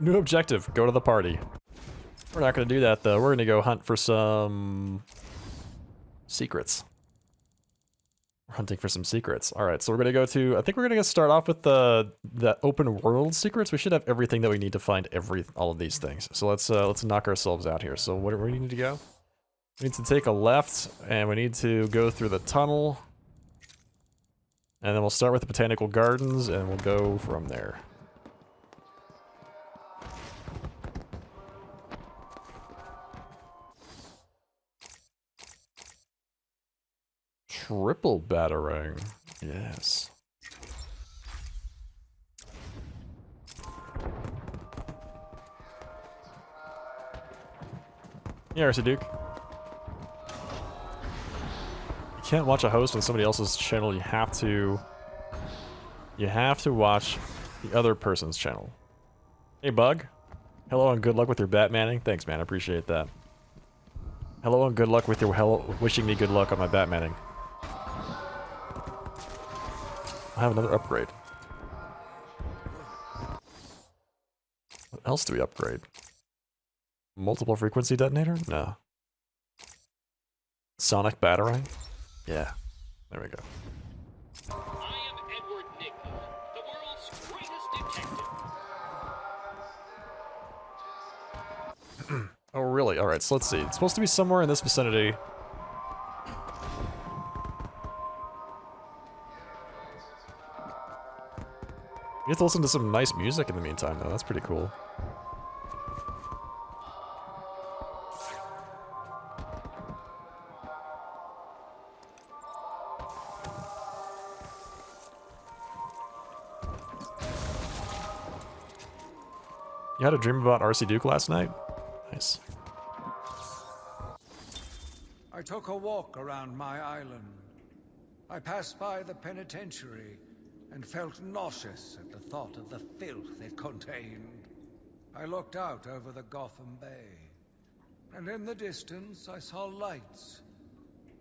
New objective, go to the party. We're not gonna do that though. We're gonna go hunt for some secrets. We're hunting for some secrets. All right, so we're gonna go to, I think we're gonna start off with the open world secrets. We should have everything that we need to find all of these things. So let's knock ourselves out here. So where do we need to go? We need to take a left, and we need to go through the tunnel. And then we'll start with the botanical gardens, and we'll go from there. Triple battering. Yes. Yeah, RC Duke. You can't watch a host on somebody else's channel. You have to watch the other person's channel. Hey, Bug. Hello and good luck with your Batmaning. Thanks, man. I appreciate that. Hello and good luck with your wishing me good luck on my Batmaning. I have another upgrade. What else do we upgrade? Multiple frequency detonator? No. Sonic battering? Yeah. There we go. I am Edward Nigma, the world's greatest detective. Oh, really? Alright, so let's see. It's supposed to be somewhere in this vicinity. You have to listen to some nice music in the meantime, though. That's pretty cool. You had a dream about RC Duke last night? Nice. I took a walk around my island. I passed by the penitentiary and felt nauseous at the thought of the filth it contained. I looked out over the Gotham Bay, and in the distance I saw lights.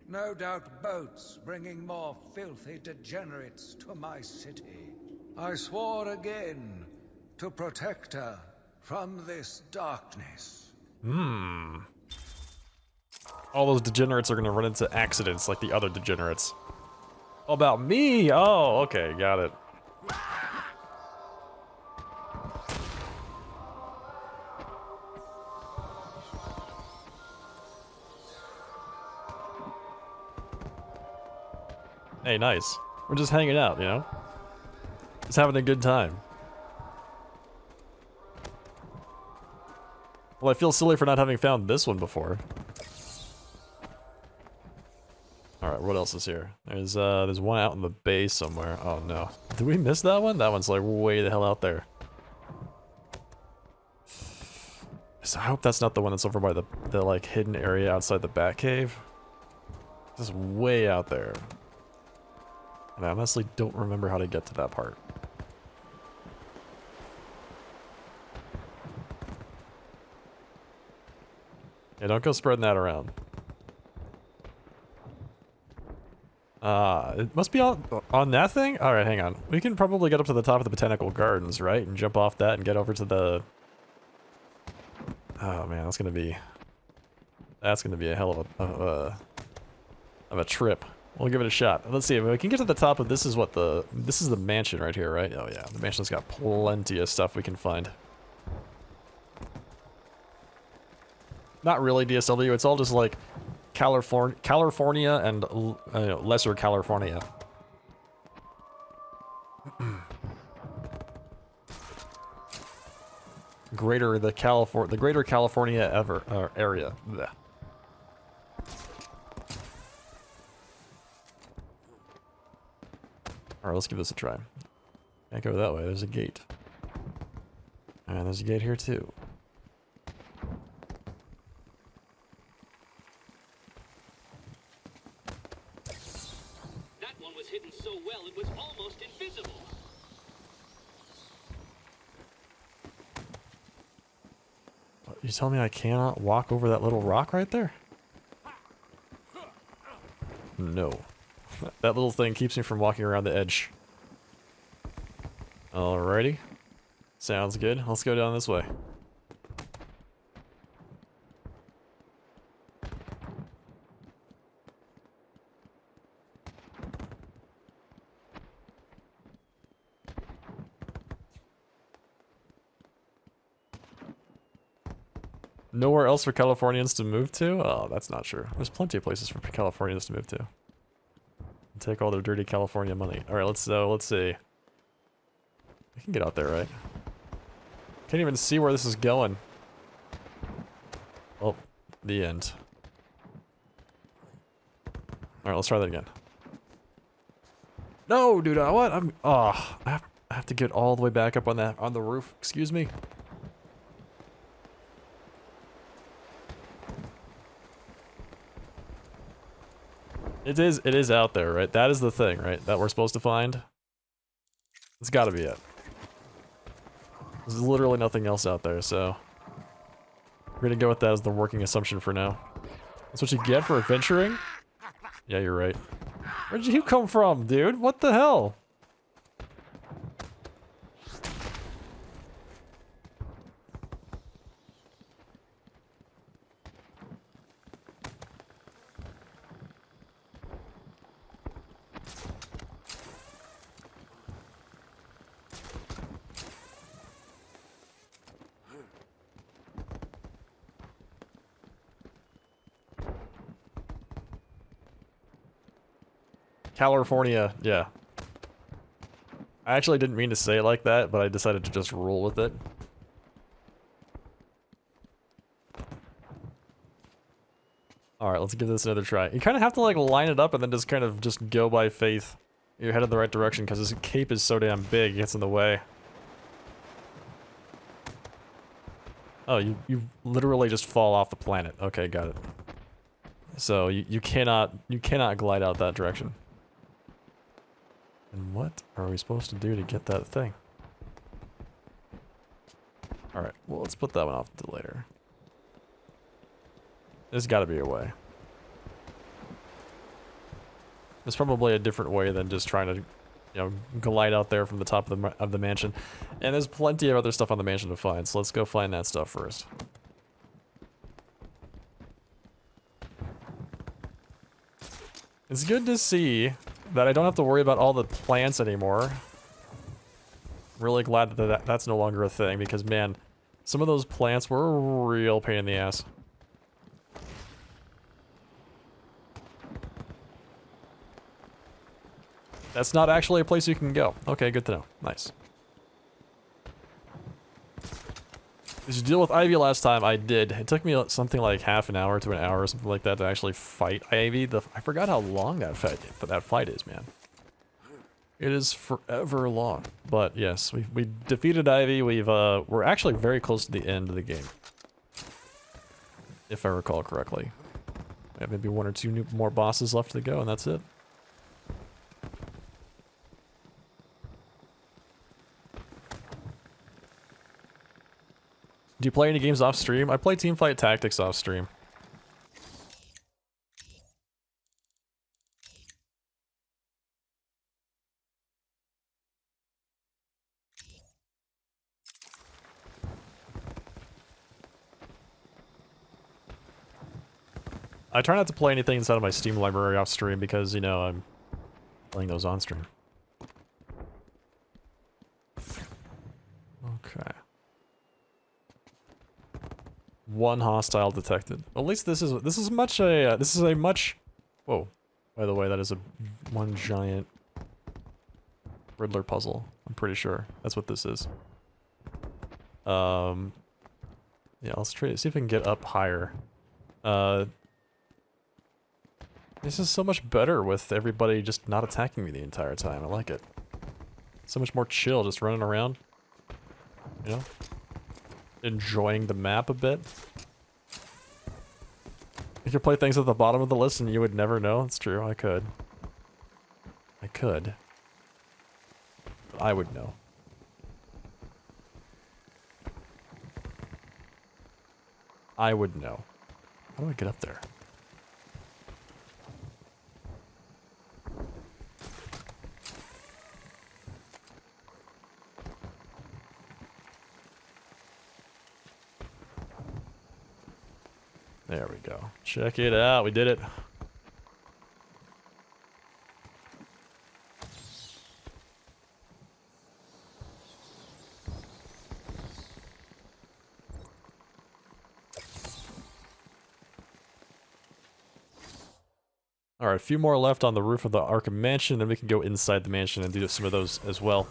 No doubt boats bringing more filthy degenerates to my city. I swore again to protect her from this darkness. All those degenerates are gonna run into accidents like the other degenerates. All about me? Oh, okay, got it. Hey, nice. We're just hanging out, you know? Just having a good time. Well, I feel silly for not having found this one before. Alright, what else is here? There's one out in the bay somewhere. Oh no. Did we miss that one? That one's like way the hell out there. So I hope that's not the one that's over by the like hidden area outside the Batcave. This is way out there. And I honestly don't remember how to get to that part. Yeah, don't go spreading that around. It must be on that thing? Alright, hang on. We can probably get up to the top of the Botanical Gardens, right? And jump off that and get over to the... Oh man, that's gonna be a hell of a trip. We'll give it a shot. Let's see if we can get to the top of this is the mansion right here, right? Oh yeah, the mansion's got plenty of stuff we can find. Not really DSW, it's all just like California and lesser California. the greater California area. Blech. Alright, let's give this a try. Can't go that way, there's a gate. And there's a gate here too. That one was hidden so well it was almost invisible. You tell me I cannot walk over that little rock right there? No. That little thing keeps me from walking around the edge. Alrighty. Sounds good. Let's go down this way. Nowhere else for Californians to move to? Oh, that's not true. There's plenty of places for Californians to move to. Take all their dirty California money. Alright, let's see. I can get out there, right? Can't even see where this is going. Oh, the end. Alright, let's try that again. No, dude, what? I have to get all the way back up on the roof. Excuse me. It is out there, right? That is the thing, right? That we're supposed to find. It's gotta be it. There's literally nothing else out there, so we're gonna go with that as the working assumption for now. That's what you get for adventuring? Yeah, you're right. Where'd you come from, dude? What the hell? California, yeah. I actually didn't mean to say it like that, but I decided to just roll with it. Alright, let's give this another try. You kind of have to like line it up and then just kind of just go by faith. You're headed in the right direction because this cape is so damn big, it gets in the way. Oh, you literally just fall off the planet. Okay, got it. So you cannot glide out that direction. And what are we supposed to do to get that thing? Alright, well let's put that one off to later. There's gotta be a way. There's probably a different way than just trying to, you know, glide out there from the top of the mansion. And there's plenty of other stuff on the mansion to find, so let's go find that stuff first. It's good to see that I don't have to worry about all the plants anymore. Really glad that that's no longer a thing, because man, some of those plants were a real pain in the ass. That's not actually a place you can go. Okay, good to know. Nice. Did you deal with Ivy last time? I did. It took me something like half an hour to an hour or something like that to actually fight Ivy. I forgot how long that fight is, man. It is forever long. But yes, we defeated Ivy. We're actually very close to the end of the game, if I recall correctly. We have maybe one or two more bosses left to go, and that's it. Do you play any games off stream? I play Teamfight Tactics off stream. I try not to play anything inside of my Steam library off stream because, you know, I'm playing those on stream. Okay. One hostile detected. At least this is a much. Whoa. By the way, that is one giant Riddler puzzle. I'm pretty sure that's what this is. Yeah, let's try see if we can get up higher. This is so much better with everybody just not attacking me the entire time. I like it. So much more chill, just running around. You know? Enjoying the map a bit. You could play things at the bottom of the list and you would never know. It's true, I could. I could. But I would know. I would know. How do I get up there? There we go. Check it out. We did it. Alright, a few more left on the roof of the Arkham Mansion, then we can go inside the mansion and do some of those as well.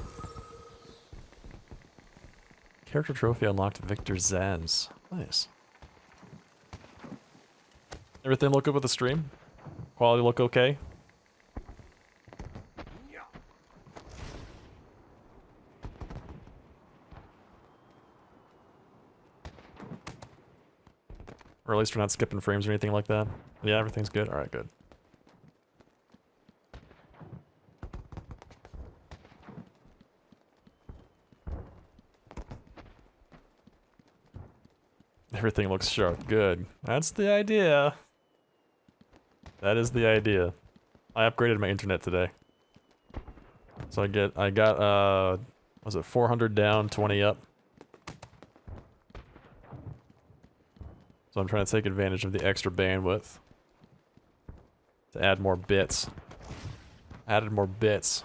Character trophy unlocked, Victor Zans. Nice. Everything look good with the stream? Quality look okay? Or at least we're not skipping frames or anything like that. Yeah, everything's good? Alright, good. Everything looks sharp. Good. That's the idea. That is the idea. I upgraded my internet today. So I got, was it 400 down, 20 up? So I'm trying to take advantage of the extra bandwidth to add more bits. Added more bits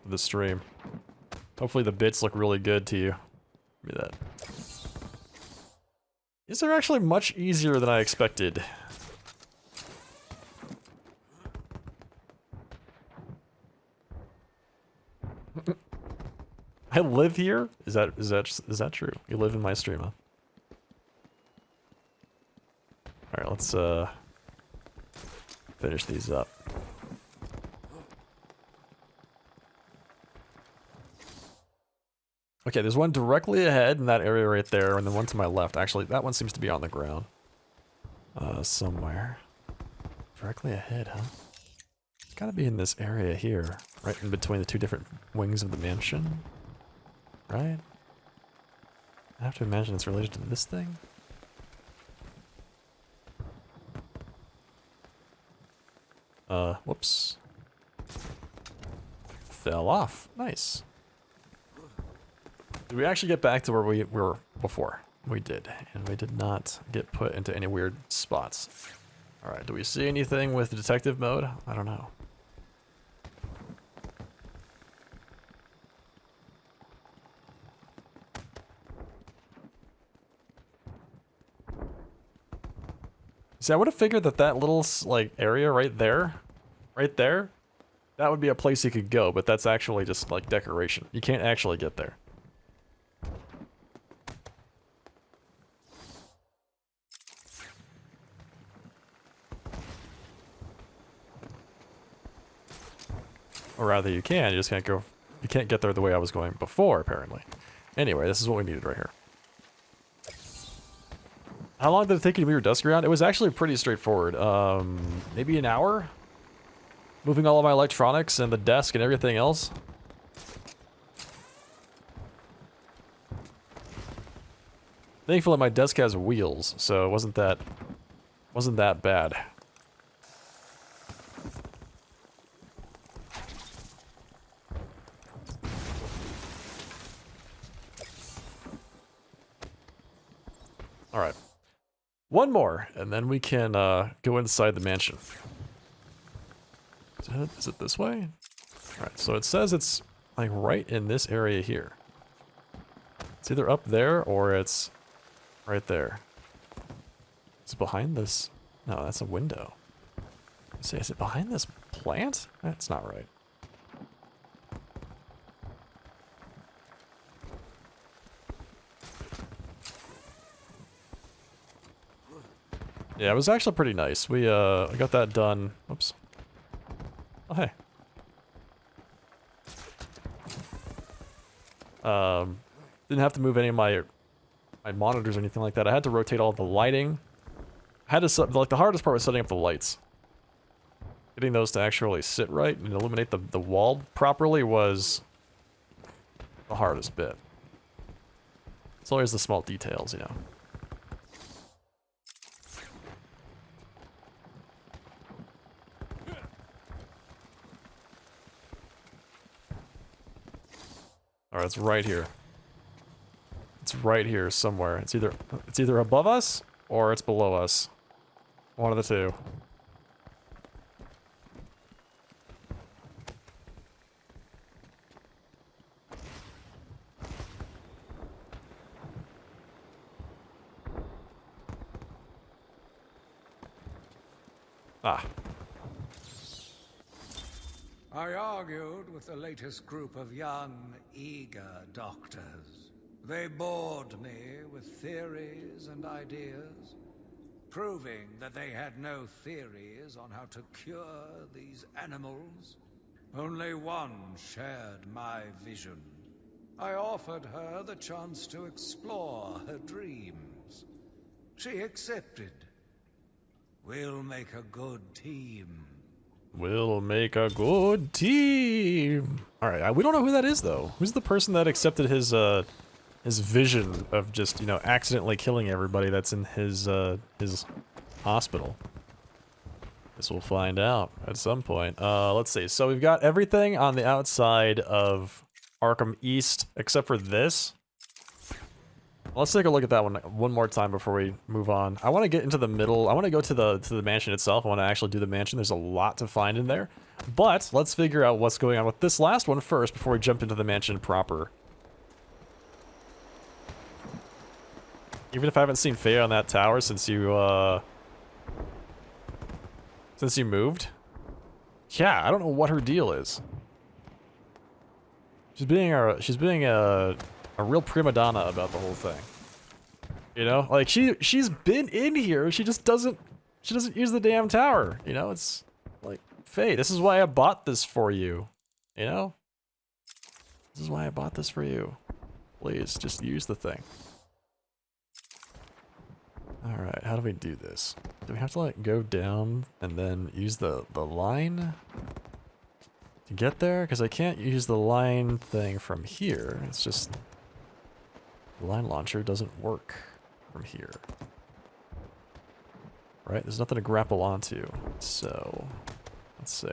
to the stream. Hopefully the bits look really good to you. Give me that. These are actually much easier than I expected. I live here? Is that true? You live in my stream, huh? Alright, let's finish these up. Okay, there's one directly ahead in that area right there, and then one to my left. Actually, that one seems to be on the ground. Somewhere. Directly ahead, huh? It's gotta be in this area here, right in between the two different wings of the mansion. Right? I have to imagine it's related to this thing. Whoops. Fell off. Nice. Did we actually get back to where we were before? We did, and we did not get put into any weird spots. Alright, do we see anything with detective mode? I don't know. See, I would have figured that that little, like, area right there, that would be a place you could go, but that's actually just, like, decoration. You can't actually get there. Or rather, you can, you just can't go, you can't get there the way I was going before, apparently. Anyway, this is what we needed right here. How long did it take you to move your desk around? It was actually pretty straightforward. Maybe an hour? Moving all of my electronics and the desk and everything else. Thankfully, my desk has wheels, so it wasn't that bad. All right. One more, and then we can go inside the mansion. Is it this way? Alright, so it says it's like right in this area here. It's either up there or it's right there. Is it behind this? No, that's a window. Say, is it behind this plant? That's not right. Yeah, it was actually pretty nice. We got that done. Oops. Oh, hey. Didn't have to move any of my monitors or anything like that. I had to rotate all the lighting. I had to set, like, the hardest part was setting up the lights. Getting those to actually sit right and illuminate the wall properly was the hardest bit. It's always the small details, you know. Alright, it's right here. It's right here somewhere. It's either above us or it's below us. One of the two. Ah. I argued with the latest group of young, eager doctors. They bored me with theories and ideas, proving that they had no theories on how to cure these animals. Only one shared my vision. I offered her the chance to explore her dreams. She accepted. We'll make a good team. We'll make a good team. All right, we don't know who that is though. Who's the person that accepted his vision of just, you know, accidentally killing everybody that's in his hospital? Guess we'll find out at some point. Let's see. So we've got everything on the outside of Arkham East except for this. Let's take a look at that one more time before we move on. I want to get into the middle. I want to go to the mansion itself. I want to actually do the mansion. There's a lot to find in there. But let's figure out what's going on with this last one first before we jump into the mansion proper. Even if I haven't seen Faye on that tower since you moved. Yeah, I don't know what her deal is. She's being a real prima donna about the whole thing. You know, like she's been in here. She doesn't use the damn tower. You know, it's like, Faye, this is why I bought this for you. You know, this is why I bought this for you. Please, just use the thing. All right, how do we do this? Do we have to like go down and then use the line to get there? Because I can't use the line thing from here. It's just the line launcher doesn't work from here. Right? There's nothing to grapple onto. So let's see.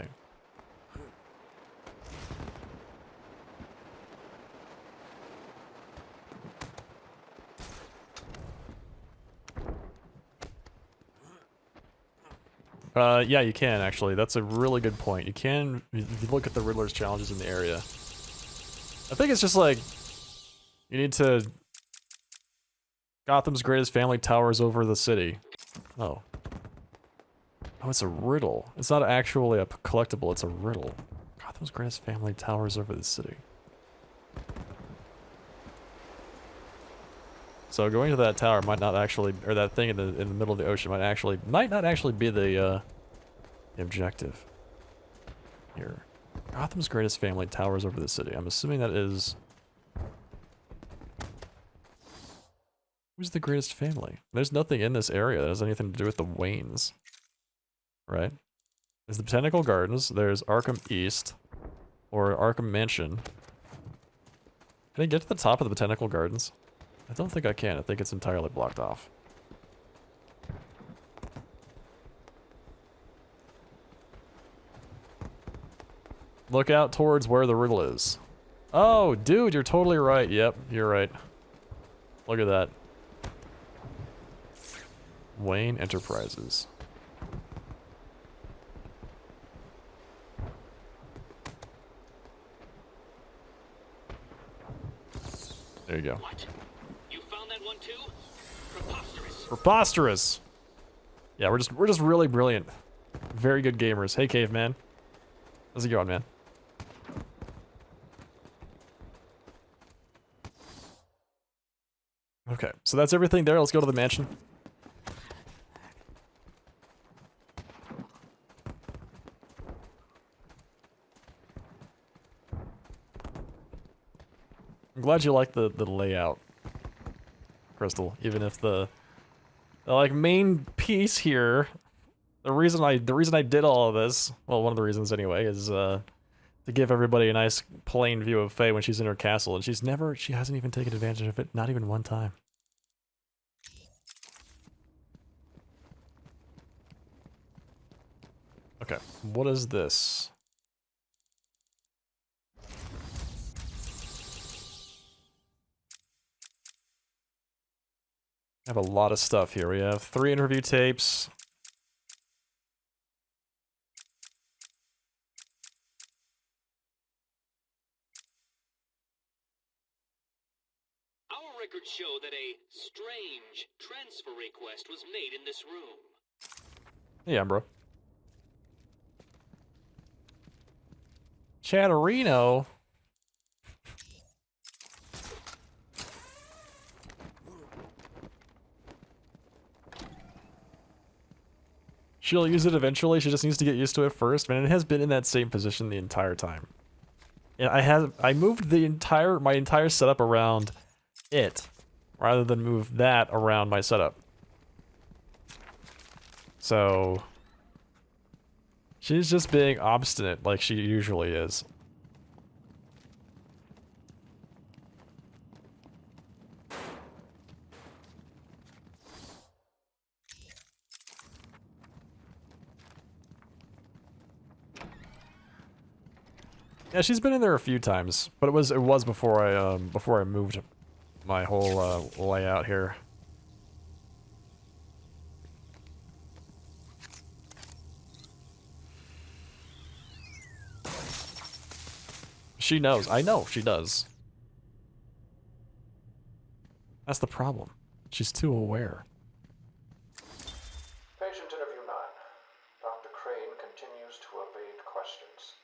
Yeah, you can actually. That's a really good point. You can, if you look at the Riddler's challenges in the area. I think it's just like, you need to, Gotham's greatest family towers over the city. Oh. Oh, it's a riddle. It's not actually a collectible, it's a riddle. Gotham's greatest family towers over the city. So going to that tower might not actually, or that thing in the middle of the ocean might not actually be the objective here. Gotham's greatest family towers over the city. I'm assuming that is. Who's the greatest family? There's nothing in this area that has anything to do with the Waynes, right? There's the Botanical Gardens. There's Arkham East, or Arkham Mansion. Can I get to the top of the Botanical Gardens? I don't think I can. I think it's entirely blocked off. Look out towards where the riddle is. Oh, dude, you're totally right. Yep, you're right. Look at that. Wayne Enterprises. There you go. What? You found that one too? Preposterous. Preposterous. Yeah, we're just really brilliant. Very good gamers. Hey, caveman. How's it going, man? Okay, so that's everything there. Let's go to the mansion. I'm glad you like the layout, Crystal. Even if the like main piece here, the reason I did all of this, well, one of the reasons anyway, is to give everybody a nice plain view of Faye when she's in her castle, and she hasn't even taken advantage of it, not even one time. Okay, what is this? I have a lot of stuff here. We have 3 interview tapes, records show that a strange transfer request was made in this room. Yeah, bro. Chatterino. She'll use it eventually. She just needs to get used to it first. Man, it has been in that same position the entire time. And I moved my entire setup around it, rather than move that around my setup. So she's just being obstinate like she usually is. Yeah, she's been in there a few times, but it was before I moved my whole layout here. She knows. I know she does. That's the problem. She's too aware. Patient interview 9. Dr. Crane continues to evade questions.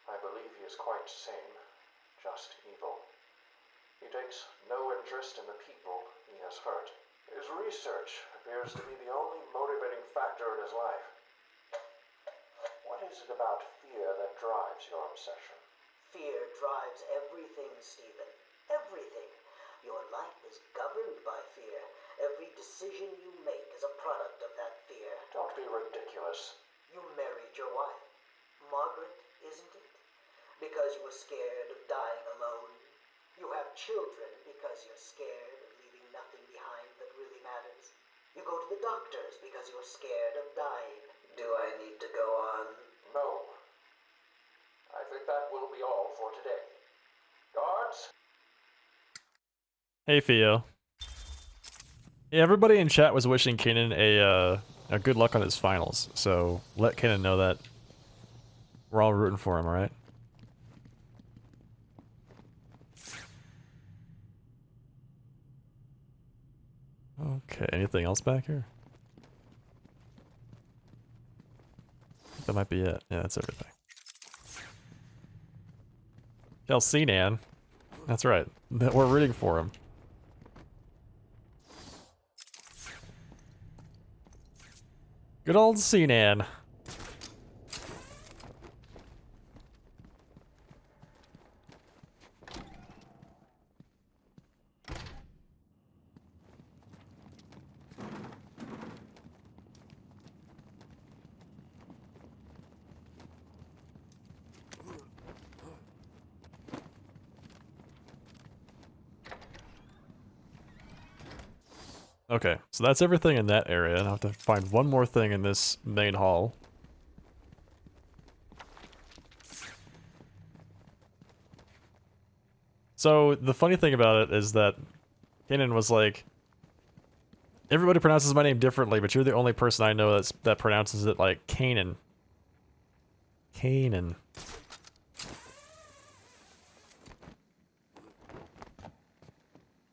I believe he is quite sane, just evil. He takes no interest in the people he has hurt. His research appears to be the only motivating factor in his life. What is it about fear that drives your obsession? Fear drives everything, Stephen. Everything. Your life is governed by fear. Every decision you make is a product of that fear. Don't be ridiculous. You married your wife. Margaret, isn't it? Because you were scared of dying alone. You have children because you're scared of leaving nothing behind that really matters. You go to the doctors because you're scared of dying. Do I need to go on? No. I think that will be all for today. Guards? Hey, Theo. Yeah, everybody in chat was wishing Kanan a good luck on his finals, so let Kanan know that we're all rooting for him, alright? Okay, anything else back here? That might be it. Yeah, that's everything. Nan. That's right. We're rooting for him. Good old Sinan. Okay, so that's everything in that area. I have to find one more thing in this main hall. So, the funny thing about it is that Kanan was like, everybody pronounces my name differently, but you're the only person I know that pronounces it like Kanan. Kanan.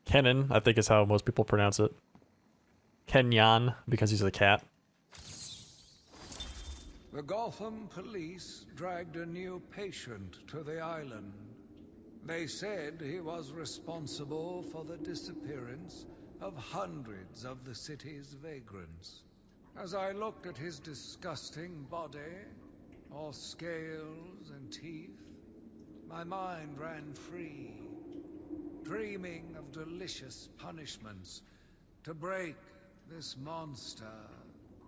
Kenan, I think is how most people pronounce it. Kenyan, because he's a cat. The Gotham police dragged a new patient to the island. They said he was responsible for the disappearance of hundreds of the city's vagrants. As I looked at his disgusting body, all scales and teeth, my mind ran free, dreaming of delicious punishments to break this monster.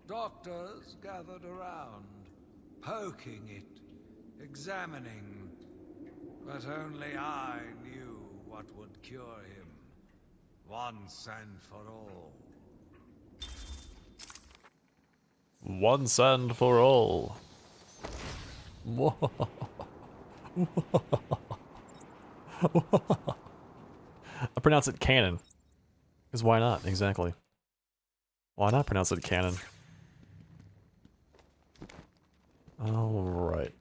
Doctors gathered around, poking it, examining, but only I knew what would cure him, once and for all. Once and for all. I pronounce it canon. Because why not? Exactly. Why not pronounce it canon? Alright.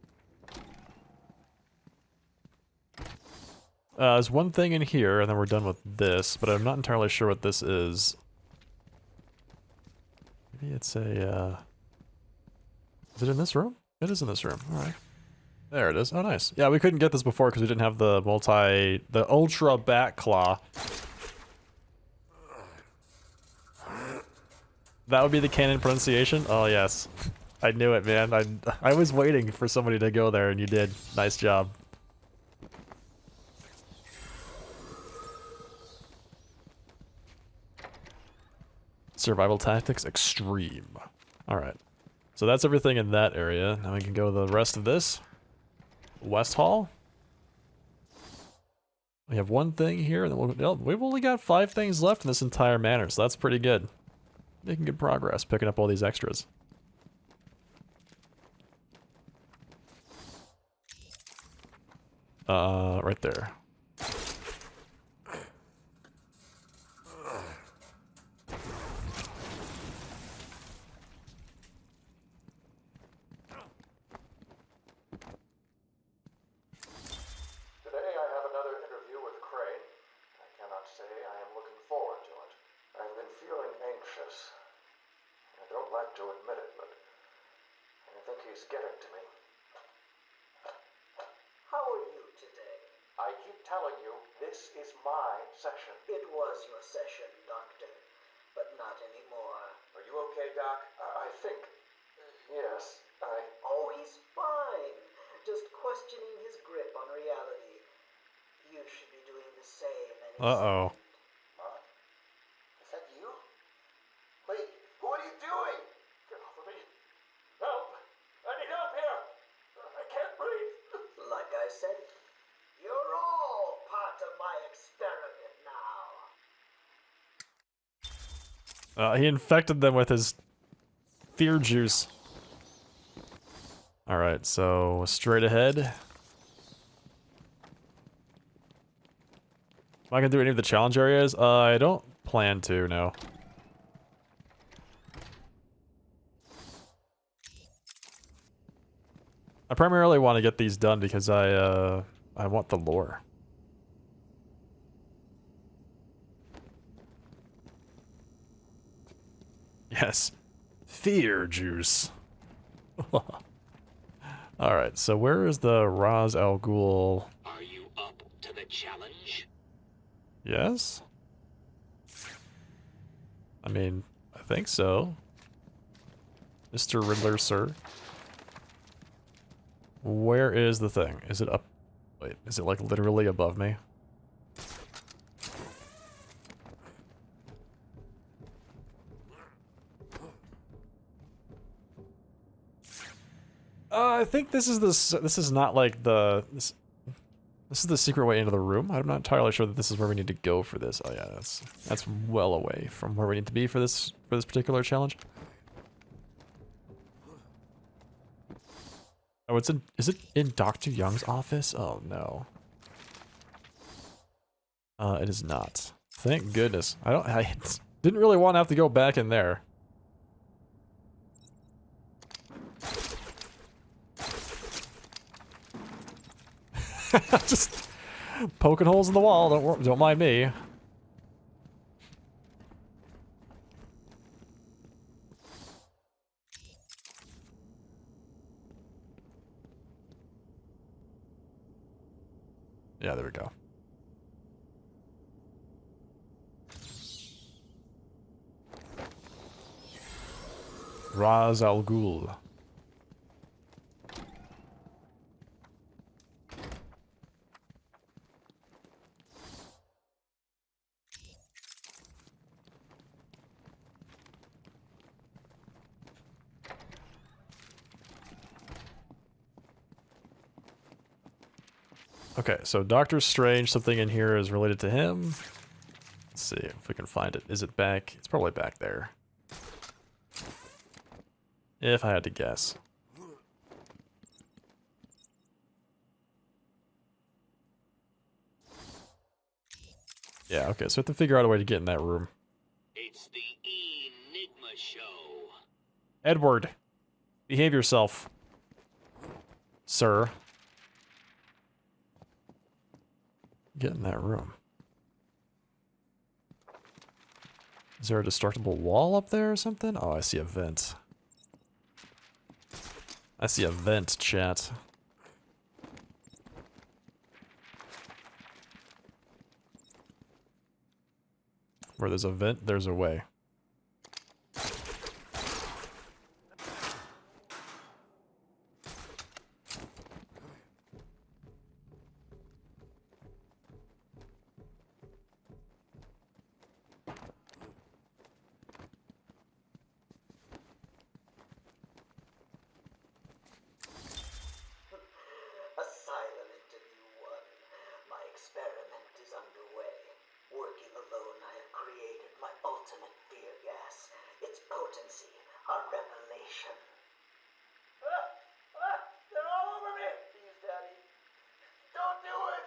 There's one thing in here, and then we're done with this, but I'm not entirely sure what this is. Maybe it's a, Is it in this room? It is in this room. Alright. There it is. Oh, nice. Yeah, we couldn't get this before because we didn't have the the ultra bat claw. That would be the canon pronunciation? Oh, yes. I knew it, man. I was waiting for somebody to go there, and you did. Nice job. Survival tactics extreme. Alright. So that's everything in that area. Now we can go to the rest of this. West Hall. We have one thing here, and then we've only got 5 things left in this entire manor, so that's pretty good. Making good progress, picking up all these extras. Right there. Today I have another interview with Crane. I cannot say I am looking forward to it. I've been feeling anxious. I don't like to admit it, but I think he's getting to me. How are you today? I keep telling you, this is my session. It was your session, Doctor, but not anymore. Are you okay, Doc? I think... Yes, Oh, he's fine. Just questioning his grip on reality. You should be doing the same. Uh-oh. Huh? Is that you? Wait, what are you doing? Get off of me. Help! I need help here! I can't breathe! Like I said, you're all part of my experiment now. He infected them with his fear juice. Alright, so straight ahead. Am I gonna do any of the challenge areas? I don't plan to, no. I primarily want to get these done because I want the lore. Yes. Fear juice. Alright, so where is the Raz Al Ghul? Are you up to the challenge? Yes? I mean, I think so. Mr. Riddler, sir. Where is the thing? Is it up? Wait, is it like literally above me? I think this is this is not like this is the secret way into the room. I'm not entirely sure that this is where we need to go for this. Oh yeah, that's well away from where we need to be for this particular challenge. Oh, is it in Dr. Young's office? Oh no. It is not. Thank goodness. I didn't really want to have to go back in there. Just poking holes in the wall. Don't mind me. Yeah, there we go. Raz Al Ghul. Okay, so Doctor Strange, something in here is related to him. Let's see if we can find it. Is it back? It's probably back there. If I had to guess. Yeah, okay, so we have to figure out a way to get in that room. It's the Enigma Show. Edward, behave yourself, sir. Get in that room. Is there a destructible wall up there or something? Oh, I see a vent. I see a vent, chat. Where there's a vent, there's a way. Asylum Interview 1. My experiment is underway. Working alone, I have created my ultimate fear gas. Its potency, a revelation. They're all over me! Please, Daddy. Don't do it!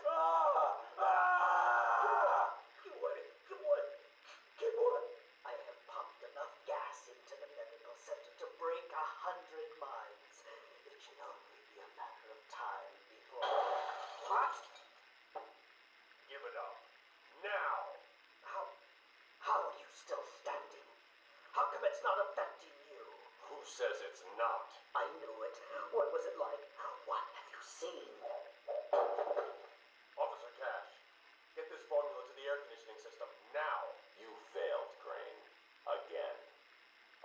Keep one. I have pumped enough gas into the medical center to break 100 minds. It should only be a matter of time before... What? Give it up. Now! How are you still standing? How come it's not affecting you? Who says it's not? I knew it. What was it like? What have you seen? Officer Cash, get this formula to the air conditioning system now. You failed, Crane. Again.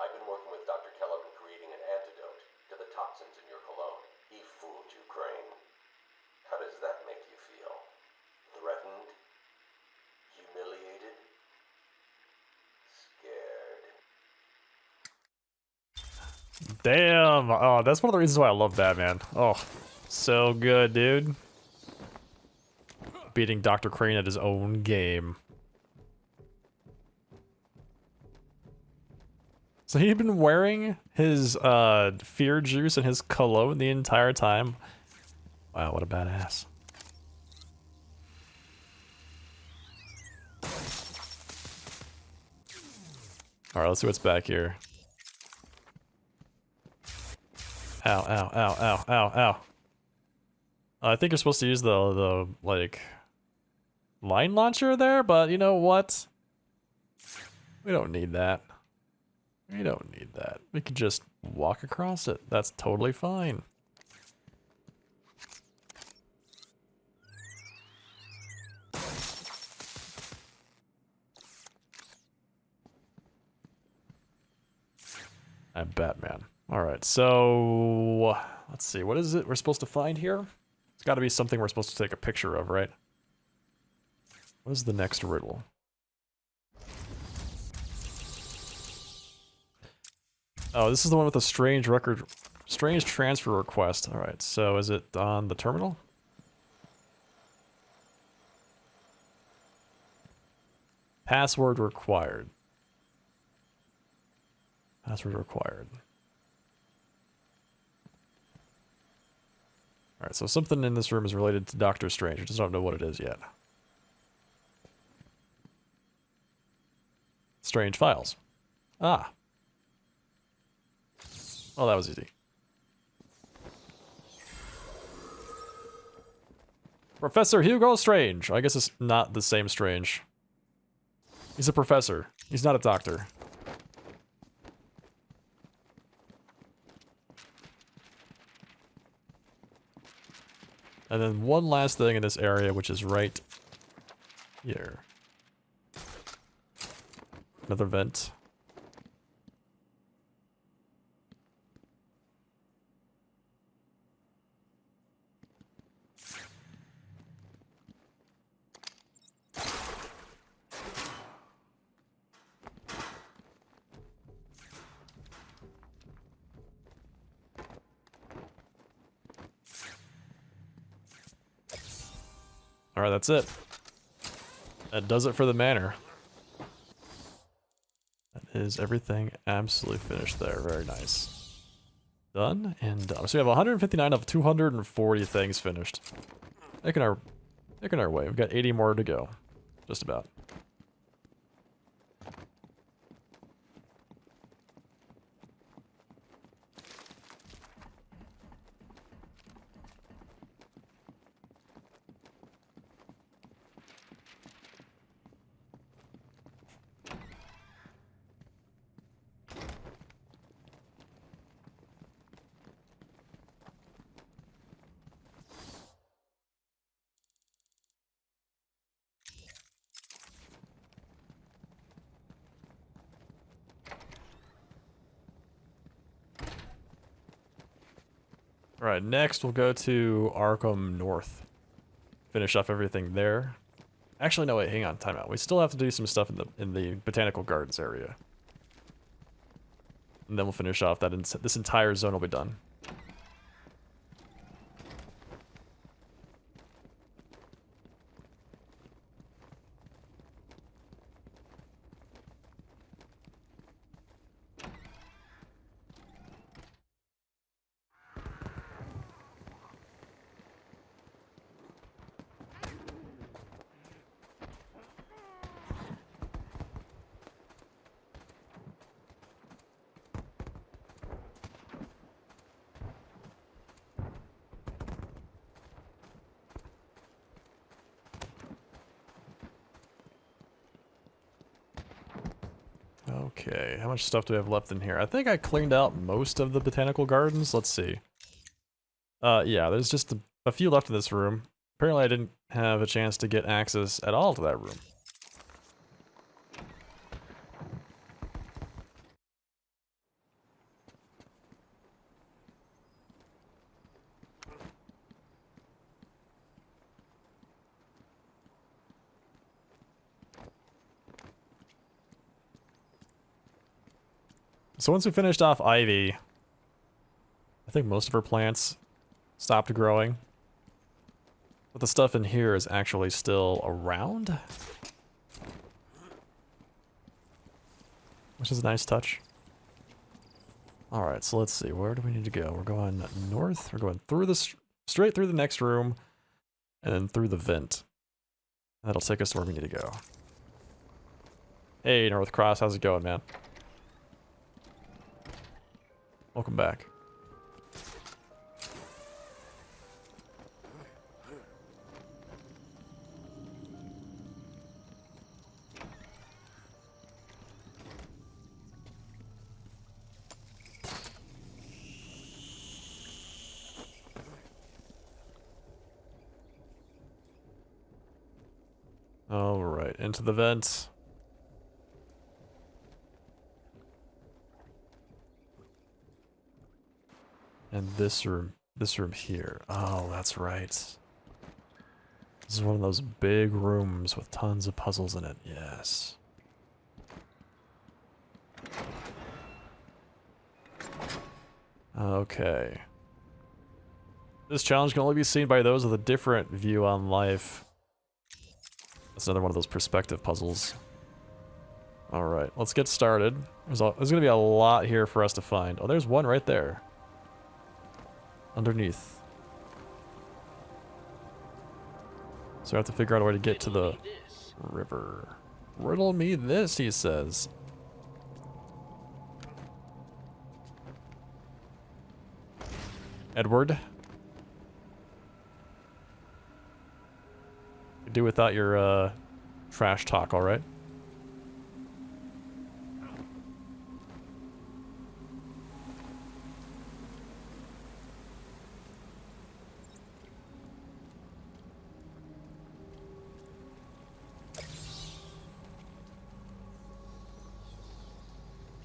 I've been working with Dr. Kellogg in creating an antidote to the toxins in your cologne. He fooled you, Crane. How does that make you feel? Threatened? Humiliated? Scared? Damn! Oh, that's one of the reasons why I love Batman. Oh, so good, dude. Beating Dr. Crane at his own game. So he'd been wearing his fear juice and his cologne the entire time. Wow, what a badass. Alright, let's see what's back here. Ow, ow, ow, ow, ow, ow. I think you're supposed to use the like, line launcher there, but you know what? We don't need that. We don't need that. We could just walk across it. That's totally fine. I'm Batman. Alright, so... let's see, what is it we're supposed to find here? It's gotta be something we're supposed to take a picture of, right? What is the next riddle? Oh, this is the one with the strange transfer request. Alright, so is it on the terminal? Password required. Password required. Alright, so something in this room is related to Doctor Strange. I just don't know what it is yet. Strange files. Ah. Well, that was easy. Professor Hugo Strange. I guess it's not the same Strange. He's a professor. He's not a doctor. And then one last thing in this area, which is right here. Another vent. Alright, that's it. That does it for the manor. That is everything absolutely finished there. Very nice. Done and done. So we have 159 of 240 things finished. Making our way. We've got 80 more to go. Just about. Alright, next we'll go to Arkham North. Finish off everything there. Actually, no, wait, hang on, time out. We still have to do some stuff in the Botanical Gardens area. And then we'll finish off that, this entire zone will be done. Okay, how much stuff do we have left in here? I think I cleaned out most of the Botanical Gardens. Let's see. Yeah, there's just a few left in this room. Apparently I didn't have a chance to get access at all to that room. So once we finished off Ivy, I think most of her plants stopped growing. But the stuff in here is actually still around. Which is a nice touch. Alright, so let's see, where do we need to go? We're going north, we're going through this, straight through the next room, and then through the vent. And that'll take us to where we need to go. Hey, North Cross, how's it going, man? Welcome back. All right, into the vents. And this room here. Oh, that's right. This is one of those big rooms with tons of puzzles in it. Yes. Okay. This challenge can only be seen by those with a different view on life. That's another one of those perspective puzzles. Alright, let's get started. There's going to be a lot here for us to find. Oh, there's one right there. Underneath. So I have to figure out a way to get to the river. Riddle me this, he says. Edward? Do without your trash talk, alright?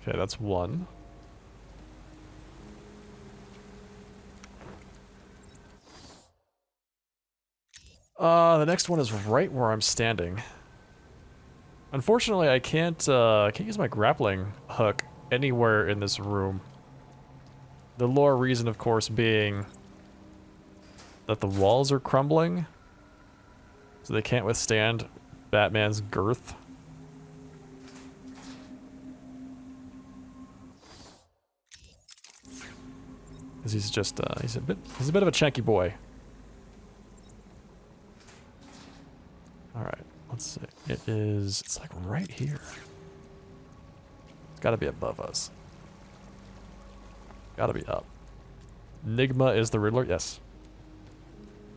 Okay, that's one. The next one is right where I'm standing. Unfortunately, I can't use my grappling hook anywhere in this room. The lore reason, of course, being that the walls are crumbling, so they can't withstand Batman's girth. Because he's just he's a bit of a chunky boy. Alright, let's see. It's like right here. It's gotta be above us. Gotta be up. Nigma is the Riddler? Yes.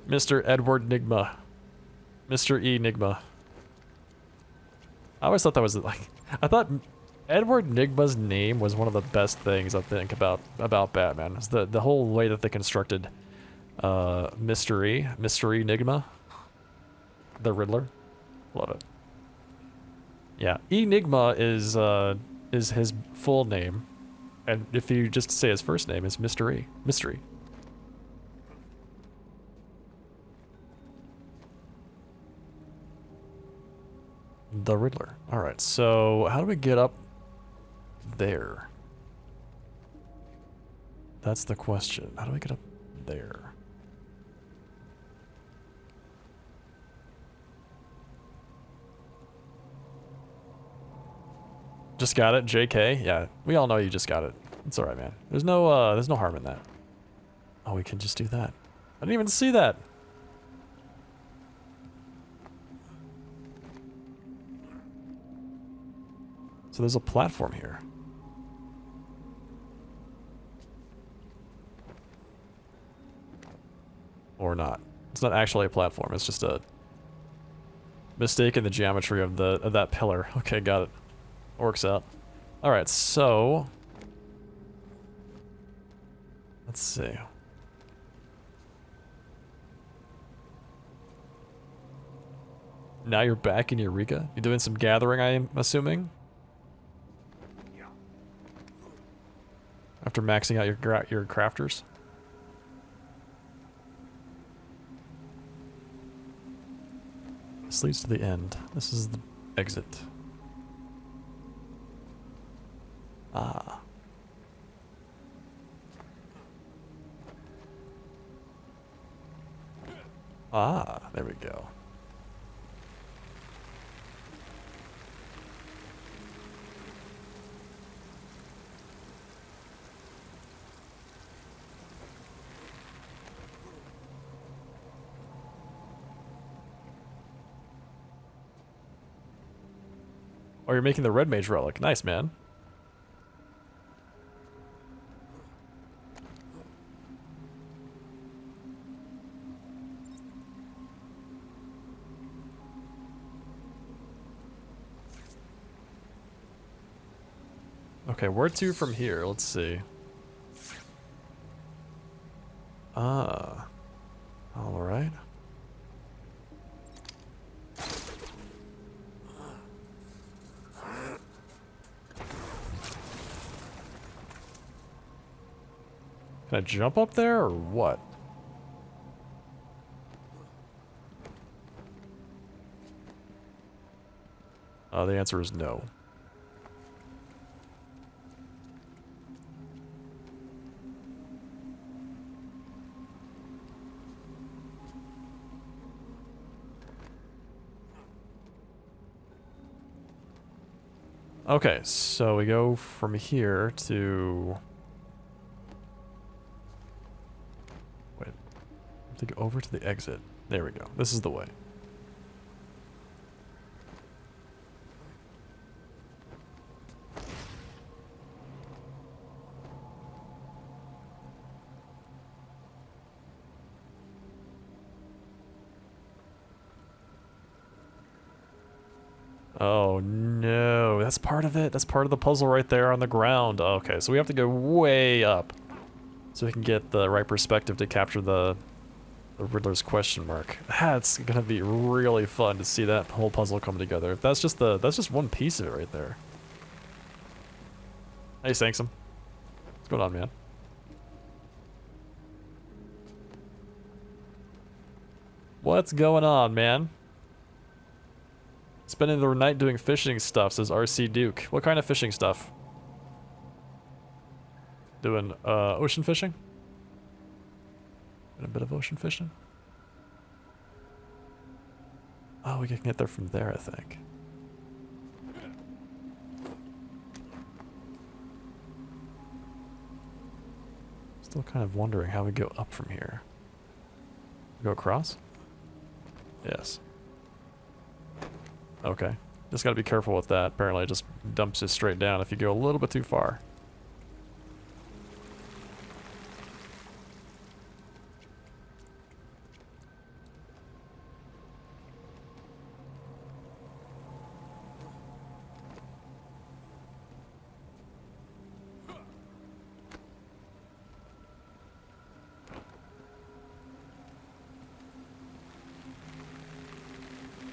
Mr. Edward Nigma. Mr. E. Nigma. I always thought that was like... I thought Edward Nigma's name was one of the best things I think about Batman. It's the whole way that they constructed Mystery Nigma. The Riddler. Love it. Yeah, Enigma is his full name, and if you just say his first name, it's Mystery. The Riddler. Alright, so how do we get up there? That's the question. How do we get up there? Just got it, JK. Yeah, we all know you just got it. It's alright, man. There's no harm in that. Oh, we can just do that. I didn't even see that. So there's a platform here. Or not. It's not actually a platform, it's just a mistake in the geometry of that pillar. Okay, got it. Works out. Alright, so let's see. Now you're back in Eureka? You're doing some gathering, I'm assuming? After maxing out your crafters? This leads to the end. This is the exit. Ah. Ah, there we go. Oh, you're making the Red Mage relic. Nice, man. Okay, where to from here? Let's see. Ah. Alright. Can I jump up there or what? The answer is no. Okay, so we go from here to... Wait. I have to go over to the exit. There we go. This is the way. Oh no, that's part of it. That's part of the puzzle right there on the ground. Okay, so we have to go way up so we can get the right perspective to capture the Riddler's question mark. That's gonna be really fun to see that whole puzzle come together. That's just one piece of it right there. Hey, Sanksum. What's going on, man? What's going on, man? Spending the night doing fishing stuff, says RC Duke. What kind of fishing stuff? Doing, ocean fishing? A bit of ocean fishing? Oh, we can get there from there, I think. Still kind of wondering how we go up from here. Go across? Yes. Okay. Just gotta be careful with that. Apparently it just dumps you straight down if you go a little bit too far.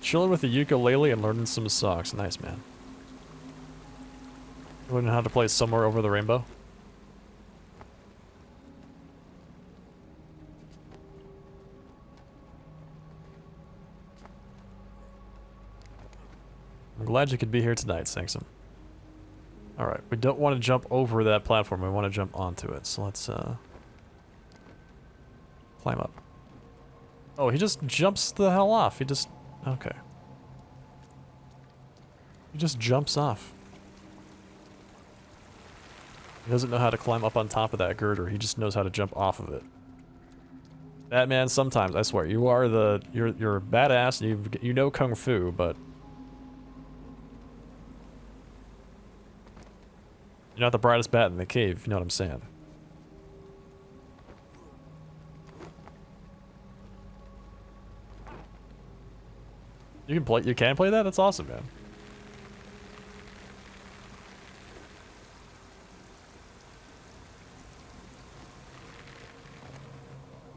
Chilling with the ukulele and learning some songs. Nice, man. Learning how to play Somewhere Over the Rainbow. I'm glad you could be here tonight, Sanksum. Alright, we don't want to jump over that platform, we want to jump onto it. So let's climb up. Oh, he just jumps the hell off. He just... okay. He just jumps off. He doesn't know how to climb up on top of that girder. He just knows how to jump off of it. Batman, sometimes, I swear, you are the... You're a badass, and you know Kung Fu, but... you're not the brightest bat in the cave, you know what I'm saying. You can play that? That's awesome, man.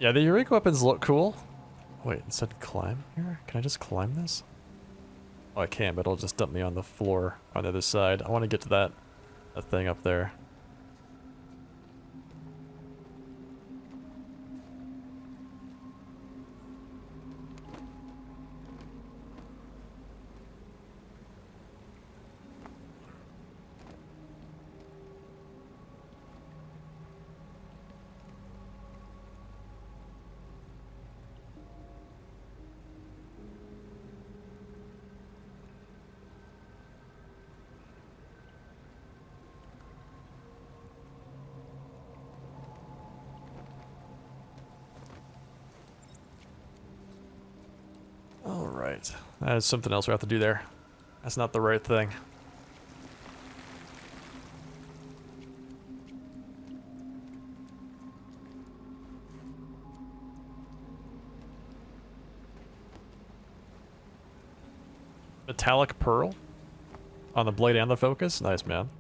Yeah, the Eureka weapons look cool. Wait, it said climb here? Can I just climb this? Oh, I can, but it'll just dump me on the floor on the other side. I want to get to that thing up there. Alright. That is something else we have to do there. That's not the right thing. Metallic pearl? On the blade and the focus? Nice, man.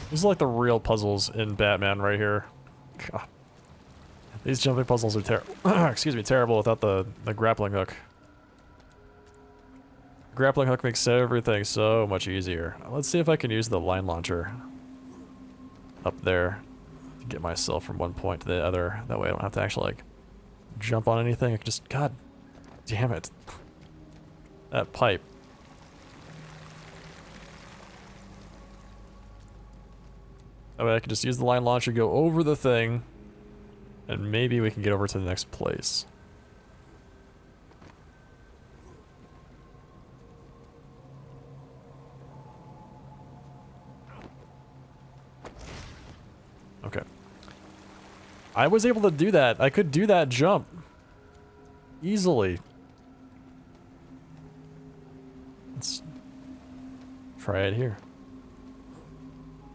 These are like the real puzzles in Batman right here. God. These jumping puzzles are terrible without the grappling hook. Grappling hook makes everything so much easier. Let's see if I can use the line launcher up there to get myself from one point to the other. That way I don't have to actually like jump on anything. I can just, god damn it. That pipe. That way I can just use the line launcher, go over the thing, and maybe we can get over to the next place. Okay. I was able to do that. I could do that jump easily. Let's try it here.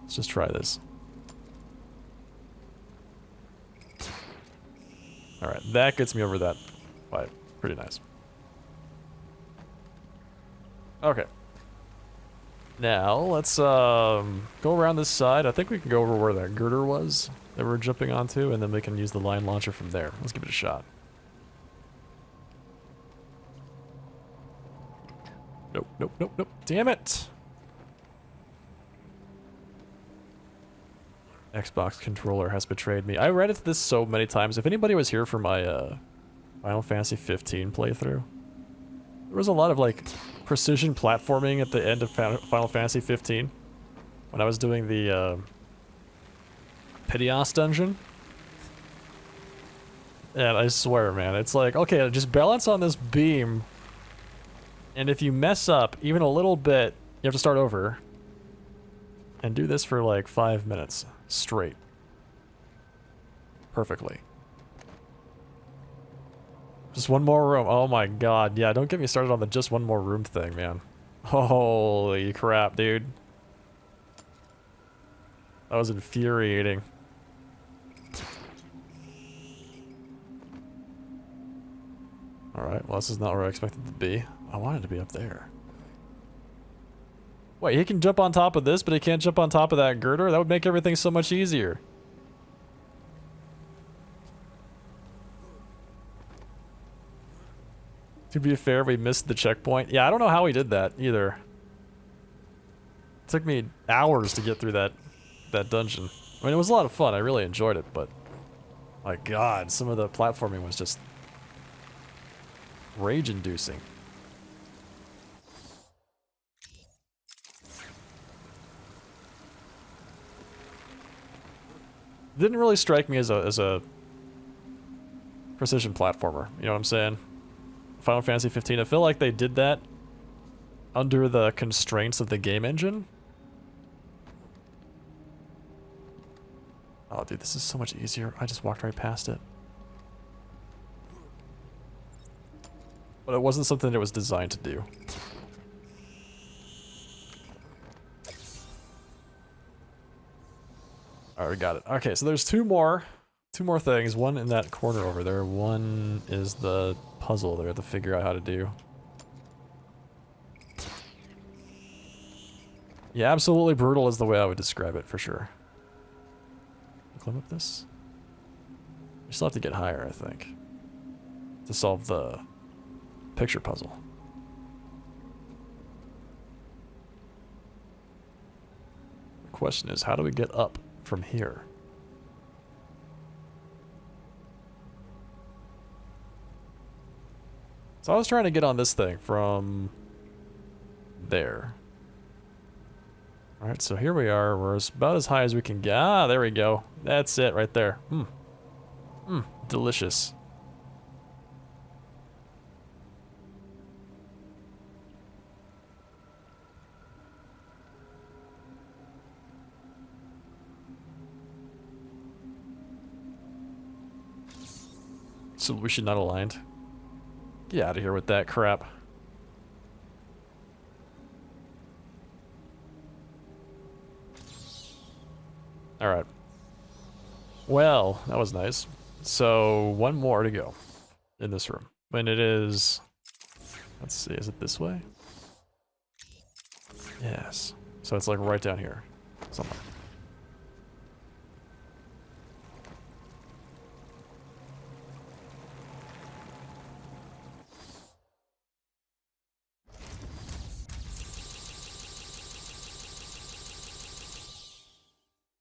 Let's just try this. Alright, that gets me over that pipe. Pretty nice. Okay. Now, let's go around this side. I think we can go over where that girder was that we're jumping onto, and then we can use the line launcher from there. Let's give it a shot. Nope, nope, nope, nope. Damn it! Xbox controller has betrayed me. I read it this so many times. If anybody was here for my Final Fantasy 15 playthrough, there was a lot of like precision platforming at the end of Final Fantasy 15 when I was doing the Piteos dungeon. And I swear, man, it's like, okay, just balance on this beam, and if you mess up even a little bit, you have to start over and do this for like 5 minutes straight. Perfectly. Just one more room. Oh my god. Yeah, don't get me started on the just one more room thing, man. Holy crap, dude. That was infuriating. Alright, well this is not where I expected it to be. I wanted to be up there. Wait, he can jump on top of this, but he can't jump on top of that girder? That would make everything so much easier. To be fair, we missed the checkpoint. Yeah, I don't know how he did that, either. took me hours to get through that dungeon. I mean, it was a lot of fun. I really enjoyed it, but my God, some of the platforming was just rage-inducing. Didn't really strike me as a precision platformer. You know what I'm saying? Final Fantasy 15. I feel like they did that under the constraints of the game engine. Oh, dude, this is so much easier. I just walked right past it. But it wasn't something that it was designed to do. Alright, we got it. Okay, so there's two more things. One in that corner over there. One is the puzzle that we have to figure out how to do. Yeah, absolutely brutal is the way I would describe it, for sure. Climb up this? We still have to get higher, I think, to solve the picture puzzle. The question is, how do we get up from here? So I was trying to get on this thing from there. Alright, so here we are. We're about as high as we can get. Ah, there we go. That's it right there. Delicious. So we should not aligned. Get out of here with that crap. Alright. Well, that was nice. So, one more to go in this room. And it is... Let's see, is it this way? Yes. So it's like right down here. Somewhere.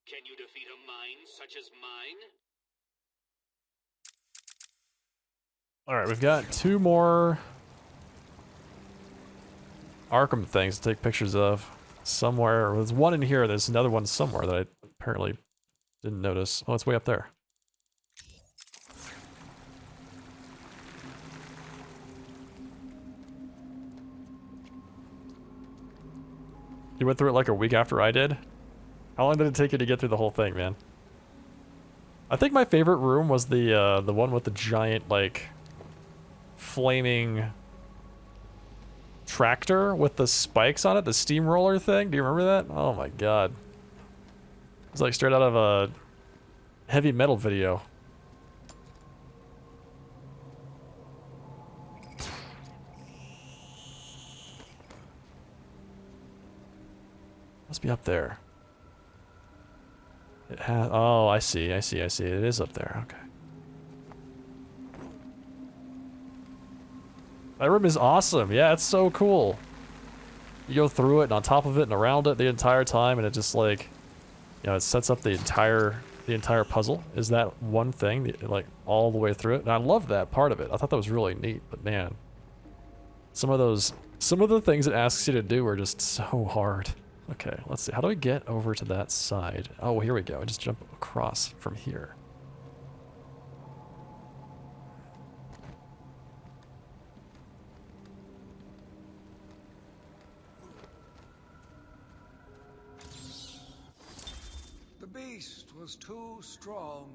Can you defeat a mind such as mine? Alright, we've got two more Arkham things to take pictures of somewhere. There's one in here, there's another one somewhere that I apparently didn't notice. Oh, it's way up there. You went through it like a week after I did? How long did it take you to get through the whole thing, man? I think my favorite room was the one with the giant, like, flaming tractor with the spikes on it, the steamroller thing. Do you remember that? Oh my god. It's like straight out of a heavy metal video. Must be up there. It has. Oh, I see. It is up there. Okay. That room is awesome. Yeah, it's so cool. You go through it and on top of it and around it the entire time, and it just like, you know, it sets up the entire puzzle. Is that one thing, like all the way through it? And I love that part of it. I thought that was really neat. But man, some of the things it asks you to do are just so hard. Okay, let's see. How do we get over to that side? Oh, here we go. I just jump across from here. The beast was too strong.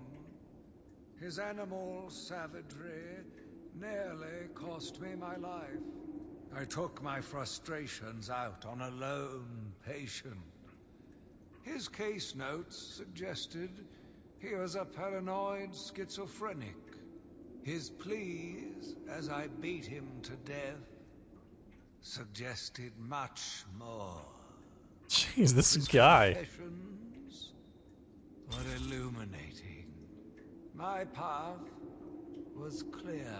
His animal savagery nearly cost me my life. I took my frustrations out on a lone patient. His case notes suggested he was a paranoid schizophrenic. His pleas, as I beat him to death, suggested much more. Jeez, this His guy. confessions were illuminating. My path was clear.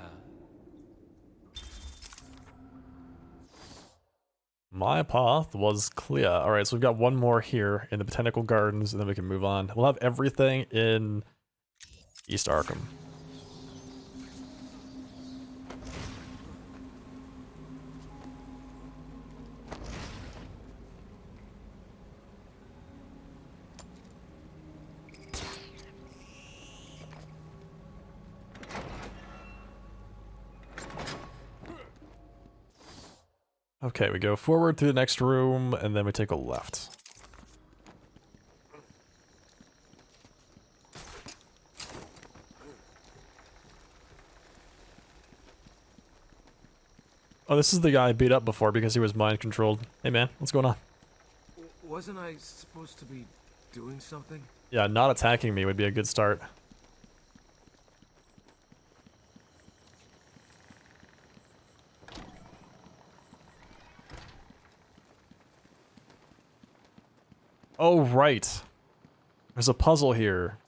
My path was clear. Alright, so we've got one more here in the Botanical Gardens, and then we can move on. We'll have everything in East Arkham. Okay, we go forward to the next room, and then we take a left. Oh, this is the guy I beat up before because he was mind controlled. Hey man, what's going on? Wasn't I supposed to be doing something? Yeah, not attacking me would be a good start. Oh, right. There's a puzzle here.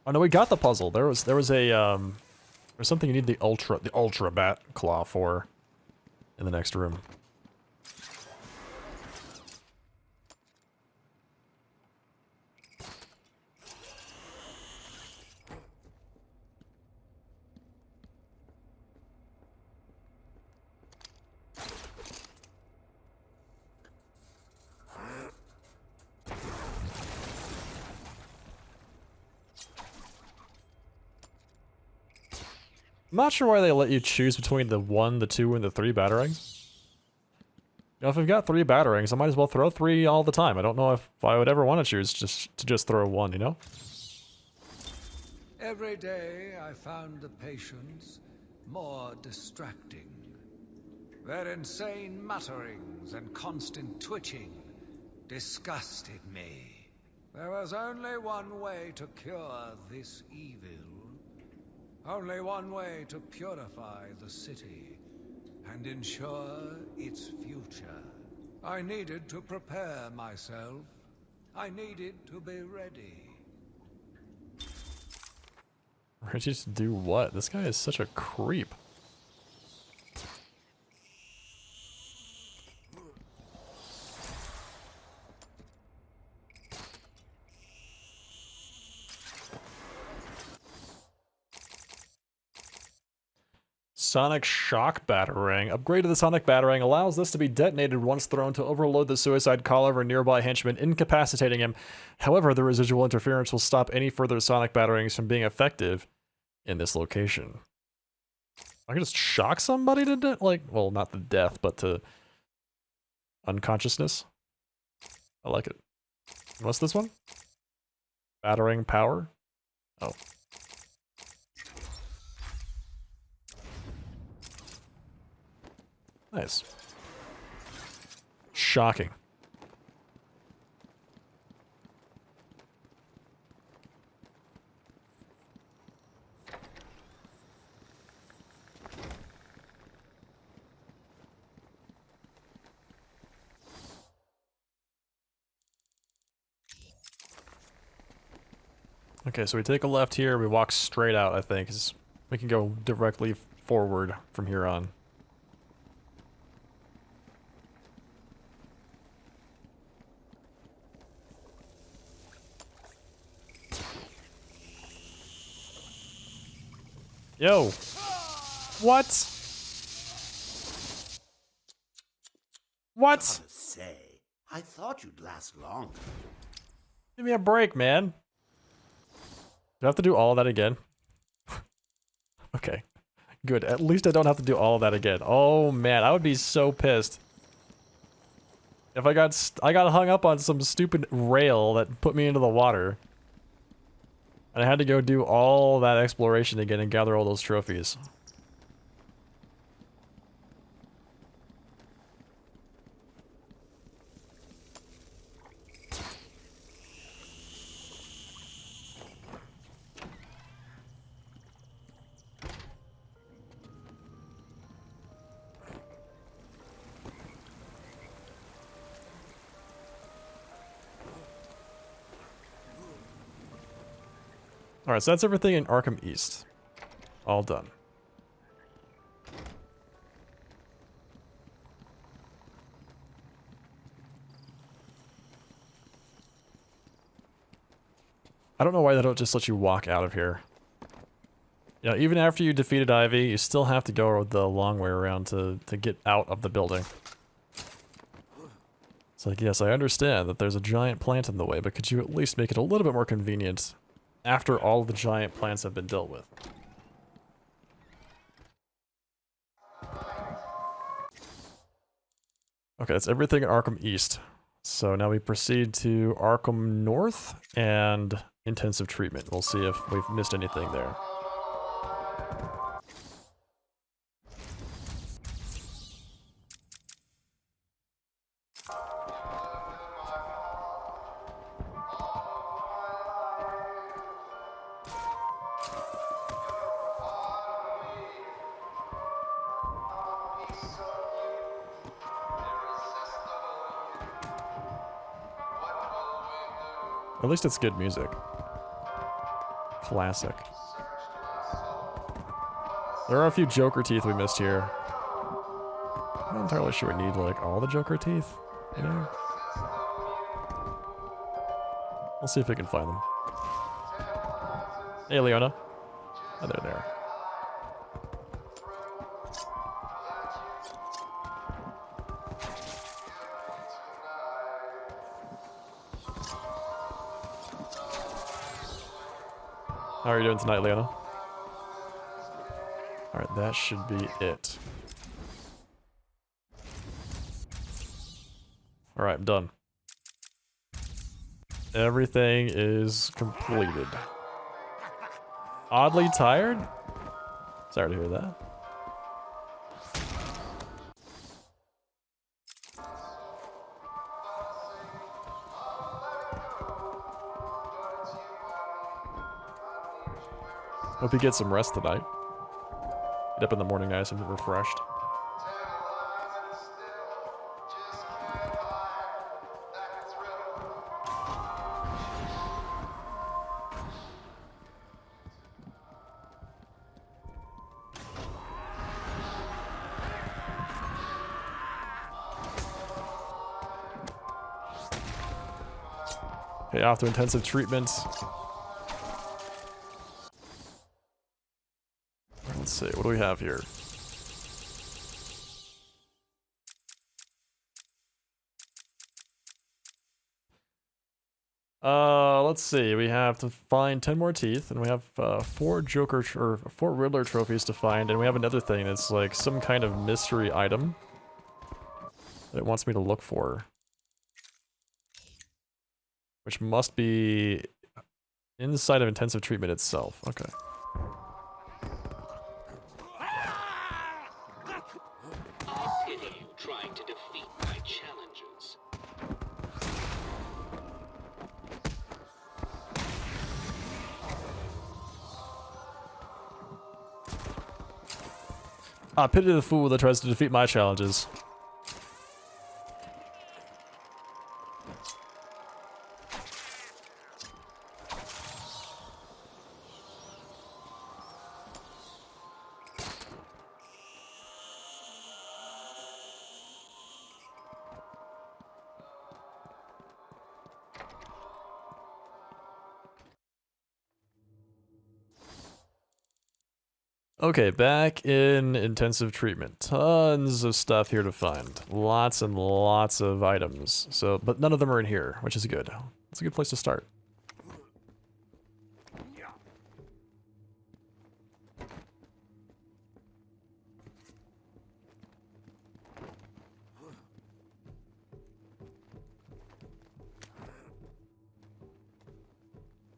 Oh no, we got the puzzle. There was there's something you need the ultra bat claw for in the next room. I'm not sure why they let you choose between the 1, the 2, and the 3 batarangs. You know, if we've got 3 batarangs, I might as well throw 3 all the time. I don't know if I would ever want to choose just throw 1, you know? Every day I found the patients more distracting. Their insane mutterings and constant twitching disgusted me. There was only one way to cure this evil. Only one way to purify the city and ensure its future. I needed to prepare myself. I needed to be ready. Ready to do what? This guy is such a creep. Sonic Shock Batarang. Upgrade to the Sonic Batarang allows this to be detonated once thrown to overload the suicide caller of a nearby henchman, incapacitating him. However, the residual interference will stop any further Sonic Batarangs from being effective in this location. I can just shock somebody to death? Like, well, not to death, but to unconsciousness. I like it. What's this one? Batarang power? Oh. Nice. Shocking. Okay, so we take a left here, we walk straight out, I think, 'cause we can go directly forward from here on. Yo! What? What? Say, I thought you'd last longer. Give me a break, man. Do I have to do all of that again? Okay. Good. At least I don't have to do all of that again. Oh man, I would be so pissed. If I got hung up on some stupid rail that put me into the water. And I had to go do all that exploration again and gather all those trophies. Alright, so that's everything in Arkham East. All done. I don't know why they don't just let you walk out of here. You know, even after you defeated Ivy, you still have to go the long way around to get out of the building. It's like, yes, I understand that there's a giant plant in the way, but could you at least make it a little bit more convenient after all the giant plants have been dealt with? Okay, that's everything in Arkham East. So now we proceed to Arkham North and intensive treatment. We'll see if we've missed anything there. At least it's good music. Classic. There are a few Joker teeth we missed here. I'm not entirely sure we need, like, all the Joker teeth, you know? We'll see if we can find them. Hey, Leona. Oh, they're there. How are you doing tonight, Leona? Alright, that should be it. Alright, I'm done. Everything is completed. Oddly tired? Sorry to hear that. Hope you get some rest tonight. Get up in the morning nice and refreshed. Okay, off to intensive treatment. Let's see, what do we have here? Let's see, we have to find 10 more teeth, and we have 4 Riddler trophies to find, and we have another thing that's like some kind of mystery item that it wants me to look for. Which must be inside of intensive treatment itself. Okay. Trying to defeat my challenges. Ah, pity the fool that tries to defeat my challenges. Okay, back in intensive treatment. Tons of stuff here to find. Lots and lots of items. So, but none of them are in here, which is good. It's a good place to start.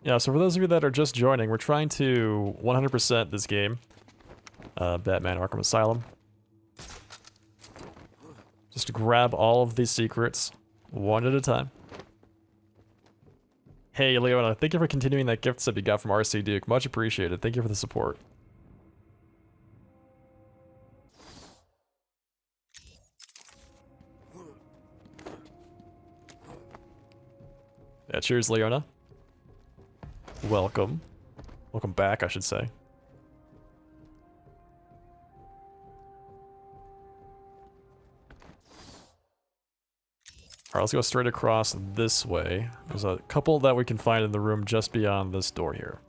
Yeah, so for those of you that are just joining, we're trying to 100% this game. Batman Arkham Asylum. Just to grab all of these secrets, one at a time. Hey, Leona, thank you for continuing that gift sub you got from RC Duke. Much appreciated. Thank you for the support. Yeah, cheers, Leona. Welcome. Welcome back, I should say. Alright, let's go straight across this way. There's a couple that we can find in the room just beyond this door here.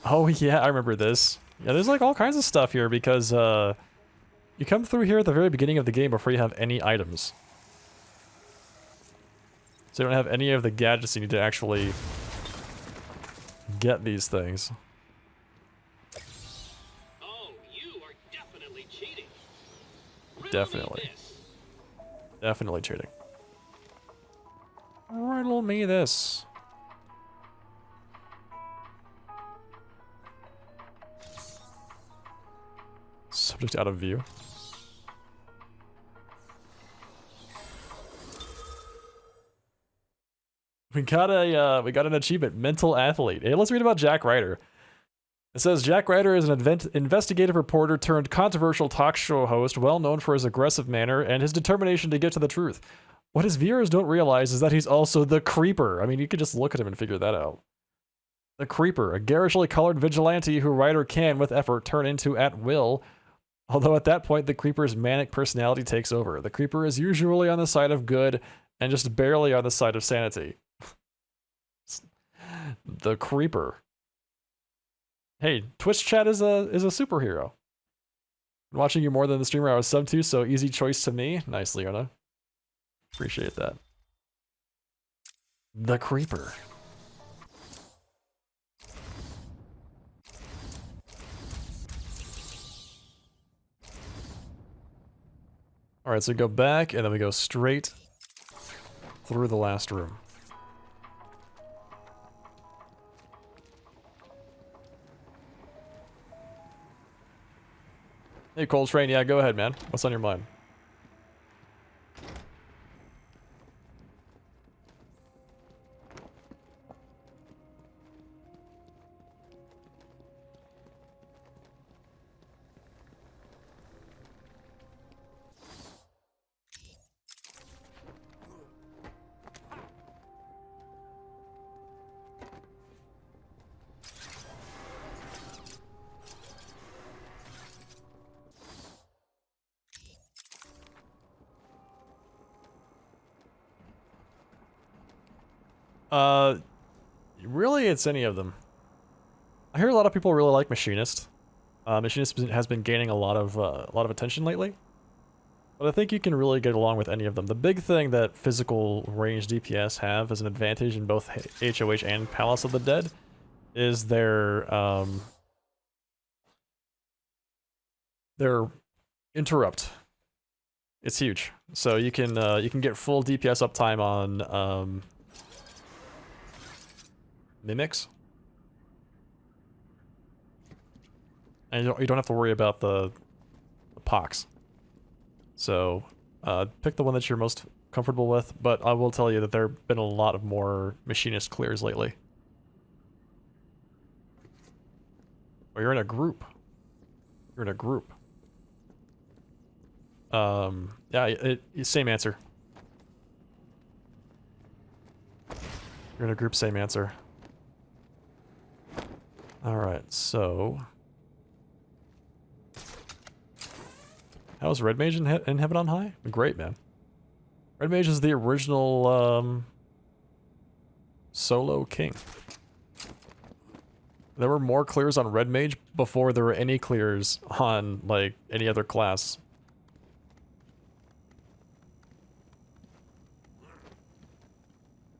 Oh yeah, I remember this. Yeah, there's like all kinds of stuff here because you come through here at the very beginning of the game before you have any items. So you don't have any of the gadgets you need to actually get these things. Oh, you are definitely cheating. Riddle Definitely. me this. Definitely cheating. Riddle me this. Subject out of view. We got an achievement, mental athlete. Hey, let's read about Jack Ryder. It says Jack Ryder is an investigative reporter turned controversial talk show host, well known for his aggressive manner and his determination to get to the truth. What his viewers don't realize is that he's also the Creeper. I mean, you could just look at him and figure that out. The Creeper, a garishly colored vigilante who Ryder can, with effort, turn into at will. Although at that point, the Creeper's manic personality takes over. The Creeper is usually on the side of good and just barely on the side of sanity. The Creeper. Hey, Twitch chat is a superhero. I'm watching you more than the streamer I was sub to, so easy choice to me. Nice, Leona. Appreciate that. The Creeper. Alright, so we go back, and then we go straight through the last room. Hey, Coltrane, yeah, go ahead, man. What's on your mind? Really, it's any of them. I hear a lot of people really like Machinist. Machinist has been gaining a lot of attention lately. But I think you can really get along with any of them. The big thing that physical range DPS have as an advantage in both HOH and Palace of the Dead is their interrupt. It's huge. So you can get full DPS uptime on mimics. And you don't have to worry about the pox. So, pick the one that you're most comfortable with, but I will tell you that there have been a lot of more Machinist clears lately. Oh, you're in a group. You're in a group. Yeah, same answer. You're in a group, same answer. Alright, so... How's Red Mage in Heaven on High? Great, man. Red Mage is the original, solo king. There were more clears on Red Mage before there were any clears on, like, any other class.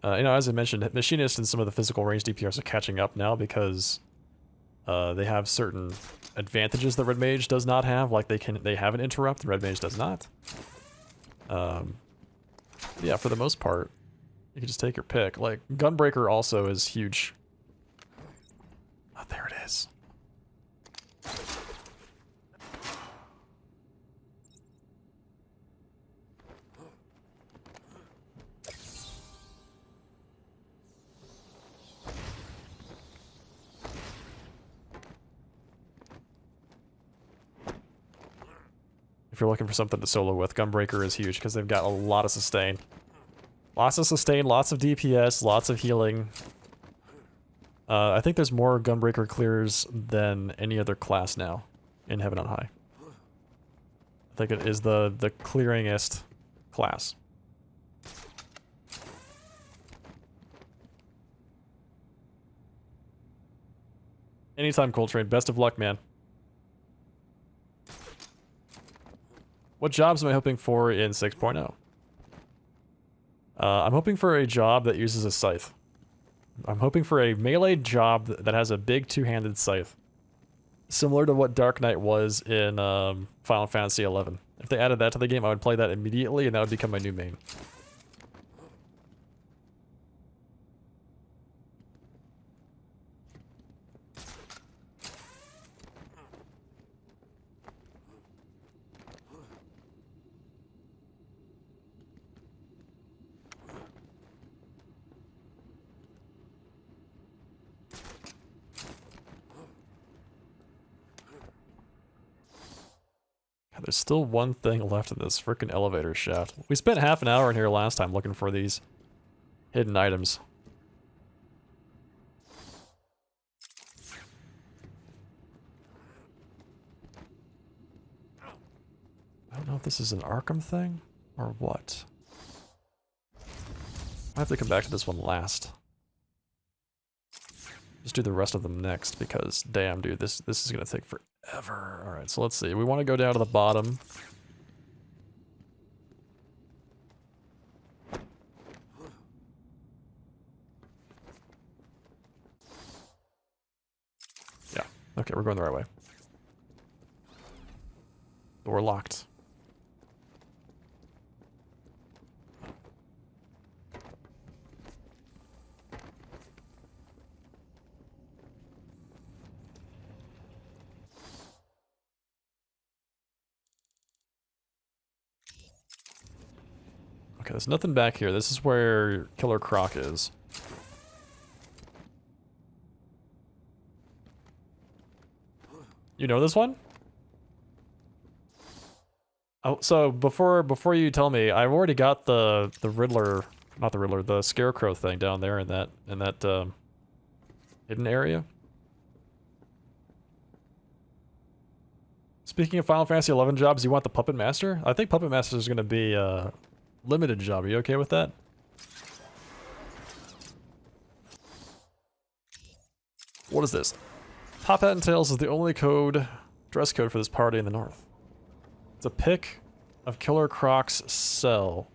You know, as I mentioned, Machinist and some of the physical range DPRs are catching up now because they have certain advantages that Red Mage does not have, like they have an interrupt, Red Mage does not. Yeah, for the most part, you can just take your pick. Like, Gunbreaker also is huge. Oh, there it is. If you're looking for something to solo with, Gunbreaker is huge because they've got a lot of sustain. Lots of sustain, lots of DPS, lots of healing. I think there's more Gunbreaker clears than any other class now in Heaven on High. I think it is the clearingest class. Anytime, Coltrane. Best of luck, man. What jobs am I hoping for in 6.0? I'm hoping for a job that uses a scythe. I'm hoping for a melee job that has a big two-handed scythe. Similar to what Dark Knight was in Final Fantasy XI. If they added that to the game, I would play that immediately, and that would become my new main. There's still one thing left in this frickin' elevator shaft. We spent half an hour in here last time looking for these hidden items. I don't know if this is an Arkham thing or what. I have to come back to this one last. Just do the rest of them next because damn dude, this is gonna take forever. Alright, so let's see. We want to go down to the bottom. Yeah, okay, we're going the right way. Door locked. Okay, there's nothing back here. This is where Killer Croc is. You know this one? Oh, so before you tell me, I've already got the Riddler, not the Riddler, the Scarecrow thing down there in that hidden area. Speaking of Final Fantasy XI jobs, you want the Puppet Master? I think Puppet Master is going to be a limited job. Are you okay with that? What is this? Top Hat and Tails is the only dress code for this party in the north. It's a pic of Killer Croc's cell.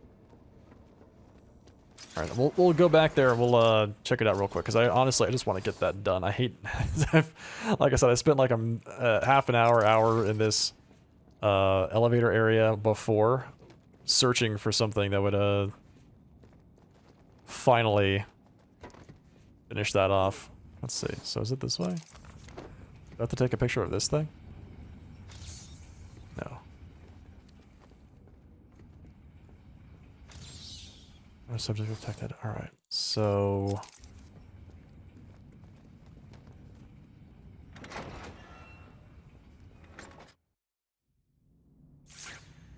Alright, we'll go back there and we'll check it out real quick, because I just want to get that done. I hate... like I said, I spent like half an hour in this elevator area before, searching for something that would finally finish that off. Let's see, so is it this way? Do I have to take a picture of this thing? No. No subject detected. Alright, so...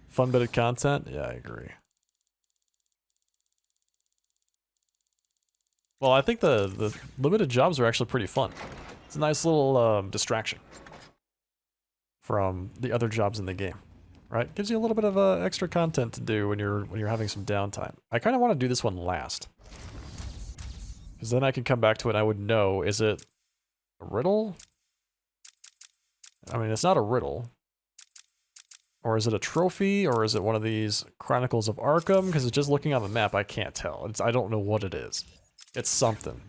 fun bit of content? Yeah, I agree. Well, I think the limited jobs are actually pretty fun. It's a nice little distraction from the other jobs in the game, right? Gives you a little bit of extra content to do when you're having some downtime. I kind of want to do this one last, because then I can come back to it and I would know, is it a riddle? I mean, it's not a riddle. Or is it a trophy? Or is it one of these Chronicles of Arkham? Because it's just looking on the map, I can't tell. I don't know what it is. It's something.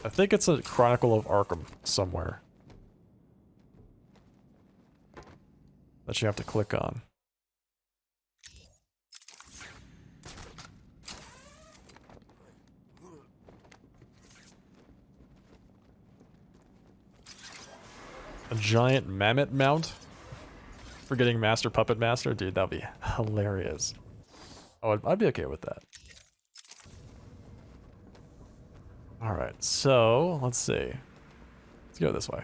I think it's a Chronicle of Arkham somewhere that you have to click on. A giant mammoth mount for getting Master Puppet Master? Dude, that'd be hilarious. Oh, I'd be okay with that. Alright, so, let's see. Let's go this way.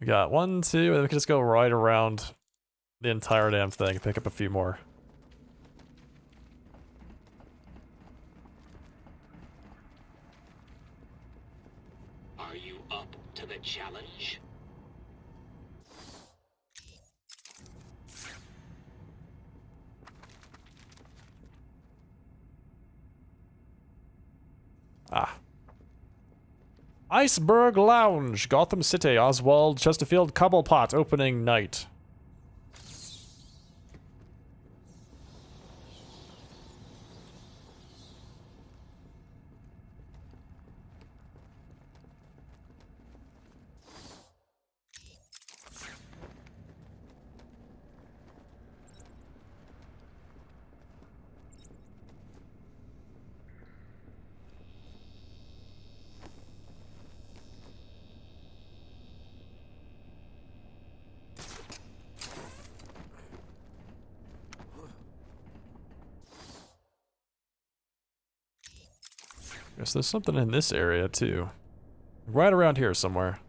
We got 1, 2, and then we can just go right around the entire damn thing and pick up a few more. Ah. Iceberg Lounge, Gotham City, Oswald, Chesterfield, Cobblepot, opening night. Guess there's something in this area too. Right around here somewhere.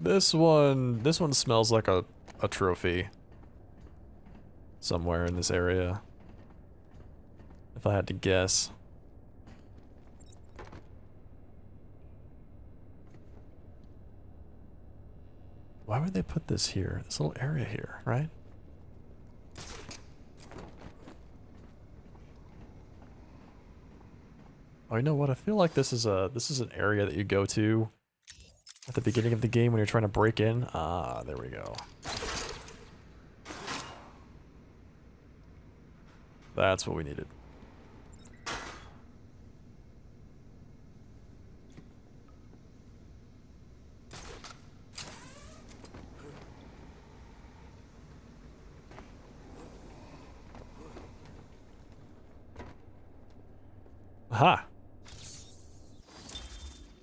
This one smells like a trophy. Somewhere in this area. If I had to guess. Why would they put this here? This little area here, right? Oh, you know what? I feel like this is an area that you go to at the beginning of the game when you're trying to break in. Ah, there we go. That's what we needed. Aha!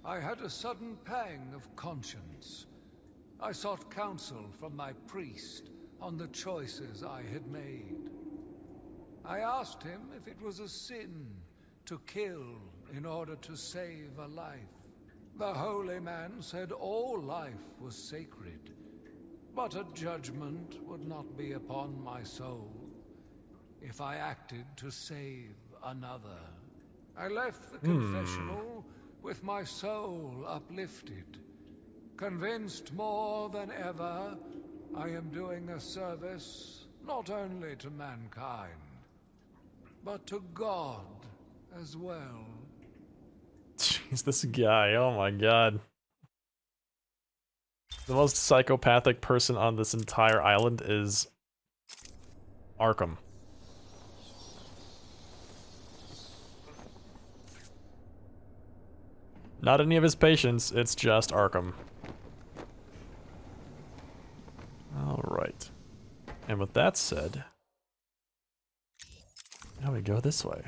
I had a sudden pang of conscience. I sought counsel from my priest on the choices I had made. I asked him if it was a sin to kill in order to save a life. The holy man said all life was sacred, but a judgment would not be upon my soul if I acted to save another. I left the confessional with my soul uplifted, convinced more than ever I am doing a service not only to mankind, but to God as well. Jeez, this guy, oh my god. The most psychopathic person on this entire island is Arkham. Not any of his patients, it's just Arkham. Alright. And with that said, now we go this way.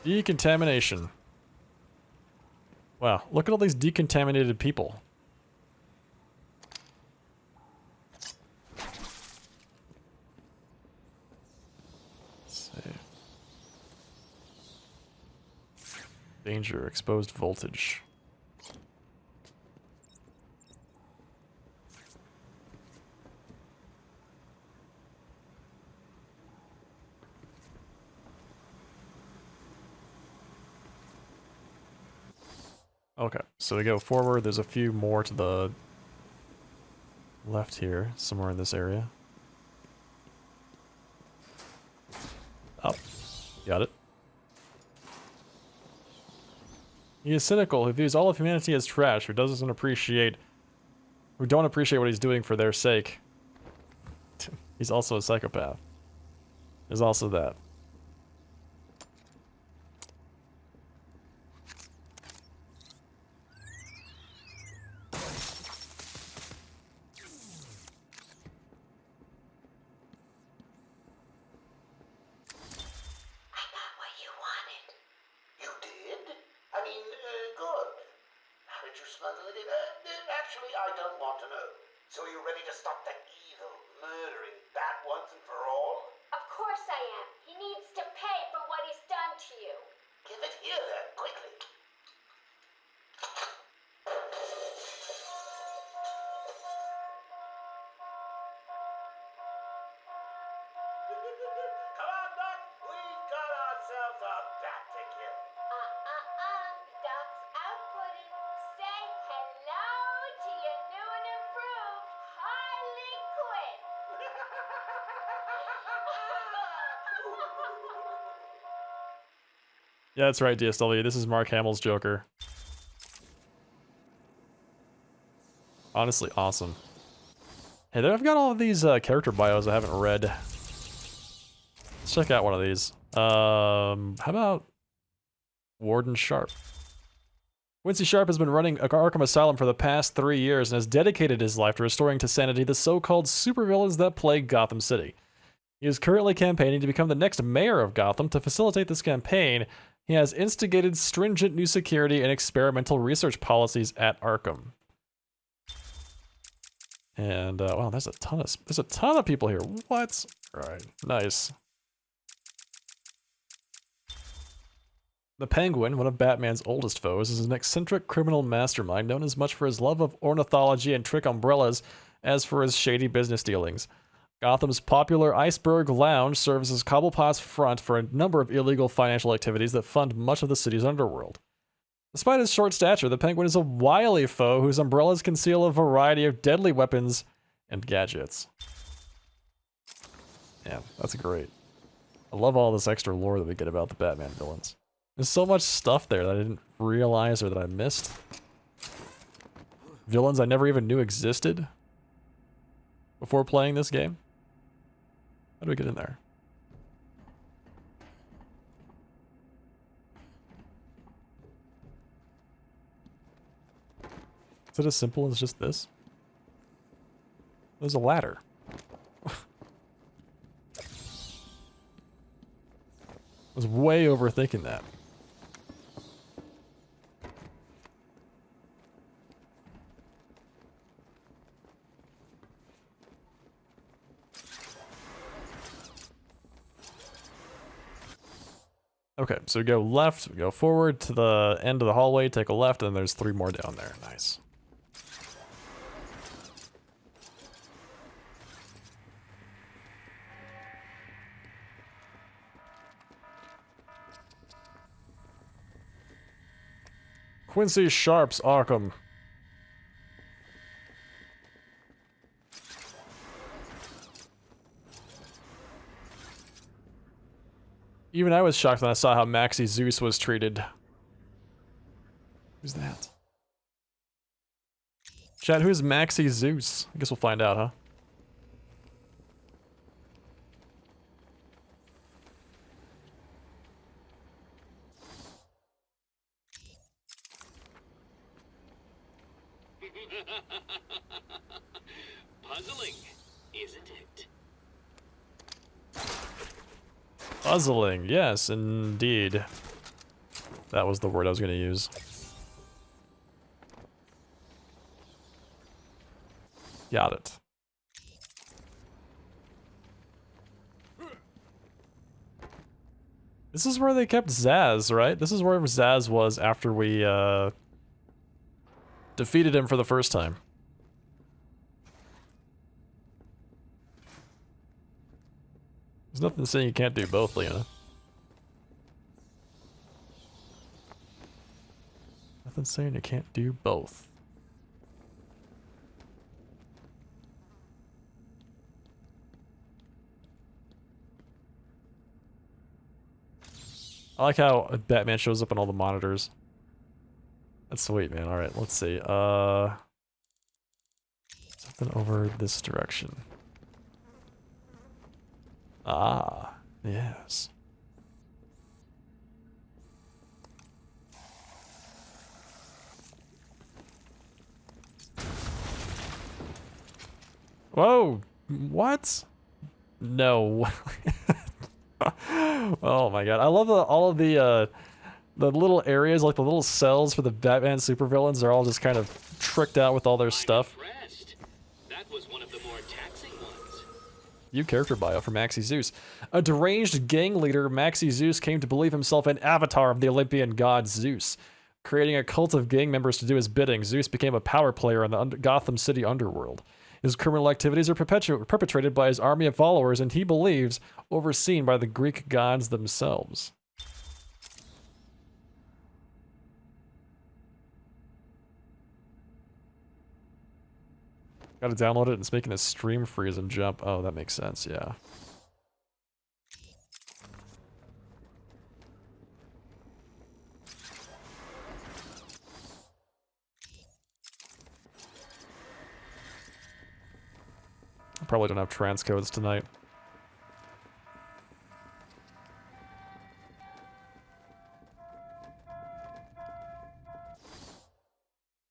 Decontamination. Wow, look at all these decontaminated people. Let's see. Danger, exposed voltage. Okay, so we go forward. There's a few more to the left here, somewhere in this area. Oh, got it. He is cynical, who views all of humanity as trash, who don't appreciate what he's doing for their sake. He's also a psychopath. There's also that. Yeah, that's right, DSW. This is Mark Hamill's Joker. Honestly, awesome. Hey, there, I've got all of these character bios I haven't read. Let's check out one of these. How about Warden Sharp? Quincy Sharp has been running Arkham Asylum for the past 3 years and has dedicated his life to restoring to sanity the so-called supervillains that plague Gotham City. He is currently campaigning to become the next mayor of Gotham. To facilitate this campaign, he has instigated stringent new security and experimental research policies at Arkham. And wow, there's a ton of people here. What? All right, nice. The Penguin, one of Batman's oldest foes, is an eccentric criminal mastermind known as much for his love of ornithology and trick umbrellas as for his shady business dealings. Gotham's popular Iceberg Lounge serves as Cobblepot's front for a number of illegal financial activities that fund much of the city's underworld. Despite his short stature, the Penguin is a wily foe whose umbrellas conceal a variety of deadly weapons and gadgets. Yeah, that's great. I love all this extra lore that we get about the Batman villains. There's so much stuff there that I didn't realize or that I missed. Villains I never even knew existed before playing this game. How do we get in there? Is it as simple as just this? There's a ladder. I was way overthinking that. Okay, so we go left, we go forward to the end of the hallway, take a left, and there's 3 more down there. Nice. Quincy Sharp's Arkham. Even I was shocked when I saw how Maxie Zeus was treated. Who's that? Chat, who's Maxie Zeus? I guess we'll find out, huh? Puzzling, isn't it? Puzzling, yes, indeed. That was the word I was going to use. Got it. This is where they kept Zaz, right? This is where Zaz was after we defeated him for the first time. There's nothing saying you can't do both, Leona. Nothing saying you can't do both. I like how Batman shows up on all the monitors. That's sweet, man. Alright, let's see. Something over this direction. Ah, yes. Whoa! What? No. Oh my god. I love all of the little areas, like the little cells for the Batman supervillains are all just kind of tricked out with all their stuff. That was one of the more taxing ones. New character bio for Maxie Zeus. A deranged gang leader, Maxie Zeus came to believe himself an avatar of the Olympian god Zeus. Creating a cult of gang members to do his bidding, Zeus became a power player in the Gotham City underworld. His criminal activities are perpetrated by his army of followers, and he believes overseen by the Greek gods themselves. Gotta download it, and it's making a stream freeze and jump. Oh, that makes sense, yeah. probably don't have transcodes tonight.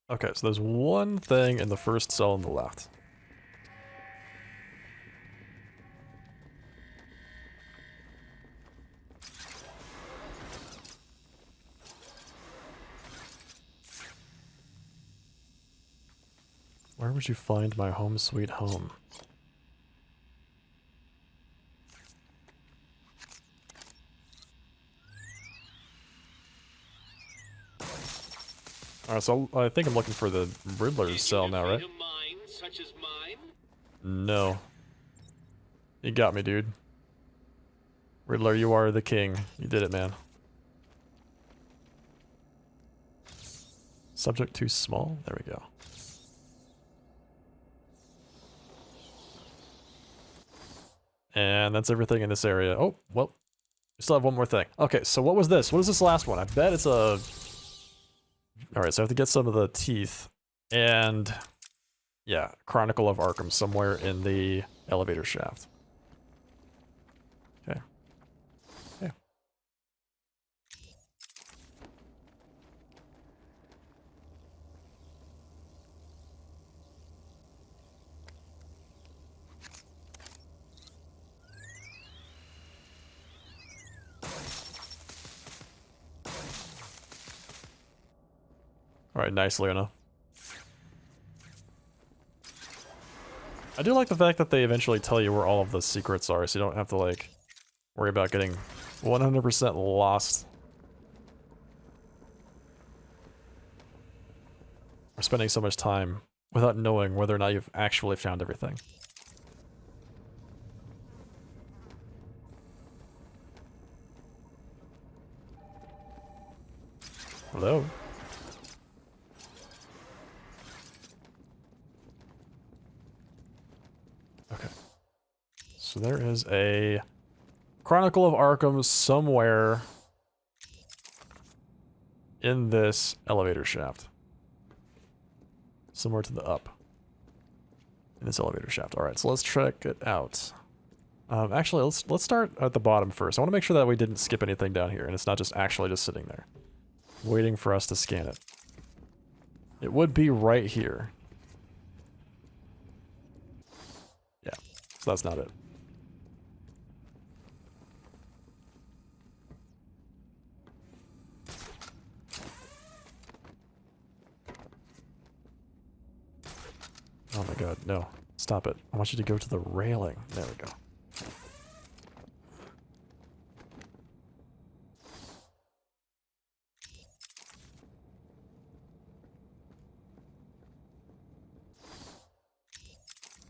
Okay, so there's one thing in the first cell on the left. Where would you find my home sweet home? Alright, so I think I'm looking for the Riddler's cell now, right? Such as mine? No. You got me, dude. Riddler, you are the king. You did it, man. Subject too small? There we go. And that's everything in this area. Oh, well. We still have one more thing. Okay, so what was this? What is this last one? I bet it's a... Alright, so I have to get some of the teeth. And... yeah, Chronicle of Arkham somewhere in the elevator shaft. Okay. Okay. Alright, nice, Leona. I do like the fact that they eventually tell you where all of the secrets are, so you don't have to, like, worry about getting 100% lost. Or spending so much time without knowing whether or not you've actually found everything. Hello? Okay. So there is a Chronicle of Arkham somewhere in this elevator shaft. Somewhere to the up. In this elevator shaft. Alright, so let's check it out. Actually, let's start at the bottom first. I want to make sure that we didn't skip anything down here, and it's not just actually just sitting there, waiting for us to scan it. It would be right here. Yeah, so that's not it. Oh my god, no. Stop it. I want you to go to the railing. There we go.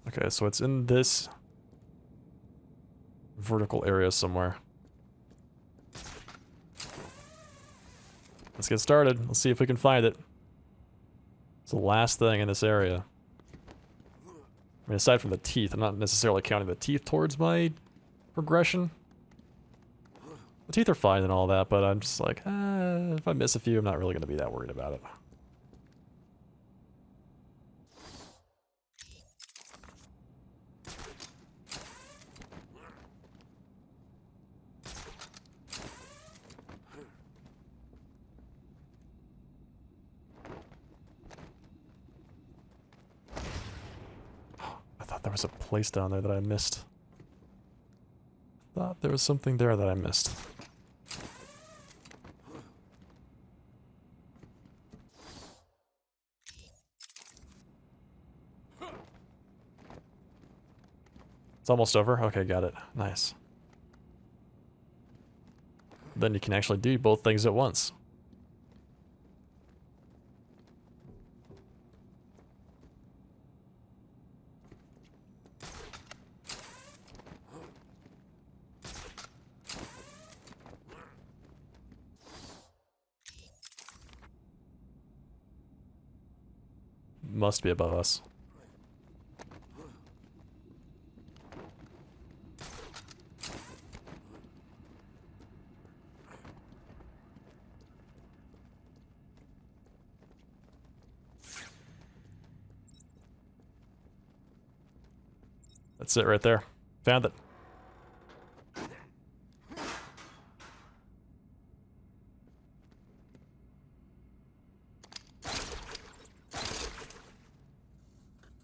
Okay, so it's in this vertical area somewhere. Let's get started. Let's see if we can find it. It's the last thing in this area. I mean, aside from the teeth, I'm not necessarily counting the teeth towards my progression. The teeth are fine and all that, but I'm just like, if I miss a few, I'm not really going to be that worried about it. There was a place down there that I missed. Thought there was something there that I missed. It's almost over? Okay, got it. Nice. Then you can actually do both things at once. Must be above us. That's it right there. Found it.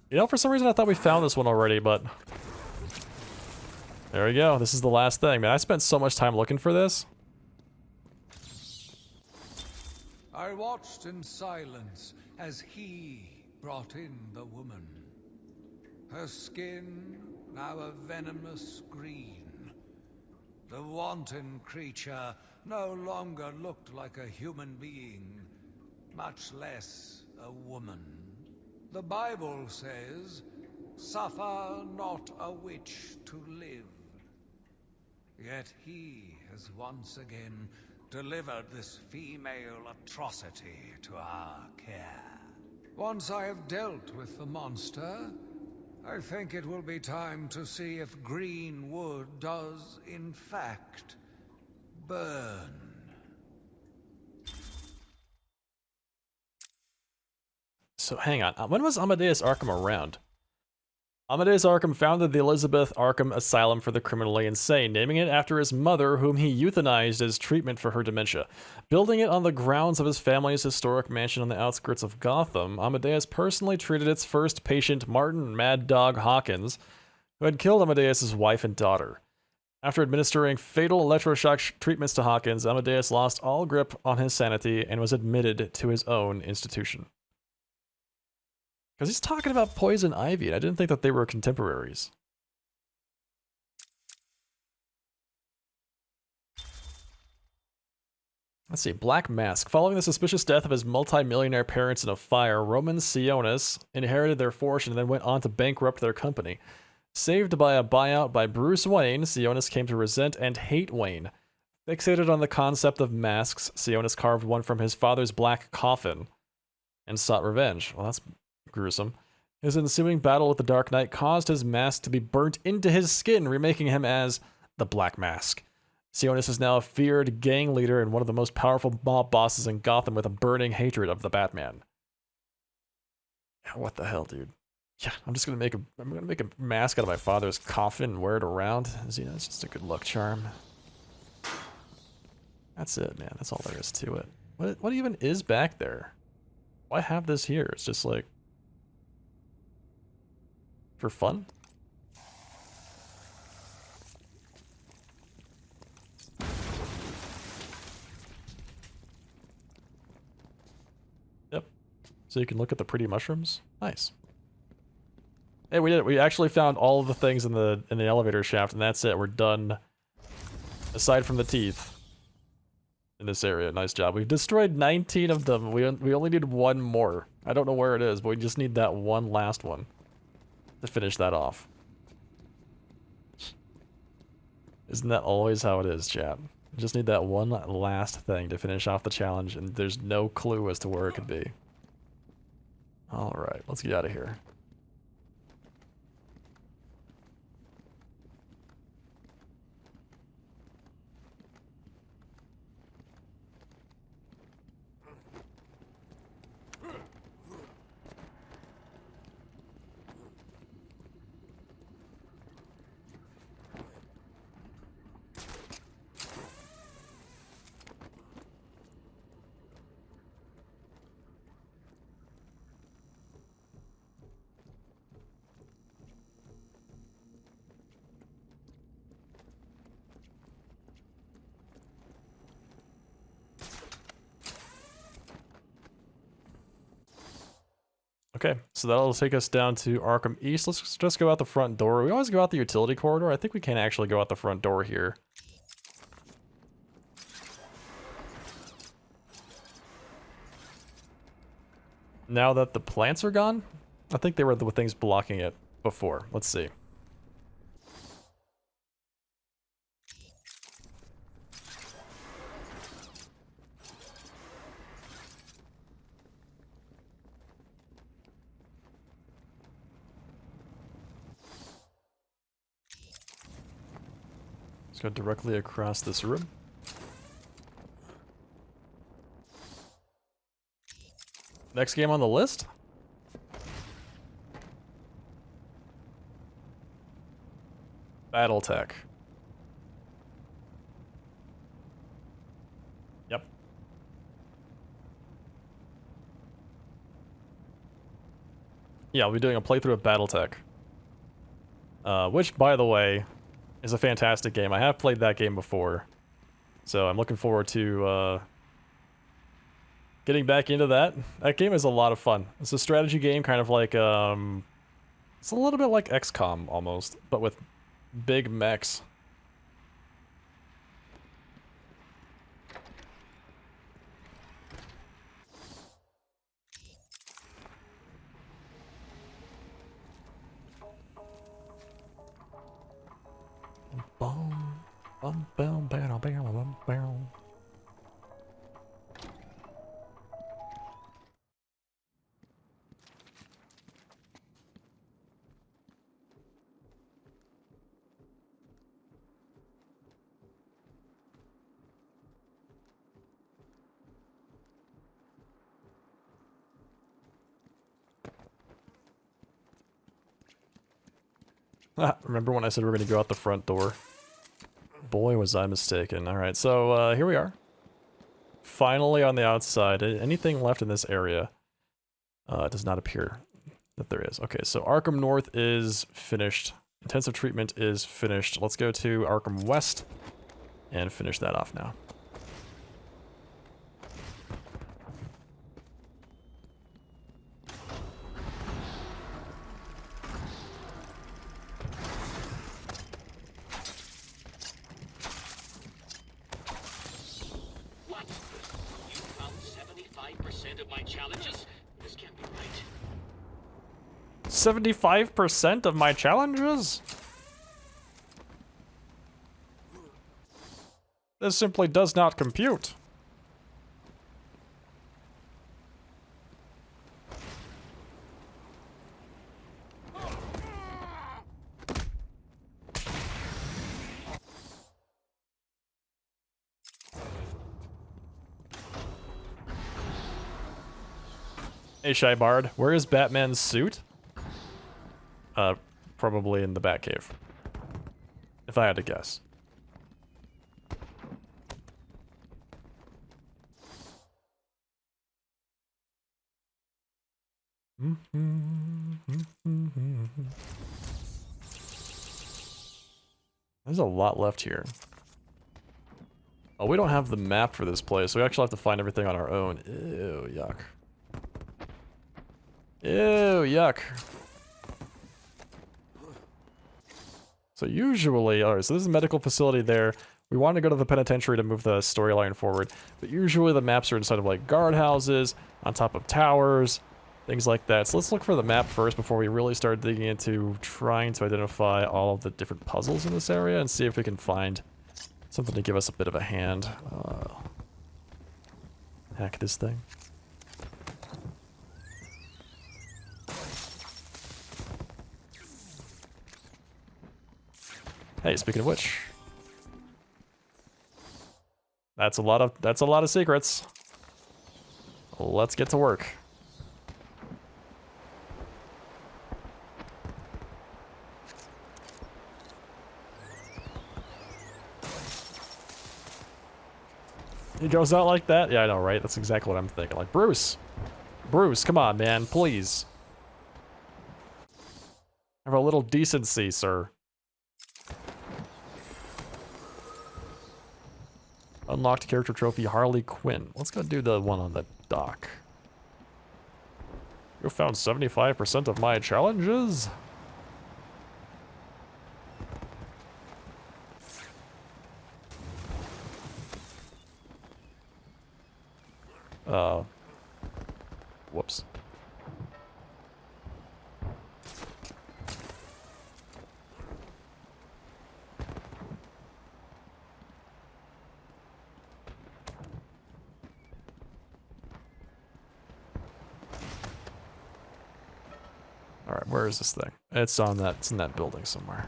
You know, for some reason I thought we found this one already, but... There we go. This is the last thing. Man, I spent so much time looking for this. I watched in silence as he brought in the woman. Her skin now a venomous green. The wanton creature no longer looked like a human being, much less a woman. The Bible says, "Suffer not a witch to live." Yet he has once again delivered this female atrocity to our care. Once I have dealt with the monster, I think it will be time to see if green wood does, in fact, burn. So hang on, when was Amadeus Arkham around? Amadeus Arkham founded the Elizabeth Arkham Asylum for the criminally insane, naming it after his mother, whom he euthanized as treatment for her dementia. Building it on the grounds of his family's historic mansion on the outskirts of Gotham, Amadeus personally treated its first patient, Martin Mad Dog Hawkins, who had killed Amadeus's wife and daughter. After administering fatal electroshock treatments to Hawkins, Amadeus lost all grip on his sanity and was admitted to his own institution. Because he's talking about Poison Ivy, and I didn't think that they were contemporaries. Let's see, Black Mask. Following the suspicious death of his multi-millionaire parents in a fire, Roman Sionis inherited their fortune and then went on to bankrupt their company. Saved by a buyout by Bruce Wayne, Sionis came to resent and hate Wayne. Fixated on the concept of masks, Sionis carved one from his father's black coffin and sought revenge. Well, that's gruesome. His ensuing battle with the Dark Knight caused his mask to be burnt into his skin, remaking him as the Black Mask. Sionis is now a feared gang leader and one of the most powerful mob bosses in Gotham with a burning hatred of the Batman. What the hell, dude? Yeah, I'm gonna make a mask out of my father's coffin and wear it around. You know, it's just a good luck charm. That's it, man. That's all there is to it. What even is back there? Why have this here? It's just like for fun? Yep. So you can look at the pretty mushrooms. Nice. Hey, we did it. We actually found all of the things in the elevator shaft, and that's it. We're done. Aside from the teeth in this area. Nice job. We've destroyed 19 of them. We only need one more. I don't know where it is, but we just need that one last one to finish that off. Isn't that always how it is, chat? We just need that one last thing to finish off the challenge, and there's no clue as to where it could be. Alright, let's get out of here. Okay, so that'll take us down to Arkham East. Let's just go out the front door. We always go out the utility corridor. I think we can actually go out the front door here. Now that the plants are gone? I think they were the things blocking it before. Let's see. Go directly across this room. Next game on the list? Battletech. Yep. Yeah, I'll be doing a playthrough of Battletech. Which, by the way, is a fantastic game. I have played that game before. So I'm looking forward to getting back into that. That game is a lot of fun. It's a strategy game, kind of like, it's a little bit like XCOM almost, but with big mechs. Boom, bum, bum, bam, bam, bam, bam. Remember when I said we were going to go out the front door? Boy, was I mistaken. Alright, so here we are. Finally on the outside. Anything left in this area? It does not appear that there is. Okay, so Arkham North is finished. Intensive treatment is finished. Let's go to Arkham West and finish that off now. What? You found 75% of my challenges? This can't be right. 75% of my challenges? This simply does not compute. Hey, Shy Bard, where is Batman's suit? Probably in the Batcave. If I had to guess. There's a lot left here. Oh, we don't have the map for this place, so we actually have to find everything on our own. Ew, yuck. Ew, yuck. So usually, alright, so this is a medical facility there. We want to go to the penitentiary to move the storyline forward, but usually the maps are inside of like guardhouses, on top of towers, things like that. So let's look for the map first before we really start digging into trying to identify all of the different puzzles in this area and see if we can find something to give us a bit of a hand. Hack this thing. Hey, speaking of which, that's a lot of secrets. Let's get to work. He goes out like that? Yeah, I know, right? That's exactly what I'm thinking. Like, Bruce! Bruce, come on, man, please. Have a little decency, sir. Unlocked character trophy Harley Quinn. Let's go do the one on the dock. You found 75% of my challenges? Whoops. Alright, where is this thing? It's in that building somewhere.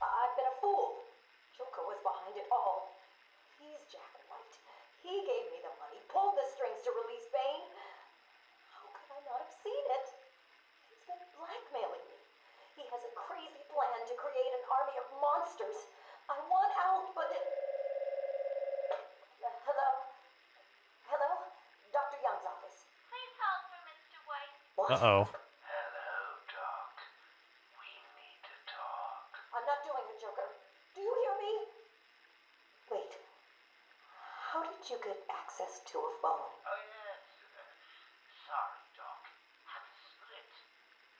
I've been a fool. Joker was behind it all. He's Jack White. He gave me the money, pulled monsters. I want out, but... Hello? Hello? Dr. Young's office. Please hold for Mr. White. What? Uh-oh. Hello, Doc. We need to talk. I'm not doing it, Joker. Do you hear me? Wait. How did you get access to a phone? Oh, yes. Sorry, Doc. Had to split.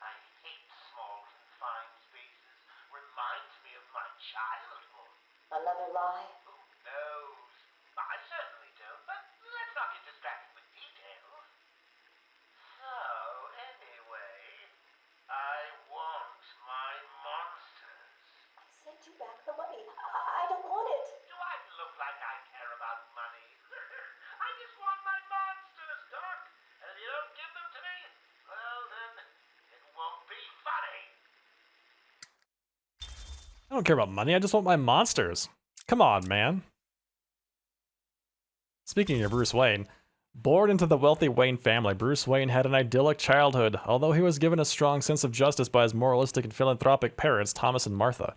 I hate small, confined spaces. Reminds me of my childhood. Another lie? Who knows? I certainly don't, but let's not get distracted with details. So, anyway, I want my monsters. I sent you back the money. I don't want it. Do I look like I care about money? I just want my monsters, Doc. And if you don't give them to me, well then, it won't be funny. I don't care about money, I just want my monsters. Come on, man. Speaking of Bruce Wayne, born into the wealthy Wayne family, Bruce Wayne had an idyllic childhood, although he was given a strong sense of justice by his moralistic and philanthropic parents, Thomas and Martha.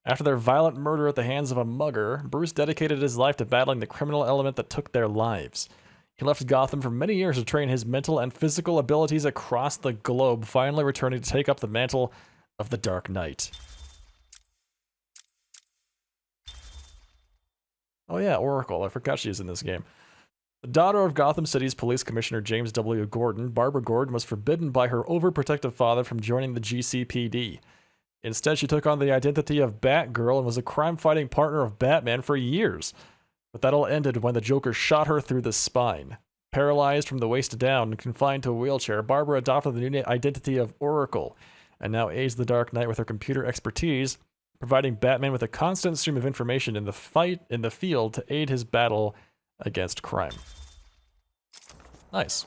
After their violent murder at the hands of a mugger, Bruce dedicated his life to battling the criminal element that took their lives. He left Gotham for many years to train his mental and physical abilities across the globe, finally returning to take up the mantle of the Dark Knight. Oh yeah, Oracle. I forgot she's in this game. The daughter of Gotham City's police commissioner James W. Gordon, Barbara Gordon was forbidden by her overprotective father from joining the GCPD. Instead, she took on the identity of Batgirl and was a crime-fighting partner of Batman for years. But that all ended when the Joker shot her through the spine. Paralyzed from the waist down and confined to a wheelchair, Barbara adopted the new identity of Oracle, and now aids the Dark Knight with her computer expertise, providing Batman with a constant stream of information in the field to aid his battle against crime. Nice.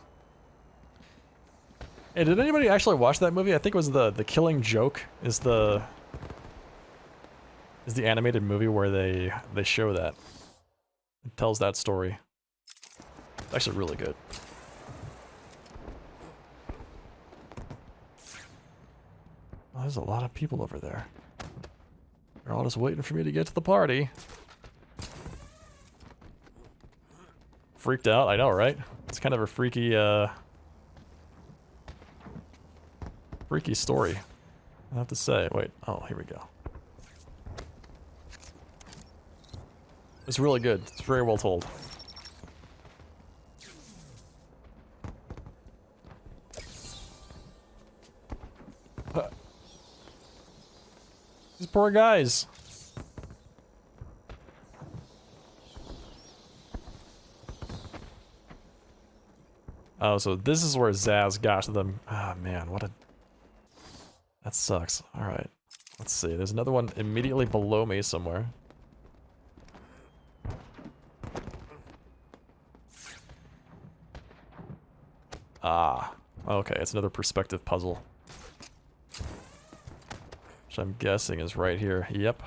Hey, did anybody actually watch that movie? I think it was the Killing Joke is the animated movie where they show that. It tells that story. It's actually really good. Oh, there's a lot of people over there. They're all just waiting for me to get to the party. Freaked out, I know, right? It's kind of a freaky, freaky story, I have to say. Wait, oh, here we go. It's really good. It's very well told. These poor guys. Oh, so this is where Zaz got to them. Ah, man, what a... That sucks. Alright. Let's see. There's another one immediately below me somewhere. Ah. Okay, it's another perspective puzzle. Which I'm guessing is right here. Yep.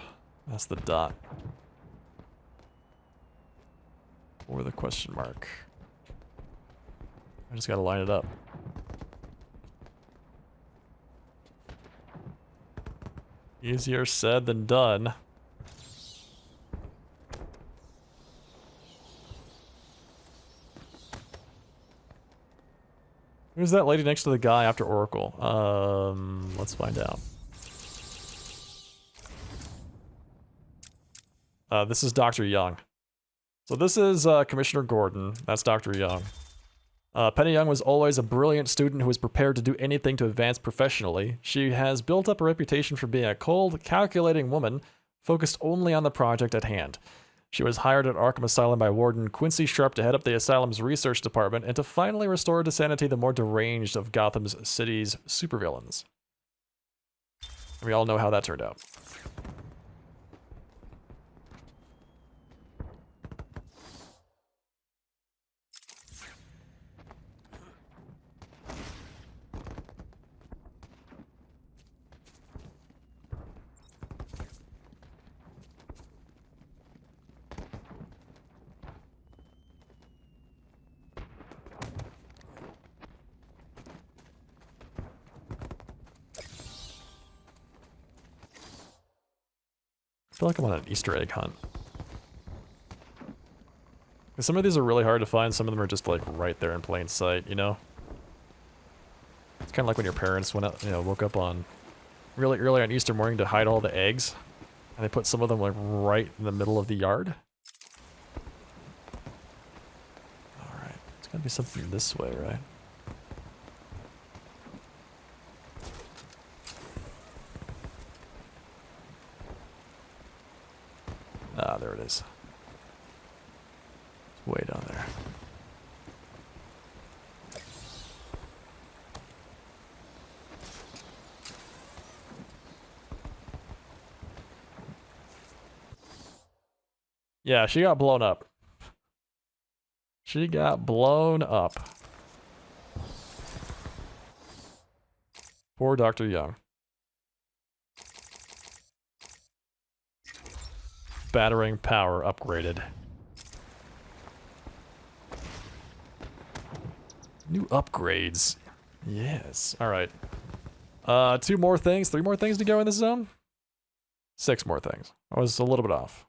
That's the dot. Or the question mark. I just gotta line it up. Easier said than done. Who's that lady next to the guy after Oracle? Let's find out. This is Dr. Young. So this is Commissioner Gordon. That's Dr. Young. Penny Young was always a brilliant student who was prepared to do anything to advance professionally. She has built up a reputation for being a cold, calculating woman, focused only on the project at hand. She was hired at Arkham Asylum by Warden Quincy Sharp to head up the asylum's research department and to finally restore to sanity the more deranged of Gotham City's supervillains. We all know how that turned out. feel like I'm on an Easter egg hunt. Some of these are really hard to find, some of them are just like right there in plain sight, you know? It's kind of like when your parents went out, you know, woke up on really early on Easter morning to hide all the eggs, and they put some of them like right in the middle of the yard. Alright, it's gotta be something this way, right? Ah, there it is. It's way down there. Yeah, she got blown up. She got blown up. Poor Dr. Young. Battering power upgraded. New upgrades. Yes. Alright. 2 more things, 3 more things to go in this zone? 6 more things. I was a little bit off.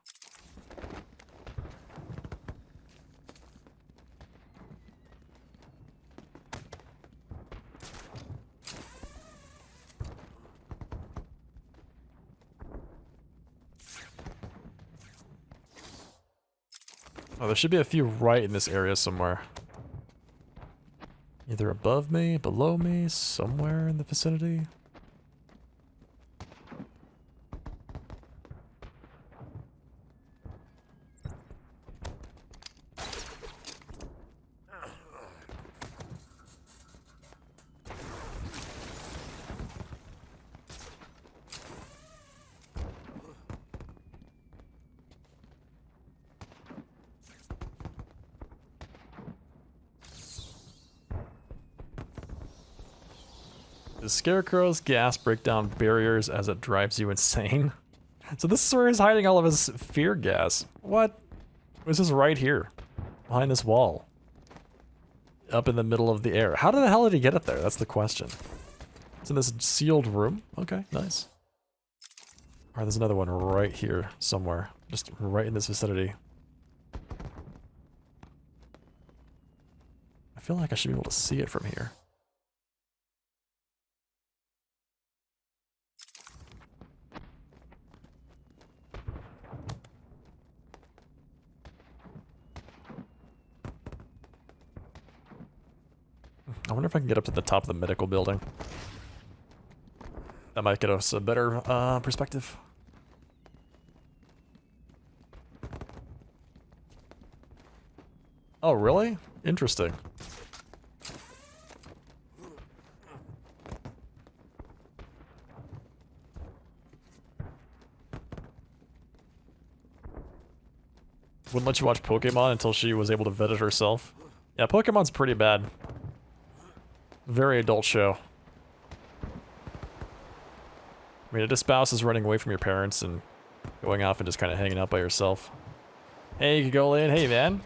Oh, there should be a few right in this area somewhere. Either above me, below me, somewhere in the vicinity. Does Scarecrow's gas break down barriers as it drives you insane? So this is where he's hiding all of his fear gas. What? This is right here. Behind this wall. Up in the middle of the air. How the hell did he get it there? That's the question. It's in this sealed room? Okay, nice. Alright, there's another one right here somewhere. Just right in this vicinity. I feel like I should be able to see it from here. I wonder if I can get up to the top of the medical building. That might get us a better perspective. Oh, really? Interesting. Wouldn't let you watch Pokemon until she was able to vet it herself. Yeah, Pokemon's pretty bad. Very adult show. I mean, a spouse is running away from your parents and going off and just kind of hanging out by yourself. Hey, Gagolian. Hey, man.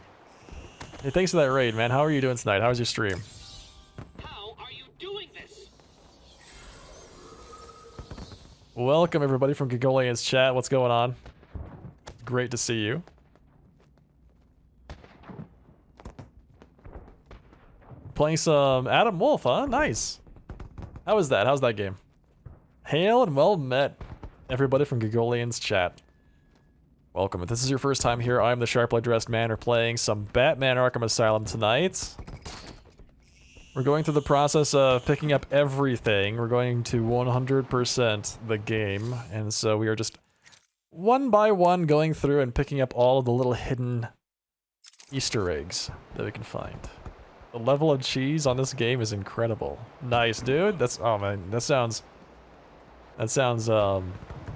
Hey, thanks for that raid, man. How are you doing tonight? How was your stream? How are you doing this? Welcome, everybody, from Gagolian's chat. What's going on? Great to see you. Playing some Adam Wolf, huh? Nice. How was that? How's that game? Hail and well met, everybody from Gagolian's chat. Welcome. If this is your first time here, I'm the SharplyDressedMan. We're playing some Batman Arkham Asylum tonight. We're going through the process of picking up everything. We're going to 100% the game, and so we are just one by one going through and picking up all of the little hidden Easter eggs that we can find. The level of cheese on this game is incredible. Nice, dude. That's, oh man, that sounds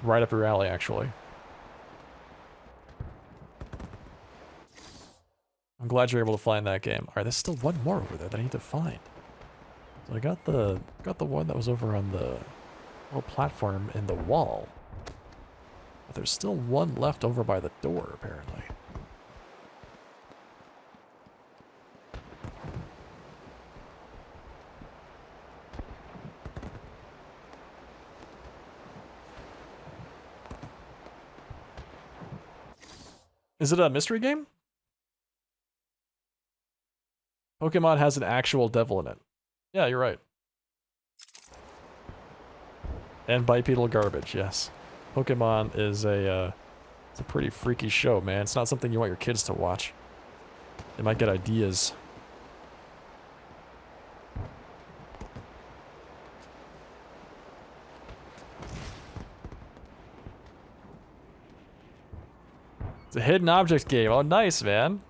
right up your alley, actually. I'm glad you're able to find that game. All right, there's still one more over there that I need to find. So I got the one that was over on the little platform in the wall. But there's still one left over by the door, apparently. Is it a mystery game? Pokemon has an actual devil in it. Yeah, you're right. And bipedal garbage, yes. Pokemon is it's a pretty freaky show, man. It's not something you want your kids to watch. They might get ideas. It's a hidden objects game. Oh, nice, man.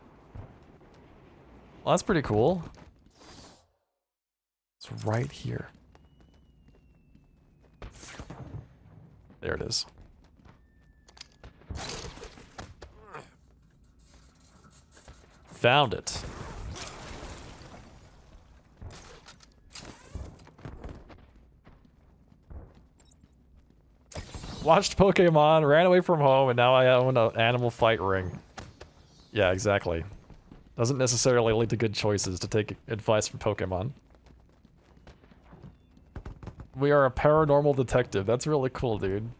Well, that's pretty cool. It's right here. There it is. Found it. Watched Pokemon, ran away from home, and now I own an animal fight ring. Yeah, exactly. Doesn't necessarily lead to good choices to take advice from Pokemon. We are a paranormal detective. That's really cool, dude.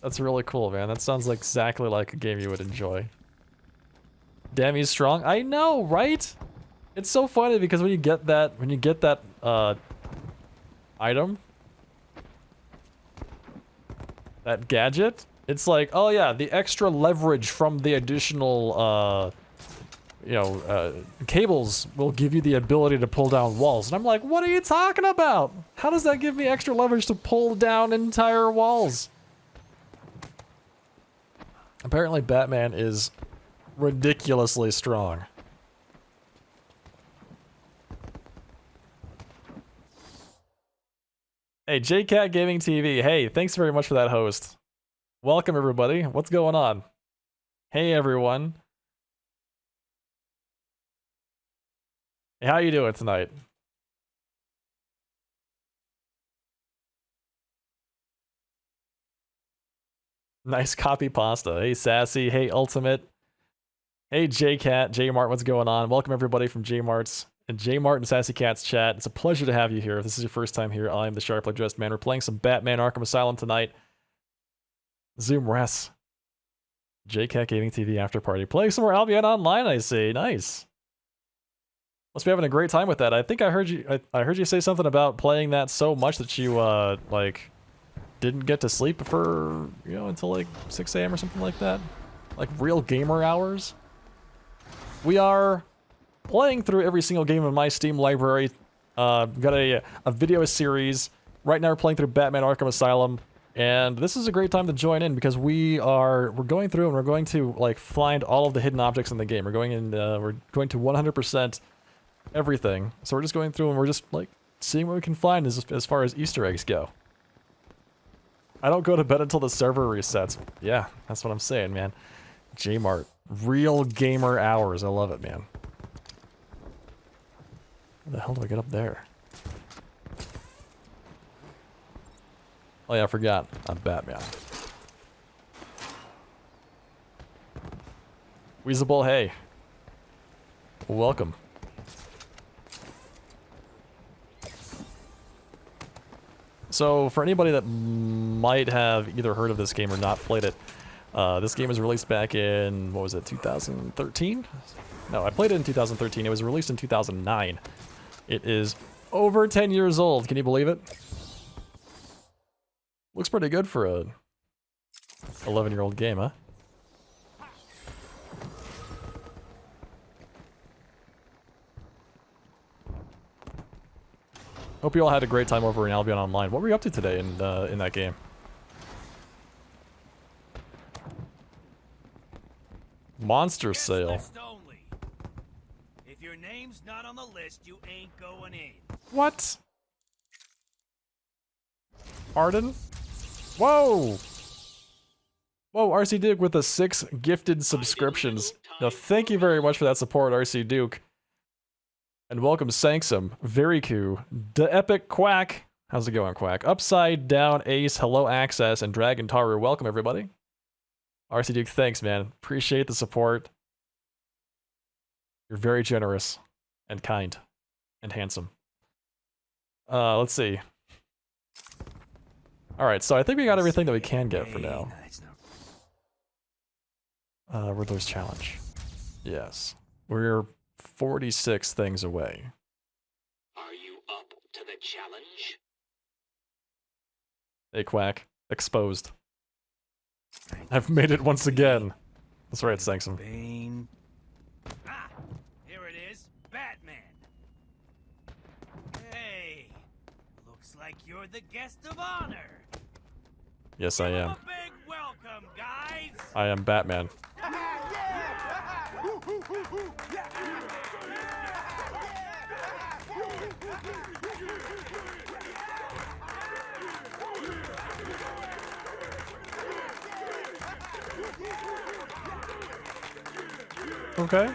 That's really cool, man. That sounds like exactly like a game you would enjoy. Damn, he's strong. I know, right? It's so funny because when you get that item, that gadget, it's like, oh yeah, the extra leverage from the additional, cables will give you the ability to pull down walls. And I'm like, what are you talking about? How does that give me extra leverage to pull down entire walls? Apparently Batman is ridiculously strong. Hey, JCat Gaming TV. Hey, thanks very much for that host. Welcome, everybody. What's going on? Hey, everyone. Hey, how you doing tonight? Nice copy pasta. Hey, Sassy. Hey, Ultimate. Hey, JCat. J-Mart, what's going on? Welcome, everybody, from J-Mart's and J-Mart and Sassy Cat's chat. It's a pleasure to have you here. If this is your first time here, I am the Sharply Dressed Man. We're playing some Batman Arkham Asylum tonight. Zoom Res. JCat Gaming TV After Party. Playing some more Albion Online, I see. Nice. Must be having a great time with that. I think I heard you. I heard you say something about playing that so much that you like didn't get to sleep for until like 6 a.m. or something like that. Like real gamer hours. We are playing through every single game in my Steam library. We've got a video series. Right now we're playing through Batman Arkham Asylum. And this is a great time to join in because we're going through and we're going to like find all of the hidden objects in the game. We're going to 100% everything. So we're just going through and we're just like seeing what we can find as far as Easter eggs go. I don't go to bed until the server resets. Yeah, that's what I'm saying, man. J-Mart. Real gamer hours. I love it, man. How the hell do I get up there? Oh yeah, I forgot. I'm Batman. Weasable, hey. Welcome. So, for anybody that might have either heard of this game or not played it, this game was released back in, what was it, 2013? No, I played it in 2013. It was released in 2009. It is over 10 years old. Can you believe it? Looks pretty good for a 11-year-old game, huh? Hope you all had a great time over in Albion Online. What were you up to today in that game? Monster sale. If your name's not on the list, you ain't going in. What? Pardon? Whoa! Whoa, RC Duke with the 6 gifted subscriptions. Now, thank you very much for that support, RC Duke. And welcome, Sanksum, Very Cool, The Epic Quack. How's it going, Quack? Upside Down Ace, Hello Access, and Dragon Taru. Welcome, everybody. RC Duke, thanks, man. Appreciate the support. You're very generous and kind and handsome. Let's see. All right, so I think we got everything that we can get for now. Riddler's challenge. Yes. We're 46 things away. Are you up to the challenge? Hey, Quack. Exposed. I've made it once again. That's right, Sanksum. Bane. Ah, here it is, Batman. Hey, looks like you're the guest of honor. Yes, I am. A big welcome, guys. I am Batman. Okay.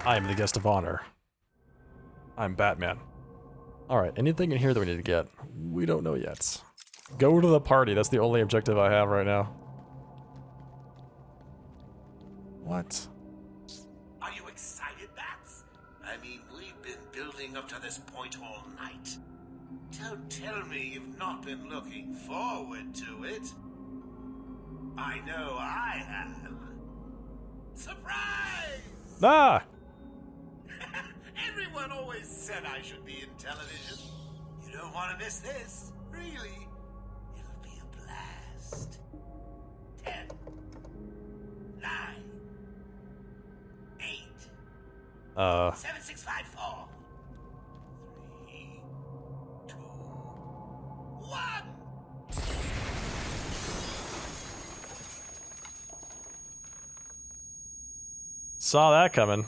I am the guest of honor. I'm Batman. Alright, anything in here that we need to get? We don't know yet. Go to the party, that's the only objective I have right now. What? Are you excited, Bats? I mean, we've been building up to this point all night. Don't tell me you've not been looking forward to it. I know I have. Surprise! Ah! Everyone always said I should be in television. You don't want to miss this, really. It'll be a blast. 10, 9, 8, 7, 6, 5, 4, 3, 2, 1. Saw that coming.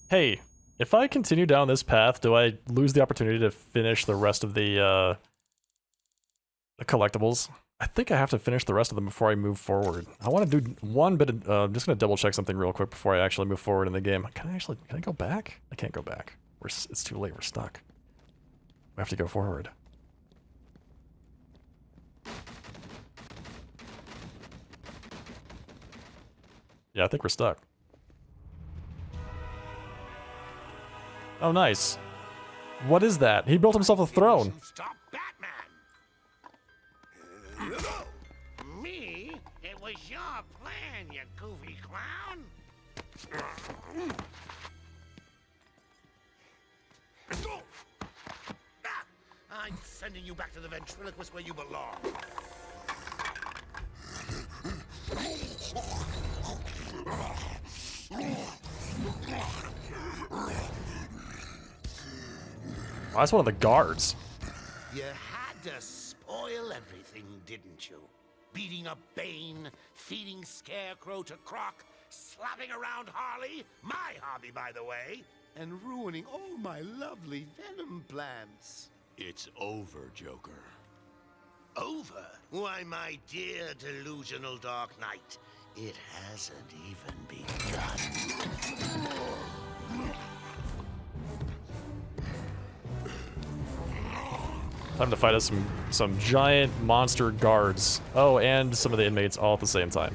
Hey, if I continue down this path, do I lose the opportunity to finish the rest of the collectibles? I think I have to finish the rest of them before I move forward. I want to do one bit of, I'm just going to double check something real quick before I actually move forward in the game. Can I go back? I can't go back. It's too late, we're stuck. We have to go forward. Yeah, I think we're stuck. Oh, nice. What is that? He built himself a throne. Stop Batman! Me? It was your plan, you goofy clown. I'm sending you back to the ventriloquist where you belong. Oh, that's one of the guards. You had to spoil everything, didn't you? Beating up Bane, feeding Scarecrow to Croc, slapping around Harley, my hobby, by the way, and ruining all my lovely Venom plans. It's over, Joker. Over? Why, my dear delusional Dark Knight, it hasn't even begun. Time to fight us some giant monster guards. Oh, and some of the inmates all at the same time.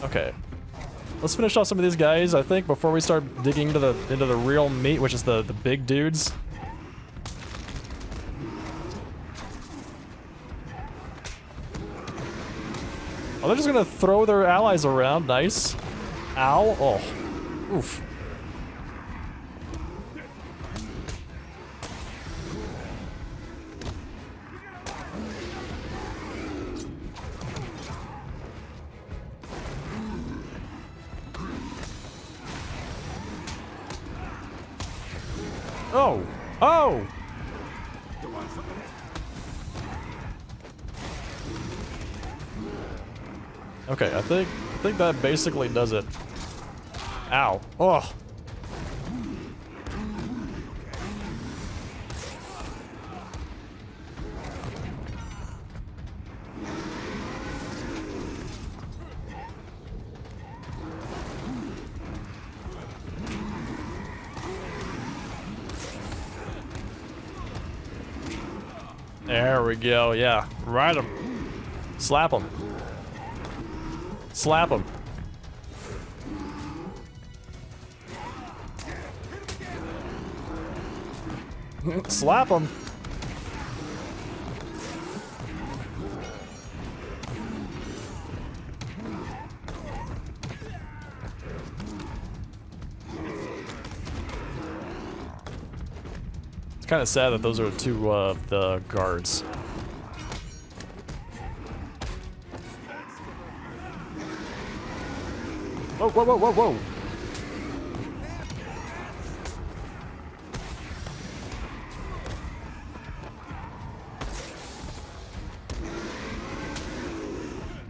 Okay. Let's finish off some of these guys, I think, before we start digging into the real meat, which is the big dudes. Oh, they're just gonna throw their allies around. Nice. Ow. Oh. Oof. Oh! Oh! Okay, I think that basically does it. Ow. Oh. There we go, yeah. Ride him. Slap him. Slap him. Slap him. It's kind of sad that those are two of the guards. Whoa, whoa, whoa, whoa, whoa.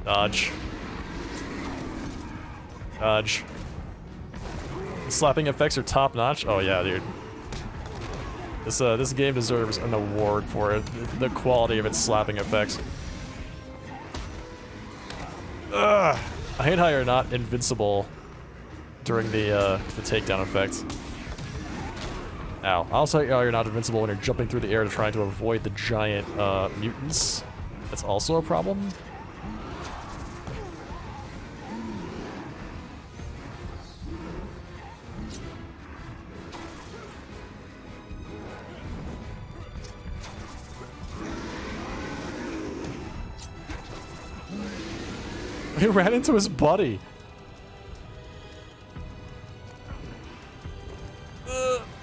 Dodge. Dodge. The slapping effects are top notch. Oh yeah, dude. This game deserves an award for it. The quality of its slapping effects. Ugh. I hate how you're not invincible during the takedown effect. Ow. I also hate how you're not invincible when you're jumping through the air to try to avoid the giant mutants. That's also a problem. He ran into his buddy.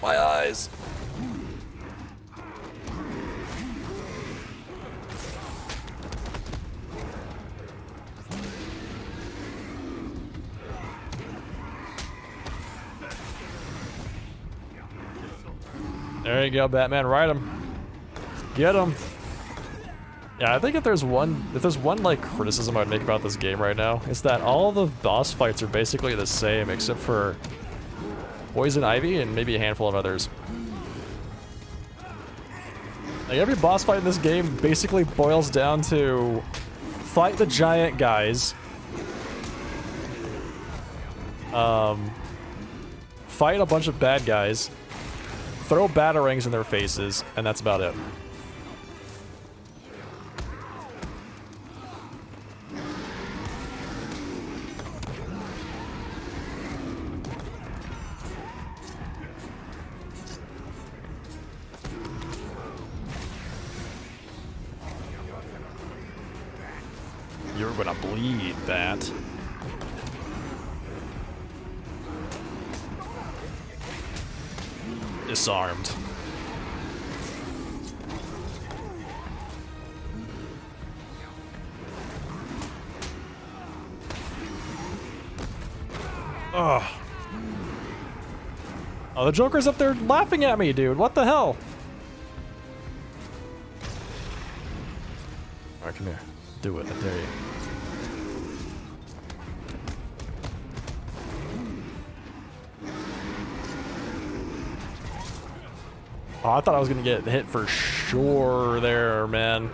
My eyes. There you go, Batman. Ride him. Get him. Yeah, I think if there's one like criticism I'd make about this game right now, it's that all the boss fights are basically the same except for Poison Ivy and maybe a handful of others. Like every boss fight in this game basically boils down to fight the giant guys, fight a bunch of bad guys, throw batarangs in their faces, and that's about it. You're gonna bleed, Bat. Disarmed. Ugh. Oh, the Joker's up there laughing at me, dude. What the hell? Alright, come here. Do it. I dare you. Oh, I thought I was gonna get hit for sure there, man.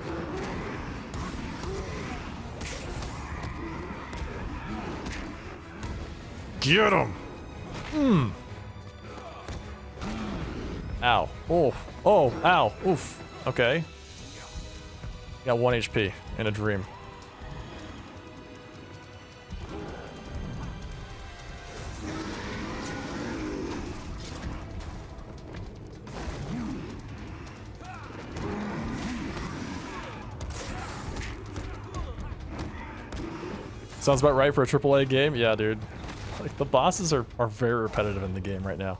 Get him! Ow. Oh. Oh, ow. Oof. Okay. Got 1 HP in a dream. Sounds about right for a AAA game? Yeah, dude. Like, the bosses are very repetitive in the game right now.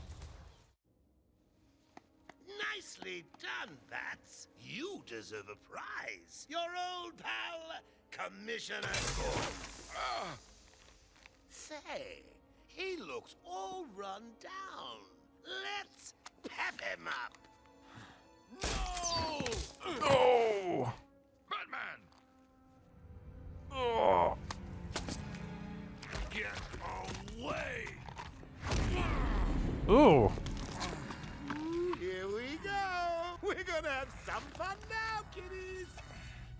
Nicely done, Bats. You deserve a prize. Your old pal, Commissioner Gordon. Say, he looks all run down. Let's pep him up. No! Oh! Batman! Oh! Get away! Ooh! Here we go! We're gonna have some fun now, kiddies!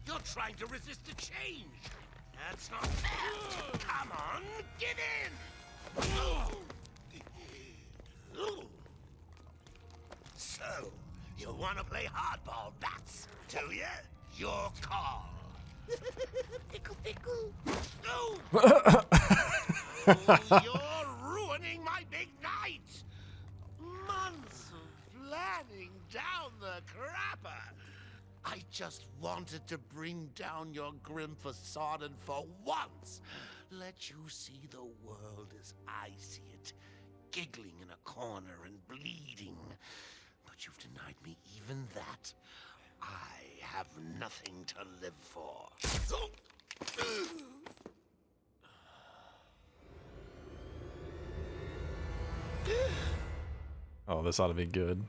You're trying to resist the change! That's not fair! Come on, get in! So, You want to play hardball, bats? Do you? Your call. Pickle, pickle. No! Oh, you're ruining my big night! Months of planning down the crapper. I just wanted to bring down your grim facade and for once let you see the world as I see it, giggling in a corner and bleeding. But you've denied me even that. I have nothing to live for. Oh, this ought to be good.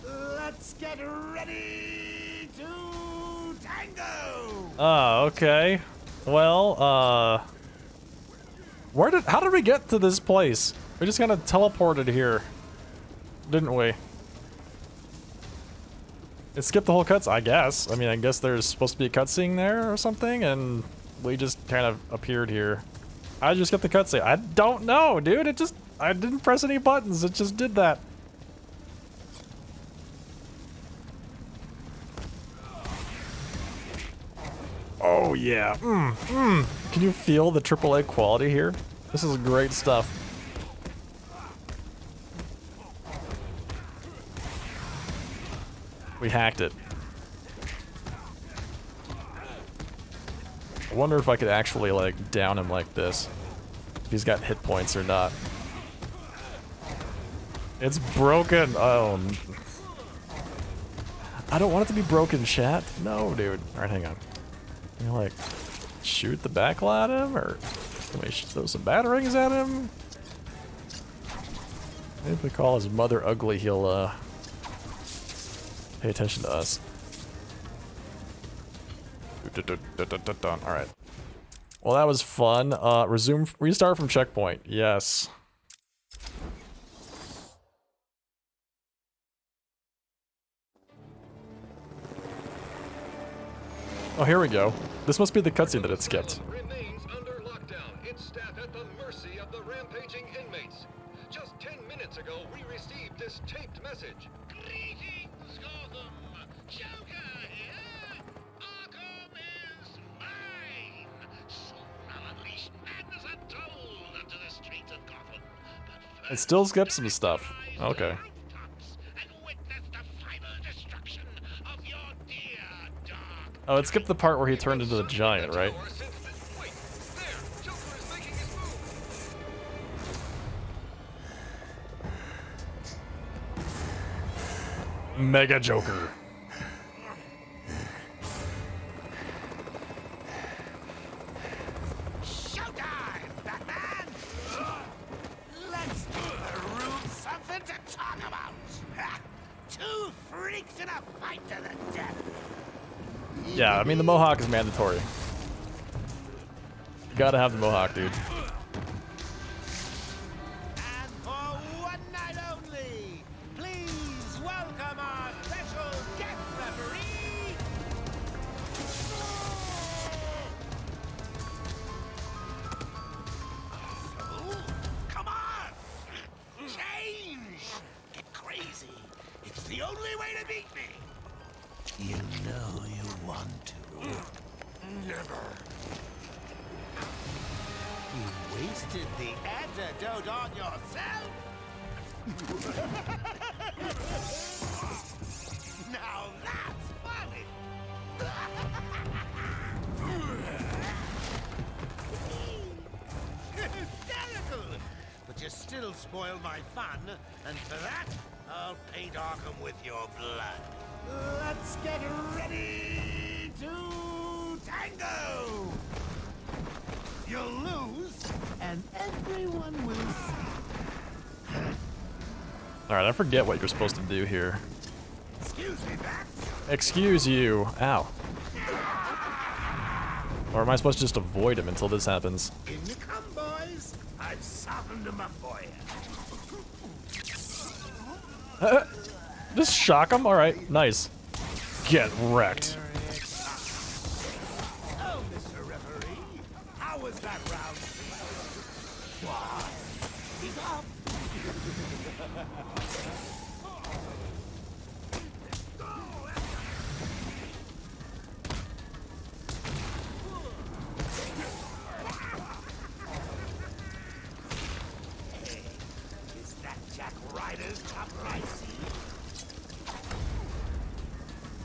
Let's get ready to tango! Oh, okay. Well, how did we get to this place? We just kind of teleported here, didn't we? It skipped the whole cuts, I guess. I mean, I guess there's supposed to be a cutscene there or something, and we just kind of appeared here. I just skipped the cutscene. I don't know, dude. I didn't press any buttons. It just did that. Oh yeah. Can you feel the AAA quality here? This is great stuff. We hacked it. I wonder if I could actually like down him like this. If he's got hit points or not. It's broken. Oh. I don't want it to be broken, chat. No, dude. Alright, hang on. Can you like shoot the backlight at him, or can we throw some batarangs at him? Maybe if we call his mother ugly, he'll pay attention to us. Alright. Well, that was fun. Restart from checkpoint. Yes. Oh, here we go. This must be the cutscene that it skipped. Remains under lockdown. Its staff at the mercy of the rampaging inmates. Just 10 minutes ago, we received this taped message. Greetings, Gotham! Joker here! Arkham is mine! Soon I'll unleash madness untold onto the streets of Gotham. But It still skips some stuff. Okay. Oh, it skipped the part where he turned into the giant, right? Mega Joker. Showtime, Batman! Let's give the room something to talk about. Two freaks in a fight to the death. Yeah, I mean the mohawk is mandatory. You gotta have the mohawk, dude. And for one night only, please welcome our special guest referee. Oh, come on! Change! Get crazy. It's the only way to beat me. You know you want to. Never. You wasted the antidote on yourself? Now that's funny. Hysterical. But you still spoiled my fun, and for that, I'll paint Arkham with your blood. Let's get ready to tango! You'll lose, and everyone will see. Alright, I forget what you're supposed to do here. Excuse me, Bats. Excuse you. Ow. Or am I supposed to just avoid him until this happens? In you come, boys. I've softened them up for you. Just shock him? Alright, nice. Get wrecked. Oh, Mr. Referee, how was that round? Why? He's up.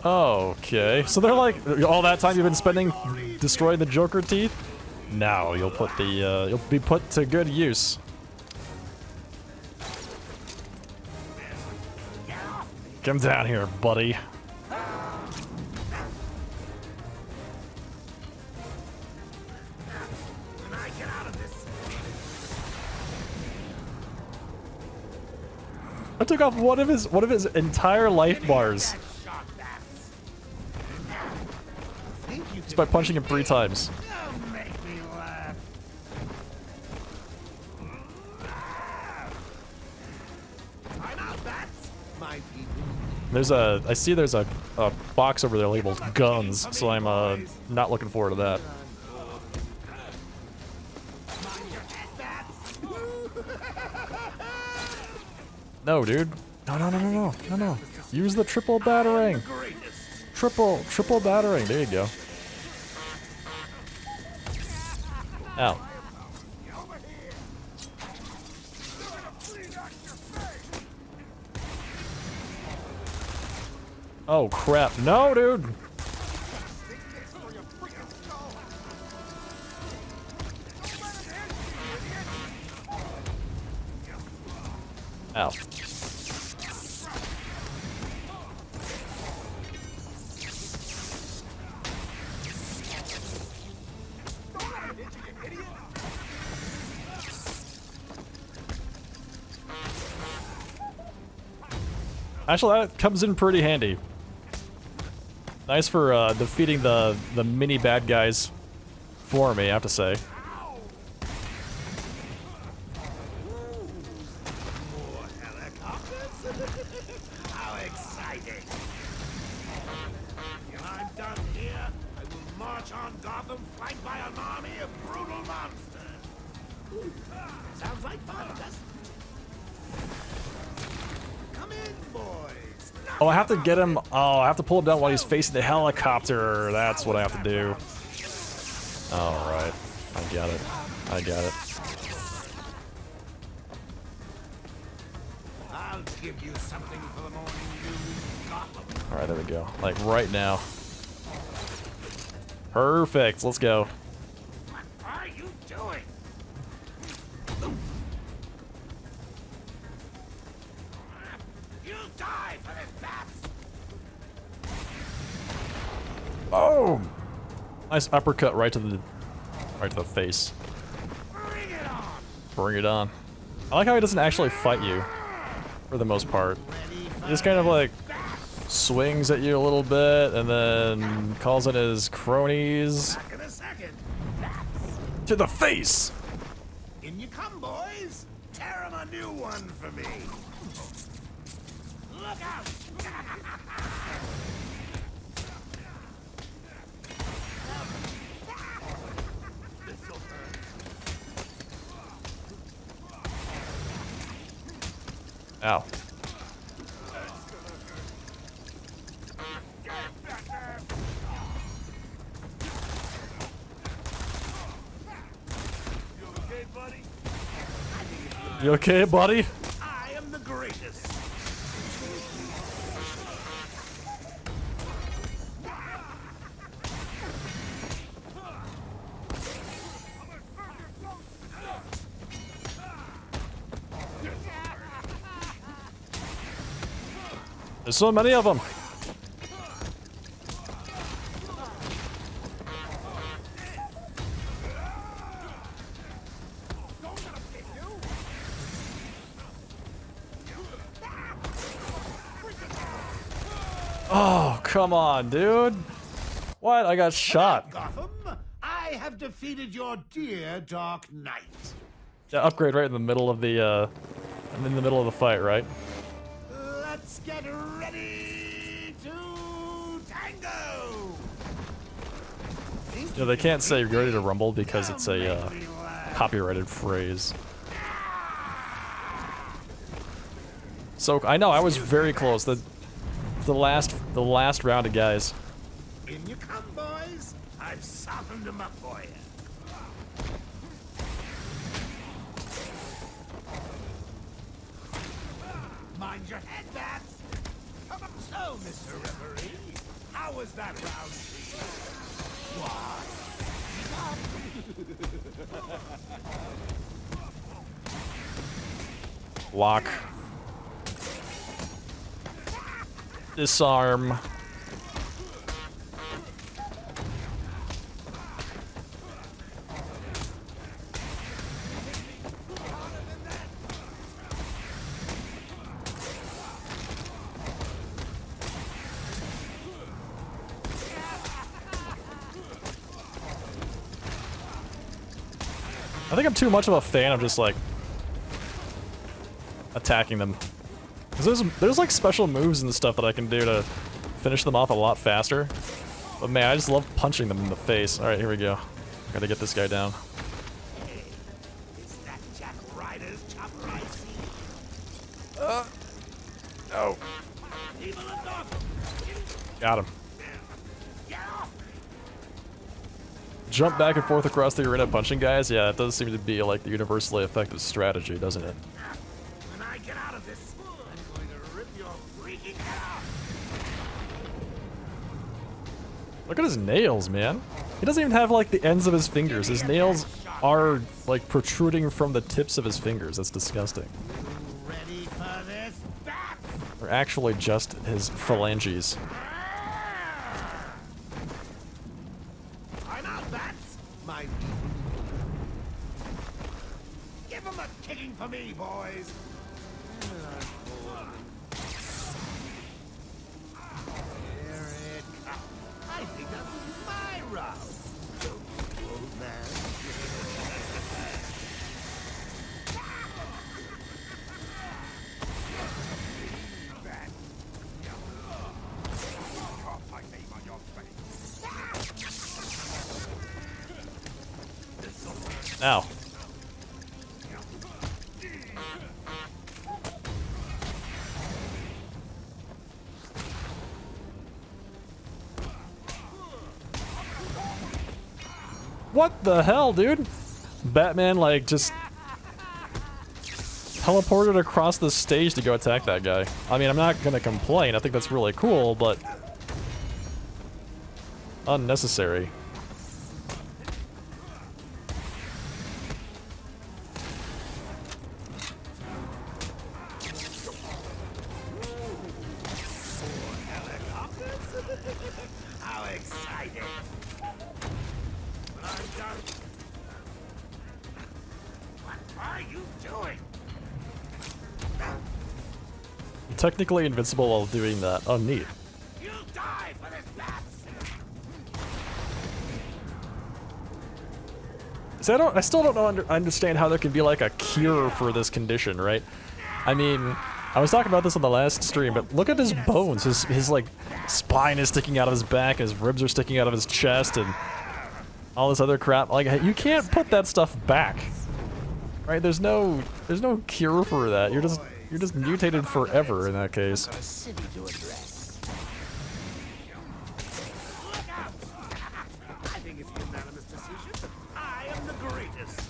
Okay, so they're like, all that time you've been spending destroying the Joker teeth? Now you'll put the, you'll be put to good use. Come down here, buddy. I took off one of his entire life bars. Just by punching him 3 times. I see there's a box over there labeled guns, so I'm not looking forward to that. No, dude. No. Use the triple battering. Triple battering. There you go. Ow. Oh crap. No, dude. Ow. Actually, that comes in pretty handy. Nice for defeating the mini bad guys for me, I have to say. How exciting! When I'm done here, I will march on Gotham flanked by an army of brutal monsters. Sounds like fun, doesn't it? Come in, boys. Oh, I have to get him. Oh, I have to pull him down while he's facing the helicopter. That's what I have to do. Alright. I got it. I'll give you something for the morning news, Gotham. Alright, there we go. Like right now. Perfect. Let's go. What are you doing? You'll die for this, Bats! Oh! Nice uppercut right to the face. Bring it on. I like how he doesn't actually fight you, for the most part. He just kind of like swings at you a little bit and then calls in his cronies. Back in a second. To the face! In you come, boys. Tear 'em a new one for me. Look out! Ow. You okay, buddy? I am the greatest. There's so many of them. Oh, come on, dude. What? I got shot. Gotham, I have defeated your dear Dark Knight. Yeah, upgrade right in the middle of the fight, right? Let's get ready to tango. You know, they can't say ready to rumble because it's a copyrighted phrase. So I know I was very close. The last round of guys. In you come, boys. I've softened them up for you. Mind your head, Bats. Come up so, Mr. Referee. How was that round, Steve? What? Lock. Disarm. I think I'm too much of a fan of just like attacking them. 'Cause there's like special moves and stuff that I can do to finish them off a lot faster. But man, I just love punching them in the face. Alright, here we go. Gotta get this guy down. Hey, is that Jack Ryder's chopper I see? Oh. Evil and awful. Got him. Get off! Jump back and forth across the arena punching guys? Yeah, that does seem to be like the universally effective strategy, doesn't it? When I get out of this, I'm going to rip your freaking head off! Look at his nails, man. He doesn't even have like the ends of his fingers. His nails are like protruding from the tips of his fingers. That's disgusting. Ready for this, bats? They're actually just his phalanges. I'm out, bats! My... Give him a kicking for me, boys! Here it comes. I think that was my round. Don't you, old man? Ow. What the hell, dude? Batman, like, just teleported across the stage to go attack that guy. I mean, I'm not gonna complain. I think that's really cool, but unnecessary. How exciting! I'm done. What are you doing? I'm technically invincible while doing that. Oh, neat. You'll die for this, bats! So I still don't understand how there can be like a cure for this condition, right? I mean, I was talking about this on the last stream, but look at his bones. His like spine is sticking out of his back, his ribs are sticking out of his chest, and all this other crap. Like, you can't put that stuff back, right? There's no cure for that. You're just mutated forever in that case. A city to address. Look out! I think it's a unanimous decision. I am the greatest.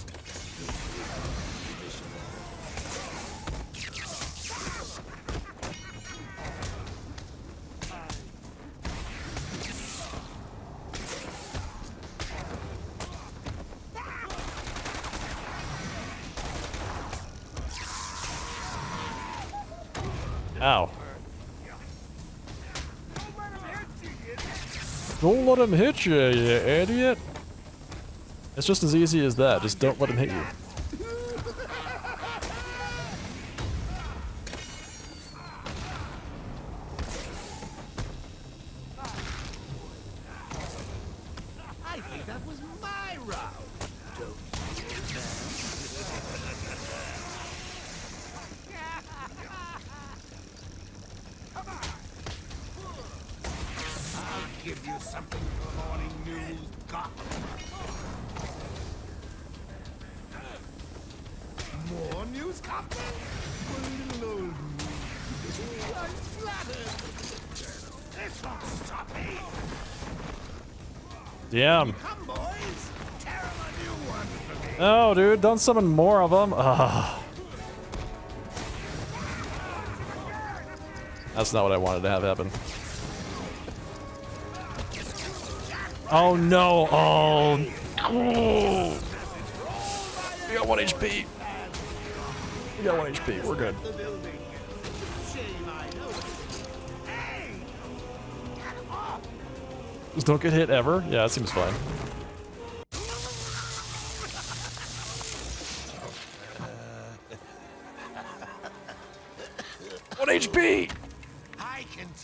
Ow. Don't let him hit you, you idiot. It's just as easy as that. Just don't let him hit you. I think that was my round. Don't you, Come on. I'll give you something for morning news, Gotham. More news, Gotham? I'm flattered. This won't stop me. Damn. Come, boys. Tear 'em a new one for me. No, dude, don't summon more of them. Ugh. That's not what I wanted to have happen. Oh no! Oh! We got 1 HP. We got 1 HP. We're good. Just don't get hit ever. Yeah, that seems fine. One HP.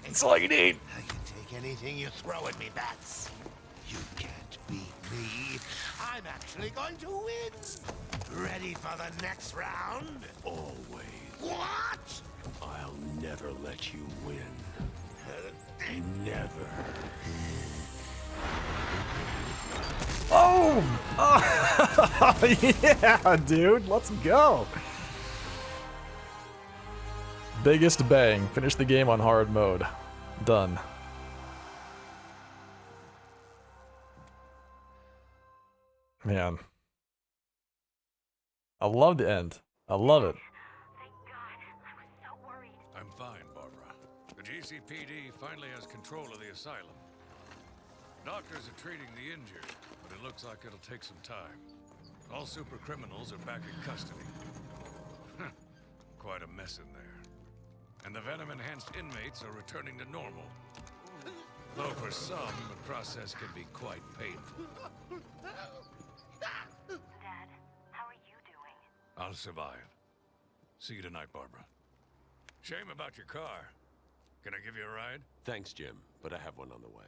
That's all you need. I can take anything you throw at me, Bats. You can't beat me. I'm actually going to win. Ready for the next round? Always. What? I'll never let you win. Never. Oh! Oh! Yeah, dude. Let's go. Biggest bang. Finish the game on hard mode. Done. Man. I love the end. I love it. I'm fine, Barbara. The GCPD finally has control of the asylum. Doctors are treating the injured, but it looks like it'll take some time. All super criminals are back in custody. Quite a mess in there. And the venom-enhanced inmates are returning to normal. Though for some, the process can be quite painful. Dad, how are you doing? I'll survive. See you tonight, Barbara. Shame about your car. Can I give you a ride? Thanks, Jim, but I have one on the way.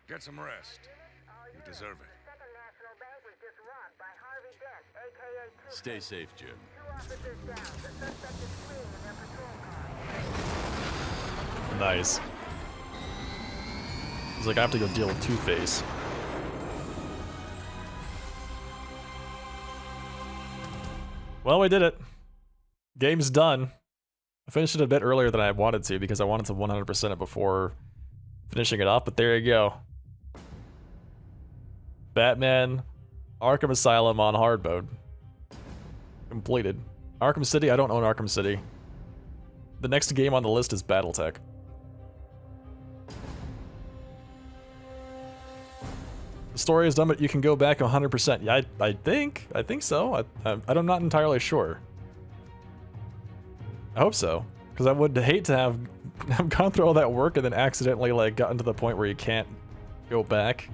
Get some rest. You deserve it. Stay safe, Jim. Nice. He's like, I have to go deal with Two-Face. Well, we did it. Game's done. I finished it a bit earlier than I wanted to because I wanted to 100% it before finishing it off, but there you go. Batman Arkham Asylum on hard mode. Completed. Arkham City, I don't own Arkham City. The next game on the list is Battletech. The story is done, but you can go back 100%. Yeah, I think so. I'm not entirely sure. I hope so, because I would hate to have gone through all that work and then accidentally like gotten to the point where you can't go back.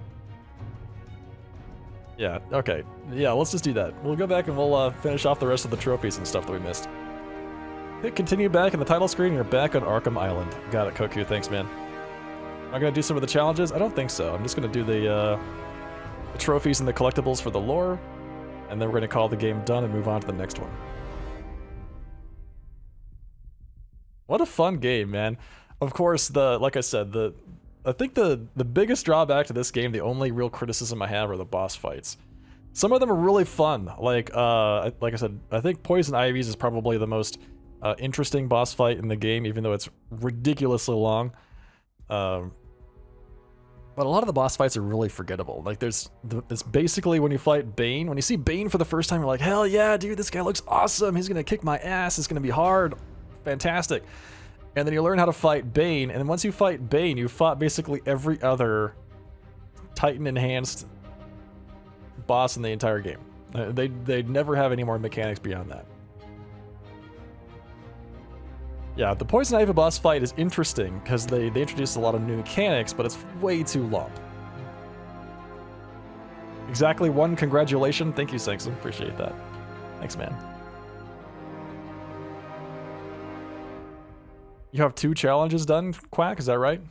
Yeah, okay. Yeah, let's just do that. We'll go back and we'll finish off the rest of the trophies and stuff that we missed. Hit continue back in the title screen and you're back on Arkham Island. Got it, Koku. Thanks, man. Am I going to do some of the challenges? I don't think so. I'm just going to do the trophies and the collectibles for the lore, and then we're going to call the game done and move on to the next one. What a fun game, man. Of course, like I said, I think the biggest drawback to this game, the only real criticism I have, are the boss fights. Some of them are really fun. Like I said, I think Poison Ivy's is probably the most interesting boss fight in the game, even though it's ridiculously long. But a lot of the boss fights are really forgettable. Like it's basically when you fight Bane, when you see Bane for the first time, you're like, hell yeah, dude, this guy looks awesome. He's gonna kick my ass. It's gonna be hard. Fantastic. And then you learn how to fight Bane, and once you fight Bane, you fought basically every other Titan-enhanced boss in the entire game. They never have any more mechanics beyond that. Yeah, the Poison Ivy boss fight is interesting, because they introduced a lot of new mechanics, but it's way too long. Exactly one congratulation. Thank you, Sankson. Appreciate that. Thanks, man. You have 2 challenges done, Quack, is that right?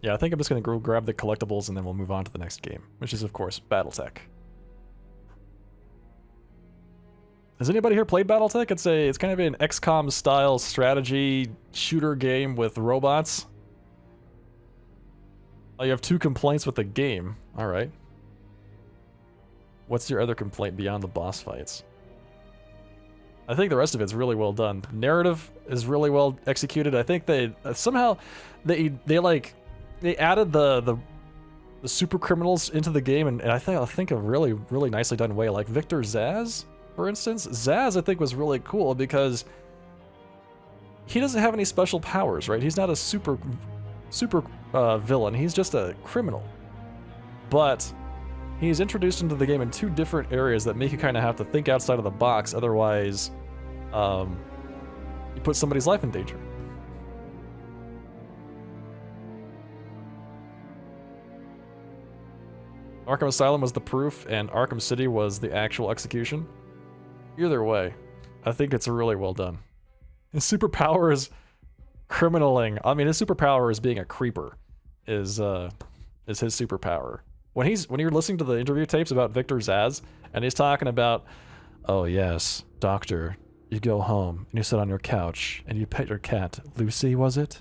Yeah, I think I'm just going to go grab the collectibles and then we'll move on to the next game, which is, of course, Battletech. Has anybody here played Battletech? It's kind of an XCOM style strategy shooter game with robots. Oh, you have 2 complaints with the game. All right. What's your other complaint beyond the boss fights? I think the rest of it's really well done. Narrative is really well executed. I think they somehow they added the super criminals into the game, and I think a really nicely done way. Like Victor Zsasz, for instance. Zsasz, I think, was really cool because he doesn't have any special powers, right? He's not a super villain. He's just a criminal. But he's introduced into the game in two different areas that make you kind of have to think outside of the box. Otherwise, you put somebody's life in danger. Arkham Asylum was the proof, and Arkham City was the actual execution. Either way, I think it's really well done. His superpower is criminaling. I mean, his superpower is being a creeper. Is his superpower. When you're listening to the interview tapes about Victor Zsasz, and he's talking about, oh yes, doctor, you go home and you sit on your couch and you pet your cat, Lucy, was it?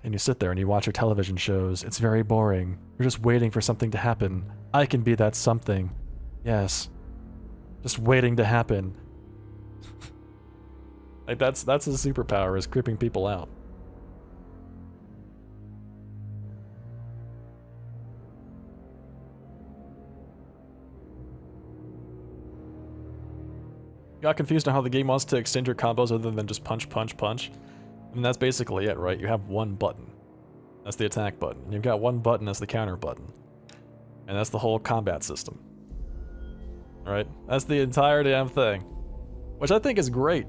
And you sit there and you watch your television shows. It's very boring. You're just waiting for something to happen. I can be that something. Yes. Just waiting to happen. Like that's his superpower, is creeping people out. Got confused on how the game wants to extend your combos other than just punch, punch, punch. And that's basically it, right? You have one button. That's the attack button. And you've got one button as the counter button. And that's the whole combat system. Alright? That's the entire damn thing. Which I think is great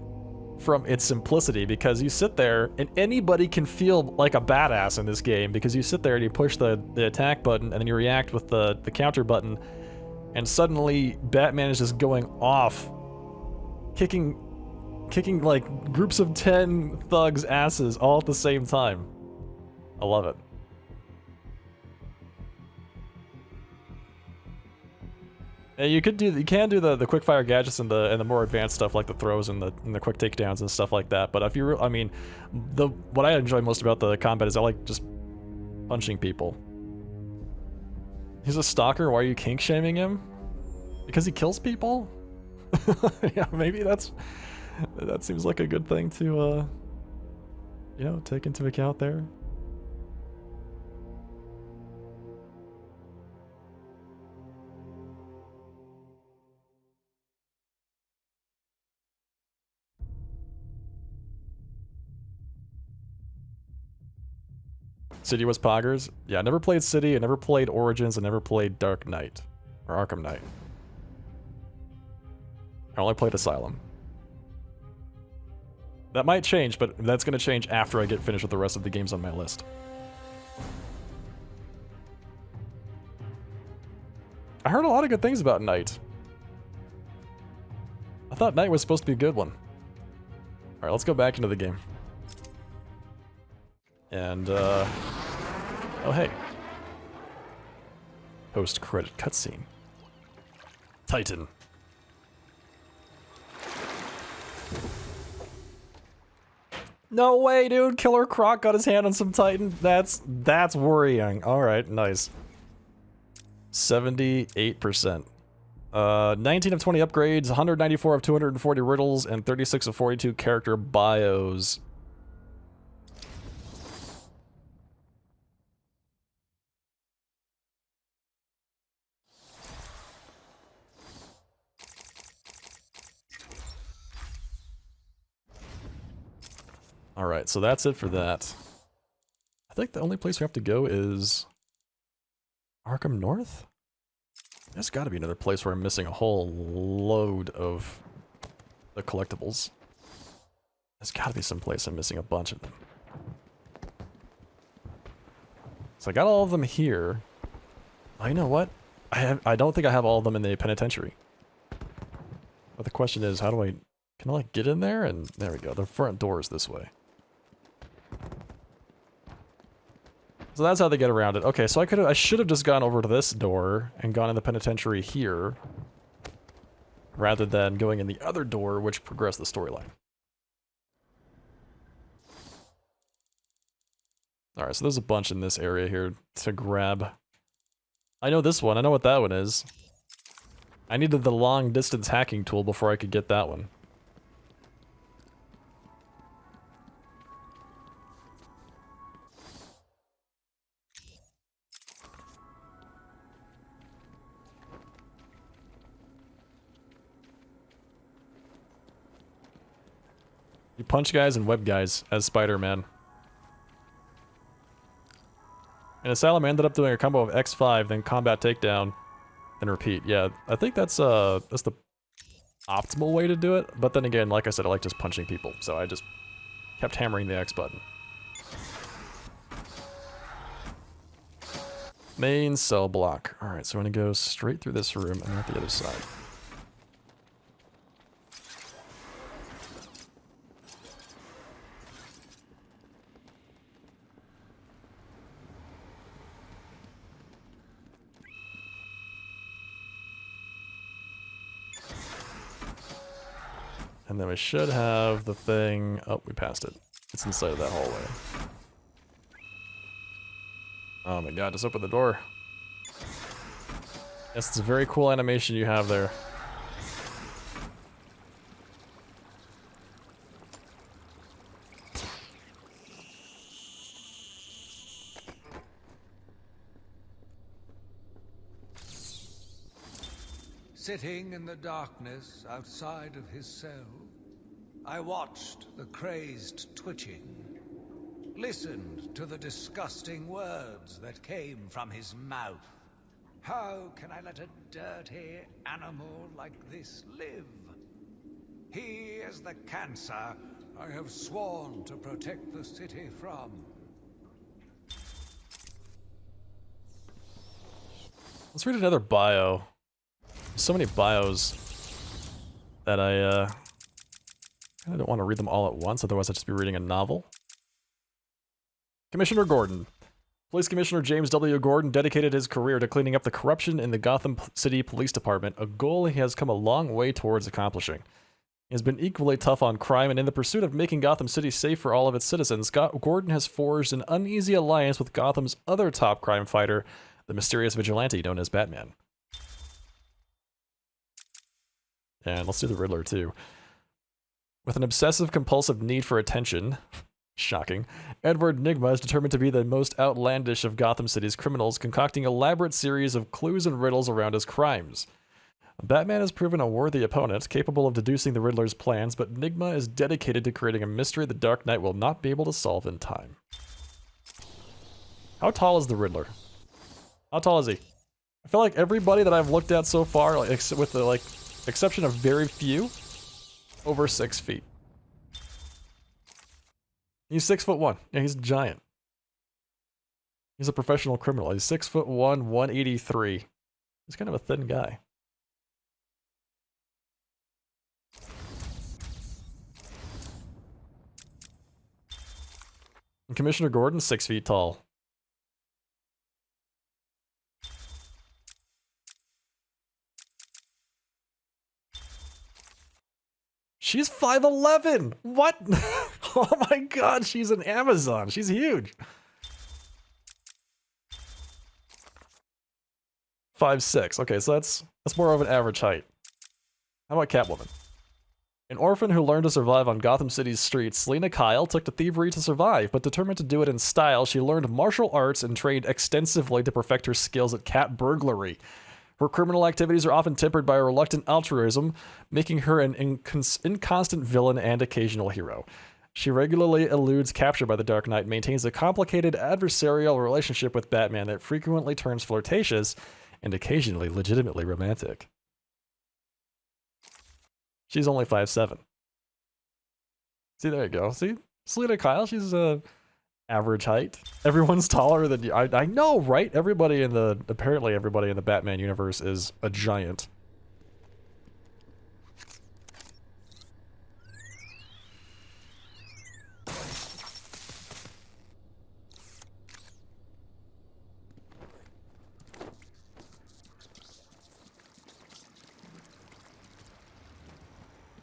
from its simplicity, because you sit there and anybody can feel like a badass in this game, because you sit there and you push the attack button and then you react with the counter button, and suddenly Batman is just going off, kicking like groups of 10 thugs' asses all at the same time. I love it. And you can do the quick fire gadgets and the more advanced stuff like the throws and the quick takedowns and stuff like that. But if you, I mean, what I enjoy most about the combat is I like just punching people. He's a stalker. Why are you kink shaming him? Because he kills people? Yeah, maybe that seems like a good thing to you know, take into account there. City was poggers? Yeah, I never played City, I never played Origins, I never played Dark Knight. Or Arkham Knight. I only played Asylum. That might change, but that's gonna change after I get finished with the rest of the games on my list. I heard a lot of good things about Knight. I thought Knight was supposed to be a good one. Alright, let's go back into the game. And, oh hey. Post-credit cutscene. Titan. No way, dude! Killer Croc got his hand on some Titan? That's worrying. Alright, nice. 78%. 19 of 20 upgrades, 194 of 240 riddles, and 36 of 42 character bios. Alright, so that's it for that. I think the only place we have to go is Arkham North? There's gotta be another place where I'm missing a whole load of the collectibles. There's gotta be some place I'm missing a bunch of them. So I got all of them here. Oh, you know what? I don't think I have all of them in the penitentiary. But the question is, how do can I like get in there? And there we go, the front door is this way. So that's how they get around it. Okay, so I should have just gone over to this door and gone in the penitentiary here, rather than going in the other door, which progressed the storyline. Alright, so there's a bunch in this area here to grab. I know this one, I know what that one is. I needed the long distance hacking tool before I could get that one. You punch guys and web guys as Spider-Man. And Asylum ended up doing a combo of X5, then combat takedown, then repeat. Yeah, I think that's the optimal way to do it. But then again, like I said, I like just punching people, so I just kept hammering the X button. Main cell block. Alright, so I'm gonna go straight through this room and out the other side. And then we should have the thing... Oh, we passed it. It's inside of that hallway. Oh my god, just open the door. Yes, it's a very cool animation you have there. Sitting in the darkness outside of his cell, I watched the crazed twitching, listened to the disgusting words that came from his mouth. How can I let a dirty animal like this live? He is the cancer I have sworn to protect the city from. Let's read another bio. So many bios that I kind of don't want to read them all at once, otherwise I'd just be reading a novel. Commissioner Gordon. Police Commissioner James W. Gordon dedicated his career to cleaning up the corruption in the Gotham City Police Department, a goal he has come a long way towards accomplishing. He has been equally tough on crime, and in the pursuit of making Gotham City safe for all of its citizens, Gordon has forged an uneasy alliance with Gotham's other top crime fighter, the mysterious vigilante known as Batman. And let's do the Riddler, too. With an obsessive-compulsive need for attention, shocking, Edward Nygma is determined to be the most outlandish of Gotham City's criminals, concocting elaborate series of clues and riddles around his crimes. Batman has proven a worthy opponent, capable of deducing the Riddler's plans, but Nygma is dedicated to creating a mystery the Dark Knight will not be able to solve in time. How tall is the Riddler? How tall is he? I feel like everybody that I've looked at so far, like, with the, like, exception of very few, over 6 feet. He's 6'1". Yeah, he's a giant. He's a professional criminal. He's 6'1", 183. He's kind of a thin guy. And Commissioner Gordon's 6 feet tall. She's 5'11". What? Oh my god, she's an Amazon. She's huge. 5'6". Okay, so that's more of an average height. How about Catwoman? An orphan who learned to survive on Gotham City's streets, Selena Kyle took to thievery to survive, but determined to do it in style, she learned martial arts and trained extensively to perfect her skills at cat burglary. Her criminal activities are often tempered by a reluctant altruism, making her an inconstant villain and occasional hero. She regularly eludes capture by the Dark Knight and maintains a complicated adversarial relationship with Batman that frequently turns flirtatious and occasionally legitimately romantic. She's only 5'7". See, there you go. See? Selena Kyle, she's average height. Everyone's taller than you. I know, right? Apparently everybody in the Batman universe is a giant.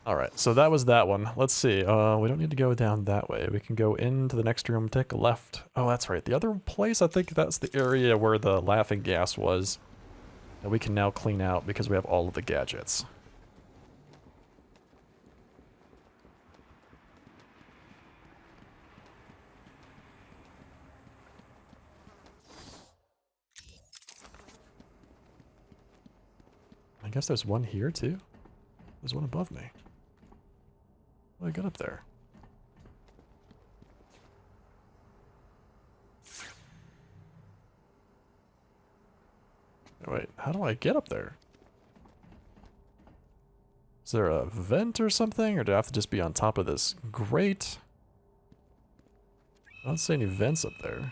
Alright, so that was that one. Let's see. We don't need to go down that way. We can go into the next room, take a left. Oh, that's right. The other place, I think that's the area where the laughing gas was. That we can now clean out because we have all of the gadgets. I guess there's one here, too? There's one above me. What do I got up there? Wait, how do I get up there? Is there a vent or something? Or do I have to just be on top of this grate? I don't see any vents up there.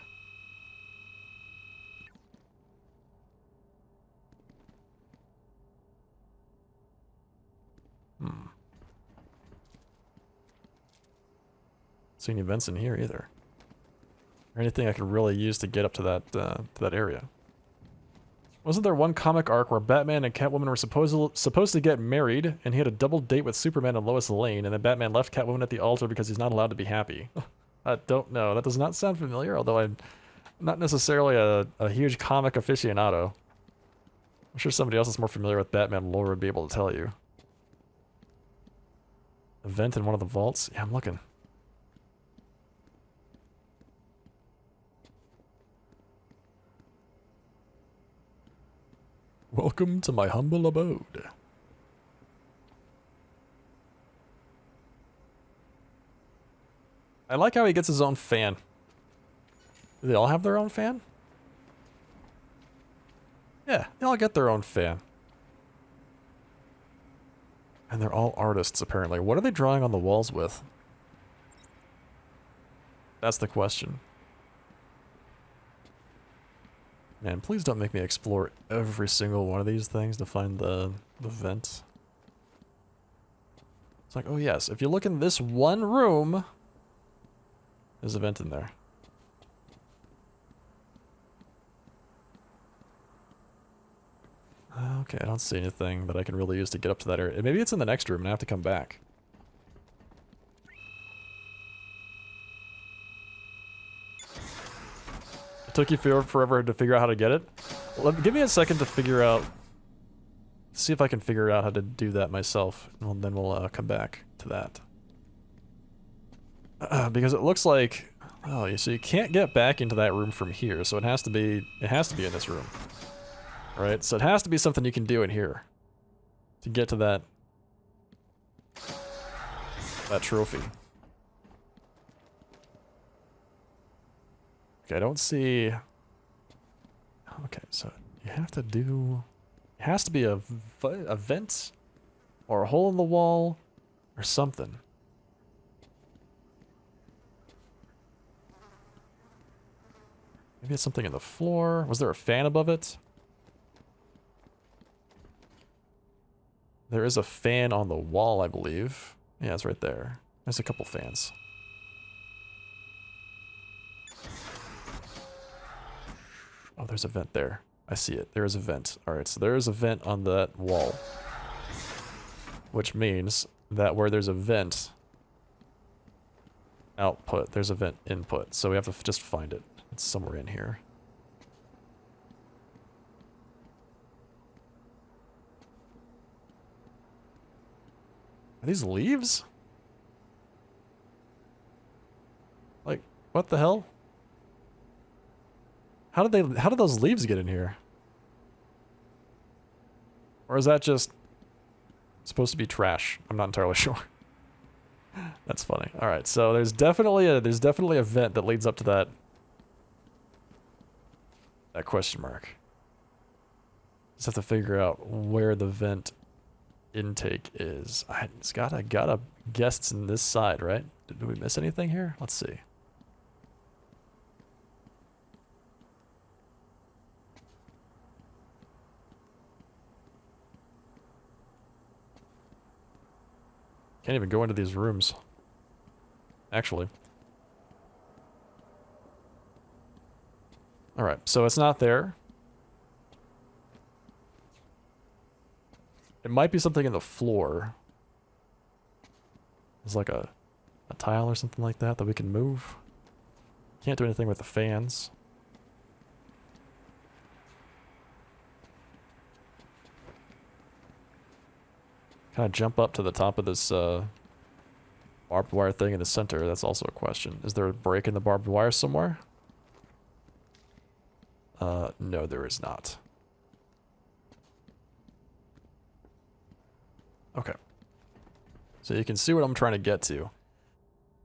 See any vents in here either. Or anything I could really use to get up to that area. Wasn't there one comic arc where Batman and Catwoman were supposed to get married, and he had a double date with Superman and Lois Lane, and then Batman left Catwoman at the altar because he's not allowed to be happy? I don't know. That does not sound familiar, although I'm not necessarily a huge comic aficionado. I'm sure somebody else is more familiar with Batman lore would be able to tell you. A vent in one of the vaults? Yeah, I'm looking. Welcome to my humble abode. I like how he gets his own fan. Do they all have their own fan? Yeah, they all get their own fan. And they're all artists, apparently. What are they drawing on the walls with? That's the question. Man, please don't make me explore every single one of these things to find the vent. It's like, oh yes, if you look in this one room, there's a vent in there. Okay, I don't see anything that I can really use to get up to that area. Maybe it's in the next room and I have to come back. It took you forever to figure out how to get it? Give me a second to figure out... See if I can figure out how to do that myself. And then we'll come back to that. Because it looks like... Oh, so you can't get back into that room from here, so it has to be in this room. Right? So it has to be something you can do in here. To get to that trophy. Okay, I don't see... Okay, so you have to do... It has to be a vent or a hole in the wall or something. Maybe it's something in the floor. Was there a fan above it? There is a fan on the wall, I believe. Yeah, it's right there. There's a couple fans. Oh, there's a vent there. I see it. There is a vent. Alright, so there is a vent on that wall. Which means that where there's a vent output, there's a vent input. So we have to just find it. It's somewhere in here. Are these leaves? Like, what the hell? How did those leaves get in here? Or is that just supposed to be trash? I'm not entirely sure. That's funny. All right, so there's definitely a vent that leads up to that question mark. Just have to figure out where the vent intake is. I gotta guess it's in this side, right? Did we miss anything here? Let's see. Can't even go into these rooms. Actually. Alright, so it's not there. It might be something in the floor. There's like a tile or something like that we can move. Can't do anything with the fans. Kind of jump up to the top of this barbed wire thing in the center. That's also a question. Is there a break in the barbed wire somewhere? No, there is not. Okay. So you can see what I'm trying to get to.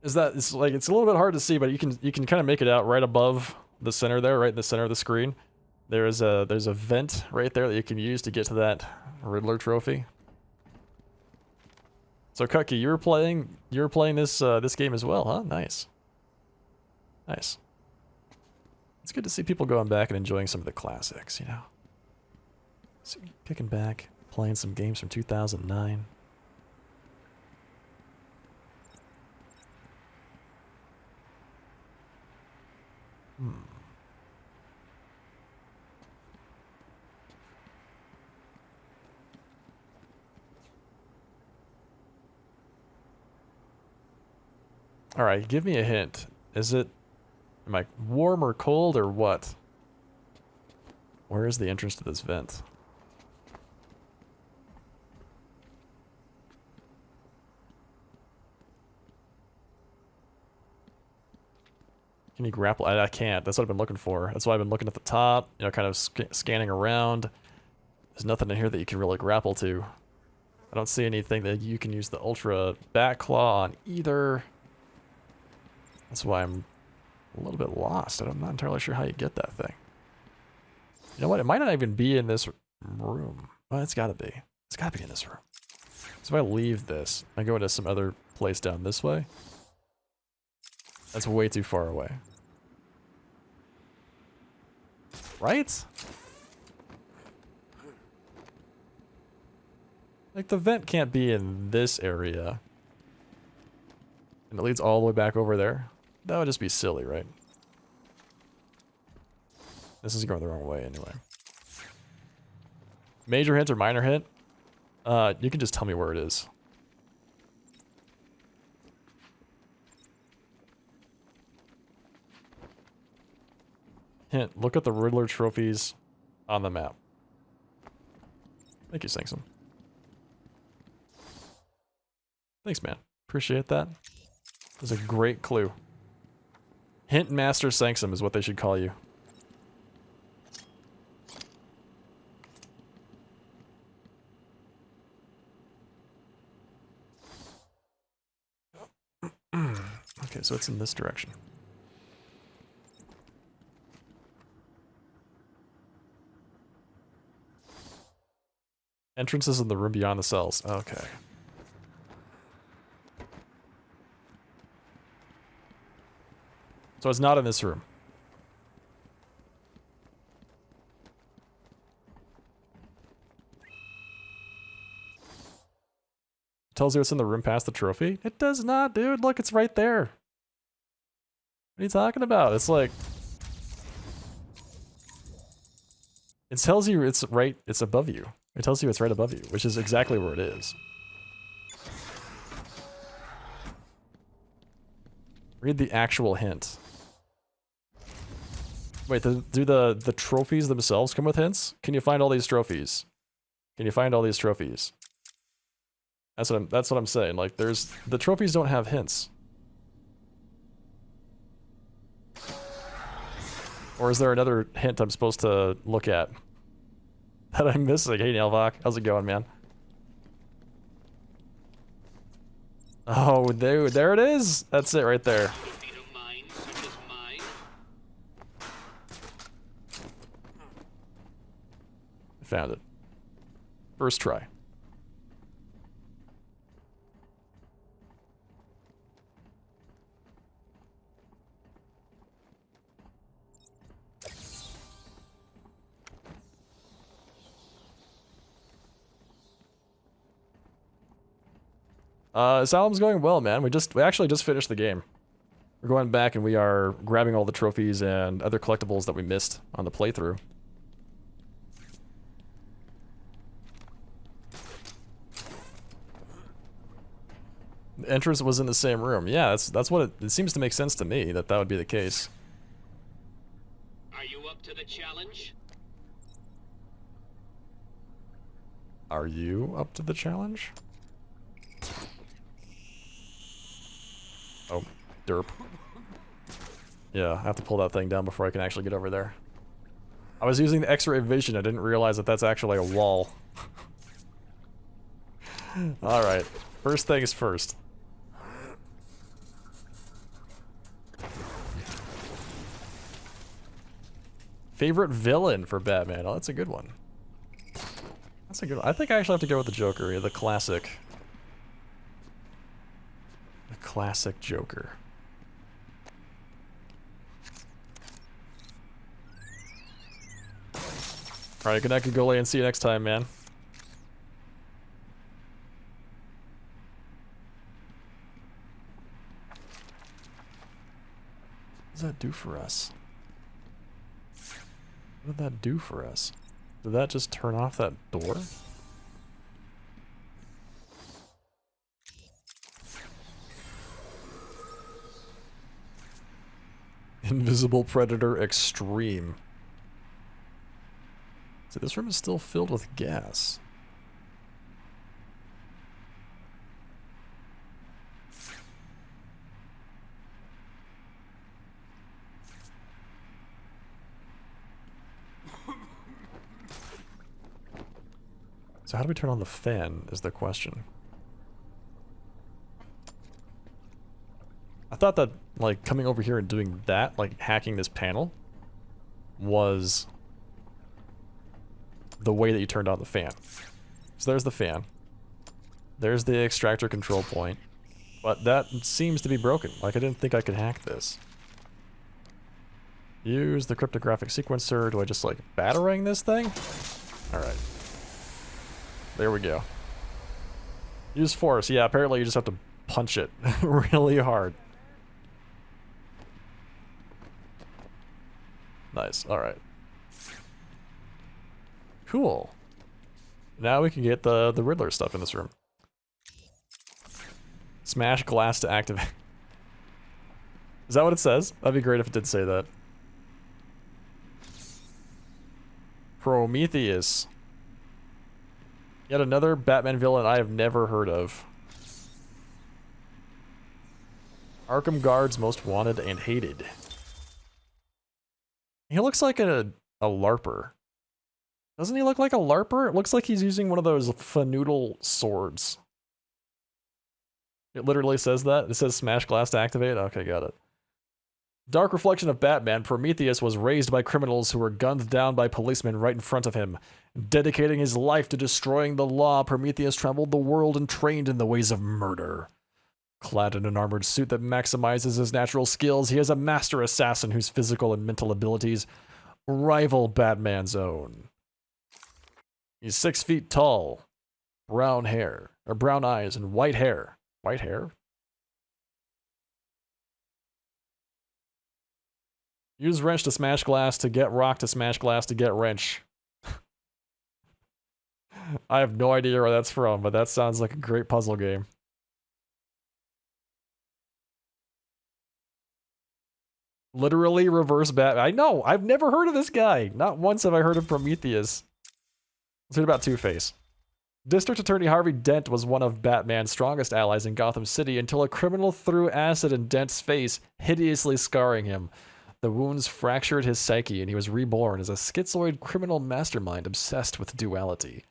Is that it's a little bit hard to see, but you can kind of make it out right above the center there, right in the center of the screen. There's a vent right there that you can use to get to that Riddler trophy. So Kucky, you were playing this this game as well, huh? Nice. Nice. It's good to see people going back and enjoying some of the classics, you know. So kicking back, playing some games from 2009. All right, give me a hint. Am I warm or cold or what? Where is the entrance to this vent? Can you grapple? I can't. That's what I've been looking for. That's why I've been looking at the top, you know, kind of scanning around. There's nothing in here that you can really grapple to. I don't see anything that you can use the Ultra Bat Claw on either. That's why I'm a little bit lost. I'm not entirely sure how you get that thing. You know what? It might not even be in this room. Well, it's gotta be. It's gotta be in this room. So if I leave this, I go into some other place down this way. That's way too far away. Right? Like, the vent can't be in this area. And it leads all the way back over there. That would just be silly, right? This is going the wrong way anyway. Major hint or minor hint? You can just tell me where it is. Hint, look at the Riddler trophies on the map. Thank you, Sanksum. Thanks, man. Appreciate that. That's a great clue. Hint Master Sanksum is what they should call you. Okay, so it's in this direction. Entrances in the room beyond the cells. Okay. So it's not in this room. It tells you it's in the room past the trophy? It does not, dude. Look, it's right there. What are you talking about? It's like... It tells you it's above you. It tells you it's right above you, which is exactly where it is. Read the actual hint. Wait, do the trophies themselves come with hints? Can you find all these trophies? Can you find all these trophies? That's what I'm saying. Like, the trophies don't have hints. Or is there another hint I'm supposed to look at that I'm missing? Hey, Nailvok, how's it going, man? Oh, there it is. That's it right there. Found it. First try. Asylum's going well, man. We actually just finished the game. We're going back and we are grabbing all the trophies and other collectibles that we missed on the playthrough. The entrance was in the same room. Yeah, that's what it seems to make sense to me that would be the case. Are you up to the challenge? Are you up to the challenge? Oh, derp. Yeah, I have to pull that thing down before I can actually get over there. I was using the X-ray vision. I didn't realize that that's actually a wall. Alright, first things first. Favorite villain for Batman? Oh, that's a good one. That's a good one. I think I actually have to go with the Joker, the classic. The classic Joker. Alright, good night, Gogole, and see you next time, man. What does that do for us? What did that do for us? Did that just turn off that door? Invisible Predator Extreme. So this room is still filled with gas. So how do we turn on the fan is the question. I thought that, like, coming over here and doing that, like, hacking this panel, was the way that you turned on the fan. So there's the fan. There's the extractor control point. But that seems to be broken. Like, I didn't think I could hack this. Use the cryptographic sequencer. Do I just, like, batarang this thing? Alright. There we go. Use force. Yeah, apparently you just have to punch it really hard. Nice. Alright. Cool. Now we can get the Riddler stuff in this room. Smash glass to activate. Is that what it says? That'd be great if it did say that. Prometheus. Yet another Batman villain I have never heard of. Arkham Guard's most wanted and hated. He looks like a LARPer. Doesn't he look like a LARPer? It looks like he's using one of those Fanoodle swords. It literally says that. It says smash glass to activate. Okay, got it. Dark reflection of Batman, Prometheus was raised by criminals who were gunned down by policemen right in front of him. Dedicating his life to destroying the law, Prometheus traveled the world and trained in the ways of murder. Clad in an armored suit that maximizes his natural skills, he is a master assassin whose physical and mental abilities rival Batman's own. He's 6 feet tall, brown hair, or brown eyes, and white hair. White hair? Use wrench to smash glass to get rock to smash glass to get wrench. I have no idea where that's from, but that sounds like a great puzzle game. Literally reverse Batman. I know! I've never heard of this guy! Not once have I heard of Prometheus. Let's read about Two-Face. District Attorney Harvey Dent was one of Batman's strongest allies in Gotham City until a criminal threw acid in Dent's face, hideously scarring him. The wounds fractured his psyche, and he was reborn as a schizoid criminal mastermind obsessed with duality.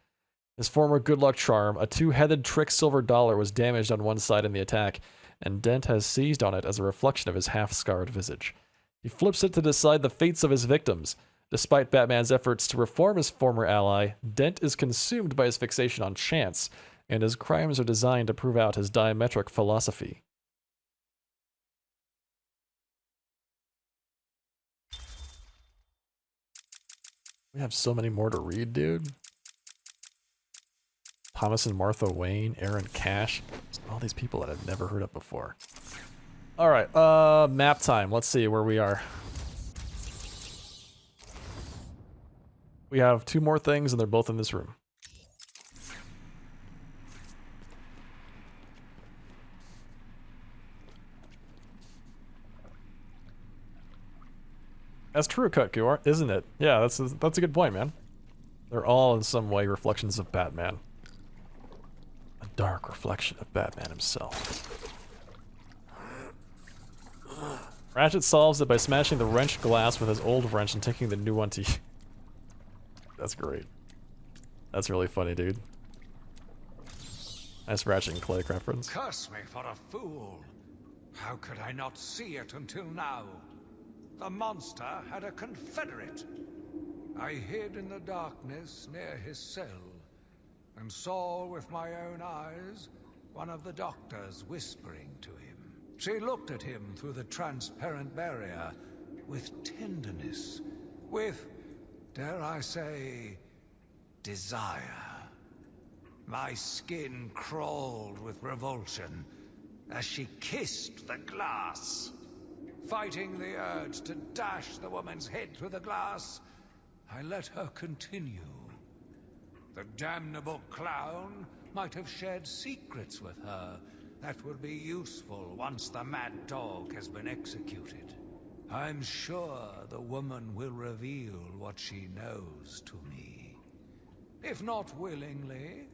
His former good luck charm, a two-headed trick silver dollar, was damaged on one side in the attack, and Dent has seized on it as a reflection of his half-scarred visage. He flips it to decide the fates of his victims. Despite Batman's efforts to reform his former ally, Dent is consumed by his fixation on chance, and his crimes are designed to prove out his diametric philosophy. We have so many more to read, dude. Thomas and Martha Wayne, Aaron Cash, all these people that I've never heard of before. All right, map time. Let's see where we are. We have 2 more things, and they're both in this room. That's true, Kutku, isn't it? Yeah, that's a good point, man. They're all in some way reflections of Batman. A dark reflection of Batman himself. Ratchet solves it by smashing the wrench glass with his old wrench and taking the new one to... That's great. That's really funny, dude. Nice Ratchet and Clank reference. Curse me for a fool. How could I not see it until now? The monster had a confederate. I hid in the darkness near his cell and saw with my own eyes one of the doctors whispering to him. She looked at him through the transparent barrier with tenderness, with, dare I say, desire. My skin crawled with revulsion as she kissed the glass. Fighting the urge to dash the woman's head through the glass, I let her continue. The damnable clown might have shared secrets with her that would be useful once the mad dog has been executed. I'm sure the woman will reveal what she knows to me. If not willingly,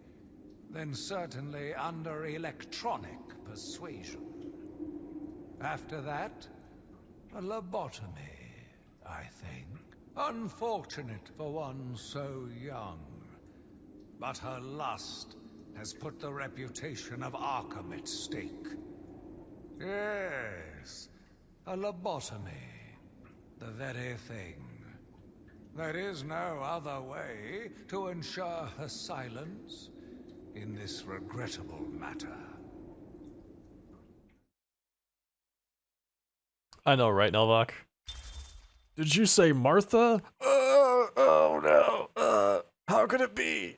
then certainly under electronic persuasion. After that, a lobotomy, I think. Unfortunate for one so young. But her lust has put the reputation of Arkham at stake. Yes, a lobotomy. The very thing. There is no other way to ensure her silence in this regrettable matter. I know, right, Nelvok? Did you say Martha? Oh no. How could it be?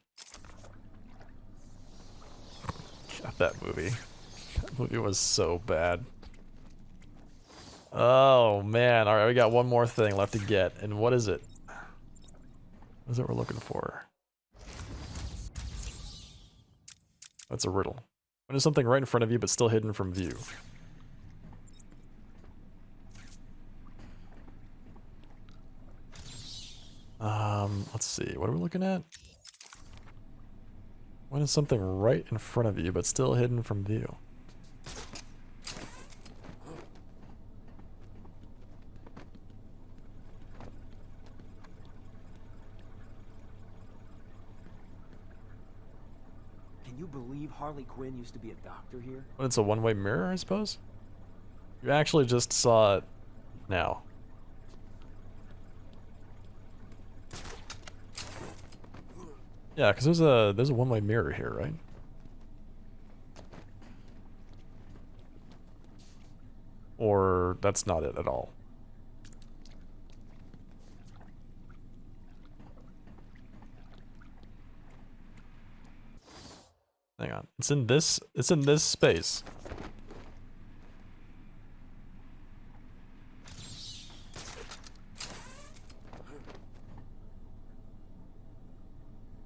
God, that movie. That movie was so bad. Oh man, alright, we got one more thing left to get, and what is it? What is it we're looking for? That's a riddle. When is something right in front of you but still hidden from view? Let's see, what are we looking at? When is something right in front of you but still hidden from view? Can you believe Harley Quinn used to be a doctor here? When it's a one-way mirror, I suppose? You actually just saw it now. Yeah, because there's a one-way mirror here, right? Or that's not it at all. Hang on. It's in this space.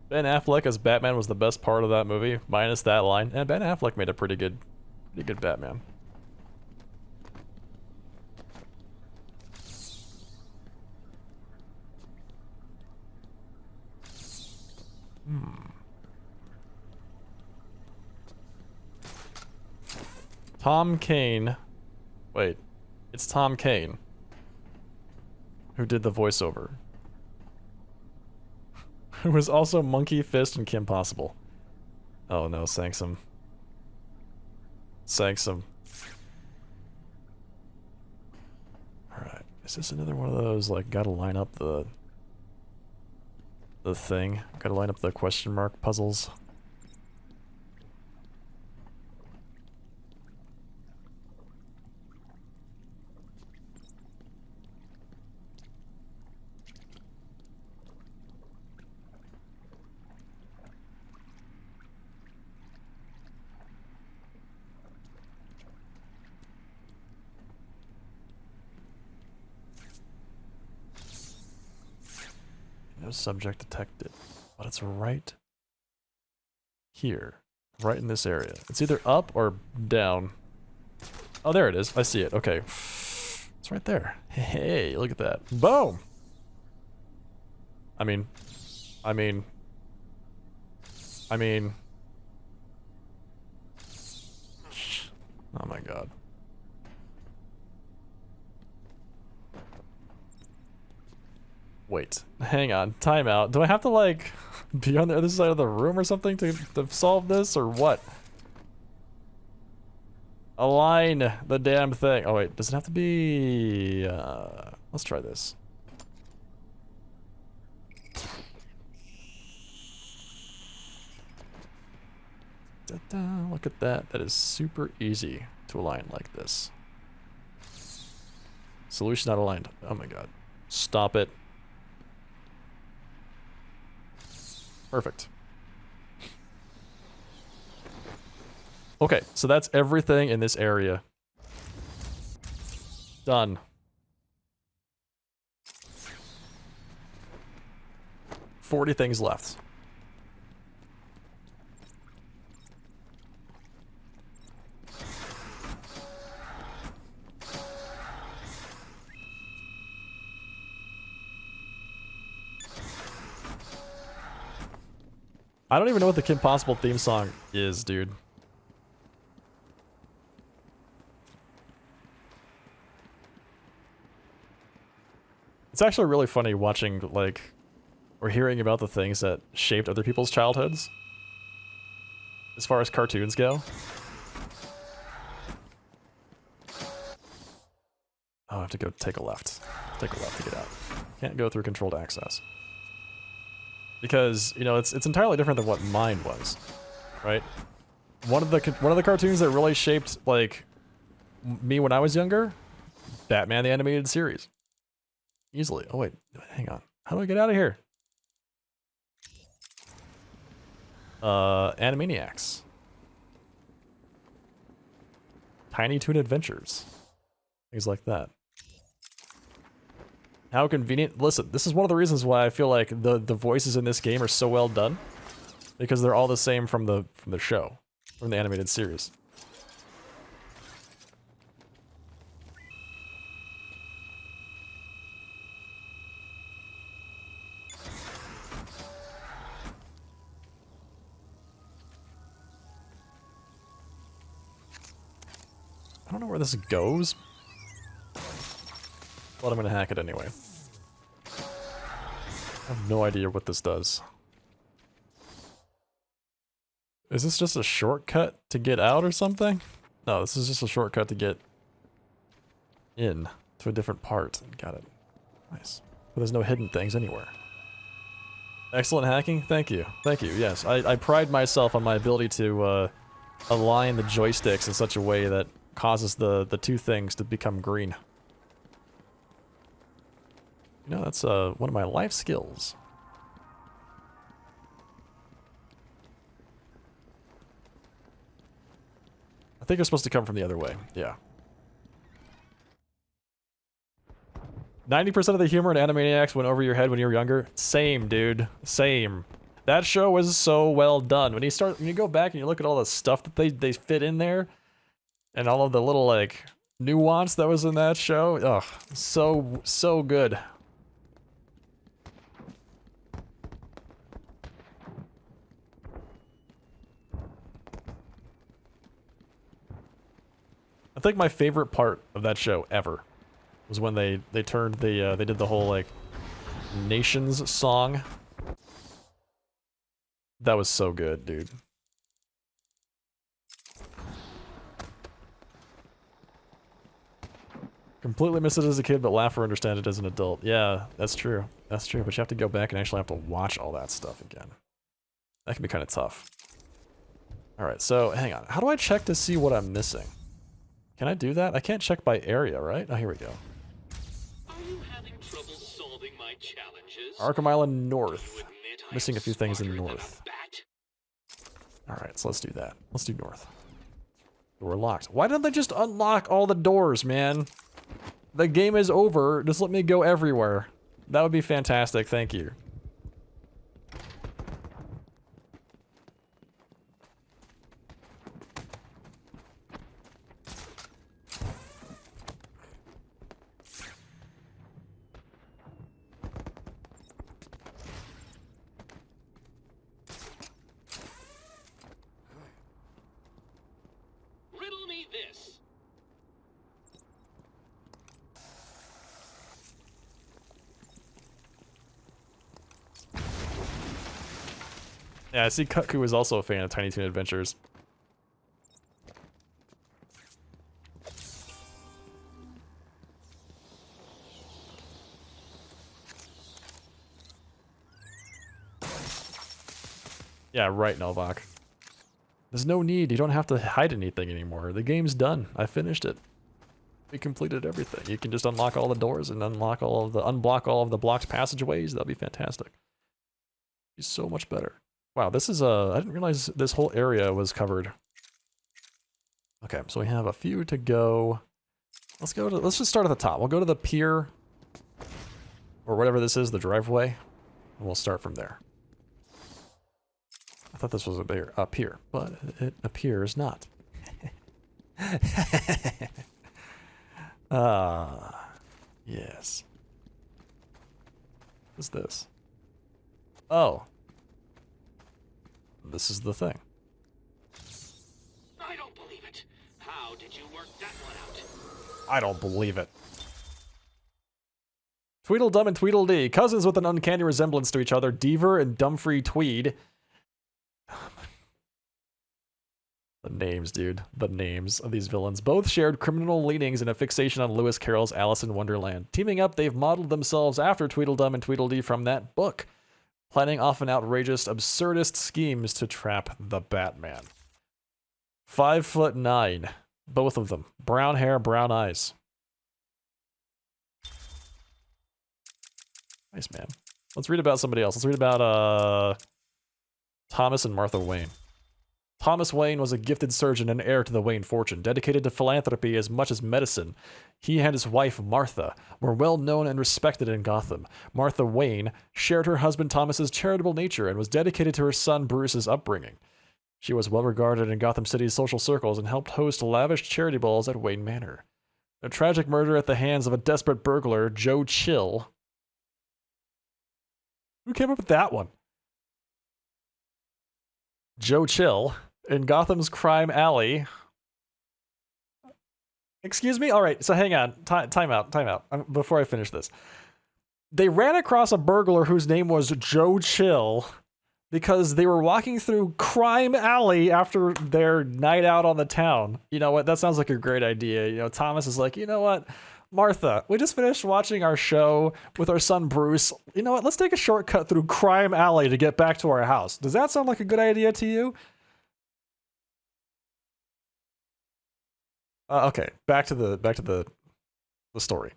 Ben Affleck as Batman was the best part of that movie, minus that line. And Ben Affleck made a pretty good Batman. Tom Kane. Wait, it's Tom Kane who did the voiceover. Who was also Monkey Fist and Kim Possible. Oh no, Sanksum. Sanksum. Alright, is this another one of those, like, gotta line up the thing? Gotta line up the question mark puzzles? No subject detected, but it's right here, right in this area. It's either up or down. Oh, there it is. I see it. Okay. It's right there. Hey, look at that. Boom! I mean... Oh my god. Wait, hang on, timeout. Do I have to, like, be on the other side of the room or something to solve this, or what? Align the damn thing. Oh wait, does it have to be... let's try this. Da-da, look at that. That is super easy to align like this. Solution not aligned. Oh my god. Stop it. Perfect. Okay, so that's everything in this area. Done. $40 things left. I don't even know what the Kim Possible theme song is, dude. It's actually really funny watching, like, or hearing about the things that shaped other people's childhoods. As far as cartoons go. Oh, I have to go take a left. Take a left to get out. Can't go through controlled access. Because, you know, it's entirely different than what mine was, right? One of the cartoons that really shaped, like, me when I was younger, Batman the Animated Series. Easily. Oh wait, hang on. How do I get out of here? Animaniacs. Tiny Toon Adventures. Things like that. How convenient. Listen, this is one of the reasons why I feel like the voices in this game are so well done. Because they're all the same from the show. From the animated series. I don't know where this goes, but I'm gonna hack it anyway. I have no idea what this does. Is this just a shortcut to get out or something? No, this is just a shortcut to get in to a different part. Got it. Nice. But there's no hidden things anywhere. Excellent hacking? Thank you. Thank you, yes. I pride myself on my ability to align the joysticks in such a way that causes the two things to become green. You know, that's one of my life skills. I think it's supposed to come from the other way, yeah. 90% of the humor in Animaniacs went over your head when you were younger. Same, dude. Same. That show was so well done. When you go back and you look at all the stuff that they fit in there, and all of the little, like, nuance that was in that show. Ugh, so good. I think my favorite part of that show ever was when they turned they did the whole, like, Nations song. That was so good, dude. Completely missed it as a kid, but laugh or understand it as an adult. Yeah, that's true. That's true, but you have to go back and actually have to watch all that stuff again. That can be kind of tough. Alright, so hang on. How do I check to see what I'm missing? Can I do that? I can't check by area, right? Oh, here we go. Are you having trouble solving my challenges? Arkham Island North. Missing a few things in North. Alright, so let's do that. Let's do North. Door locked. Why don't they just unlock all the doors, man? The game is over. Just let me go everywhere. That would be fantastic. Thank you. Riddle me this. Yeah, I see Kutku is also a fan of Tiny Toon Adventures. Yeah, right, Novak. There's no need. You don't have to hide anything anymore. The game's done. I finished it. We completed everything. You can just unlock all the doors and unblock all of the blocked passageways. That'll be fantastic. Be so much better. Wow, this is I didn't realize this whole area was covered. Okay, so we have a few to go. Let's just start at the top. We'll go to the pier or whatever this is, the driveway, and we'll start from there. I thought this was up here, but it appears not. Yes. What's this? Oh. This is the thing. I don't believe it. How did you work that one out? I don't believe it. Tweedledum and Tweedledee, cousins with an uncanny resemblance to each other, Deaver and Dumfrey Tweed. The names, dude. The names of these villains. Both shared criminal leanings and a fixation on Lewis Carroll's Alice in Wonderland. Teaming up, they've modeled themselves after Tweedledum and Tweedledee from that book, planning often outrageous, absurdist schemes to trap the Batman. 5'9", both of them. Brown hair, brown eyes. Nice, man. Let's read about somebody else. Let's read about Thomas and Martha Wayne. Thomas Wayne was a gifted surgeon and heir to the Wayne fortune, dedicated to philanthropy as much as medicine. He and his wife, Martha, were well known and respected in Gotham. Martha Wayne shared her husband Thomas's charitable nature and was dedicated to her son Bruce's upbringing. She was well regarded in Gotham City's social circles and helped host lavish charity balls at Wayne Manor. A tragic murder at the hands of a desperate burglar, Joe Chill. Who came up with that one? Joe Chill. In Gotham's crime alley. Excuse me? Alright, so hang on. Time out. Before I finish this. They ran across a burglar whose name was Joe Chill because they were walking through crime alley after their night out on the town. You know what? That sounds like a great idea. You know, Thomas is like, you know what? Martha, we just finished watching our show with our son Bruce. You know what? Let's take a shortcut through crime alley to get back to our house. Does that sound like a good idea to you? Okay, back to the story.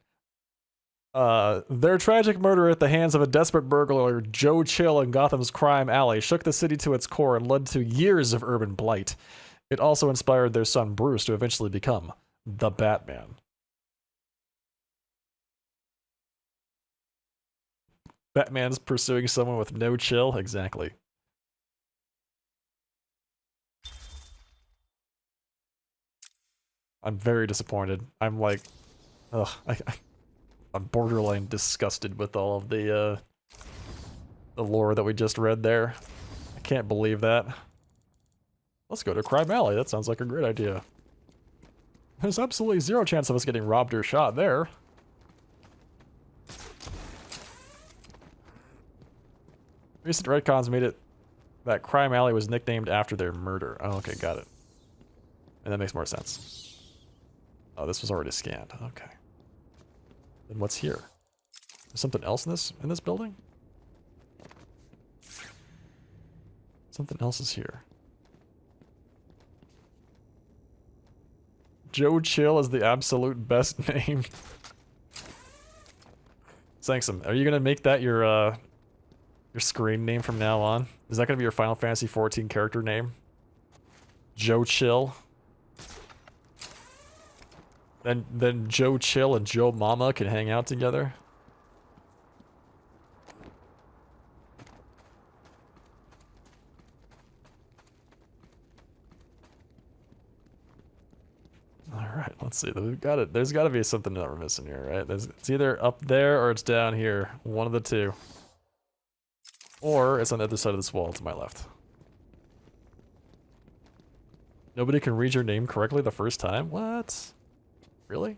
Their tragic murder at the hands of a desperate burglar, Joe Chill, in Gotham's crime alley shook the city to its core and led to years of urban blight. It also inspired their son Bruce to eventually become the Batman. Batman's pursuing someone with no chill? Exactly. I'm very disappointed. I'm like, ugh, I'm borderline disgusted with all of the lore that we just read there. I can't believe that. Let's go to Crime Alley. That sounds like a great idea. There's absolutely zero chance of us getting robbed or shot there. Recent retcons made it that Crime Alley was nicknamed after their murder. Oh, okay, got it. And that makes more sense. Oh, this was already scanned. Okay. Then what's here? There's something else in this building? Something else is here. Joe Chill is the absolute best name. Sanksum, are you gonna make that your screen name from now on? Is that gonna be your Final Fantasy XIV character name? Joe Chill? Then Joe Chill and Joe Mama can hang out together? Alright, let's see. We've got it. There's gotta be something that we're missing here, right? It's either up there or it's down here. One of the two. Or it's on the other side of this wall to my left. Nobody can read your name correctly the first time? What? Really?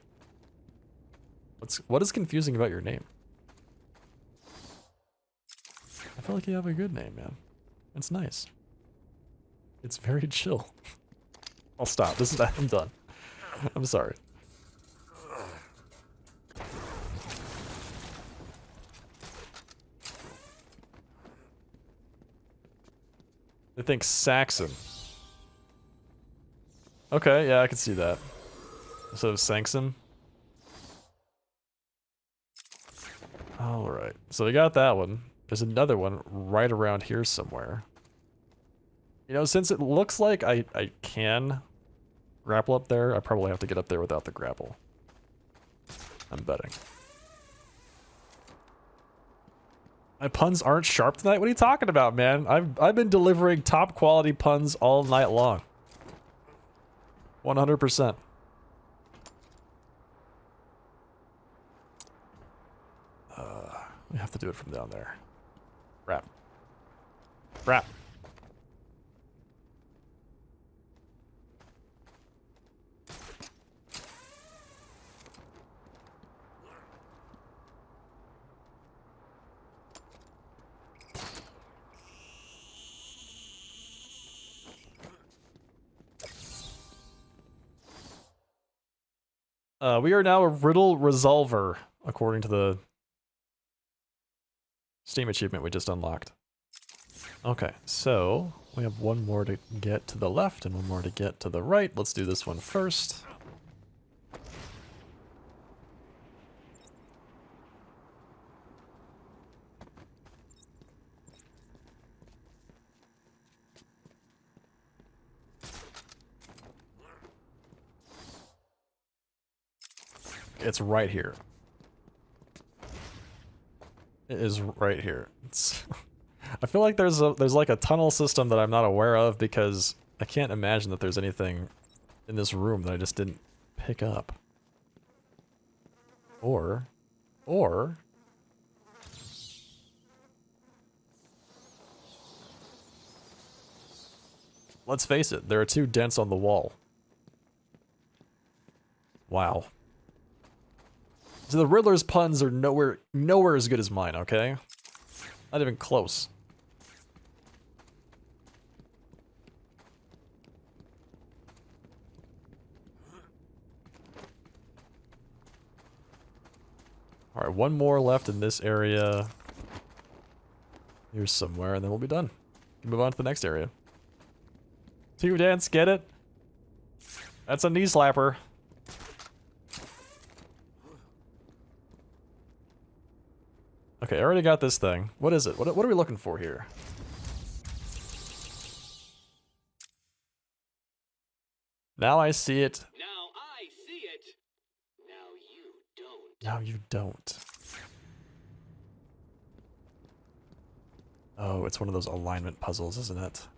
What is confusing about your name? I feel like you have a good name, man. It's nice. It's very chill. I'll stop. I'm done. I'm sorry. I think Saxon. Okay, yeah, I can see that. Instead of Sanction. Alright, so we got that one. There's another one right around here somewhere. You know, since it looks like I can grapple up there, I probably have to get up there without the grapple. I'm betting. My puns aren't sharp tonight? What are you talking about, man? I've been delivering top quality puns all night long. 100%. We have to do it from down there. Rap. Rap. We are now a riddle resolver, according to the Steam achievement we just unlocked. Okay, so we have one more to get to the left and one more to get to the right. Let's do this one first. It's right here. It is right here. It's I feel like there's like a tunnel system that I'm not aware of because I can't imagine that there's anything in this room that I just didn't pick up. Or let's face it, there are two dents on the wall. Wow. So the Riddler's puns are nowhere as good as mine, okay? Not even close. Alright, one more left in this area. Here's somewhere, and then we'll be done. Move on to the next area. Two dance, get it? That's a knee slapper. Okay, I already got this thing. What is it? What are we looking for here? Now I see it. Now I see it. Now you don't. Now you don't. Oh, it's one of those alignment puzzles, isn't it?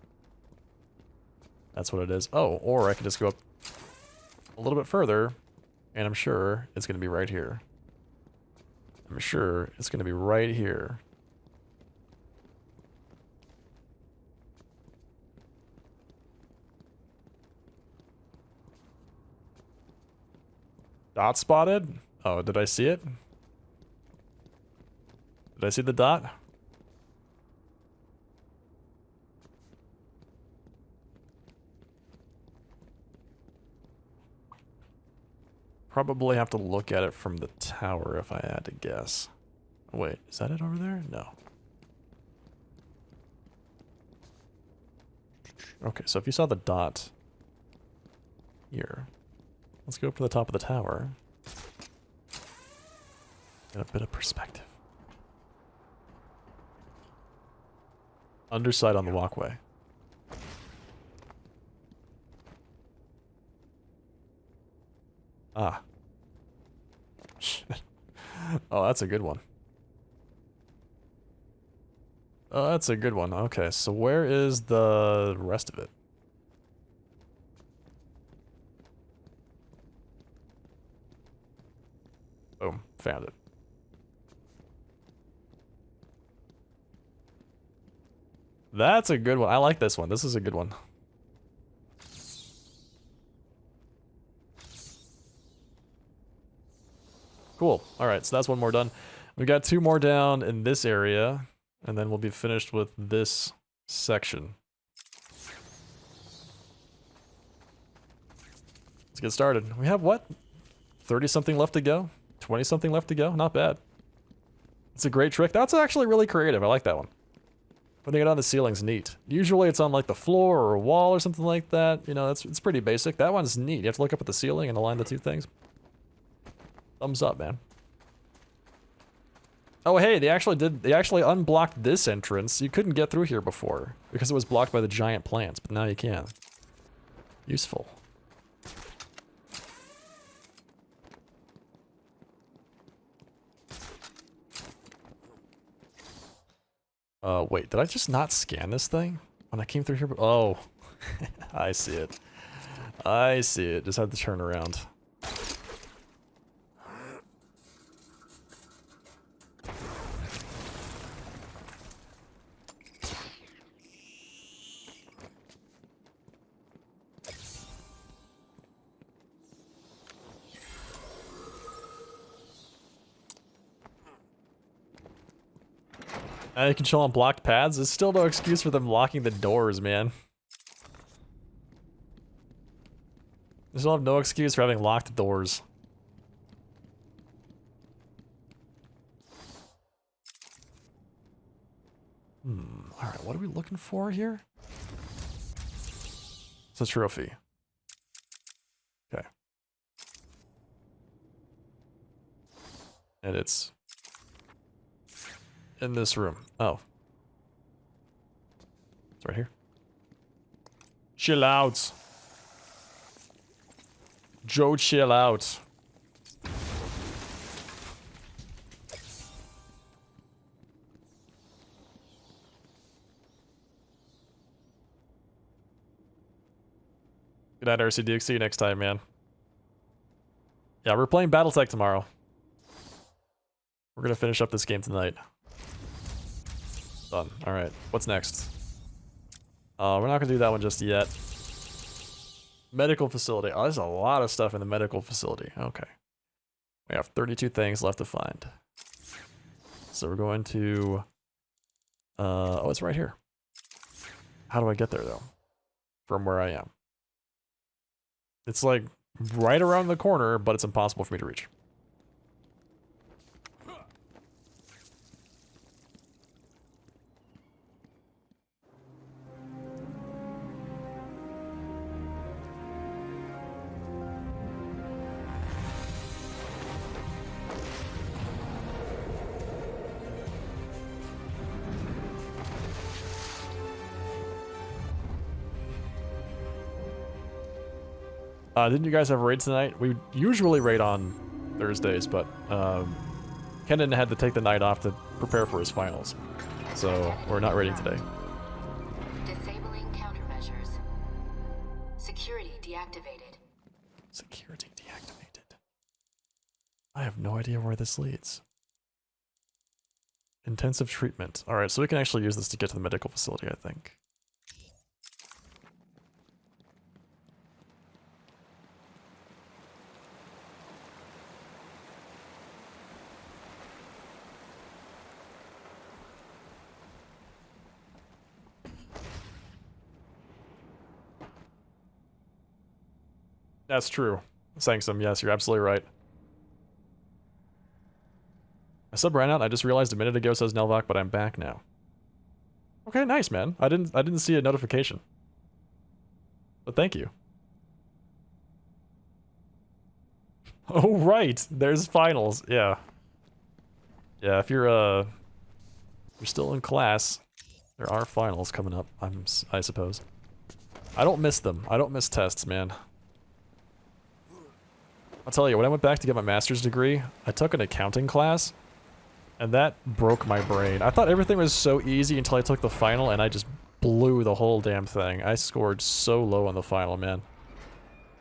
That's what it is. Oh, or I can just go up a little bit further, and I'm sure it's going to be right here. I'm sure it's going to be right here. Dot spotted? Oh, did I see it? Did I see the dot? Probably have to look at it from the tower if I had to guess. Wait, is that it over there? No. Okay, so if you saw the dot here, let's go up to the top of the tower. Get a bit of perspective. Underside on the walkway. Ah. Shit. Oh, that's a good one. Oh, that's a good one. Okay, so where is the rest of it? Boom, found it. That's a good one. I like this one. This is a good one. Cool. Alright, so that's one more done. We got two more down in this area, and then we'll be finished with this section. Let's get started. We have what? 30-something left to go? 20-something left to go? Not bad. It's a great trick. That's actually really creative. I like that one. Putting it on the ceiling's neat. Usually it's on like the floor or a wall or something like that. You know, it's pretty basic. That one's neat. You have to look up at the ceiling and align the two things. Thumbs up, man. Oh, hey, they actually unblocked this entrance. You couldn't get through here before because it was blocked by the giant plants, but now you can. Useful. Wait, did I just not scan this thing when I came through here? Oh, I see it. I see it. Just had to turn around. You can chill on blocked paths. There's still no excuse for them locking the doors, man. They still have no excuse for having locked doors. Alright, what are we looking for here? It's a trophy. Okay. And it's in this room. Oh. It's right here. Chill out. Joe, chill out. Good night, RC Duke. See you next time, man. Yeah, we're playing Battletech tomorrow. We're gonna finish up this game tonight. Done. Alright, what's next? We're not gonna do that one just yet. Medical facility. Oh, there's a lot of stuff in the medical facility. Okay. We have 32 things left to find. So we're going to... oh, it's right here. How do I get there, though? From where I am. It's like right around the corner, but it's impossible for me to reach. Didn't you guys have a raid tonight? We usually raid on Thursdays, but Kenan had to take the night off to prepare for his finals. So we're not raiding today. Disabling countermeasures. Security deactivated. Security deactivated. I have no idea where this leads. Intensive treatment. Alright, so we can actually use this to get to the medical facility, I think. That's true. Sangsum, yes, you're absolutely right. My sub ran out and I just realized a minute ago says Nelvok, but I'm back now. Okay, nice, man. I didn't see a notification. But thank you. Oh right, there's finals. Yeah. Yeah, if you're still in class, there are finals coming up, I suppose. I don't miss them. I don't miss tests, man. I'll tell you, when I went back to get my master's degree, I took an accounting class, and that broke my brain. I thought everything was so easy until I took the final, and I just blew the whole damn thing. I scored so low on the final, man.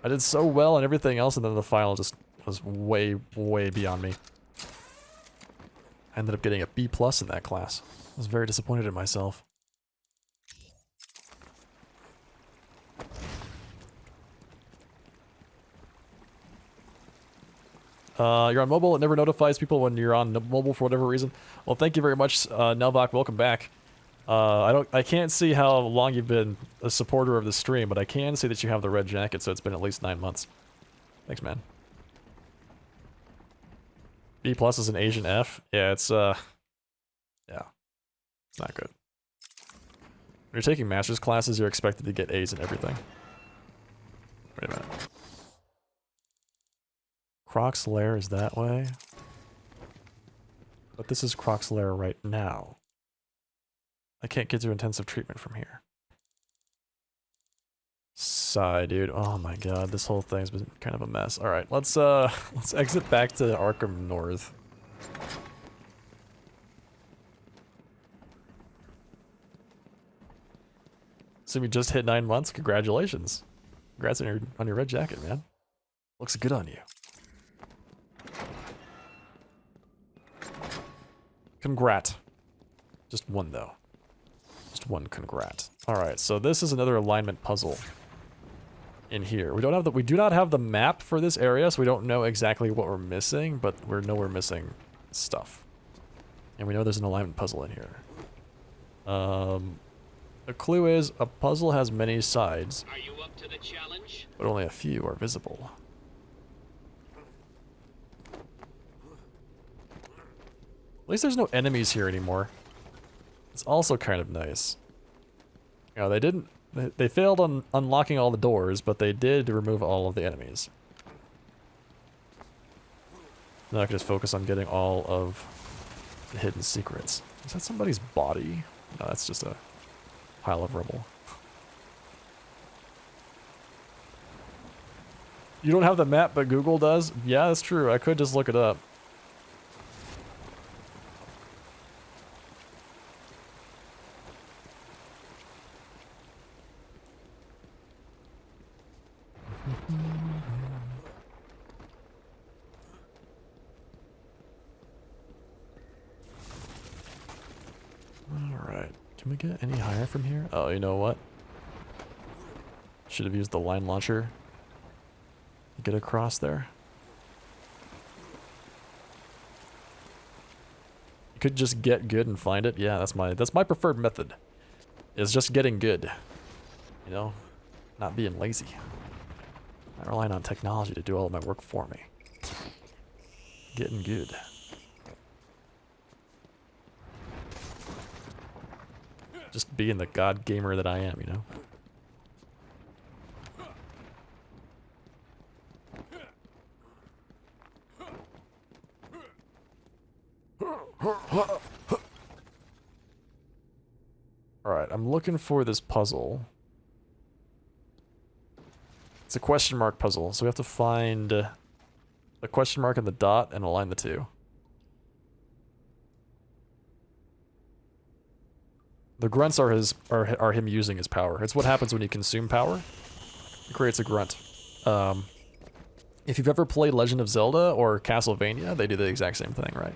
I did so well on everything else, and then the final just was way, way beyond me. I ended up getting a B+ in that class. I was very disappointed in myself. You're on mobile, it never notifies people when you're on mobile for whatever reason. Well, thank you very much, Nelvok, welcome back. I can't see how long you've been a supporter of the stream, but I can see that you have the red jacket, so it's been at least 9 months. Thanks, man. B+ is an Asian F? Yeah, it's, yeah. It's not good. When you're taking master's classes, you're expected to get A's in everything. Wait a minute. Croc's lair is that way. But this is Croc's lair right now. I can't get to intensive treatment from here. Sigh, dude. Oh my god, this whole thing's been kind of a mess. Alright, let's exit back to Arkham North. So we just hit 9 months? Congratulations. Congrats on your red jacket, man. Looks good on you. Congrat. Just one, though. Just one congrat. Alright, so this is another alignment puzzle in here. We do not have the map for this area, so we don't know exactly what we're missing, but we know we're missing stuff. And we know there's an alignment puzzle in here. The clue is a puzzle has many sides. Are you up to the challenge? But only a few are visible. At least there's no enemies here anymore. It's also kind of nice. You know, they failed on unlocking all the doors, but they did remove all of the enemies. Now I can just focus on getting all of the hidden secrets. Is that somebody's body? No, that's just a pile of rubble. You don't have the map, but Google does? Yeah, that's true. I could just look it up. Alright, can we get any higher from here? Oh, you know what? Should have used the line launcher to get across there. You could just get good and find it. Yeah, that's my preferred method. Is just getting good. You know? Not being lazy. Not relying on technology to do all of my work for me. Getting good. Just being the god gamer that I am, you know? Alright, I'm looking for this puzzle. It's a question mark puzzle, so we have to find the question mark and the dot and align the two. The grunts are him using his power. It's what happens when you consume power. It creates a grunt. If you've ever played Legend of Zelda or Castlevania, they do the exact same thing, right?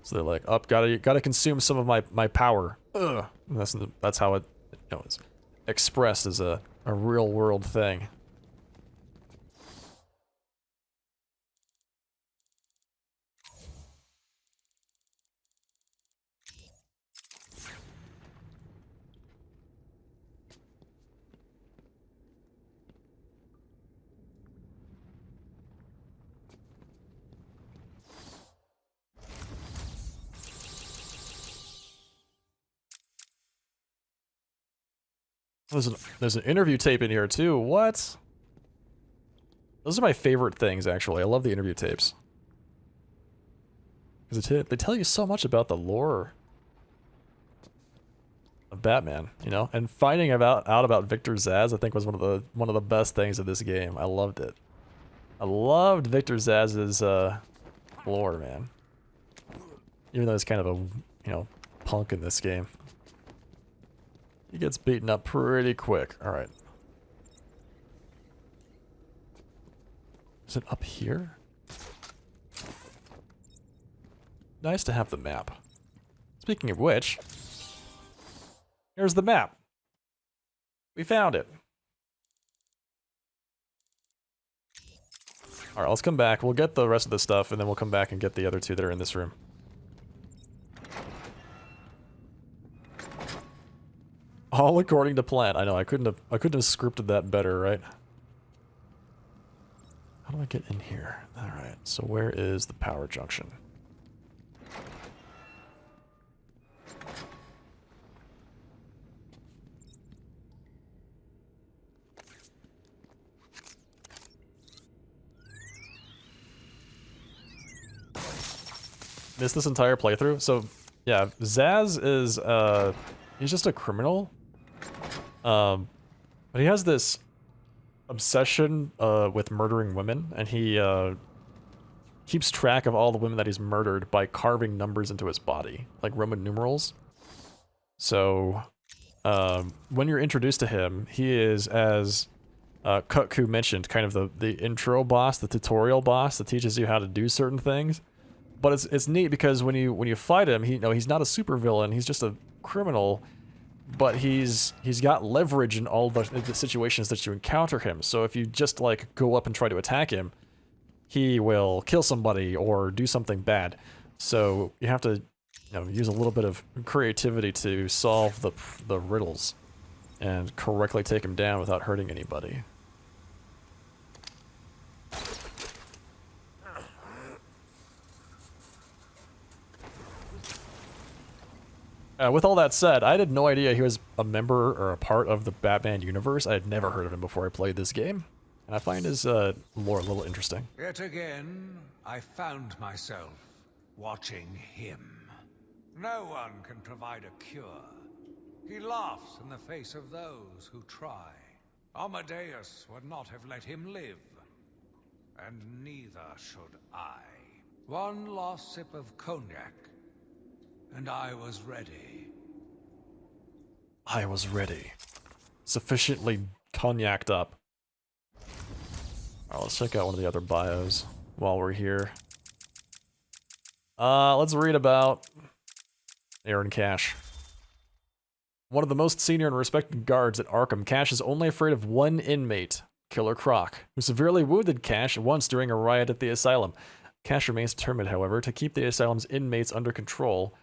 So they're like, "Up, gotta consume some of my power." Ugh. And that's how it, you know, is expressed as a real world thing. There's an interview tape in here too. What? Those are my favorite things, actually. I love the interview tapes. Because they tell you so much about the lore of Batman, you know? And finding out about Victor Zsasz, I think, was one of the best things of this game. I loved it. I loved Victor Zsasz's lore, man. Even though he's kind of a, you know, punk in this game. He gets beaten up pretty quick. Alright. Is it up here? Nice to have the map. Speaking of which, here's the map. We found it. Alright, let's come back. We'll get the rest of the stuff, and then we'll come back and get the other two that are in this room. All according to plan. I know, I couldn't have scripted that better, right? How do I get in here? Alright, so where is the power junction? missed this entire playthrough. So, yeah, Zaz is, he's just a criminal. But he has this obsession, with murdering women, and he, keeps track of all the women that he's murdered by carving numbers into his body, like Roman numerals. So, when you're introduced to him, he is, as Kutku mentioned, kind of the intro boss, the tutorial boss that teaches you how to do certain things. But it's neat because when you fight him, he's not a supervillain, he's just a criminal, but he's got leverage in all the situations that you encounter him. So if you just like go up and try to attack him, he will kill somebody or do something bad. So you have to, use a little bit of creativity to solve the riddles and correctly take him down without hurting anybody. With all that said, I had no idea he was a member or a part of the Batman universe. I had never heard of him before I played this game. And I find his lore a little interesting. Yet again, I found myself watching him. No one can provide a cure. He laughs in the face of those who try. Amadeus would not have let him live. And neither should I. One last sip of cognac, and I was ready. I was ready. Sufficiently cognaced up. Alright, let's check out one of the other bios while we're here. Let's read about Aaron Cash. One of the most senior and respected guards at Arkham, Cash is only afraid of one inmate, Killer Croc, who severely wounded Cash once during a riot at the asylum. Cash remains determined, however, to keep the asylum's inmates under control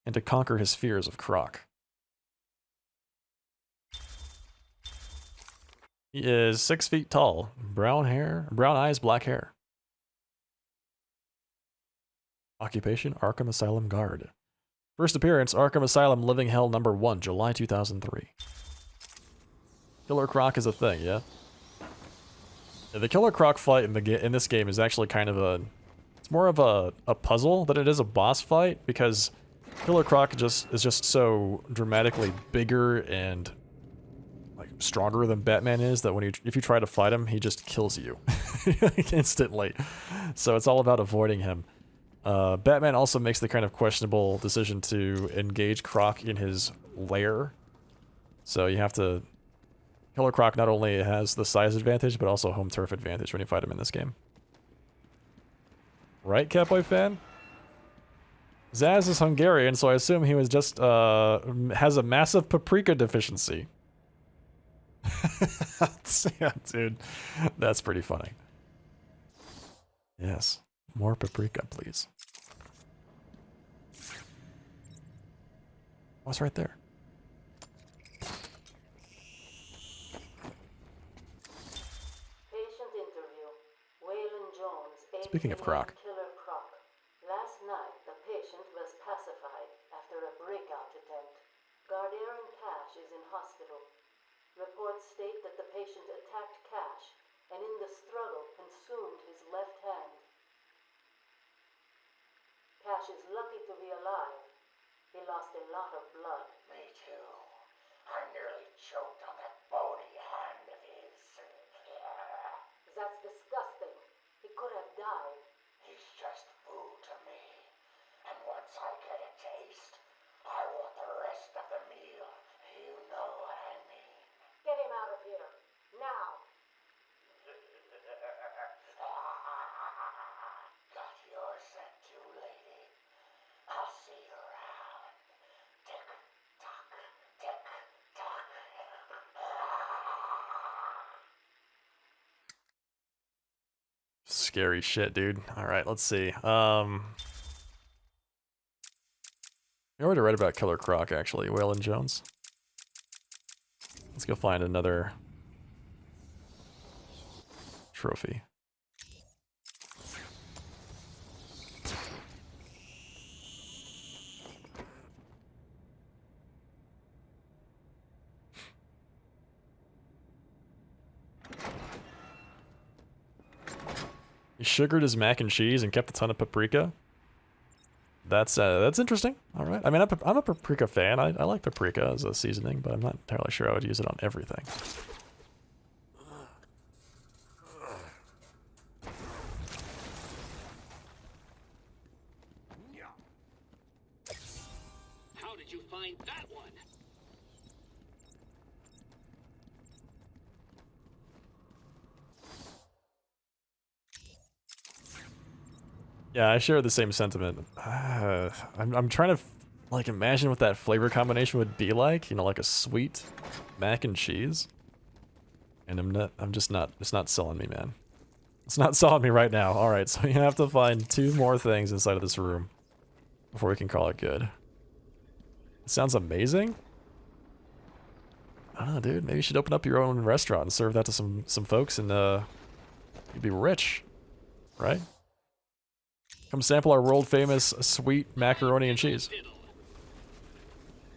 and to conquer his fears of Croc. He is 6 feet tall, brown eyes, black hair. Occupation, Arkham Asylum Guard. First appearance, Arkham Asylum Living Hell number 1, July 2003. Killer Croc is a thing, yeah? The Killer Croc fight in this game is actually kind of it's more of a puzzle than it is a boss fight, because Killer Croc is just so dramatically bigger and like stronger than Batman is that if you try to fight him, he just kills you instantly. So it's all about avoiding him. Batman also makes the kind of questionable decision to engage Croc in his lair. So you have to... Killer Croc not only has the size advantage, but also home turf advantage when you fight him in this game. Right, Catboy fan? Zaz is Hungarian, so I assume he was just, has a massive paprika deficiency. Yeah, dude. That's pretty funny. Yes. More paprika, please. What's right there? Patient interview. Waylon Jones, Speaking of Croc. Killer Croc. Last night, the patient was pacified after a breakout attempt. Guard Aaron Cash is in hospital. Reports state that the patient attacked Cash and in the struggle consumed his left hand. Cash is lucky to be alive. He lost a lot of blood. Me too. I nearly choked on that bony hand of his. That's disgusting. He could have died. He's just food to me. And once I get a taste, I want the rest of the meal. You know what I mean. Get him out of here. Now. Got your scent too, lady. I'll see you around. Tick tock, tick tock. Scary shit, dude. Alright, let's see. We already read about Killer Croc, actually. Waylon Jones. Let's go find another trophy. He sugared his mac and cheese and kept a ton of paprika. that's interesting. All right. I mean, I'm a paprika fan. I like paprika as a seasoning, but I'm not entirely sure I would use it on everything. How did you find that one? Yeah, I share the same sentiment. I'm trying to like imagine what that flavor combination would be like. You know, like a sweet mac and cheese. And it's not selling me, man. It's not selling me right now. All right, so you have to find 2 more things inside of this room before we can call it good. It sounds amazing. I don't know, dude. Maybe you should open up your own restaurant and serve that to some folks, and you'd be rich, right? Come sample our world famous sweet macaroni and cheese.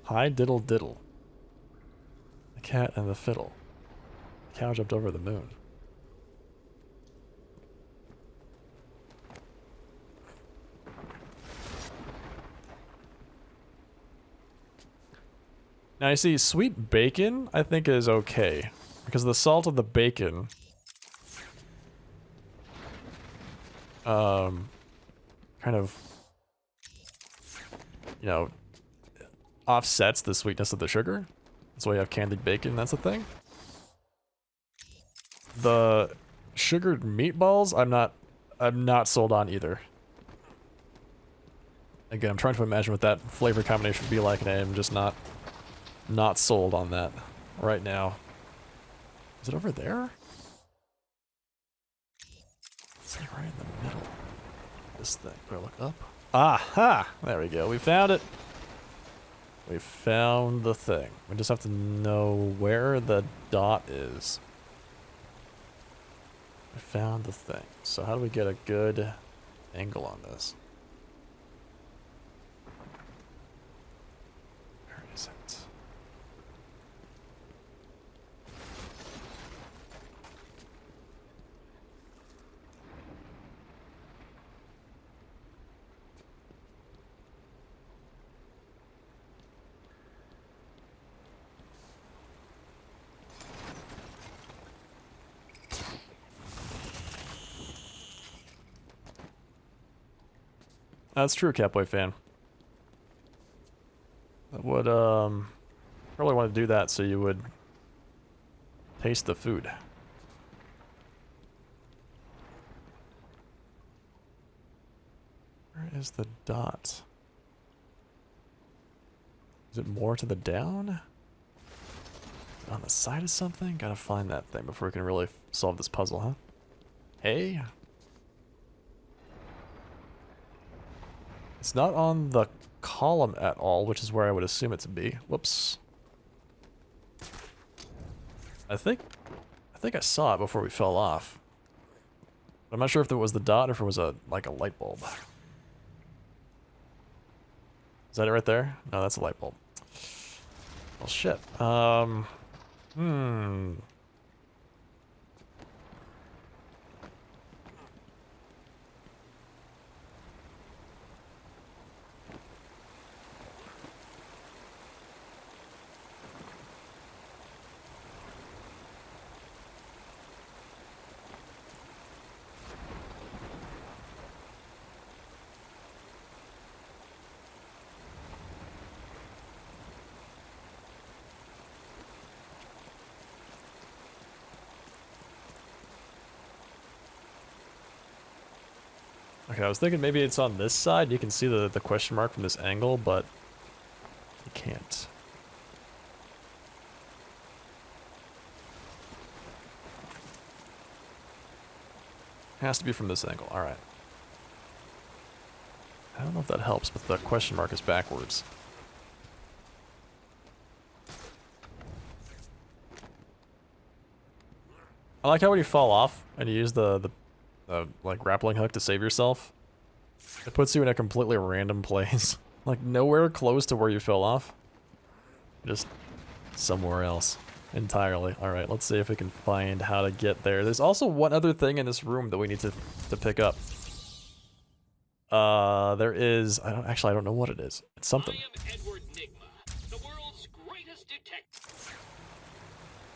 Hi diddle diddle. The cat and the fiddle. The cow jumped over the moon. Now you see, sweet bacon I think is okay, because the salt of the bacon kind of, you know, offsets the sweetness of the sugar. That's why you have candied bacon, that's the thing. The sugared meatballs, I'm not sold on either. Again, I'm trying to imagine what that flavor combination would be like, and I'm just not sold on that right now. Is it over there? It's like right in the middle. This thing. Do I look up? Aha! There we go. We found it. We found the thing. We just have to know where the dot is. We found the thing. So how do we get a good angle on this? Where is it? That's true, Catboy fan. I would probably want to do that so you would taste the food. Where is the dot? Is it more to the down? Is it on the side of something? Gotta find that thing before we can really solve this puzzle, huh? Hey? It's not on the column at all, which is where I would assume it to be. Whoops. I think I saw it before we fell off. I'm not sure if it was the dot or if it was like a light bulb. Is that it right there? No, that's a light bulb. Well, shit. Okay, I was thinking maybe it's on this side. You can see the question mark from this angle, but you can't. Has to be from this angle. All right. I don't know if that helps, but the question mark is backwards. I like how when you fall off and you use the like grappling hook to save yourself, it puts you in a completely random place. Like nowhere close to where you fell off. Just somewhere else entirely. All right, let's see if we can find how to get there. There's also one other thing in this room that we need to pick up. There is. I don't know what it is. It's something.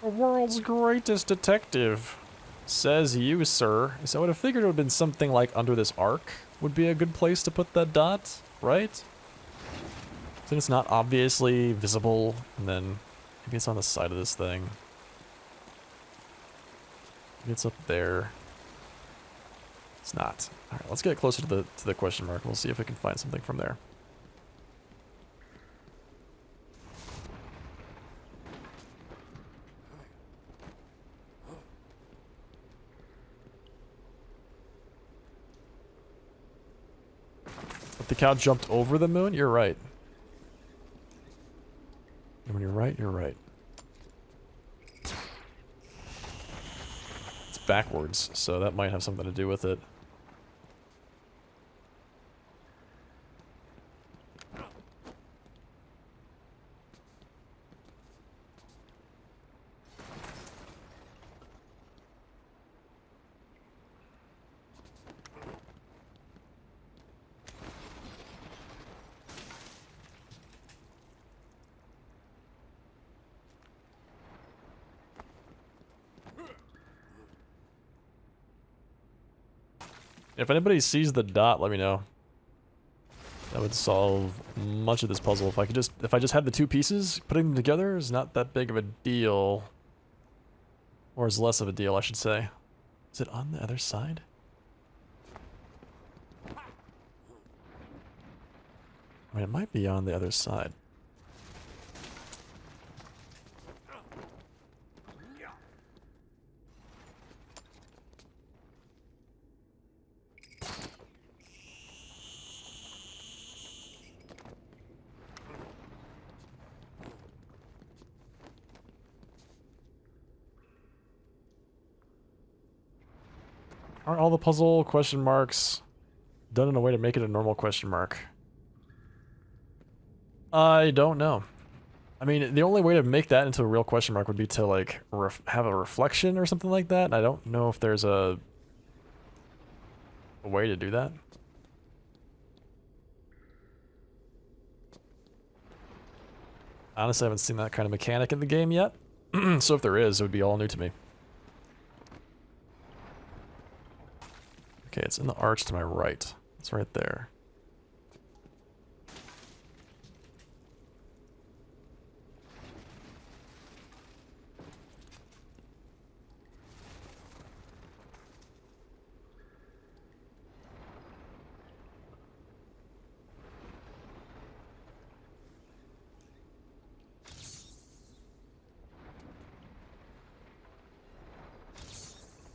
The world's greatest detective, says you, sir. So I would have figured it would have been something like under this arc would be a good place to put that dot, right? Since it's not obviously visible, and then maybe it's on the side of this thing. Maybe it's up there. It's not. All right, let's get closer to the question mark. We'll see if we can find something from there. But the cow jumped over the moon? You're right. And when you're right, you're right. It's backwards, so that might have something to do with it. If anybody sees the dot, let me know. That would solve much of this puzzle. If I just had the two pieces, putting them together is not that big of a deal. Or is less of a deal, I should say. Is it on the other side? I mean, it might be on the other side. Aren't all the puzzle question marks done in a way to make it a normal question mark? I don't know. I mean, the only way to make that into a real question mark would be to, like, have a reflection or something like that. And I don't know if there's a way to do that. Honestly, I haven't seen that kind of mechanic in the game yet. So if there is, it would be all new to me. Okay, it's in the arch to my right. It's right there.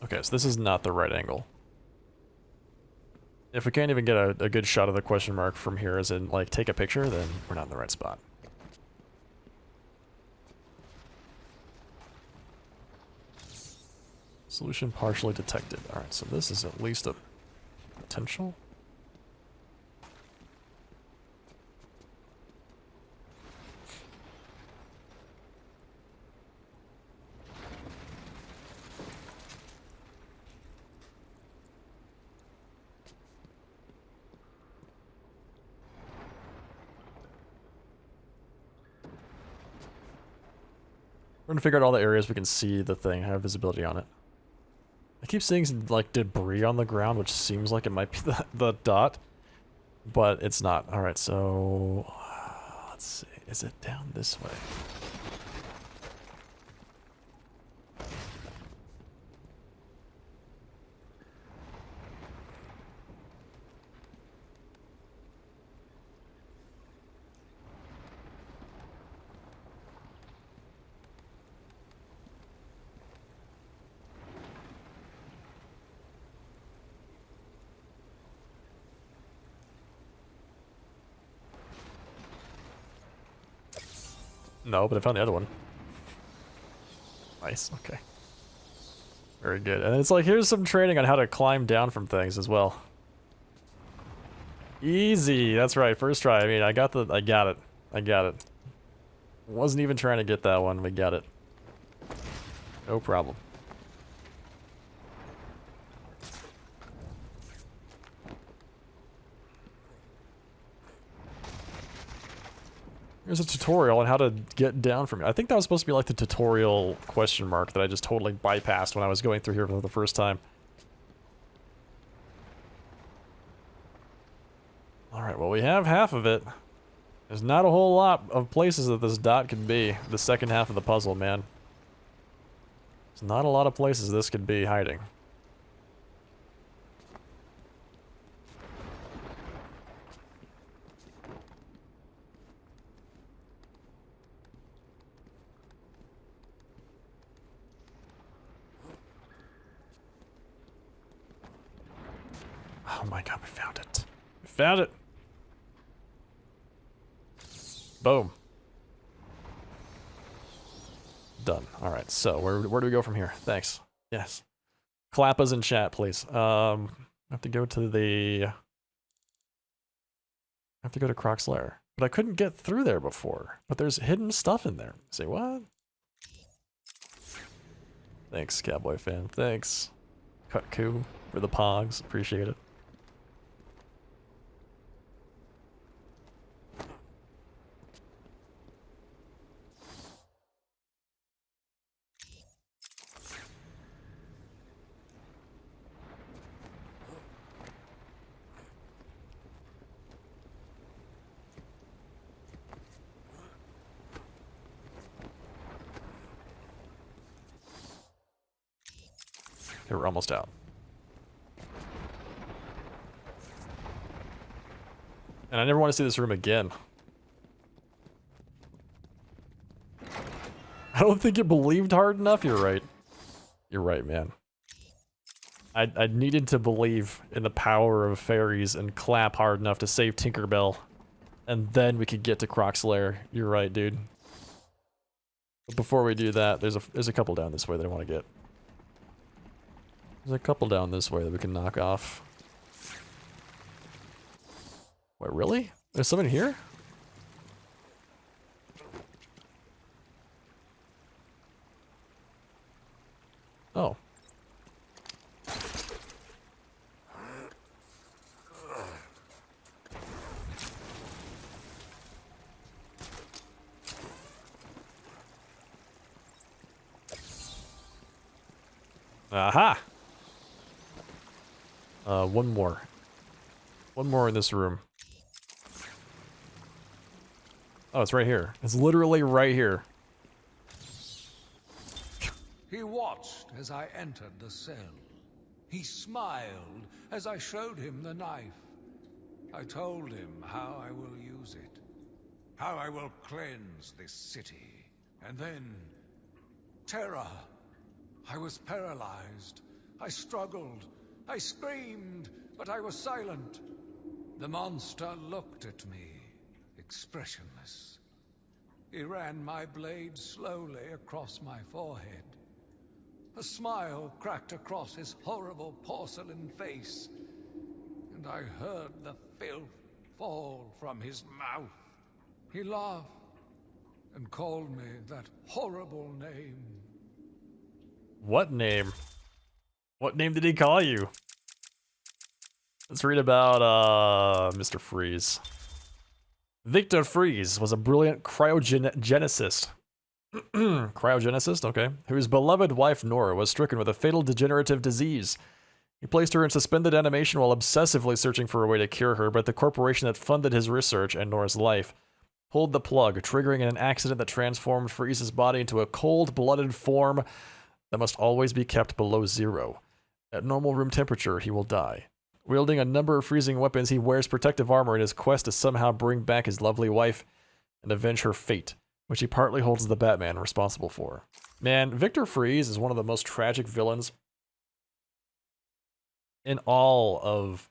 Okay, so this is not the right angle. If we can't even get a good shot of the question mark from here, as in, like, take a picture, then we're not in the right spot. Solution partially detected. Alright, so this is at least a potential. We're gonna figure out all the areas we can see the thing, have visibility on it. I keep seeing, like, debris on the ground, which seems like it might be the dot, but it's not. Alright, so let's see. Is it down this way? No, but I found the other one. Nice, okay. Very good. And it's like, here's some training on how to climb down from things as well. Easy, that's right, first try. I mean, I got it. Wasn't even trying to get that one, we got it. No problem. Here's a tutorial on how to get down from here. I think that was supposed to be like the tutorial question mark that I just totally bypassed when I was going through here for the first time. Alright, well we have half of it. There's not a whole lot of places that this dot could be. The second half of the puzzle, man. There's not a lot of places this could be hiding. Oh my god, we found it. We found it! Boom. Done. Alright, so where do we go from here? Thanks. Yes. Clap us in chat, please. I have to go to the... I have to go to Croc's Lair. But I couldn't get through there before. But there's hidden stuff in there. Say what? Thanks, Cowboy fan. Thanks. Cutku for the pogs. Appreciate it. Okay, we're almost out. And I never want to see this room again. I don't think you believed hard enough. You're right. You're right, man. I needed to believe in the power of fairies and clap hard enough to save Tinkerbell. And then we could get to Croc's Lair. You're right, dude. But before we do that, there's a couple down this way that I want to get. There's a couple down this way that we can knock off. Wait, really? There's someone here? Oh. Aha! One more. One more in this room. Oh, it's right here. It's literally right here. He watched as I entered the cell. He smiled as I showed him the knife. I told him how I will use it. How I will cleanse this city. And then... terror. I was paralyzed. I struggled. I screamed, but I was silent. The monster looked at me, expressionless. He ran my blade slowly across my forehead. A smile cracked across his horrible porcelain face, and I heard the filth fall from his mouth. He laughed and called me that horrible name. What name? What name did he call you? Let's read about, Mr. Freeze. Victor Freeze was a brilliant cryogenicist. Cryogenicist, okay. Whose beloved wife, Nora, was stricken with a fatal degenerative disease. He placed her in suspended animation while obsessively searching for a way to cure her, but the corporation that funded his research and Nora's life pulled the plug, triggering an accident that transformed Freeze's body into a cold-blooded form that must always be kept below zero. At normal room temperature, he will die. Wielding a number of freezing weapons, he wears protective armor in his quest to somehow bring back his lovely wife and avenge her fate, which he partly holds the Batman responsible for. Man, Victor Freeze is one of the most tragic villains in all of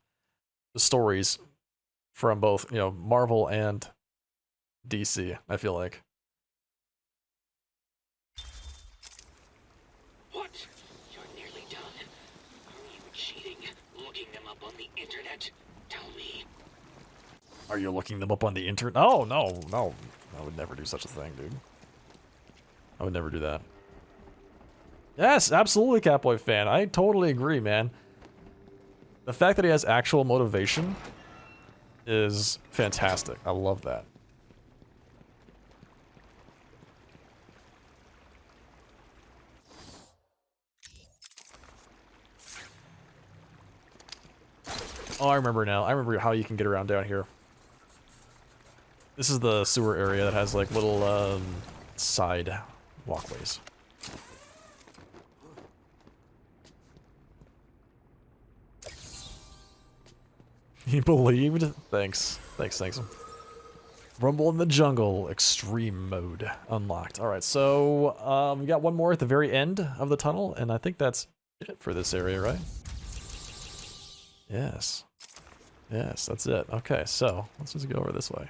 the stories from both, you know, Marvel and DC, I feel like. What? You're nearly done. Are you cheating? Looking them up on the internet? Tell me. Are you looking them up on the internet? Oh, no, no. I would never do such a thing, dude. I would never do that. Yes, absolutely, Catboy fan. I totally agree, man. The fact that he has actual motivation is fantastic. I love that. Oh, I remember now. I remember how you can get around down here. This is the sewer area that has like little side walkways. He believed? Thanks. Thanks. Rumble in the Jungle, extreme mode unlocked. Alright, so we got one more at the very end of the tunnel, and I think that's it for this area, right? Yes. Yes, that's it. Okay, so let's just go over this way.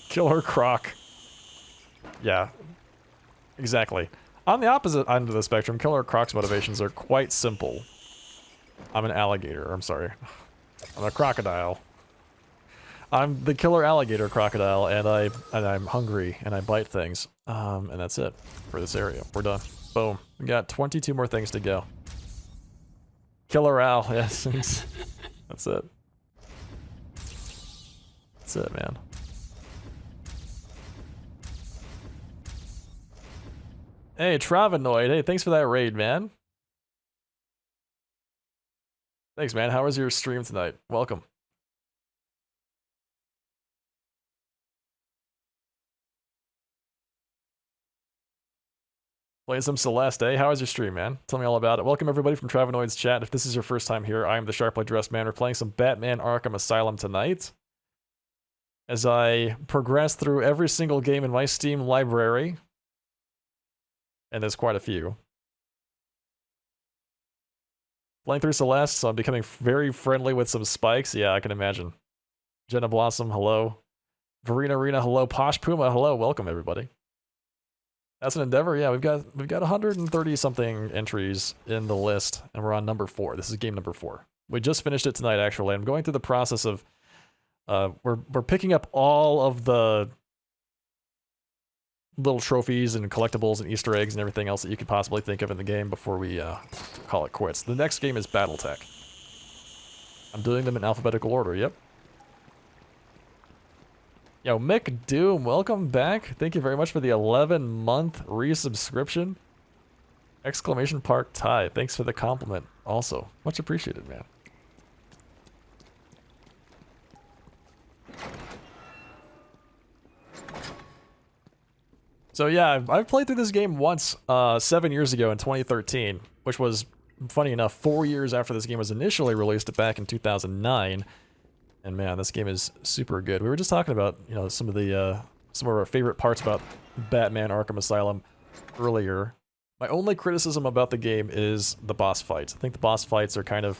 Killer Croc. Yeah, exactly. On the opposite end of the spectrum, Killer Croc's motivations are quite simple. I'm an alligator. I'm sorry. I'm a crocodile. I'm the killer alligator crocodile, and I'm hungry, and I bite things. And that's it for this area. We're done. Boom. We got 22 more things to go. Killer Al, yes. That's it. That's it, man. Hey, Travenoid. Hey, thanks for that raid, man. Thanks, man. How was your stream tonight? Welcome. Playing some Celeste, eh? How was your stream, man? Tell me all about it. Welcome, everybody, from Travenoid's chat. If this is your first time here, I am the Sharply Dressed Man. We're playing some Batman Arkham Asylum tonight. As I progress through every single game in my Steam library. And there's quite a few. Playing through Celeste, so I'm becoming very friendly with some spikes. Yeah, I can imagine. Jenna Blossom, hello. Verena Arena, hello. Posh Puma, hello. Welcome, everybody. That's an endeavor. Yeah, we've got 130 something entries in the list, and we're on number 4. This is game number 4. We just finished it tonight, actually. I'm going through the process of we're picking up all of the little trophies and collectibles and Easter eggs and everything else that you could possibly think of in the game before we call it quits. The next game is Battletech. I'm doing them in alphabetical order, yep. Yo, Mick Doom, welcome back. Thank you very much for the 11-month resubscription. Exclamation Park Ty, thanks for the compliment also. Much appreciated, man. So yeah, I've played through this game once 7 years ago in 2013, which was, funny enough, 4 years after this game was initially released back in 2009. And man, this game is super good. We were just talking about, you know, some of our favorite parts about Batman Arkham Asylum earlier. My only criticism about the game is the boss fights. I think the boss fights are kind of,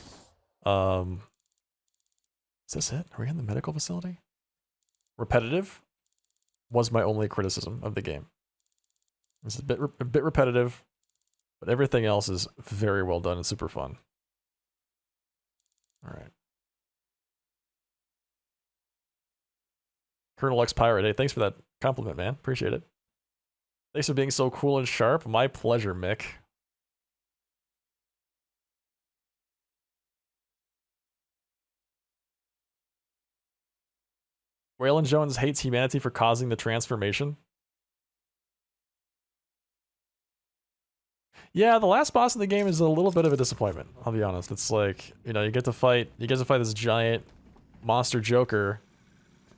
is this it? Are we in the medical facility? Repetitive was my only criticism of the game. It's a bit repetitive, but everything else is very well done and super fun. All right. Colonel X Pirate, hey, thanks for that compliment, man. Appreciate it. Thanks for being so cool and sharp. My pleasure, Mick. Waylon Jones hates humanity for causing the transformation. Yeah, the last boss of the game is a little bit of a disappointment, I'll be honest. It's like, you know, you get to fight this giant monster Joker,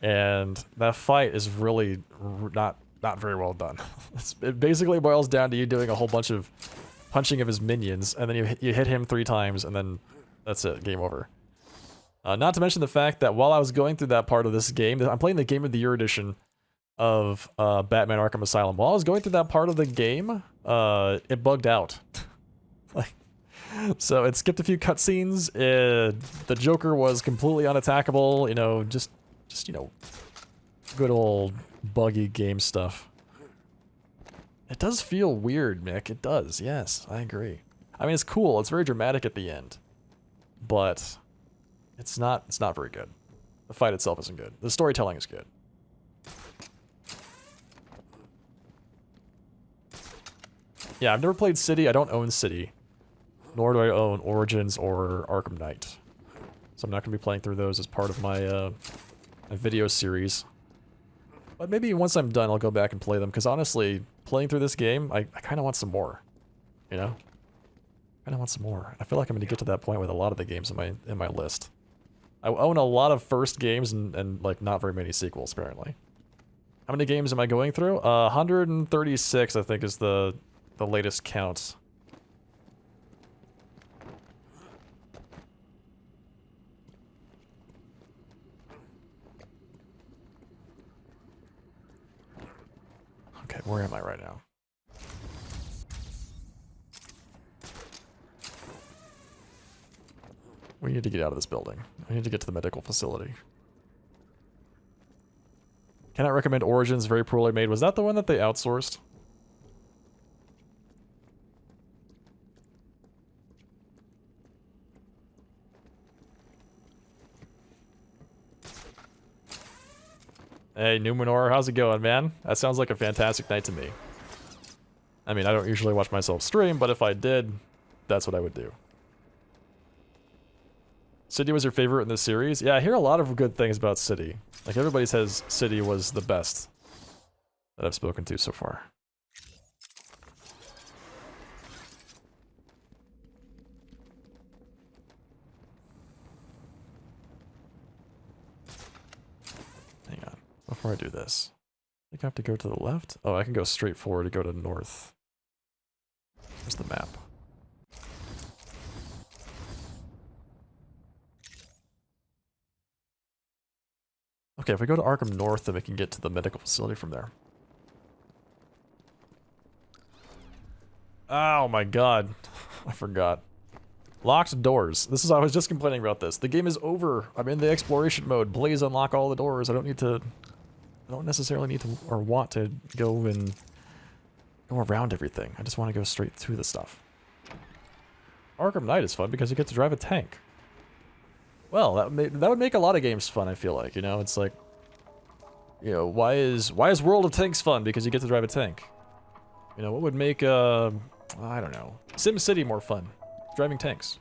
and that fight is really not very well done. It basically boils down to you doing a whole bunch of punching of his minions, and then you hit him 3 times, and then that's it, game over. Not to mention the fact that while I was going through that part of this game, I'm playing the Game of the Year edition of Batman Arkham Asylum. While I was going through that part of the game, it bugged out. So it skipped a few cutscenes. The Joker was completely unattackable. You know, just you know, good old buggy game stuff. It does feel weird, Mick. It does. Yes, I agree. I mean, it's cool. It's very dramatic at the end, but it's not very good. The fight itself isn't good. The storytelling is good. Yeah, I've never played City. I don't own City. Nor do I own Origins or Arkham Knight. So I'm not going to be playing through those as part of my, my video series. But maybe once I'm done, I'll go back and play them. Because honestly, playing through this game, I kind of want some more. You know? I kind of want some more. I feel like I'm going to get to that point with a lot of the games in my list. I own a lot of first games and like not very many sequels, apparently. How many games am I going through? 136, I think, is the latest count. Okay, where am I right now? We need to get out of this building. I need to get to the medical facility. Cannot recommend Origins, very poorly made. Was that the one that they outsourced? Hey, Numenor, how's it going, man? That sounds like a fantastic night to me. I mean, I don't usually watch myself stream, but if I did, that's what I would do. City was your favorite in this series? Yeah, I hear a lot of good things about City. Like, everybody says City was the best that I've spoken to so far. Hang on. Before I do this, I think I have to go to the left? Oh, I can go straight forward to go to north. Where's the map? Okay, if we go to Arkham North, then we can get to the medical facility from there. Oh my god. I forgot. Locked doors. I was just complaining about this. The game is over. I'm in the exploration mode. Please unlock all the doors. I don't necessarily need to or want to go around everything. I just want to go straight through the stuff. Arkham Knight is fun because you get to drive a tank. Well, that would make a lot of games fun, I feel like, you know? It's like, you know, why is World of Tanks fun? Because you get to drive a tank. You know, what would make, I don't know, SimCity more fun? Driving tanks.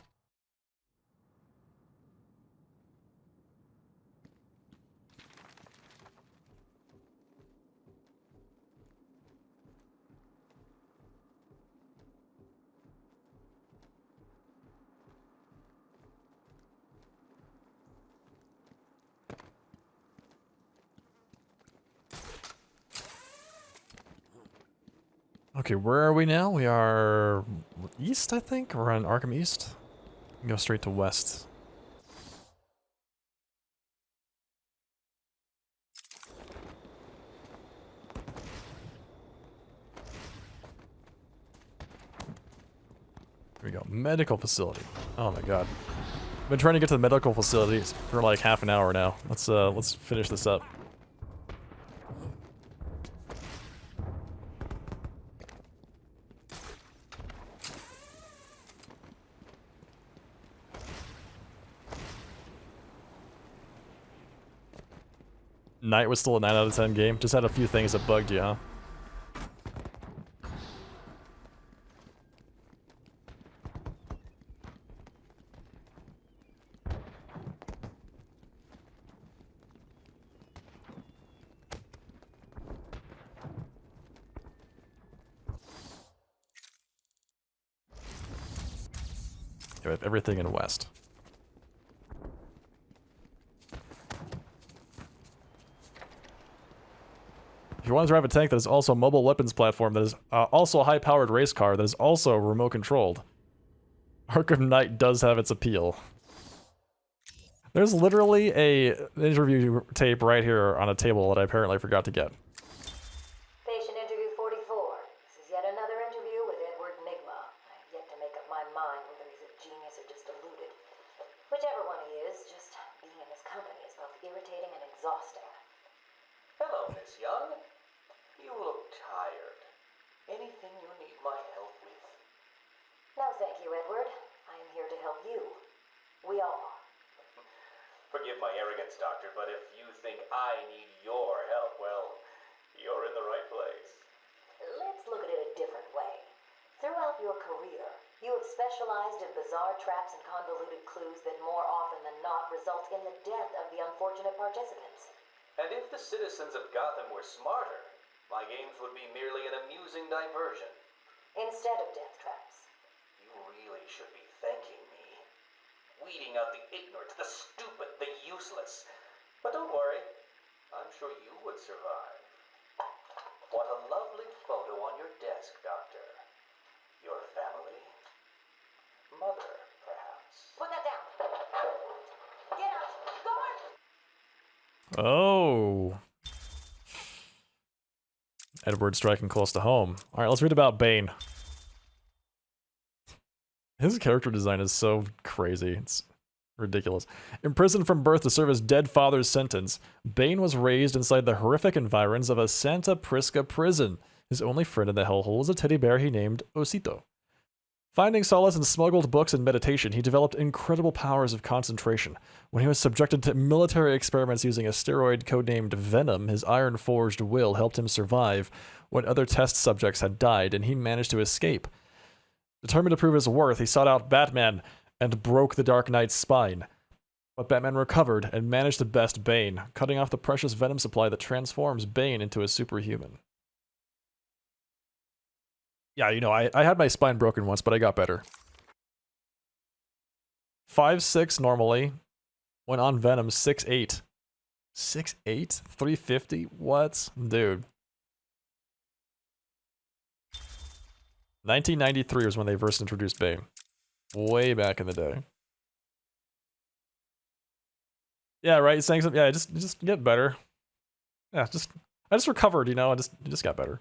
Okay, where are we now? We are east, I think? We're on Arkham East. We can go straight to west. Here we go. Medical facility. Oh my god. I've been trying to get to the medical facility for like half an hour now. Let's finish this up. Night was still a 9 out of 10 game. Just had a few things that bugged you, huh? We have everything in west. If you want to drive a tank that is also a mobile weapons platform, that is also a high-powered race car, that is also remote-controlled, Arkham Knight does have its appeal. There's literally an interview tape right here on a table that I apparently forgot to get. Patient interview 44. This is yet another interview with Edward Nigma. I have yet to make up my mind whether he's a genius or just deluded. Whichever one he is, just being in his company is both irritating and exhausting. Hello, Miss Young. You look tired. Anything you need my help with? No, thank you, Edward. I am here to help you. We all are. Forgive my arrogance, Doctor, but if you think I need your help, well, you're in the right place. Let's look at it a different way. Throughout your career, you have specialized in bizarre traps and convoluted clues that more often than not result in the death of the unfortunate participants. And if the citizens of Gotham were smarter, my games would be merely an amusing diversion. Instead of death traps. You really should be thanking me. Weeding out the ignorant, the stupid, the useless. But don't worry, I'm sure you would survive. What a lovely photo on your desk, Doctor. Your family? Mother, perhaps. Put that down. Get out. Guard! Oh. Edward striking close to home. Alright, let's read about Bane. His character design is so crazy. It's ridiculous. Imprisoned from birth to serve his dead father's sentence, Bane was raised inside the horrific environs of a Santa Prisca prison. His only friend in the hellhole was a teddy bear he named Osito. Finding solace in smuggled books and meditation, he developed incredible powers of concentration. When he was subjected to military experiments using a steroid codenamed Venom, his iron-forged will helped him survive when other test subjects had died, and he managed to escape. Determined to prove his worth, he sought out Batman and broke the Dark Knight's spine. But Batman recovered and managed to best Bane, cutting off the precious venom supply that transforms Bane into a superhuman. Yeah, you know, I had my spine broken once, but I got better. 5'6" normally. Went on Venom 6'8". 6'8"? 350? What? Dude. 1993 was when they first introduced Bane. Way back in the day. Yeah, right? Saying something. Yeah, just get better. Yeah, I just recovered, you know, I just got better.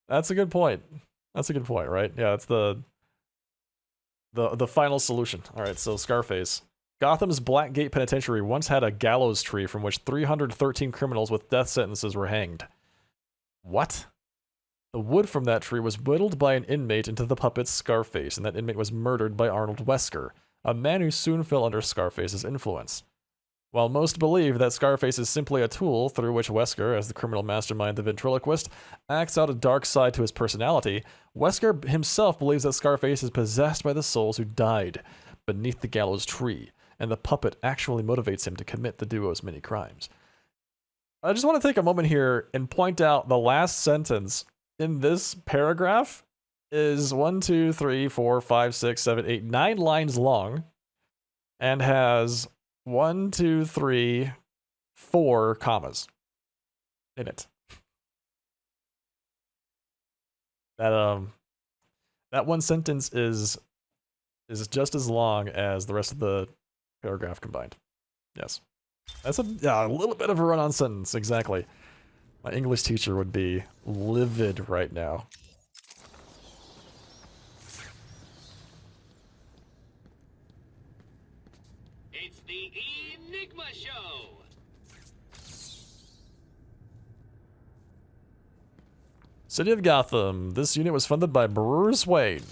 That's a good point. That's a good point, right? Yeah, that's the final solution. All right, so Scarface. Gotham's Blackgate Penitentiary once had a gallows tree from which 313 criminals with death sentences were hanged. What? The wood from that tree was whittled by an inmate into the puppet Scarface, and that inmate was murdered by Arnold Wesker, a man who soon fell under Scarface's influence. While most believe that Scarface is simply a tool through which Wesker, as the criminal mastermind the ventriloquist, acts out a dark side to his personality, Wesker himself believes that Scarface is possessed by the souls who died beneath the gallows tree, and the puppet actually motivates him to commit the duo's many crimes. I just want to take a moment here and point out the last sentence in this paragraph is 1, 2, 3, 4, 5, 6, 7, 8, 9 lines long, and has 1, 2, 3, 4 commas in it. That one sentence is just as long as the rest of the paragraph combined. Yes. That's a little bit of a run-on sentence, exactly. My English teacher would be livid right now. It's the Enigma Show! City of Gotham. This unit was funded by Bruce Wayne.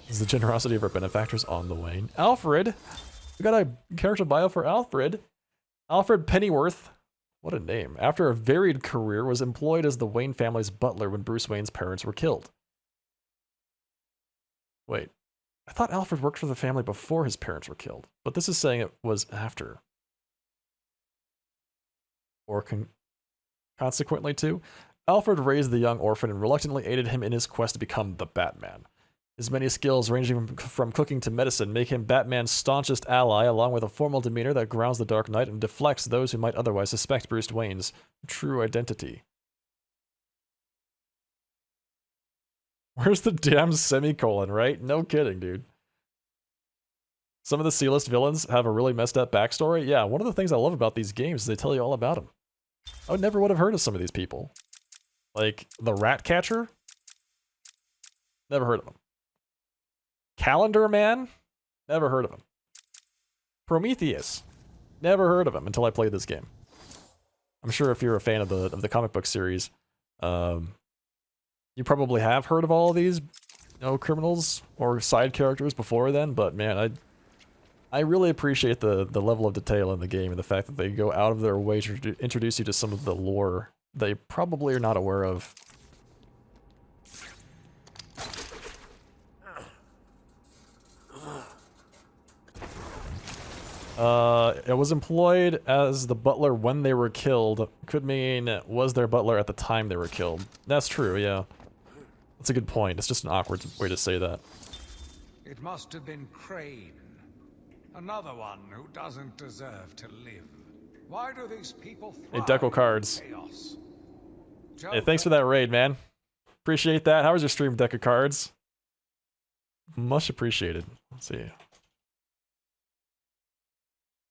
Is the generosity of our benefactors on the wane? Alfred! We got a character bio for Alfred. Alfred Pennyworth. What a name. After a varied career, was employed as the Wayne family's butler when Bruce Wayne's parents were killed. Wait. I thought Alfred worked for the family before his parents were killed, but this is saying it was after. Or consequently too, Alfred raised the young orphan and reluctantly aided him in his quest to become the Batman. His many skills, ranging from cooking to medicine, make him Batman's staunchest ally, along with a formal demeanor that grounds the Dark Knight and deflects those who might otherwise suspect Bruce Wayne's true identity. Where's the damn semicolon, right? No kidding, dude. Some of the C-list villains have a really messed up backstory. Yeah, one of the things I love about these games is they tell you all about them. I never would have heard of some of these people. Like, the Ratcatcher? Never heard of him. Calendar Man? Never heard of him. Prometheus? Never heard of him until I played this game. I'm sure if you're a fan of the comic book series, you probably have heard of all of these, criminals or side characters before then, but man, I really appreciate the level of detail in the game and the fact that they go out of their way to introduce you to some of the lore they probably are not aware of. It was employed as the butler when they were killed. Could mean was their butler at the time they were killed. That's true, yeah. That's a good point. It's just an awkward way to say that. It must have been Crane. Another one who doesn't deserve to live. Why do these people Hey, thrive Deco Cards. in chaos? Hey, thanks for that raid, man. Appreciate that. How was your stream, Deck of Cards? Much appreciated. Let's see.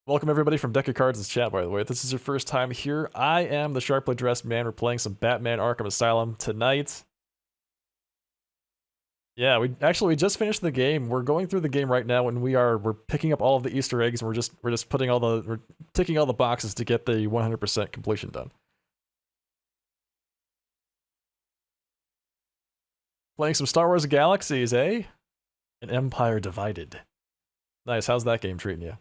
Welcome everybody from Deck of Cards' chat, by the way. If this is your first time here, I am the Sharply Dressed Man. We're playing some Batman Arkham Asylum tonight. Yeah, we just finished the game. We're going through the game right now, and we're picking up all of the Easter eggs, and we're just putting we're ticking all the boxes to get the 100% completion done. Playing some Star Wars Galaxies, eh? An Empire Divided. Nice. How's that game treating you?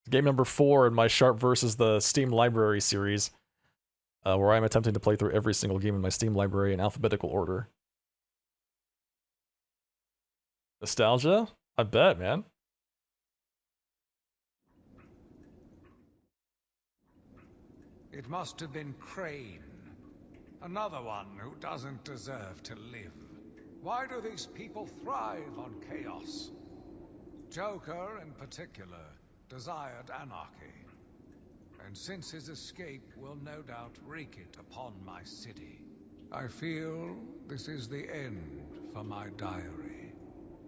Game number 4 in my Sharp versus the Steam Library series, where I'm attempting to play through every single game in my Steam library in alphabetical order. Nostalgia? I bet, man. It must have been Crane. Another one who doesn't deserve to live. Why do these people thrive on chaos? Joker, in particular, desired anarchy. And since his escape will no doubt wreak it upon my city, I feel this is the end for my diary.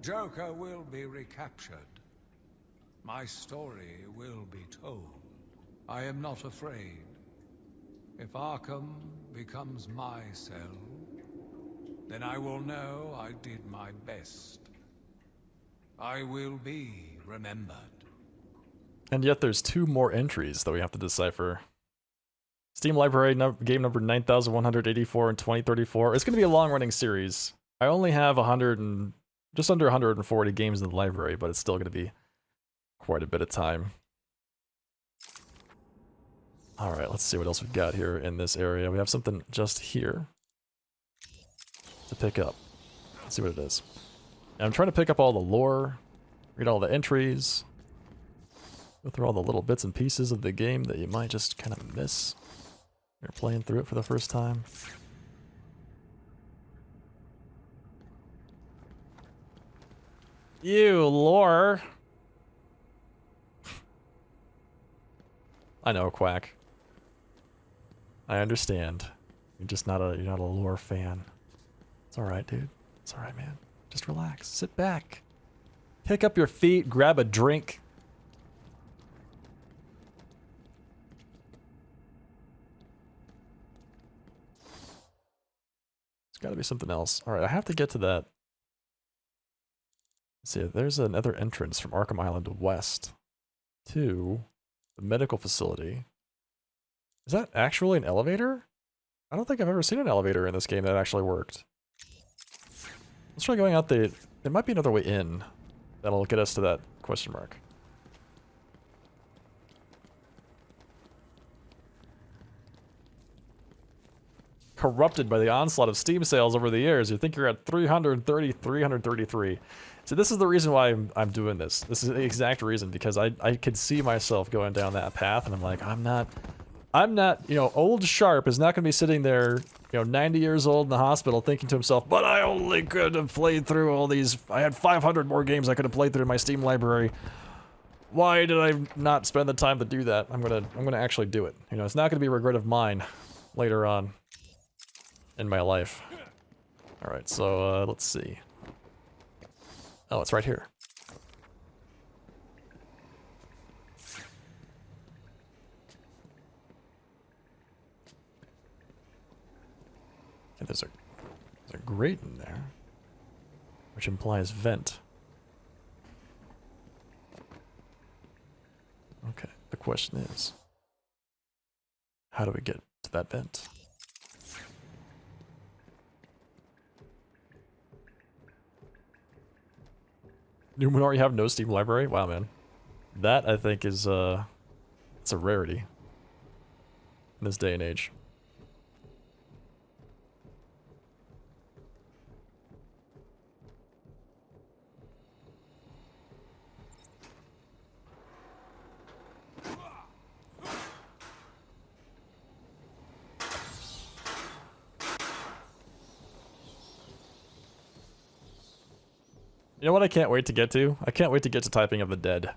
Joker will be recaptured. My story will be told. I am not afraid. If Arkham becomes my cell, then I will know I did my best. I will be remembered. And yet there's 2 more entries that we have to decipher. Steam Library game number 9184 in 2034. It's going to be a long-running series. I only have just under 140 games in the library, but it's still going to be quite a bit of time. Alright, let's see what else we've got here in this area. We have something just here to pick up. Let's see what it is. And I'm trying to pick up all the lore, read all the entries, go through all the little bits and pieces of the game that you might just kind of miss when you're playing through it for the first time. Ew, lore! I know, Quack. I understand. You're just not you're not a lore fan. It's alright, dude. It's alright, man. Just relax. Sit back. Pick up your feet, grab a drink. There's gotta be something else. Alright, I have to get to that. Let's see, there's another entrance from Arkham Island west to the medical facility. Is that actually an elevator? I don't think I've ever seen an elevator in this game that actually worked. Let's try going out there might be another way in that'll get us to that question mark. Corrupted by the onslaught of Steam sales over the years, you think you're at 330, 333. So this is the reason why I'm doing this. This is the exact reason, because I could see myself going down that path, and I'm like, I'm not, you know, old Sharp is not going to be sitting there, you know, 90 years old in the hospital thinking to himself, but I only could have played through all these, I had 500 more games I could have played through in my Steam library. Why did I not spend the time to do that? I'm gonna actually do it. You know, it's not going to be a regret of mine later on in my life. Alright, so let's see. Oh, it's right here. Okay, there's a grate in there, which implies vent. Okay, the question is, how do we get to that vent? Numenor, you have no Steam library? Wow, man. That, I think, is, it's a rarity in this day and age. You know what I can't wait to get to? I can't wait to get to Typing of the Dead.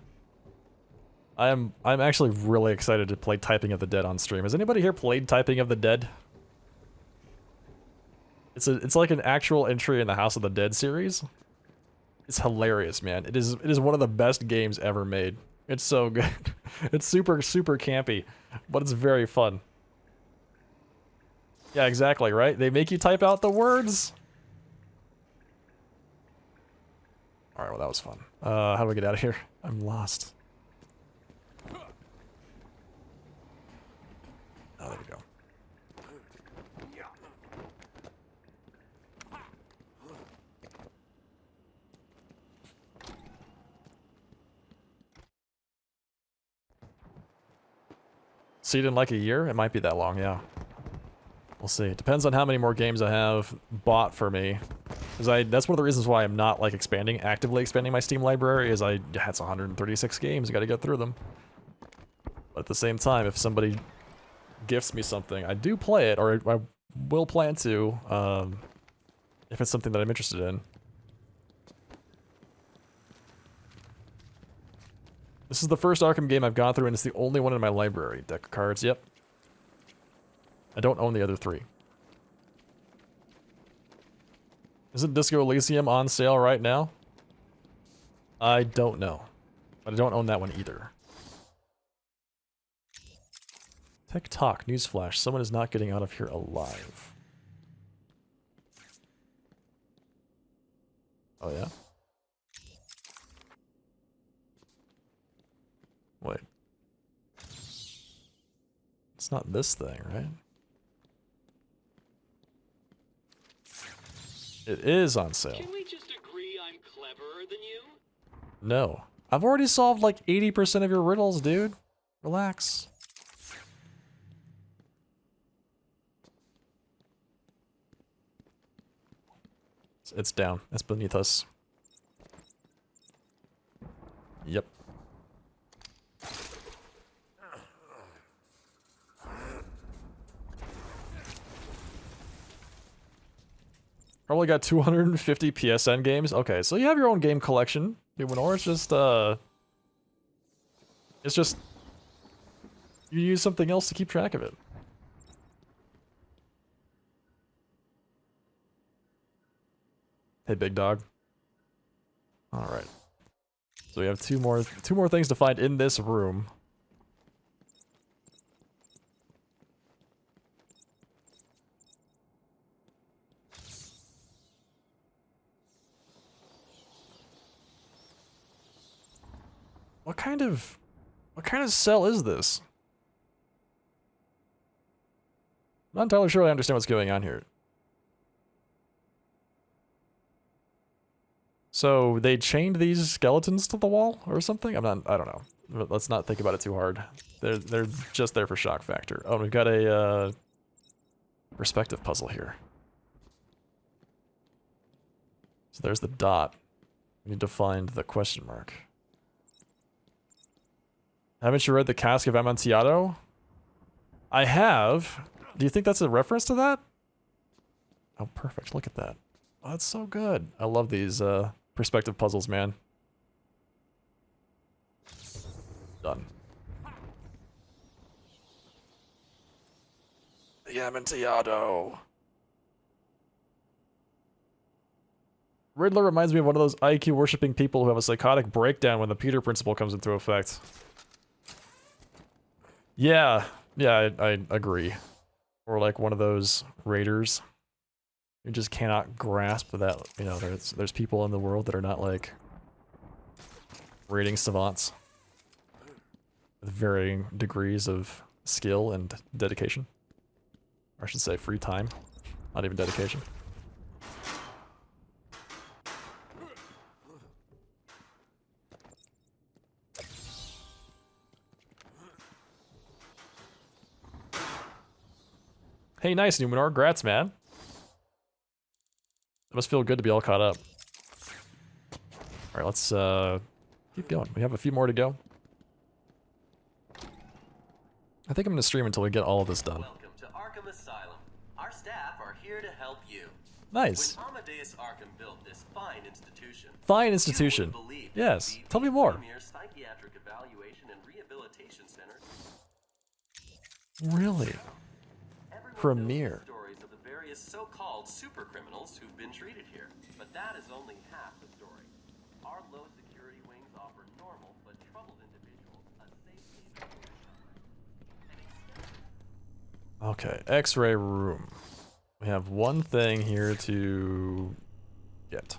I'm actually really excited to play Typing of the Dead on stream. Has anybody here played Typing of the Dead? It's like an actual entry in the House of the Dead series. It's hilarious, man. It is one of the best games ever made. It's so good. It's super campy, but it's very fun. Yeah, exactly, right? They make you type out the words. Alright, well that was fun. How do we get out of here? I'm lost. Oh, there we go. See it in like a year? It might be that long, yeah. We'll see. It depends on how many more games I have bought for me. That's one of the reasons why I'm not like actively expanding my Steam library, is it's 136 games, I gotta get through them. But at the same time, if somebody gifts me something, I do play it, or I will plan to, if it's something that I'm interested in. This is the first Arkham game I've gone through, and it's the only one in my library. Deck of cards, yep. I don't own the other 3. Isn't Disco Elysium on sale right now? I don't know. But I don't own that one either. TikTok, newsflash. Someone is not getting out of here alive. Oh yeah? Wait. It's not this thing, right? It is on sale. Can we just agree I'm cleverer than you? No. I've already solved like 80% of your riddles, dude. Relax. It's down. It's beneath us. Yep. Probably got 250 PSN games. Okay, so you have your own game collection, Numenor. It's just you use something else to keep track of it. Hey, big dog. All right. So we have two more things to find in this room. What kind of cell is this? I'm not entirely sure I understand what's going on here. So they chained these skeletons to the wall or something? I don't know. Let's not think about it too hard. They're just there for shock factor. Oh, and we've got a perspective puzzle here. So there's the dot. We need to find the question mark. Haven't you read The Cask of Amontillado? I have. Do you think that's a reference to that? Oh, perfect. Look at that. Oh, that's so good. I love these perspective puzzles, man. Done. The Amontillado. Riddler reminds me of one of those IQ worshipping people who have a psychotic breakdown when the Peter principle comes into effect. Yeah, I agree. Or like one of those raiders. You just cannot grasp that, you know, there's people in the world that are not like raiding savants with varying degrees of skill and dedication. Or I should say free time, not even dedication. Hey, nice, Numenor. Grats, man. It must feel good to be all caught up. Alright, let's keep going. We have a few more to go. I think I'm gonna stream until we get all of this done. Welcome to Arkham Asylum. Our staff are here to help you. Nice. When Amadeus Arkham built this fine institution. Fine institution. Yes. Tell me more. Premier psychiatric evaluation and rehabilitation center. Really? Premier. Stories of the various so-called super criminals who've been treated here, but that is only half the story. Our low security wings offer normal but troubled individuals a safe haven. Okay, X-ray room. We have one thing here to get.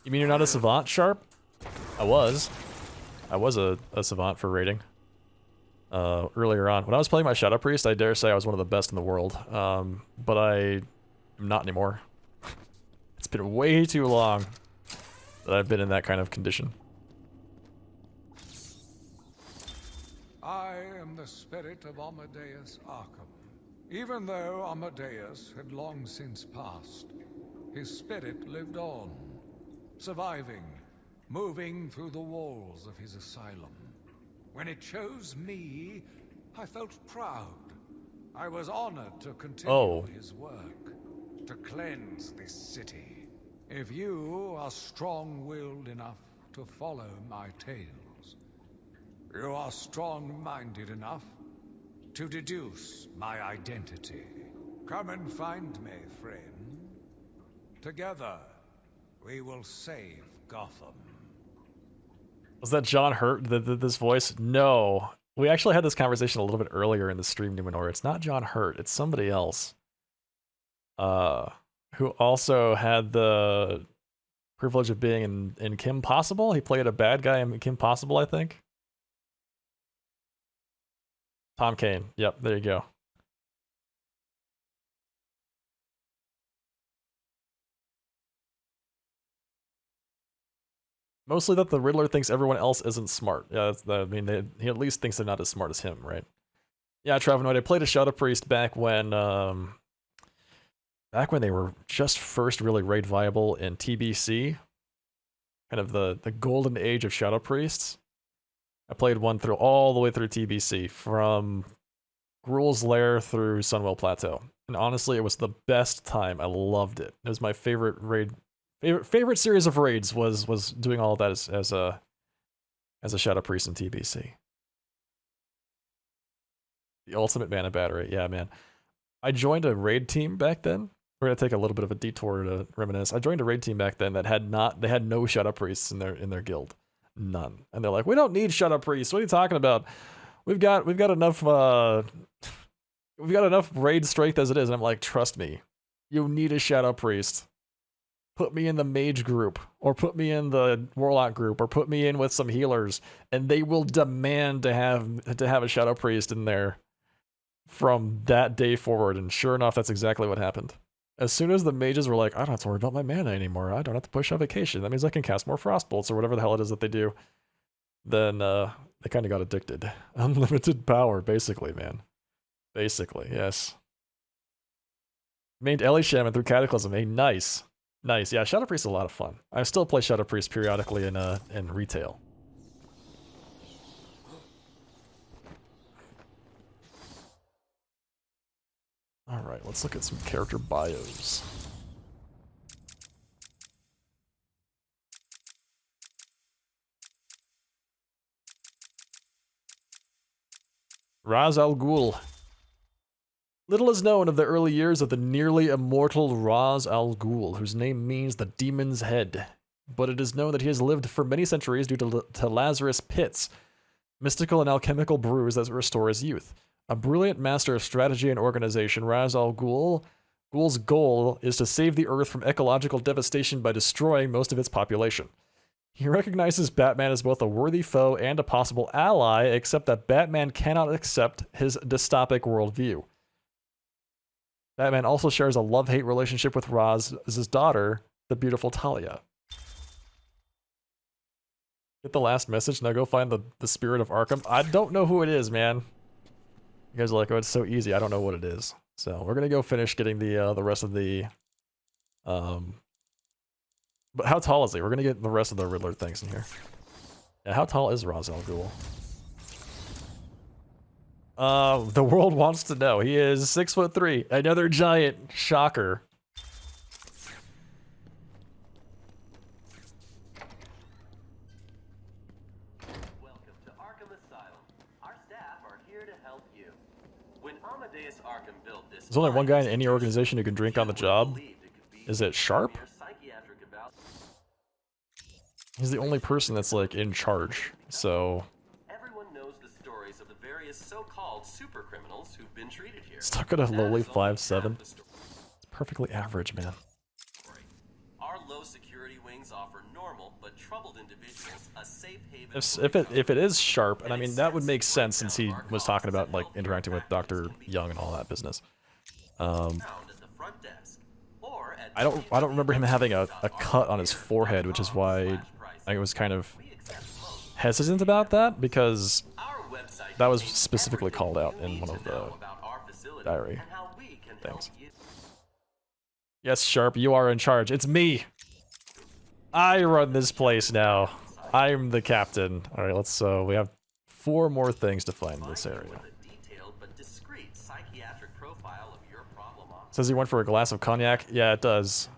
You mean you're not a savant, Sharp? I was a savant for raiding. Earlier on. When I was playing my Shadow Priest, I dare say I was one of the best in the world. But I am not anymore. It's been way too long that I've been in that kind of condition. I am the spirit of Amadeus Arkham. Even though Amadeus had long since passed, his spirit lived on, surviving, moving through the walls of his asylum. When it chose me, I felt proud. I was honored to continue his work, to cleanse this city. If you are strong-willed enough to follow my tales, you are strong-minded enough to deduce my identity. Come and find me, friend. Together, we will save Gotham. Was that John Hurt, this voice? No. We actually had this conversation a little bit earlier in the stream, Numenor. It's not John Hurt, it's somebody else. Who also had the privilege of being in Kim Possible. He played a bad guy in Kim Possible, I think. Tom Kane. Yep, there you go. Mostly that the Riddler thinks everyone else isn't smart. Yeah, I mean, he at least thinks they're not as smart as him, right? Yeah, Travenoid, I played a Shadow Priest back when they were just first really raid viable in TBC. Kind of the golden age of Shadow Priests. I played one through all the way through TBC, from Gruul's Lair through Sunwell Plateau. And honestly, it was the best time. I loved it. It was my favorite raid. Favorite series of raids was doing all of that as a Shadow Priest in TBC. The ultimate mana battery, yeah, man. I joined a raid team back then. We're gonna take a little bit of a detour to reminisce. I joined a raid team back then that had no Shadow Priests in their guild, none. And they're like, we don't need Shadow Priests. What are you talking about? We've got enough raid strength as it is. And I'm like, trust me, you need a Shadow Priest. Put me in the mage group, or put me in the warlock group, or put me in with some healers, and they will demand to have a Shadow Priest in there from that day forward. And sure enough, that's exactly what happened. As soon as the mages were like, I don't have to worry about my mana anymore, I don't have to push on vacation, that means I can cast more Frostbolts, or whatever the hell it is that they do, then they kind of got addicted. Unlimited power, basically, man. Basically, yes. Mained Ellie Shaman through Cataclysm. Hey, nice. Nice. Yeah, Shadow Priest is a lot of fun. I still play Shadow Priest periodically in retail. Alright, let's look at some character bios. Ra's al Ghul. Little is known of the early years of the nearly immortal Ra's al Ghul, whose name means the demon's head. But it is known that he has lived for many centuries due to Lazarus Pits, mystical and alchemical brews that restore his youth. A brilliant master of strategy and organization, Ra's al Ghul's goal is to save the Earth from ecological devastation by destroying most of its population. He recognizes Batman as both a worthy foe and a possible ally, except that Batman cannot accept his dystopic worldview. Batman also shares a love-hate relationship with Raz's daughter, The beautiful Talia. Get the last message, now go find the spirit of Arkham. I don't know who it is, man. You guys are like, oh, it's so easy, I don't know what it is. So we're gonna go finish getting the rest of the but how tall is he? We're gonna get the rest of the Riddler things in here. Yeah, how tall is Ra's al Ghul? The world wants to know. He is 6'3". Another giant. Shocker. Welcome to Arkham Asylum. Our staff are here to help you. When Amadeus Arkham built this, There's only one guy in any organization who can drink on the job. Is it Sharp? He's the only person that's like in charge, so... Everyone knows the stories of the various so-called super criminals who've been treated here. Stuck at a lowly 5'7". It's perfectly average, man. Our low security wings offer normal but troubled individuals a safe haven. If it is Sharp, and I mean that would make sense since he was talking about like interacting with Dr. Young and all that business. I don't remember him having a cut on his forehead, which is why I was kind of hesitant about that, because that was specifically called out in one of the diary things. Yes, Sharp, you are in charge. It's me! I run this place now. I'm the captain. Alright, let's, we have 4 more things to find in this area. Says he went for a glass of cognac. Yeah, it does.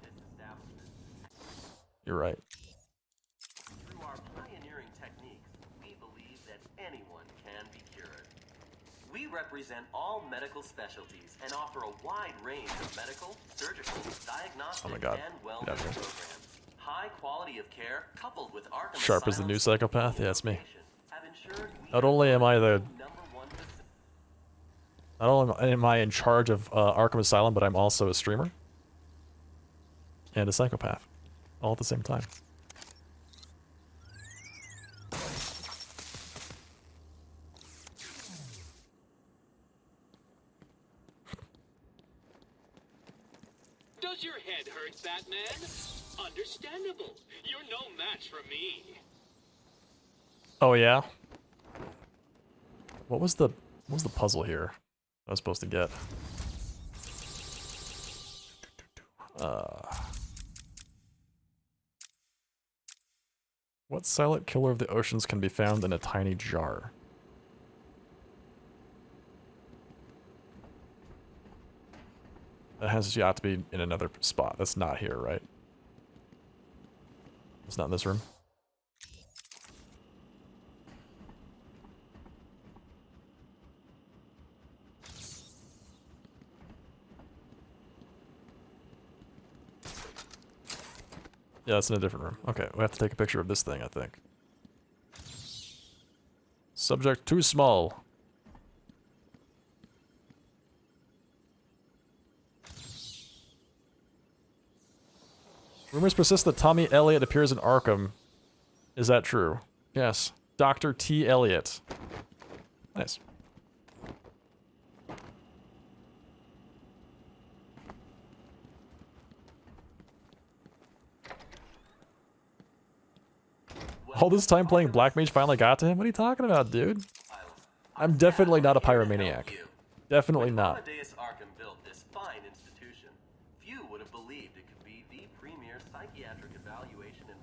You're right. Through our pioneering techniques, we believe that anyone can be cured. We represent all medical specialties and offer a wide range of medical, surgical, diagnostic, and wellness programs. High quality of care coupled with Arkham Sharp is the new psychopath? Yeah, it's me. Not only am I the... Not only am I in charge of Arkham Asylum, but I'm also a streamer. And a psychopath. All at the same time. Does your head hurt, Batman? Understandable. You're no match for me. Oh yeah? What was the puzzle here I was supposed to get? What silent killer of the oceans can be found in a tiny jar? That has got to be in another spot. That's not here, right? It's not in this room. Yeah, it's in a different room. Okay, we have to take a picture of this thing, I think. Subject too small. Rumors persist that Tommy Elliot appears in Arkham. Is that true? Yes. Dr. T. Elliot. Nice. All this time playing Black Mage finally got to him? What are you talking about, dude? I'm definitely not a pyromaniac. Definitely not. Amadeus Arkham built this fine institution. Few would have believed it could be the premier psychiatric evaluation and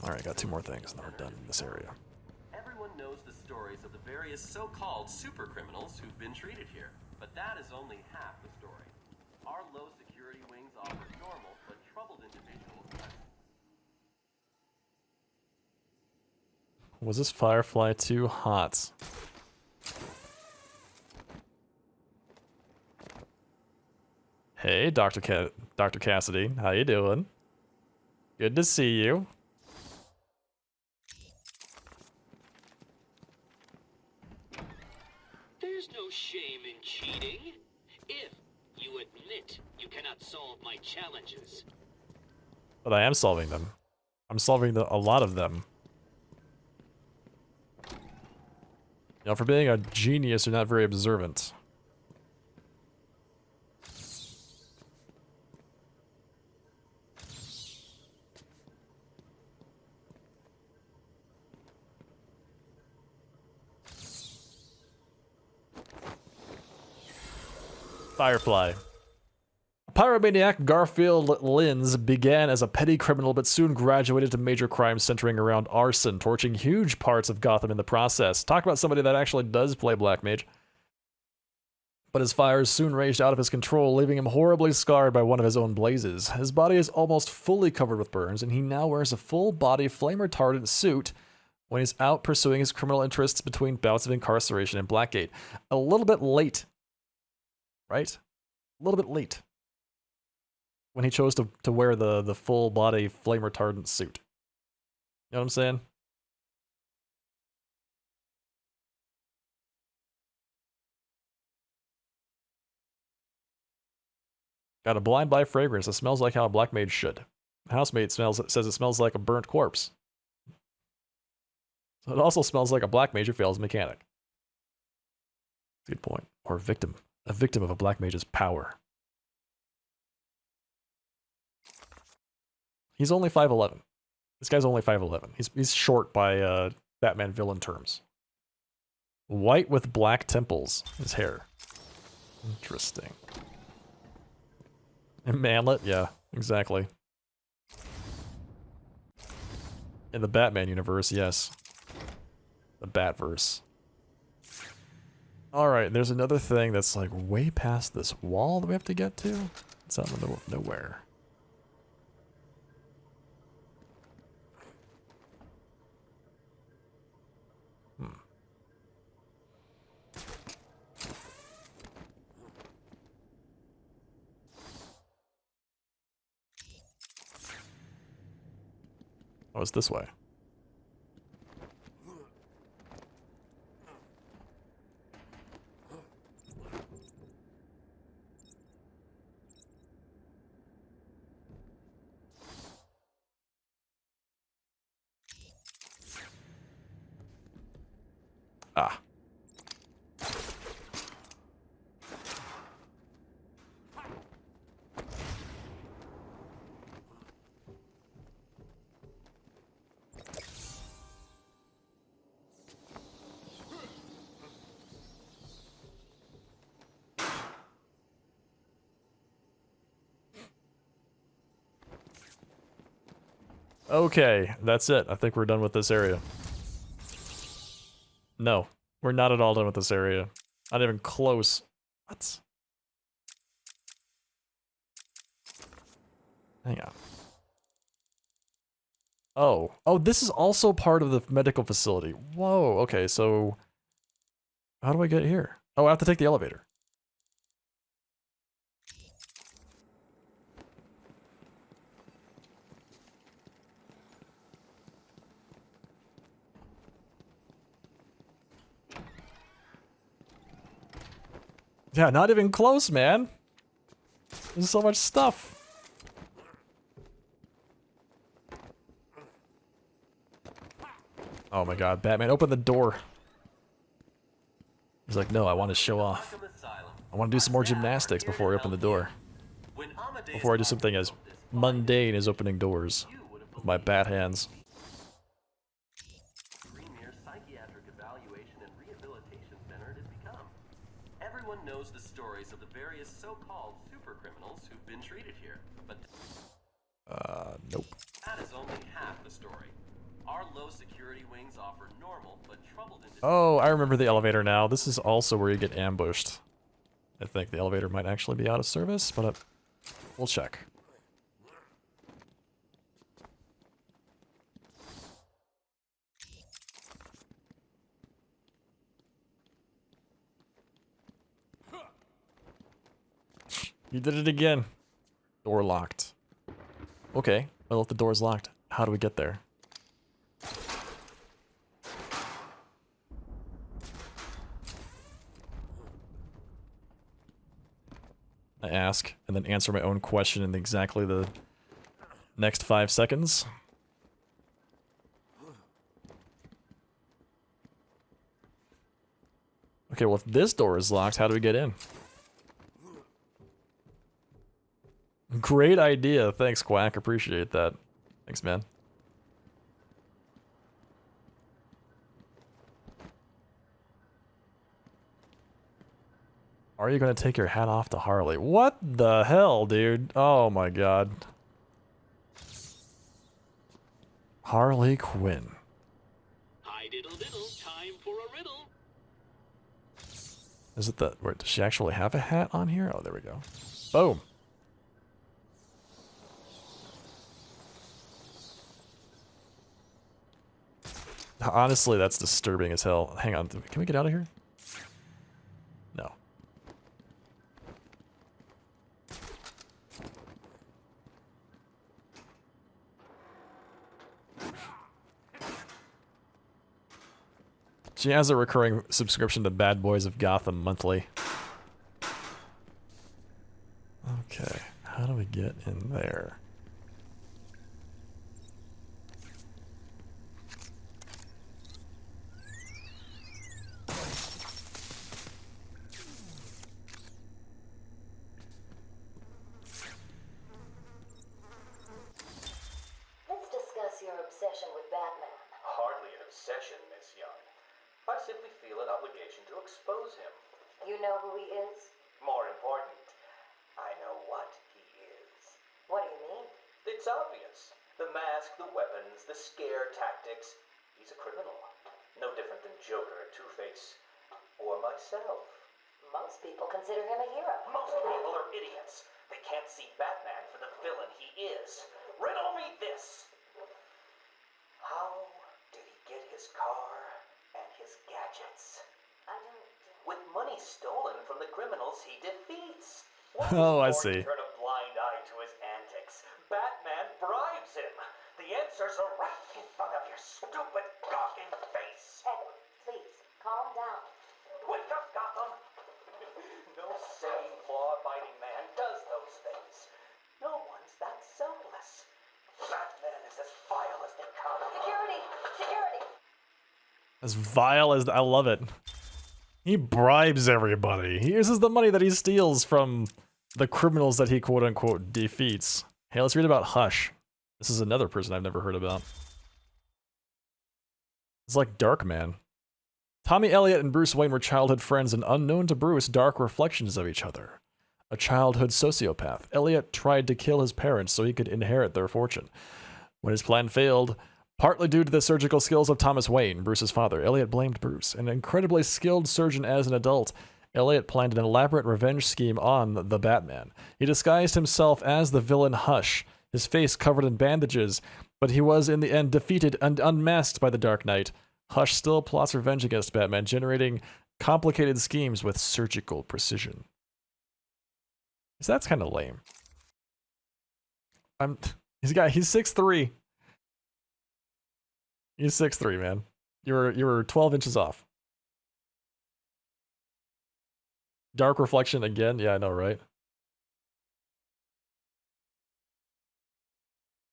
Alright, got 2 more things, and then we're done in this area. Everyone knows the stories of the various so-called super criminals who've been treated here, but that is only half the story. Our low security wings offer normal but troubled individuals. Was this Firefly too hot? Hey, Dr. Cassidy, how you doing? Good to see you. There's no shame in cheating. If you admit you cannot solve my challenges. But I am solving them. I'm solving a lot of them. You know, for being a genius, you're not very observant. Firefly. Pyromaniac Garfield Linz began as a petty criminal but soon graduated to major crimes centering around arson, torching huge parts of Gotham in the process. Talk about somebody that actually does play Black Mage. But his fires soon raged out of his control, leaving him horribly scarred by one of his own blazes. His body is almost fully covered with burns, and he now wears a full-body flame-retardant suit when he's out pursuing his criminal interests between bouts of incarceration in Blackgate. A little bit late, right? A little bit late. When he chose to wear the full-body flame-retardant suit. You know what I'm saying? Got a blind by fragrance that smells like how a black mage should. The housemate says it smells like a burnt corpse. So it also smells like a black mage who fails a mechanic. Good point. Or a victim of a black mage's power. He's only 5'11". This guy's only 5'11". He's short by Batman villain terms. White with black temples, his hair. Interesting. And manlet? Yeah, exactly. In the Batman universe, yes. The Batverse. Alright, there's another thing that's like way past this wall that we have to get to. It's out in the middle of nowhere. Oh, it's this way. Ah. Okay, that's it. I think we're done with this area. No, we're not at all done with this area. Not even close. What? Hang on. Oh. Oh, this is also part of the medical facility. Whoa, okay, so... How do I get here? Oh, I have to take the elevator. Yeah, not even close, man. There's so much stuff. Oh my god, Batman, open the door. He's like, no, I want to show off. I want to do some more gymnastics before I open the door. Before I do something as mundane as opening doors with my bat hands. Premier psychiatric evaluation and rehabilitation center it has become. Everyone knows the stories of the various so-called super criminals who've been treated here, but Nope. that is only half the story. Our low security wings offer normal but troubled individuals. Oh, I remember the elevator now. This is also where you get ambushed. I think the elevator might actually be out of service, but we'll check. You did it again. Door locked. Okay, well if the door's locked, how do we get there? I ask, and then answer my own question in exactly the next 5 seconds. Okay, well if this door is locked, how do we get in? Great idea. Thanks, Quack. Appreciate that. Thanks, man. Are you gonna take your hat off to Harley? What the hell, dude? Oh my god. Harley Quinn. Hi diddle diddle, time for a riddle. Is it the... Wait, does she actually have a hat on here? Oh, there we go. Boom. Honestly, that's disturbing as hell. Hang on, can we get out of here? No. She has a recurring subscription to Bad Boys of Gotham monthly. Okay, how do we get in there? Let's discuss your obsession with Batman. Hardly an obsession, Miss Young. I simply feel an obligation to expose him. You know who he is? More important, I know what he is. What do you mean? It's obvious. The mask, the weapons, the scare tactics. He's a criminal. No different than Joker, Two-Face, or myself. Most people consider him a hero. Most people are idiots. They can't see Batman for the villain he is. Riddle me this. How did he get his car and his gadgets? I don't... With money stolen from the criminals he defeats. Oh, I see. Turn a blind eye to his antics. Batman bribes him. The answers are right in front of your stupid, gawking face. Edward, please, calm down. Wake up, Gotham! No sane, law-abiding man does those things. No one's that selfless. Batman is as vile as they come. Security! Security! As vile as... I love it. He bribes everybody. He uses the money that he steals from the criminals that he quote-unquote defeats. Hey, let's read about Hush. This is another person I've never heard about. It's like Darkman. Tommy Elliot and Bruce Wayne were childhood friends, and unknown to Bruce, dark reflections of each other. A childhood sociopath, Elliot tried to kill his parents so he could inherit their fortune. When his plan failed, partly due to the surgical skills of Thomas Wayne, Bruce's father, Elliot blamed Bruce. An incredibly skilled surgeon as an adult, Elliot planned an elaborate revenge scheme on the Batman. He disguised himself as the villain Hush, his face covered in bandages, but he was in the end defeated and unmasked by the Dark Knight. Hush still plots revenge against Batman, generating complicated schemes with surgical precision. So that's kind of lame. He's 6'3". He's 6'3", man. You were 12 inches off. Dark reflection again? Yeah, I know, right?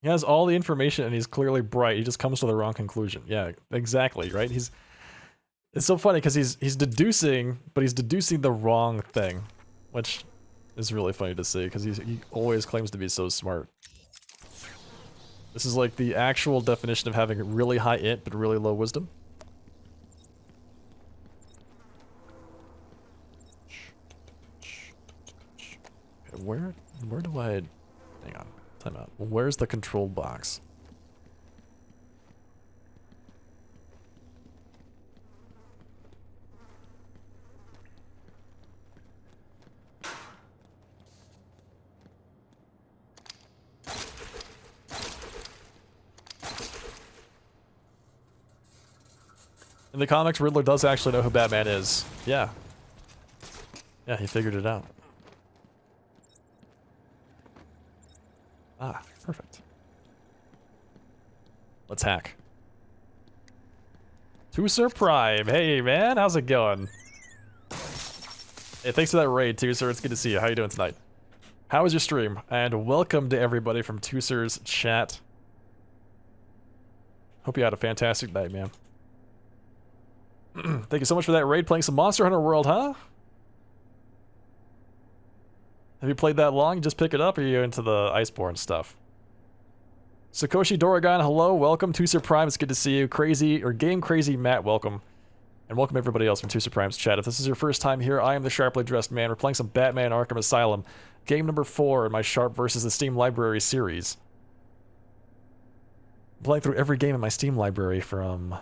He has all the information and he's clearly bright. He just comes to the wrong conclusion. Yeah, exactly, right? It's so funny because he's deducing, but he's deducing the wrong thing, which is really funny to see because he always claims to be so smart. This is like the actual definition of having really high int but really low wisdom. Okay, where do I... Hang on. Time out. Where's the control box? In the comics, Riddler does actually know who Batman is. Yeah. Yeah, he figured it out. Ah, perfect. Let's hack. Sir Prime. Hey, man, how's it going? Hey, thanks for that raid, Sir. It's good to see you. How you doing tonight? How was your stream? And welcome to everybody from Sir's chat. Hope you had a fantastic night, man. Thank you so much for that raid. Playing some Monster Hunter World, huh? Have you played that long? You just pick it up, or are you into the Iceborne stuff? Sakoshi Doragon, hello, welcome to Sir Prime. It's good to see you. Crazy, or Game Crazy Matt, welcome. And welcome everybody else from Two Supremes chat. If this is your first time here, I am the Sharply Dressed Man. We're playing some Batman Arkham Asylum. Game number 4 in my Sharp versus the Steam Library series. I'm playing through every game in my Steam library from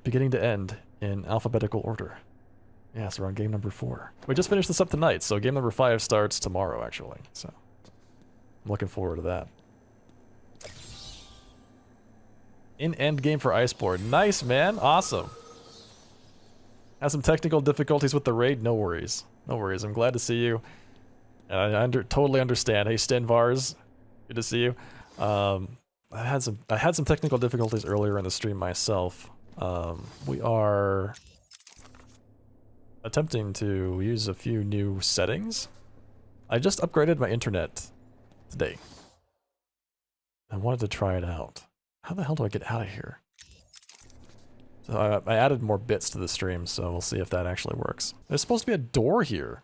beginning to end in alphabetical order. Yeah, so we're on game number 4. We just finished this up tonight, so game number 5 starts tomorrow, actually. So, I'm looking forward to that. In end game for Iceborne. Nice, man. Awesome. Had some technical difficulties with the raid. No worries. No worries. I'm glad to see you. And I totally understand. Hey, Stenvars. Good to see you. I had some technical difficulties earlier in the stream myself. We are attempting to use a few new settings. I just upgraded my internet today. I wanted to try it out. How the hell do I get out of here? So I added more bits to the stream, so we'll see if that actually works. There's supposed to be a door here.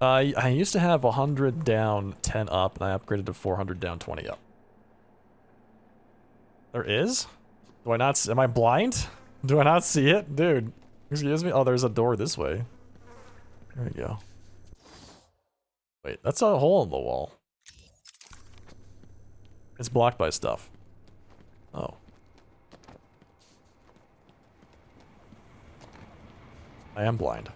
I used to have 100 down, 10 up, and I upgraded to 400 down, 20 up. There is? Do I not am I blind? Do I not see it? Dude, excuse me? Oh, there's a door this way. There we go. Wait, that's a hole in the wall. It's blocked by stuff. Oh. I am blind.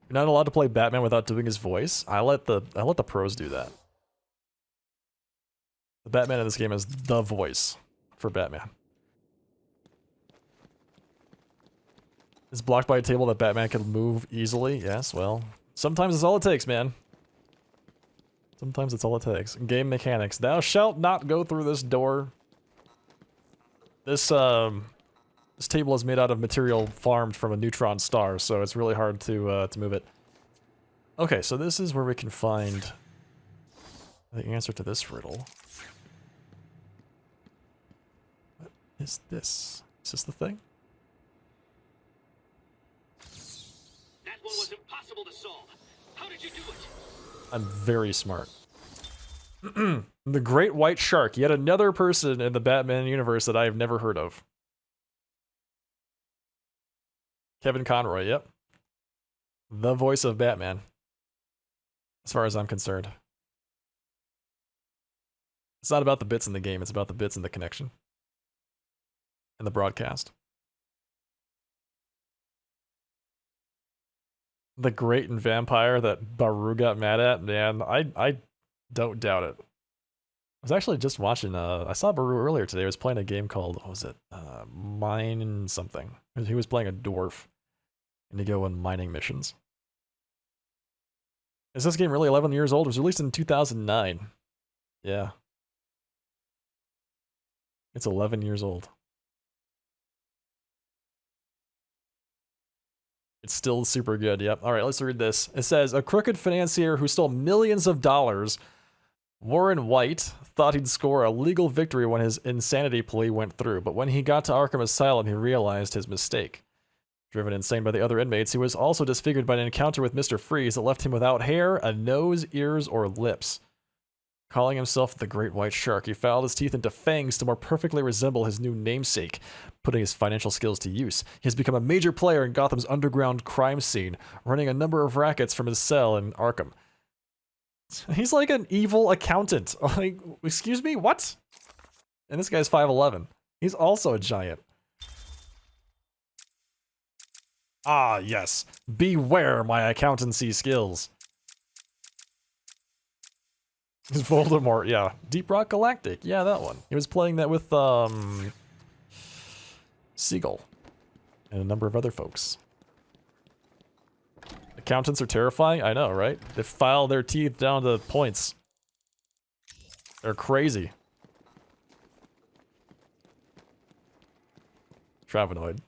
You're not allowed to play Batman without doing his voice? I let the pros do that. The Batman in this game is the voice for Batman. It's blocked by a table that Batman can move easily. Yes, well, sometimes it's all it takes, man. Sometimes it's all it takes. Game mechanics. Thou shalt not go through this door. This table is made out of material farmed from a neutron star, so it's really hard to move it. Okay, so this is where we can find the answer to this riddle. What is this? Is this the thing? That one was impossible to solve. How did you do it? I'm very smart. The Great White Shark, yet another person in the Batman universe that I have never heard of. Kevin Conroy, yep. The voice of Batman. As far as I'm concerned. It's not about the bits in the game, it's about the bits in the connection. And the broadcast. The Great and Vampire that Baru got mad at, man, I don't doubt it. I was actually just watching, I saw Baru earlier today. He was playing a game called, what was it? Mine something. He was playing a dwarf. And you go on mining missions. Is this game really 11 years old? It was released in 2009. Yeah. It's 11 years old. It's still super good, yep. Alright, let's read this. It says, a crooked financier who stole millions of dollars, Warren White, thought he'd score a legal victory when his insanity plea went through, but when he got to Arkham Asylum, he realized his mistake. Driven insane by the other inmates, he was also disfigured by an encounter with Mr. Freeze that left him without hair, a nose, ears, or lips. Calling himself the Great White Shark, he filed his teeth into fangs to more perfectly resemble his new namesake, putting his financial skills to use. He has become a major player in Gotham's underground crime scene, running a number of rackets from his cell in Arkham. He's like an evil accountant. Like, excuse me, what? And this guy's 5'11". He's also a giant. Ah, yes. Beware my accountancy skills. It's Voldemort, yeah. Deep Rock Galactic, yeah, that one. He was playing that with, Siegel. And a number of other folks. Accountants are terrifying? I know, right? They file their teeth down to points. They're crazy. Travenoid.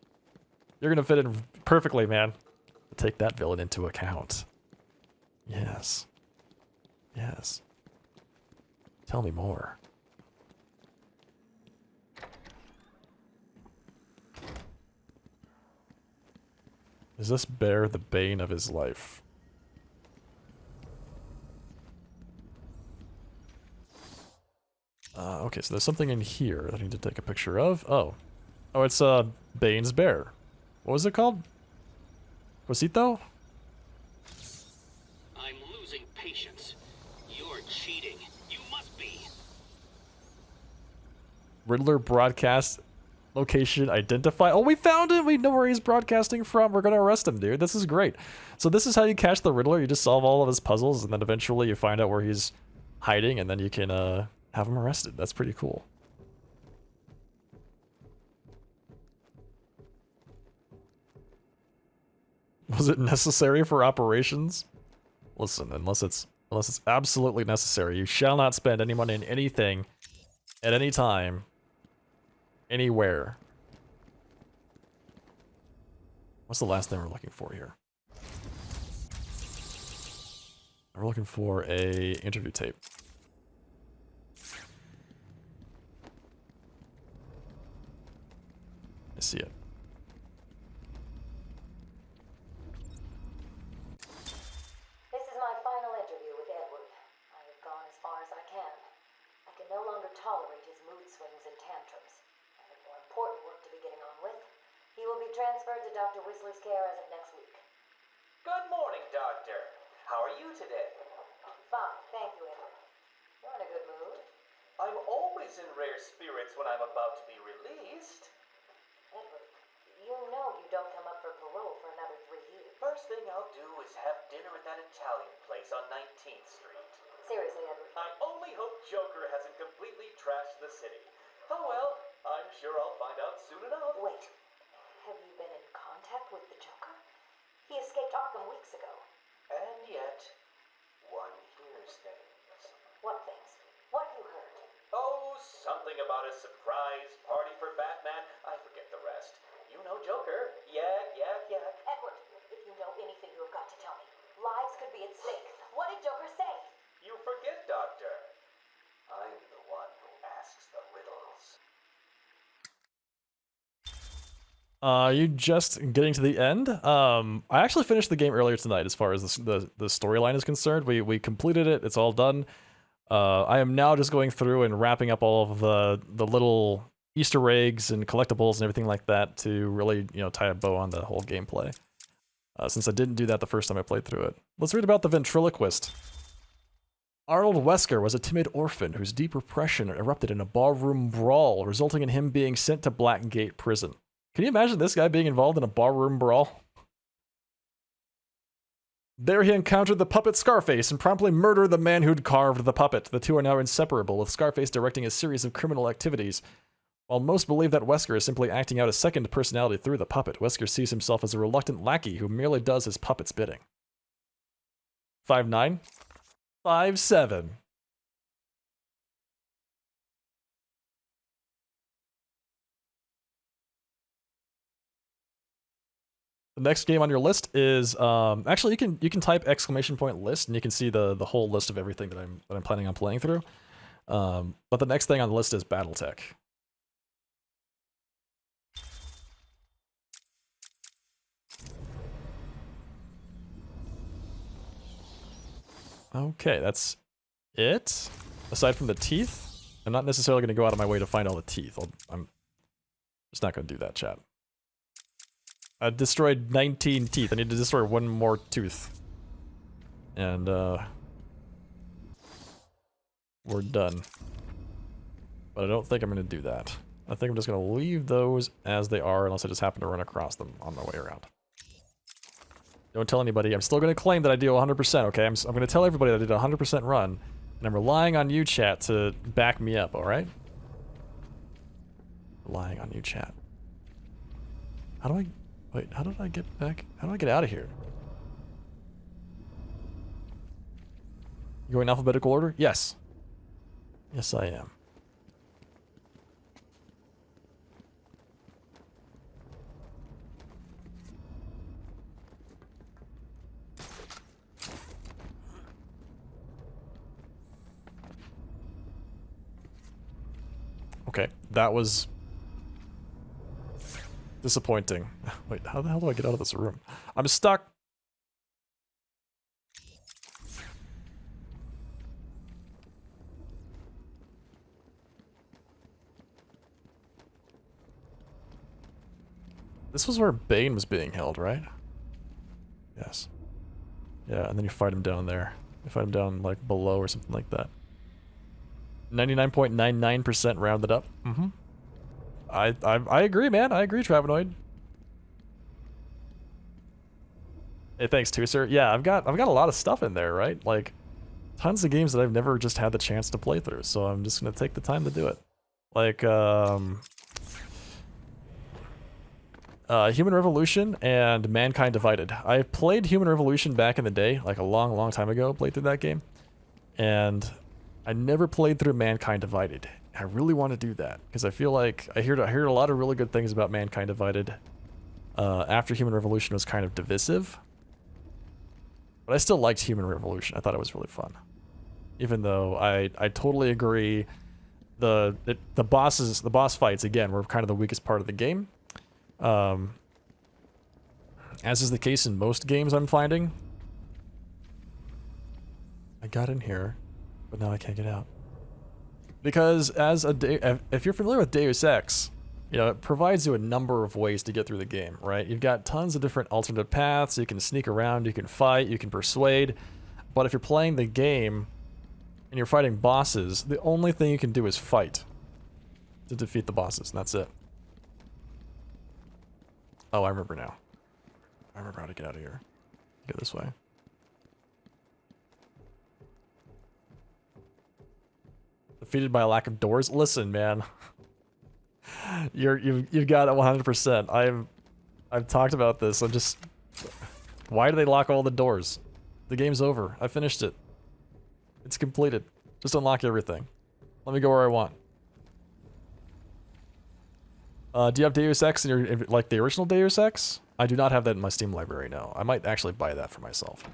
You're gonna fit in perfectly, man. Take that villain into account. Yes. Yes. Tell me more. Is this bear the bane of his life? Okay, so there's something in here that I need to take a picture of. Oh. Oh, it's Bane's bear. What was it called? Cosito? I'm losing patience. You're cheating. You must be. Riddler broadcast location identify. Oh, we found it! We know where he's broadcasting from. We're gonna arrest him, dude. This is great. So this is how you catch the Riddler. You just solve all of his puzzles, and then eventually you find out where he's hiding, and then you can have him arrested. That's pretty cool. Was it necessary for operations? Listen, unless it's absolutely necessary, you shall not spend any money on anything at any time, anywhere. What's the last thing we're looking for here? We're looking for a interview tape. I see it. This is my final interview with Edward. I have gone as far as I can. I can no longer tolerate his mood swings and tantrums. I have more important work to be getting on with. He will be transferred to Dr. Whistler's care as of next week. Good morning, Doctor. How are you today? Fine, thank you, Edward. You're in a good mood. I'm always in rare spirits when I'm about to be released. Edward, you know you don't come up for parole for another 3 years. First thing I'll do is have dinner at that Italian place on 19th Street. Seriously, Edward. I only hope Joker hasn't completely trashed the city. Oh well, I'm sure I'll find out soon enough. Wait, have you been in contact with the Joker? He escaped Arkham weeks ago. And yet, one hears things. What things? What you heard? Oh, something about a surprise party for Batman. I forget the rest. You know Joker. Yak, yak, yak. Edward, if you know anything, you have got to tell me. Lives could be at stake. What did Joker say? You forget, Doctor. I'm the one who asks the riddles. You just getting to the end? I actually finished the game earlier tonight as far as the storyline is concerned. We completed it. It's all done. I am now just going through and wrapping up all of the little Easter eggs and collectibles and everything like that to really, tie a bow on the whole gameplay. Since I didn't do that the first time I played through it. Let's read about the ventriloquist. Arnold Wesker was a timid orphan whose deep repression erupted in a barroom brawl, resulting in him being sent to Blackgate Prison. Can you imagine this guy being involved in a barroom brawl? There he encountered the puppet Scarface and promptly murdered the man who'd carved the puppet. The two are now inseparable, with Scarface directing a series of criminal activities. While most believe that Wesker is simply acting out a second personality through the puppet, Wesker sees himself as a reluctant lackey who merely does his puppet's bidding. 5'9"? 5'7". The next game on your list is actually you can type !list and you can see the whole list of everything that I'm planning on playing through. But the next thing on the list is BattleTech. Okay, that's it. Aside from the teeth, I'm not necessarily going to go out of my way to find all the teeth. I'm just not going to do that, chat. I destroyed 19 teeth. I need to destroy one more tooth. And, we're done. But I don't think I'm going to do that. I think I'm just going to leave those as they are unless I just happen to run across them on my way around. Don't tell anybody. I'm still going to claim that I do 100%, okay? I'm going to tell everybody that I did a 100% run. And I'm relying on you, chat, to back me up, alright? Relying on you, chat. How do I... Wait, how did I get back? How do I get out of here? You going in alphabetical order? Yes. Yes, I am. Okay, that was Disappointing. Wait, how the hell do I get out of this room? I'm stuck! This was where Bane was being held, right? Yes. Yeah, and then you fight him down there. You fight him down, like, below or something like that. 99.99% rounded up. Mm-hmm. I agree, man. I agree, Travenoid. Hey, thanks, too, sir. Yeah, I've got a lot of stuff in there, right? Like, tons of games that I've never just had the chance to play through, so I'm just gonna take the time to do it. Like, Human Revolution and Mankind Divided. I played Human Revolution back in the day, like a long, long time ago, played through that game. And I never played through Mankind Divided. I really want to do that, because I feel like I heard a lot of really good things about Mankind Divided after Human Revolution was kind of divisive. But I still liked Human Revolution. I thought it was really fun. Even though I totally agree, the boss fights, again, were kind of the weakest part of the game. As is the case in most games I'm finding. I got in here, but now I can't get out. Because if you're familiar with Deus Ex, you know, it provides you a number of ways to get through the game, right? You've got tons of different alternate paths. You can sneak around, you can fight, you can persuade. But if you're playing the game and you're fighting bosses, the only thing you can do is fight to defeat the bosses, and that's it. Oh, I remember now. I remember how to get out of here. Go this way. Defeated by a lack of doors? Listen, man. You've got it 100%. I've talked about this. I'm just... Why do they lock all the doors? The game's over. I finished it. It's completed. Just unlock everything. Let me go where I want. Do you have Deus Ex in your, like the original Deus Ex? I do not have that in my Steam library, no. I might actually buy that for myself.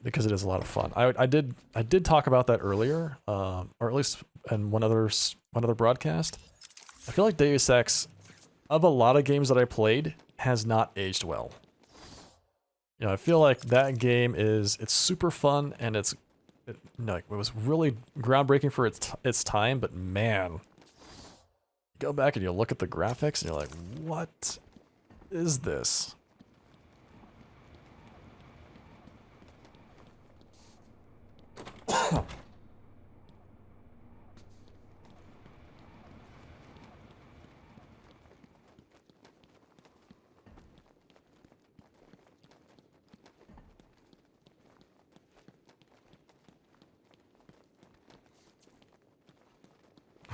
Because it is a lot of fun. I did talk about that earlier, or at least in one other broadcast. I feel like Deus Ex, of a lot of games that I played, has not aged well. You know, I feel like that game it's super fun and it was really groundbreaking for its time, but man, you go back and you look at the graphics and you're like, what is this?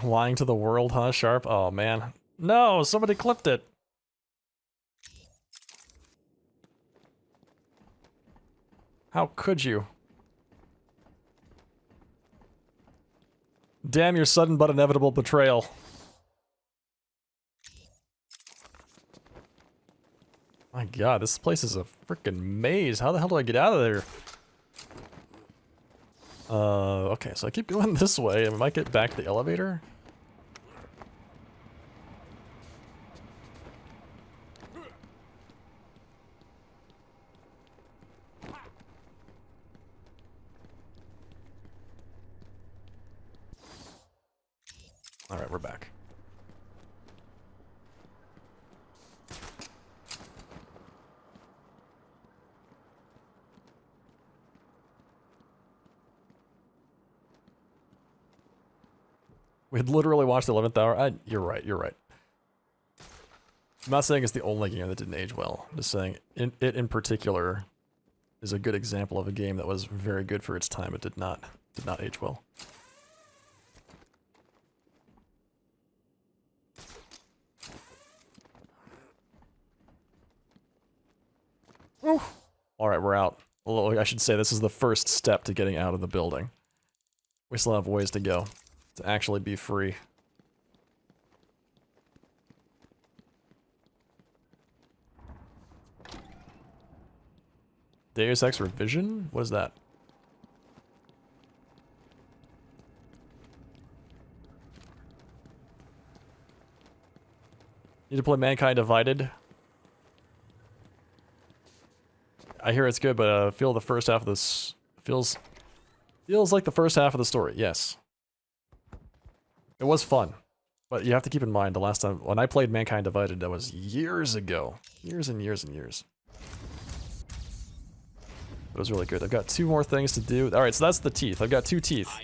Lying to the world, huh, Sharp? Oh, man. No, somebody clipped it. How could you? Damn your sudden but inevitable betrayal. My god, this place is a freaking maze. How the hell do I get out of there? Okay, so I keep going this way. I might get back to the elevator. Alright, we're back. We had literally watched the 11th hour. You're right, you're right. I'm not saying it's the only game that didn't age well. I'm just saying it in particular is a good example of a game that was very good for its time. It did not age well. Alright, we're out. Although I should say this is the first step to getting out of the building. We still have ways to go to actually be free. Deus Ex Revision? What is that? Need to play Mankind Divided. I hear it's good, but I feel the first half of this feels like the first half of the story. Yes, it was fun, but you have to keep in mind the last time when I played Mankind Divided, that was years ago, years and years and years. It was really good. I've got 2 more things to do. All right, so that's the teeth. I've got 2 teeth.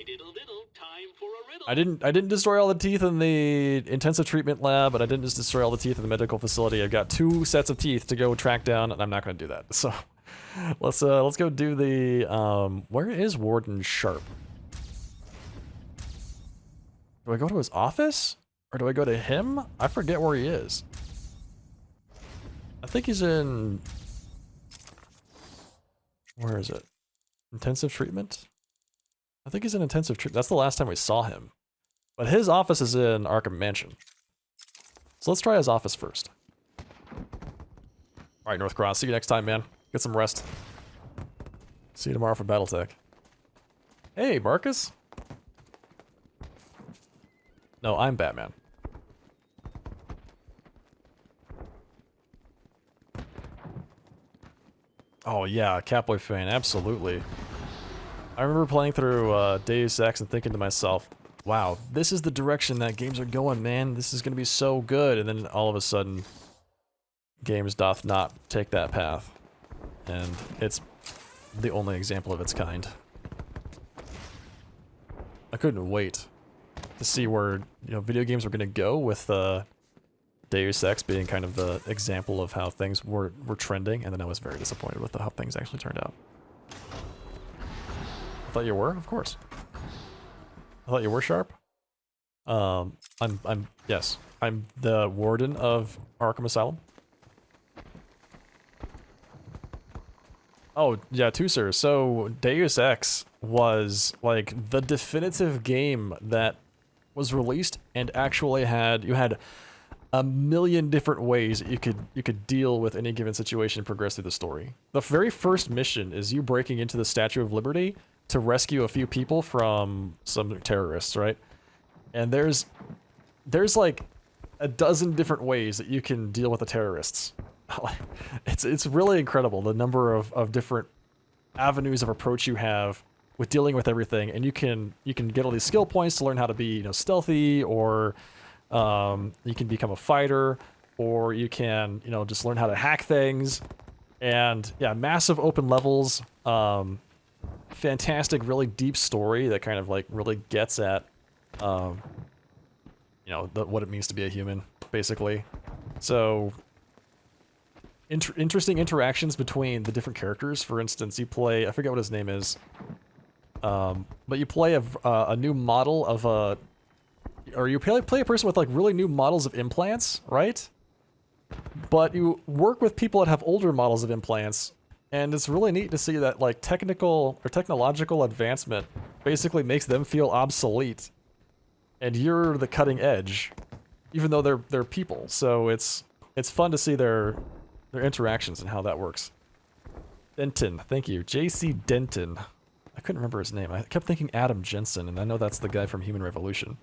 I didn't destroy all the teeth in the intensive treatment lab, but I didn't just destroy all the teeth in the medical facility. I've got 2 sets of teeth to go track down, and I'm not going to do that. So let's go do the where is Warden Sharp? Do I go to his office or do I go to him? I forget where he is. I think he's in, where is it? Intensive treatment? I think he's in intensive treatment. That's the last time we saw him. But his office is in Arkham Mansion. So let's try his office first. Alright, Northcross, see you next time, man. Get some rest. See you tomorrow for Battletech. Hey, Marcus. No, I'm Batman. Oh yeah, Catboy fan, absolutely. I remember playing through Deus Ex and thinking to myself, wow, this is the direction that games are going, man. This is going to be so good. And then all of a sudden, games doth not take that path. And it's the only example of its kind. I couldn't wait to see where, video games were going to go with Deus Ex being kind of the example of how things were trending, and then I was very disappointed with how things actually turned out. I thought you were, of course. I thought you were Sharp. Yes, I'm the warden of Arkham Asylum. Oh, yeah, too, sir. So, Deus Ex was, like, the definitive game that was released and actually you had a million different ways that you could deal with any given situation and progress through the story. The very first mission is you breaking into the Statue of Liberty to rescue a few people from some terrorists, right? And there's like a dozen different ways that you can deal with the terrorists. It's really incredible the number of different avenues of approach you have with dealing with everything, and you can get all these skill points to learn how to be stealthy, or you can become a fighter, or you can just learn how to hack things. And yeah, massive open levels, fantastic, really deep story that kind of like really gets at what it means to be a human, basically. So interesting interactions between the different characters. For instance, you play, I forget what his name is, but you play a new model of or you play a person with like really new models of implants, right? But you work with people that have older models of implants, and it's really neat to see that like technological advancement basically makes them feel obsolete, and you're the cutting edge, even though they're people. So it's fun to see their interactions and how that works. Denton, thank you. JC Denton. I couldn't remember his name. I kept thinking Adam Jensen, and I know that's the guy from Human Revolution.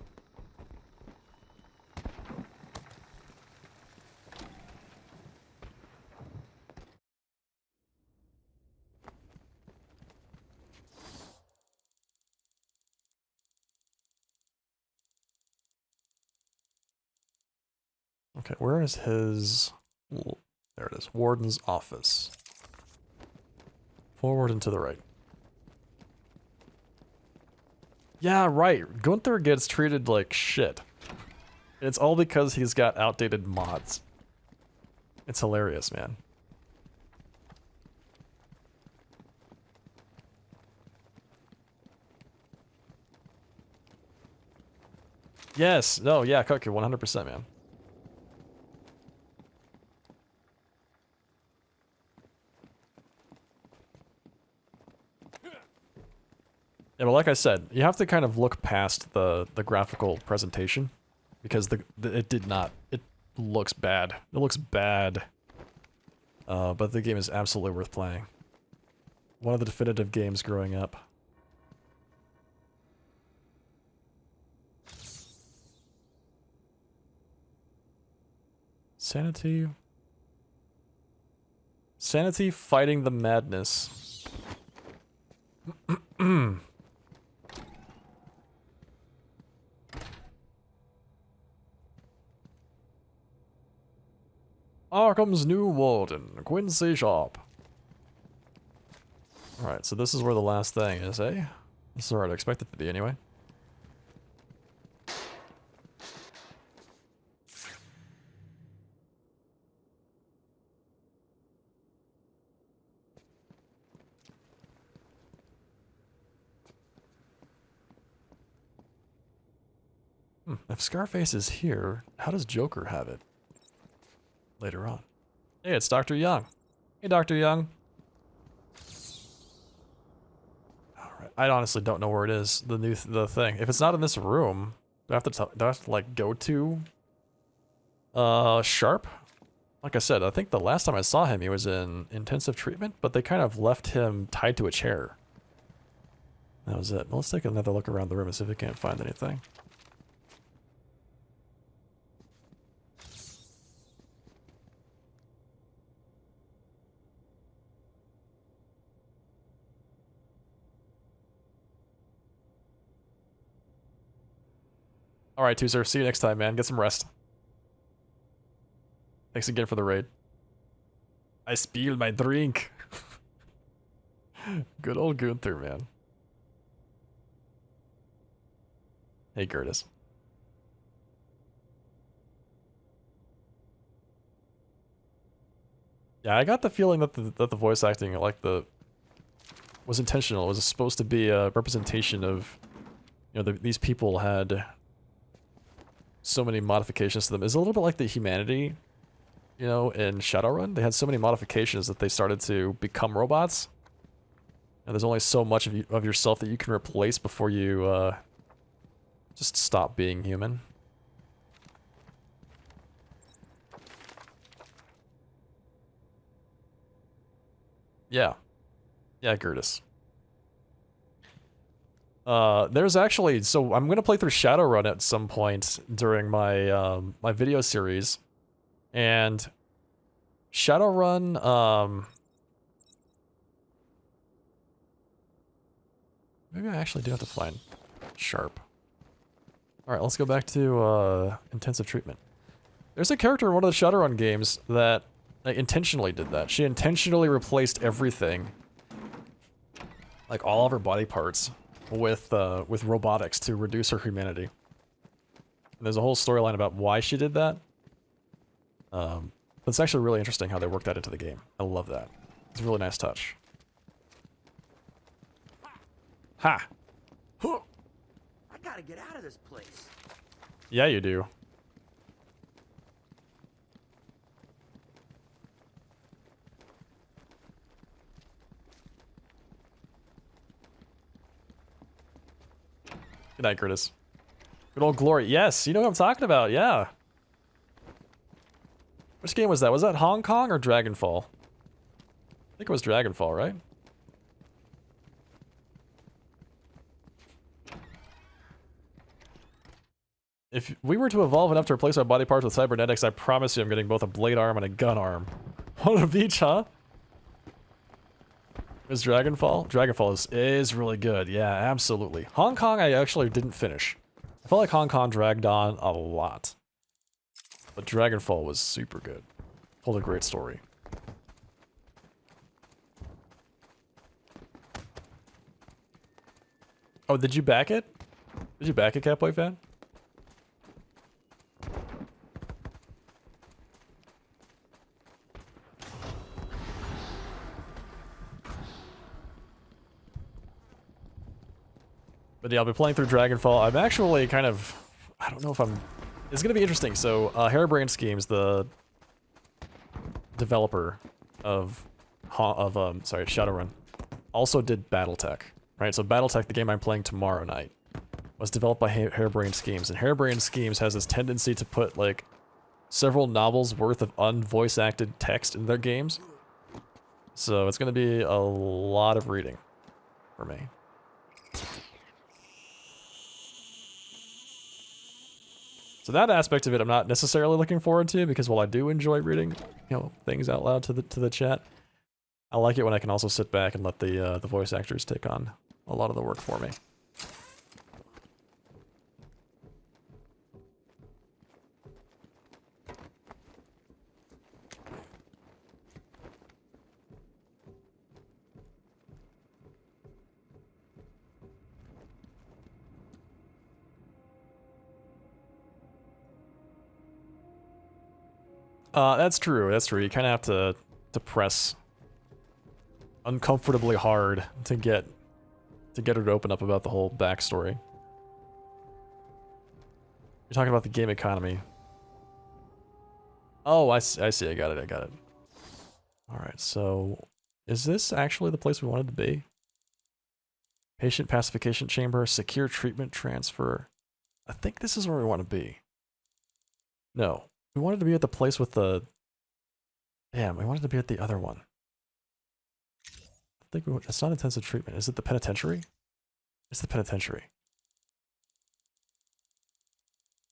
Okay, where is his... There it is. Warden's office. Forward and to the right. Yeah, right. Gunther gets treated like shit. And it's all because he's got outdated mods. It's hilarious, man. Yes. No, yeah, Koku, 100%, man. Yeah, but like I said, you have to kind of look past the graphical presentation, because it looks bad. It looks bad. But the game is absolutely worth playing. One of the definitive games growing up. Sanity. Sanity fighting the madness. Arkham's new warden, Quincy Sharp. Alright, so this is where the last thing is, eh? This is where I'd expect it to be anyway. If Scarface is here, how does Joker have it? Later on. Hey, it's Dr. Young. Hey, Dr. Young. Alright, I honestly don't know where it is, the thing. If it's not in this room, do I have to like go to Sharp? Like I said, I think the last time I saw him he was in intensive treatment, but they kind of left him tied to a chair. That was it. Well, let's take another look around the room and see if we can't find anything. Alright, Tuzer, see you next time, man. Get some rest. Thanks again for the raid. I spilled my drink. Good old Gunther, man. Hey, Curtis. Yeah, I got the feeling that the voice acting, like was intentional. It was supposed to be a representation of, you know, these people had so many modifications to them. It's a little bit like the humanity, you know, in Shadowrun. They had so many modifications that they started to become robots. And there's only so much of yourself that you can replace before you just stop being human. Yeah. Yeah, Gertis. There's actually, so I'm gonna play through Shadowrun at some point during my my video series, and Shadowrun, maybe I actually do have to find Sharp. All right, let's go back to intensive treatment. There's a character in one of the Shadowrun games that intentionally did that. She intentionally replaced everything, like all of her body parts, with robotics to reduce her humanity. And there's a whole storyline about why she did that. But it's actually really interesting how they worked that into the game. I love that. It's a really nice touch. Ha! I gotta get out of this place. Yeah, you do. Good night, Curtis. Good old Glory. Yes, you know what I'm talking about, yeah. Which game was that? Was that Hong Kong or Dragonfall? I think it was Dragonfall, right? If we were to evolve enough to replace our body parts with cybernetics, I promise you I'm getting both a blade arm and a gun arm. One of each, huh? Is Dragonfall? Dragonfall is really good. Yeah, absolutely. Hong Kong I actually didn't finish. I felt like Hong Kong dragged on a lot. But Dragonfall was super good. Told a great story. Oh, did you back it? Did you back it, Catboy fan? But yeah, I'll be playing through Dragonfall. I'm actually kind of, I don't know if I'm, it's going to be interesting. So, Harebrained Schemes, the developer of Shadowrun, also did Battletech, right? So Battletech, the game I'm playing tomorrow night, was developed by Harebrained Schemes. And Harebrained Schemes has this tendency to put, like, several novels worth of unvoice acted text in their games. So it's going to be a lot of reading for me. So that aspect of it I'm not necessarily looking forward to, because while I do enjoy reading, things out loud to the chat, I like it when I can also sit back and let the voice actors take on a lot of the work for me. That's true. That's true. You kind of have to press uncomfortably hard to get her to open up about the whole backstory. You're talking about the game economy. Oh, I see. I got it. All right. So, is this actually the place we wanted to be? Patient pacification chamber, secure treatment transfer. I think this is where we want to be. No. We wanted to be at the place with the... Damn, we wanted to be at the other one. I think it's not intensive treatment. Is it the penitentiary? It's the penitentiary.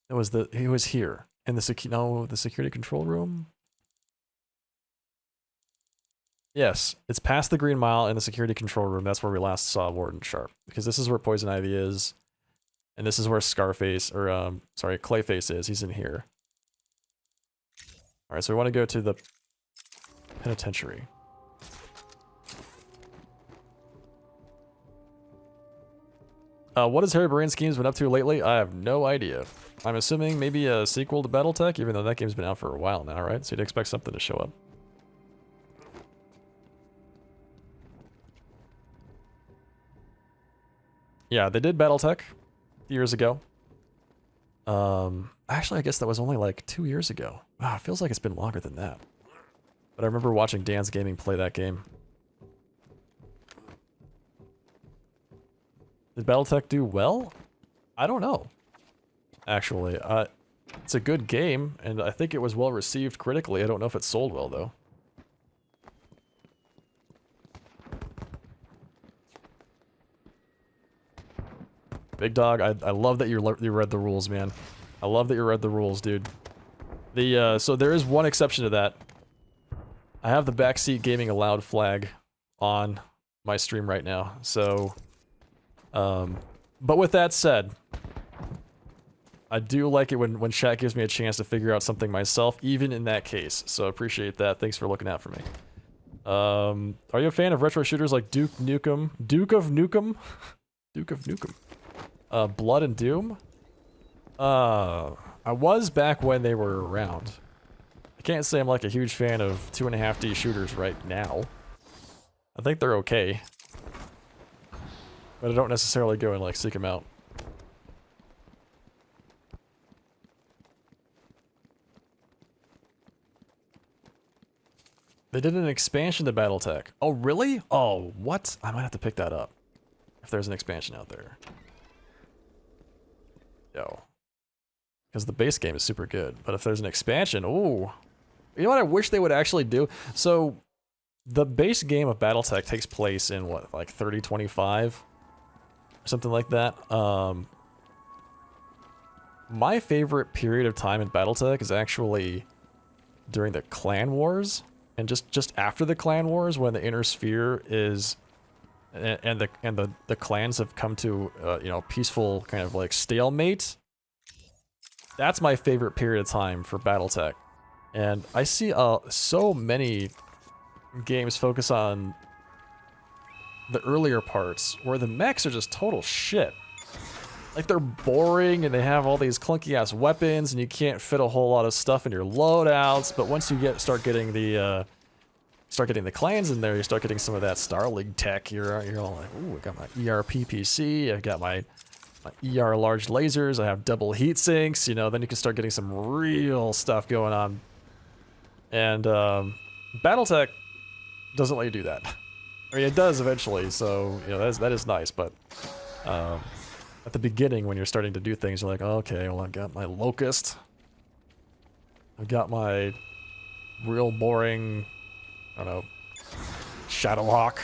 It was he was here. In the the security control room? Yes, it's past the Green Mile in the security control room. That's where we last saw Warden Sharp. Because this is where Poison Ivy is. And this is where Scarface, or sorry, Clayface is. He's in here. Alright, so we want to go to the penitentiary. What has Harry Brain Schemes been up to lately? I have no idea. I'm assuming maybe a sequel to Battletech, even though that game's been out for a while now, right? So you'd expect something to show up. Yeah, they did Battletech years ago. Actually, I guess that was only like 2 years ago. Wow, it feels like it's been longer than that. But I remember watching Dan's Gaming play that game. Did Battletech do well? I don't know. Actually, it's a good game, and I think it was well received critically. I don't know if it sold well, though. Big Dog, I love that you read the rules, man. I love that you read the rules, dude. So there is one exception to that. I have the backseat gaming allowed flag on my stream right now, so... but with that said, I do like it when chat gives me a chance to figure out something myself, even in that case, so appreciate that. Thanks for looking out for me. Are you a fan of retro shooters like Duke of Nukem? Duke of Nukem. Blood and Doom? I was back when they were around. I can't say I'm like a huge fan of 2.5D shooters right now. I think they're okay. But I don't necessarily go and like seek them out. They did an expansion to Battletech. Oh, really? Oh, what? I might have to pick that up. If there's an expansion out there. Yo. Because the base game is super good. But if there's an expansion, ooh. You know what I wish they would actually do? So, the base game of Battletech takes place in what, like 3025? Or something like that. My favorite period of time in Battletech is actually during the Clan Wars. And just after the Clan Wars, when the Inner Sphere is... And the clans have come to, you know, peaceful kind of like stalemate. That's my favorite period of time for Battletech. And I see so many games focus on the earlier parts where the mechs are just total shit. Like they're boring and they have all these clunky ass weapons and you can't fit a whole lot of stuff in your loadouts. But once you start getting the clans in there, you start getting some of that Star League tech. You're all like, ooh, I got my ERP PC, I've got my ER large lasers, I have double heat sinks, you know, then you can start getting some real stuff going on. And Battletech doesn't let you do that. I mean, it does eventually, so, you know, that is nice, but at the beginning when you're starting to do things, you're like, oh, okay, well, I've got my Locust. I've got my real boring, I don't know, Shadowhawk.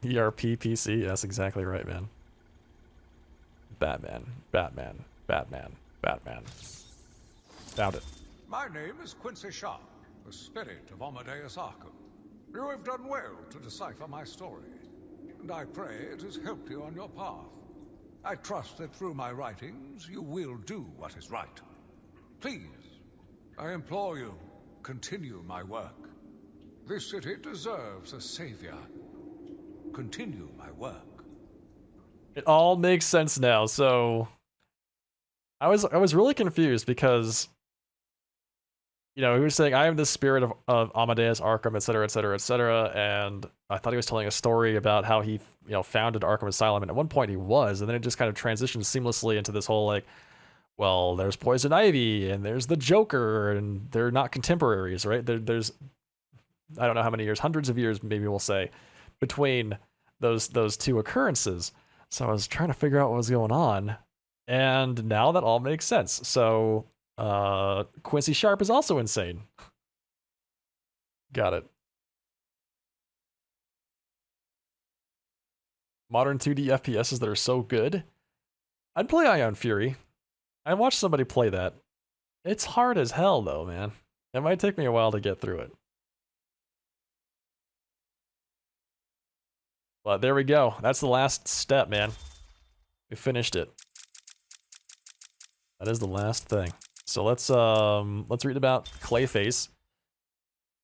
ERP PC. That's exactly right, man. Batman, Batman, Batman, Batman. Doubt it. My name is Quincy Sharp, the spirit of Amadeus Arkham. You have done well to decipher my story, and I pray it has helped you on your path. I trust that through my writings you will do what is right. Please, I implore you, continue my work. This city deserves a savior. Continue my work. It all makes sense now. So I was really confused because, you know, he was saying, I am the spirit of Amadeus Arkham, etc., etc., etc., and I thought he was telling a story about how he, you know, founded Arkham Asylum, and at one point he was, and then it just kind of transitioned seamlessly into this whole, like, well, there's Poison Ivy, and there's the Joker, and they're not contemporaries, right? There's, I don't know how many years, hundreds of years, maybe we'll say, between those two occurrences. So I was trying to figure out what was going on, and now that all makes sense. So Quincy Sharp is also insane. Got it. Modern 2D FPSs that are so good. I'd play Ion Fury. I watched somebody play that. It's hard as hell though, man. It might take me a while to get through it. But there we go. That's the last step, man. We finished it. That is the last thing. So let's read about Clayface.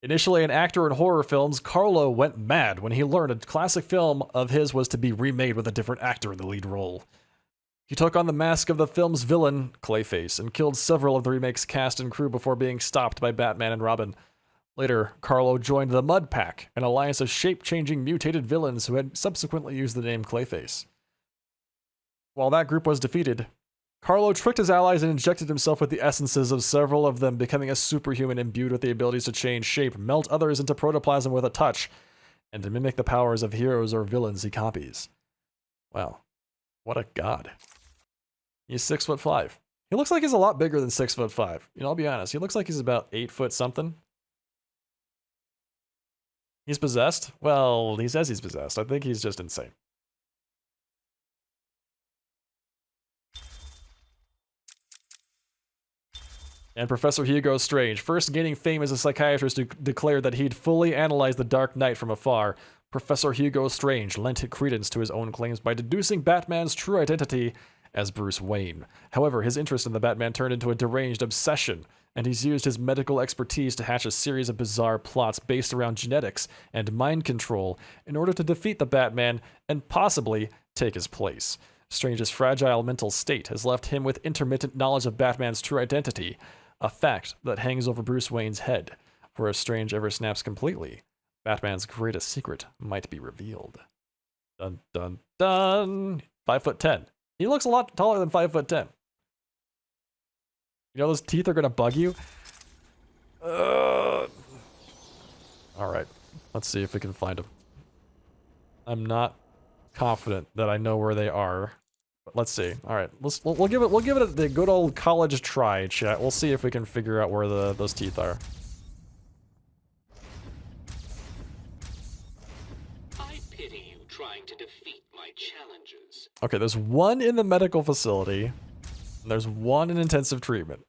Initially an actor in horror films, Carlo went mad when he learned a classic film of his was to be remade with a different actor in the lead role. He took on the mask of the film's villain, Clayface, and killed several of the remake's cast and crew before being stopped by Batman and Robin. Later, Carlo joined the Mud Pack, an alliance of shape-changing mutated villains who had subsequently used the name Clayface. While that group was defeated, Carlo tricked his allies and injected himself with the essences of several of them, becoming a superhuman imbued with the abilities to change shape, melt others into protoplasm with a touch, and to mimic the powers of heroes or villains he copies. Wow. What a god. He's 6'5". He looks like he's a lot bigger than 6'5". You know, I'll be honest. He looks like he's about 8 foot something. He's possessed? Well, he says he's possessed. I think he's just insane. And Professor Hugo Strange, first gaining fame as a psychiatrist who declared that he'd fully analyzed the Dark Knight from afar, Professor Hugo Strange lent credence to his own claims by deducing Batman's true identity as Bruce Wayne. However, his interest in the Batman turned into a deranged obsession, and he's used his medical expertise to hatch a series of bizarre plots based around genetics and mind control in order to defeat the Batman and possibly take his place. Strange's fragile mental state has left him with intermittent knowledge of Batman's true identity, a fact that hangs over Bruce Wayne's head, for if Strange ever snaps completely, Batman's greatest secret might be revealed. Dun dun dun! 5'10". He looks a lot taller than 5'10". You know those teeth are gonna bug you? Alright, let's see if we can find them. I'm not confident that I know where they are. But let's see. Alright, we'll give it the good old college try, chat. We'll see if we can figure out where those teeth are. I pity you trying to defeat my challenges. Okay, there's one in the medical facility, and there's one in intensive treatment.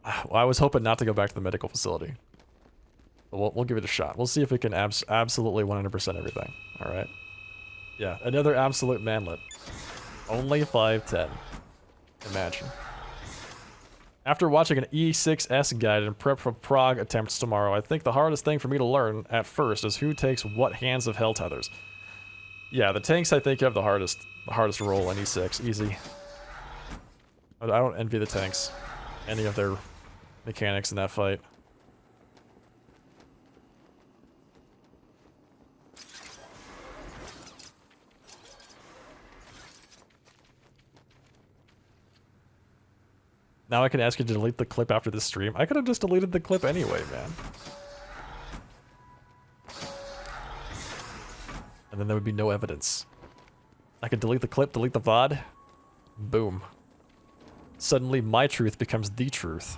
Well, I was hoping not to go back to the medical facility. But we'll give it a shot. We'll see if we can absolutely 100% everything. Alright. Yeah, another absolute manlet. Only 5'10". Imagine. After watching an E6S guide and prep for Prague attempts tomorrow, I think the hardest thing for me to learn at first is who takes what hands of hell tethers. Yeah, the tanks I think have the hardest roll in E6. Easy. I don't envy the tanks. Any of their mechanics in that fight. Now I can ask you to delete the clip after this stream. I could have just deleted the clip anyway, man. And then there would be no evidence. I could delete the clip, delete the VOD. Boom. Suddenly my truth becomes the truth.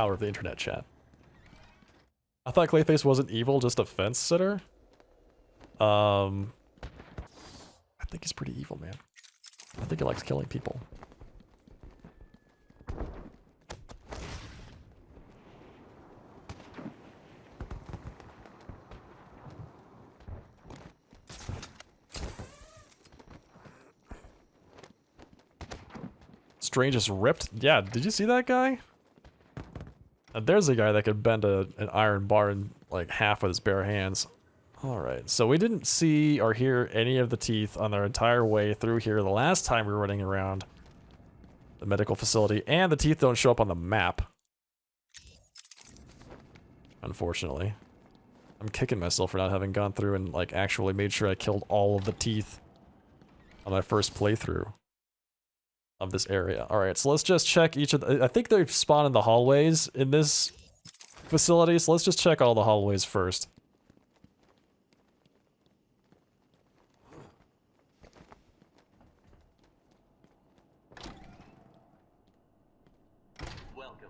power of the internet, chat. I thought Clayface wasn't evil, just a fence sitter. I think he's pretty evil, man. I think he likes killing people. Strange is ripped. Yeah, did you see that guy? There's a guy that could bend an iron bar in like half with his bare hands. Alright, so we didn't see or hear any of the teeth on our entire way through here the last time we were running around the medical facility, and the teeth don't show up on the map. Unfortunately. I'm kicking myself for not having gone through and like actually made sure I killed all of the teeth on my first playthrough of this area. Alright, so let's just check each of the... I think they spawn in the hallways in this facility, so let's just check all the hallways first.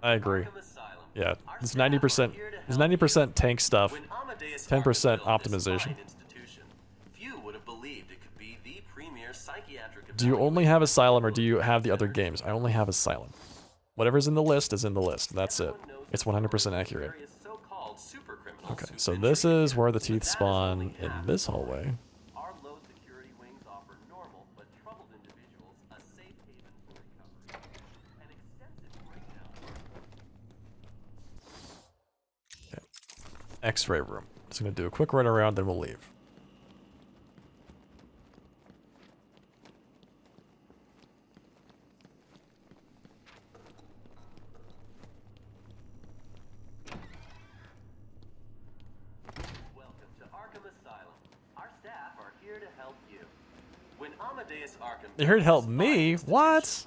I agree. Yeah, it's 90%. It's 90% tank stuff, 10% optimization. Do you only have Asylum or do you have the other games? I only have Asylum. Whatever's in the list is in the list. That's it. It's 100% accurate. Okay, so this is where the teeth spawn in this hallway. Okay. X-ray room. Just gonna do a quick run around, then we'll leave. You heard help me? What?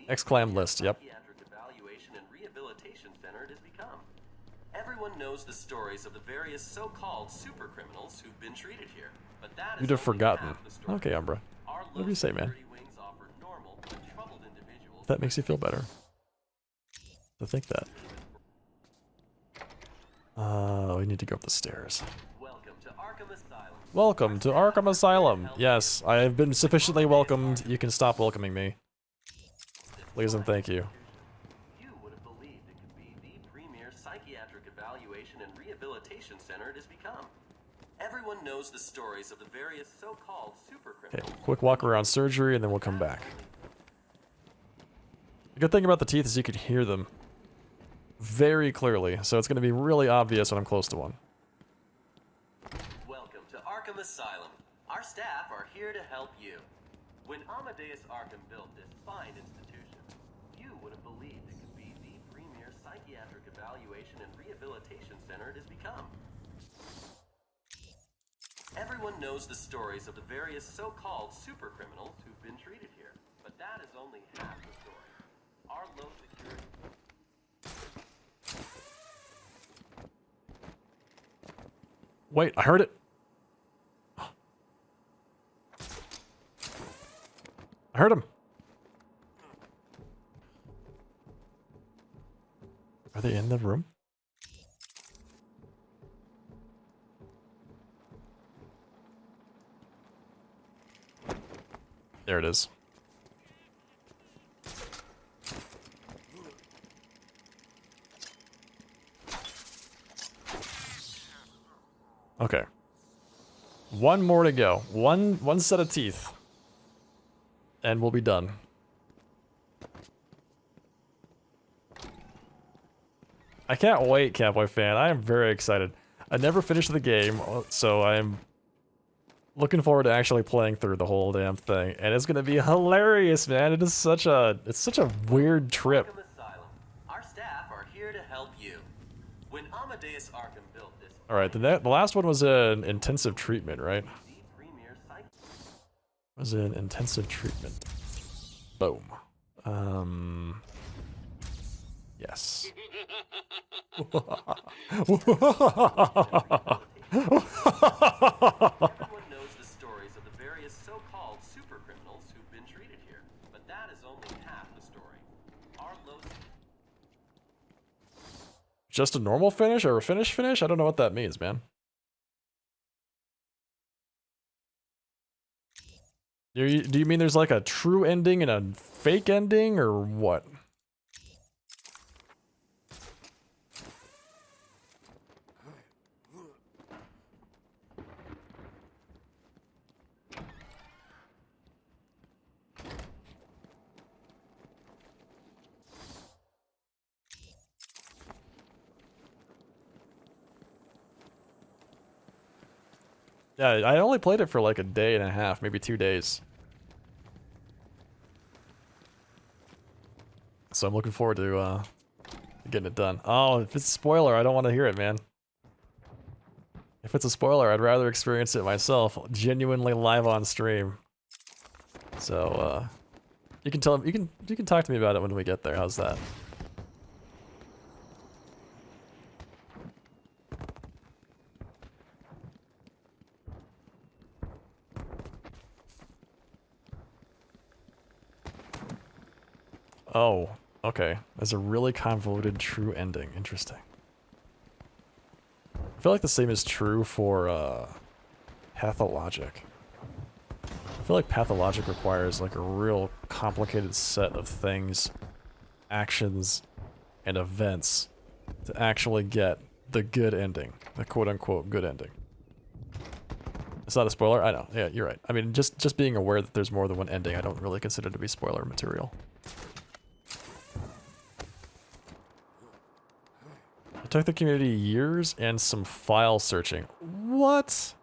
Exclam list, yep. Everyone knows the stories of the various so-called super criminals who've been treated here, but that You'd have forgotten. Okay, Umbra. What do you say, man? If that makes you feel better. To think that. We need to go up the stairs. Welcome to Arkham Asylum. Yes, I have been sufficiently welcomed. You can stop welcoming me. Please and thank you. You would have believed it could be the premier psychiatric evaluation and rehabilitation center it has become. Everyone knows the stories of the various so-called super criminals. Okay, quick walk around surgery and then we'll come back. The good thing about the teeth is you can hear them very clearly, so it's going to be really obvious when I'm close to one. Welcome to Arkham Asylum. Our staff are here to help you. When Amadeus Arkham built this fine institution, you would have believed it could be the premier psychiatric evaluation and rehabilitation center it has become. Everyone knows the stories of the various so-called super criminals who've been treated here, but that is only half the story. Our low security... Wait, I heard it. I heard him. Are they in the room? There it is. Okay. One more to go. One set of teeth. And we'll be done. I can't wait, Cowboy Fan. I am very excited. I never finished the game, so I'm looking forward to actually playing through the whole damn thing. And it's gonna be hilarious, man. It is such a weird trip. Our staff are here to help you. When Amadeus Arkham built this... Alright, the last one was an intensive treatment, right? Was an intensive treatment. Boom. Yes. Everyone knows the stories of the various so-called super criminals who've been treated here, but that is only half the story. Our low... just a normal finish or a finish? I don't know what that means, man. Do you mean there's like a true ending and a fake ending, or what? Yeah, I only played it for like a day and a half, maybe 2 days. So I'm looking forward to getting it done. Oh, if it's a spoiler, I don't want to hear it, man. If it's a spoiler, I'd rather experience it myself, genuinely live on stream. So you can tell you can talk to me about it when we get there. How's that? Oh, okay. There's a really convoluted true ending. Interesting. I feel like the same is true for Pathologic. I feel like Pathologic requires like a real complicated set of things, actions, and events to actually get the good ending, the quote-unquote good ending. It's not a spoiler? I know. Yeah, you're right. I mean, just being aware that there's more than one ending, I don't really consider to be spoiler material. It took the community years and some file searching. What?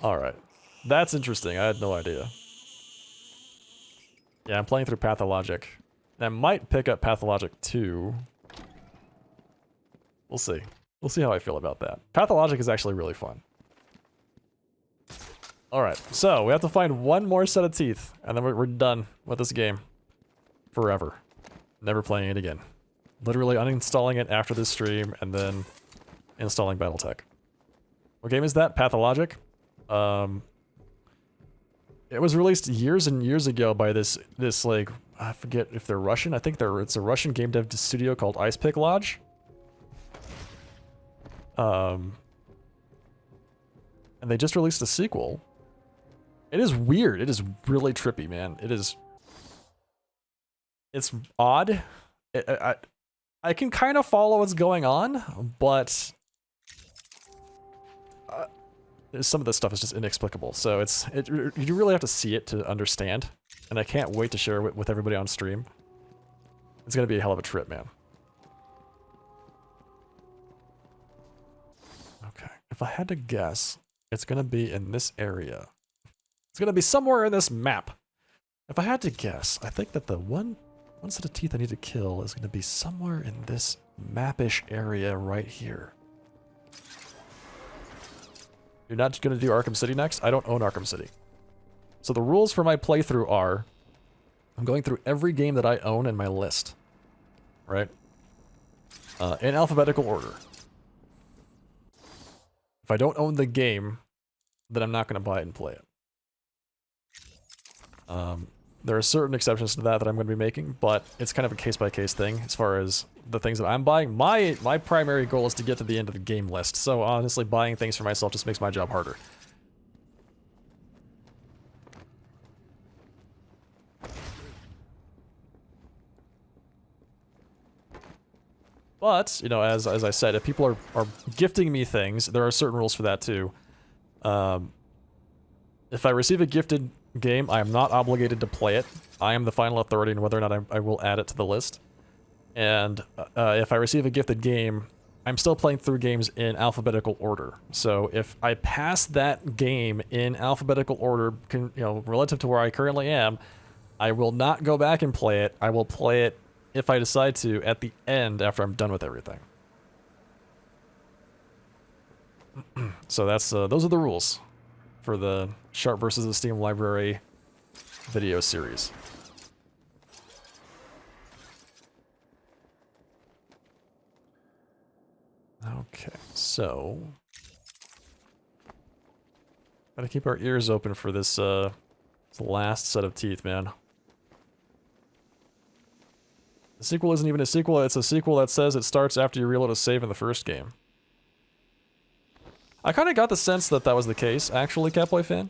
Alright. That's interesting. I had no idea. Yeah, I'm playing through Pathologic. I might pick up Pathologic 2. We'll see. We'll see how I feel about that. Pathologic is actually really fun. Alright, so we have to find one more set of teeth, and then we're done with this game. Forever. Never playing it again. Literally uninstalling it after this stream, and then installing Battletech. What game is that? Pathologic? It was released years and years ago by this like, I forget if they're Russian. I think it's a Russian game dev studio called Ice Pick Lodge. And they just released a sequel. It is weird. It is really trippy, man. It's odd. I can kind of follow what's going on, but some of this stuff is just inexplicable. So you really have to see it to understand, and I can't wait to share it with everybody on stream. It's gonna be a hell of a trip, man. Okay, if I had to guess, it's gonna be in this area. It's gonna be somewhere in this map. If I had to guess, I think that the one set of teeth I need to kill is gonna be somewhere in this map-ish area right here. You're not gonna do Arkham City next? I don't own Arkham City. So the rules for my playthrough are, I'm going through every game that I own in my list. Right? In alphabetical order. If I don't own the game, then I'm not gonna buy it and play it. There are certain exceptions to that I'm going to be making, but it's kind of a case-by-case thing as far as the things that I'm buying. My primary goal is to get to the end of the game list, so honestly, buying things for myself just makes my job harder. But, you know, as I said, if people are gifting me things, there are certain rules for that too. If I receive a gifted game, I am not obligated to play it. I am the final authority on whether or not I will add it to the list. And if I receive a gifted game, I'm still playing through games in alphabetical order. So if I pass that game in alphabetical order, you know, relative to where I currently am, I will not go back and play it. I will play it, if I decide to, at the end after I'm done with everything. So that's those are the rules for the Sharp versus the Steam Library video series. Okay, so gotta keep our ears open for this last set of teeth, man. The sequel isn't even a sequel, it's a sequel that says it starts after you reload a save in the first game. I kind of got the sense that that was the case, actually, Catboy fan.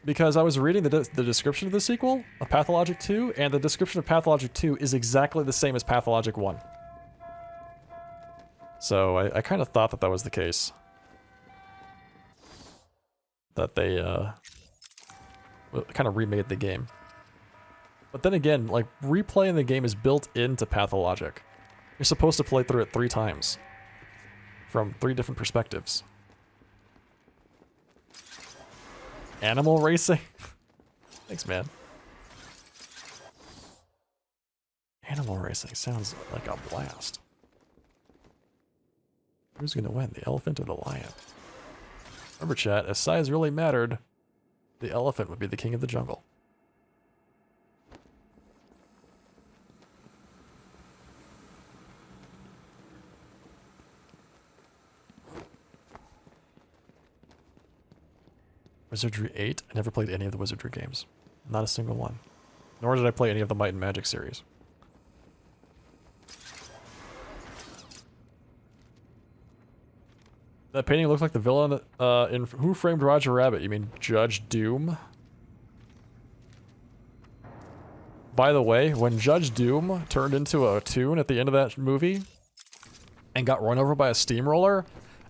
Because I was reading the description of the sequel, of Pathologic 2, and the description of Pathologic 2 is exactly the same as Pathologic 1. So I kind of thought that that was the case. That they kind of remade the game. But then again, like, replaying the game is built into Pathologic. You're supposed to play through it 3 times. From 3 different perspectives. Animal racing? Thanks, man. Animal racing sounds like a blast. Who's gonna win, the elephant or the lion? Remember, chat, if size really mattered, the elephant would be the king of the jungle. Wizardry 8? I never played any of the Wizardry games. Not a single one. Nor did I play any of the Might and Magic series. That painting looks like the villain in Who Framed Roger Rabbit? You mean Judge Doom? By the way, when Judge Doom turned into a toon at the end of that movie and got run over by a steamroller,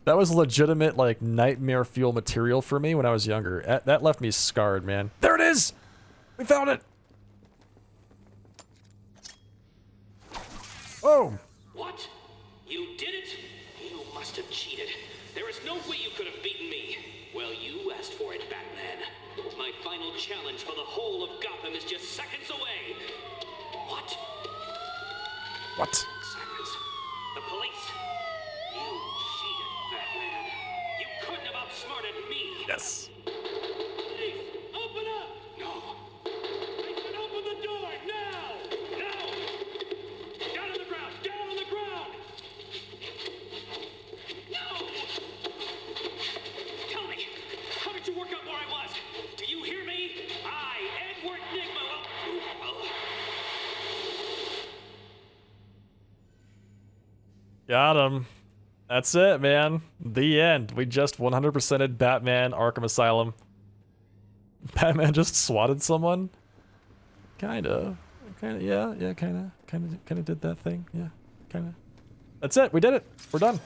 that was legitimate, like, nightmare fuel material for me when I was younger. That left me scarred, man. There it is! We found it! Oh! What? You did it? You must have cheated. There is no way you could have beaten me. Well, you asked for it, Batman. My final challenge for the whole of Gotham is just seconds away. What? What? Silence. The police. You cheated, Batman. You couldn't have outsmarted me. Yes. Please, open up! No. I said open the door, now! Now! Down on the ground! Down on the ground! No! Tell me, how did you work out where I was? Do you hear me? I, Edward Nigma, will... Got him. That's it, man. The end. We just 100%ed Batman Arkham Asylum. Batman just swatted someone? Kinda. Yeah, kinda did that thing. Yeah, kinda. That's it. We did it. We're done.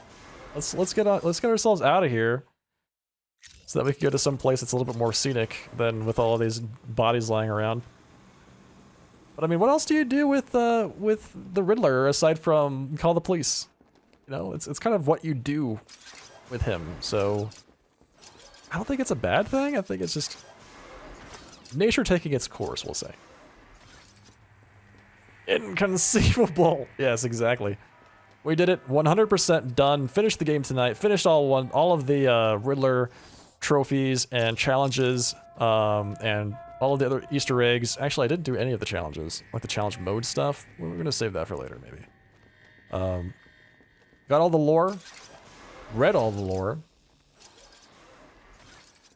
Let's get ourselves out of here, so that we can go to some place that's a little bit more scenic than with all of these bodies lying around. But I mean, what else do you do with the Riddler aside from call the police? You know, it's kind of what you do with him. So I don't think it's a bad thing. I think it's just nature taking its course, we'll say. Inconceivable. Yes, exactly. We did it. 100% done. Finished the game tonight. Finished all of the Riddler trophies and challenges, and all of the other Easter eggs. Actually, I didn't do any of the challenges, like the challenge mode stuff. We're gonna save that for later, maybe. Got all the lore. Read all the lore.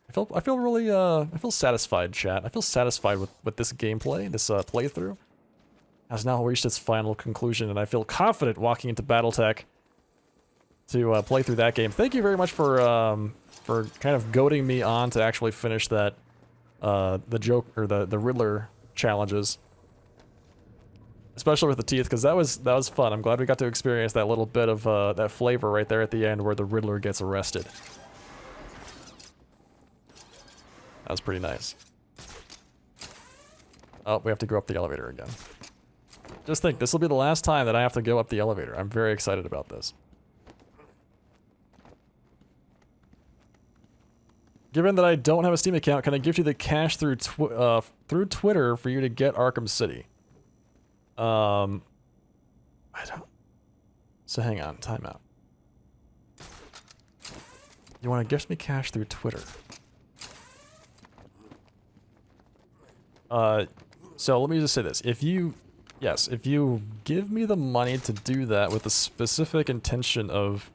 I feel really I feel satisfied, chat. I feel satisfied with this gameplay, this playthrough. Has now reached its final conclusion, and I feel confident walking into BattleTech to play through that game. Thank you very much for kind of goading me on to actually finish that the Riddler challenges, especially with the teeth, because that was fun. I'm glad we got to experience that little bit of that flavor right there at the end where the Riddler gets arrested. That was pretty nice. Oh, we have to go up the elevator again. Just think, this will be the last time that I have to go up the elevator. I'm very excited about this. Given that I don't have a Steam account, can I gift you the cash through Twitter for you to get Arkham City? I don't... So hang on, time out. You want to gift me cash through Twitter? So let me just say this. If you give me the money to do that with the specific intention of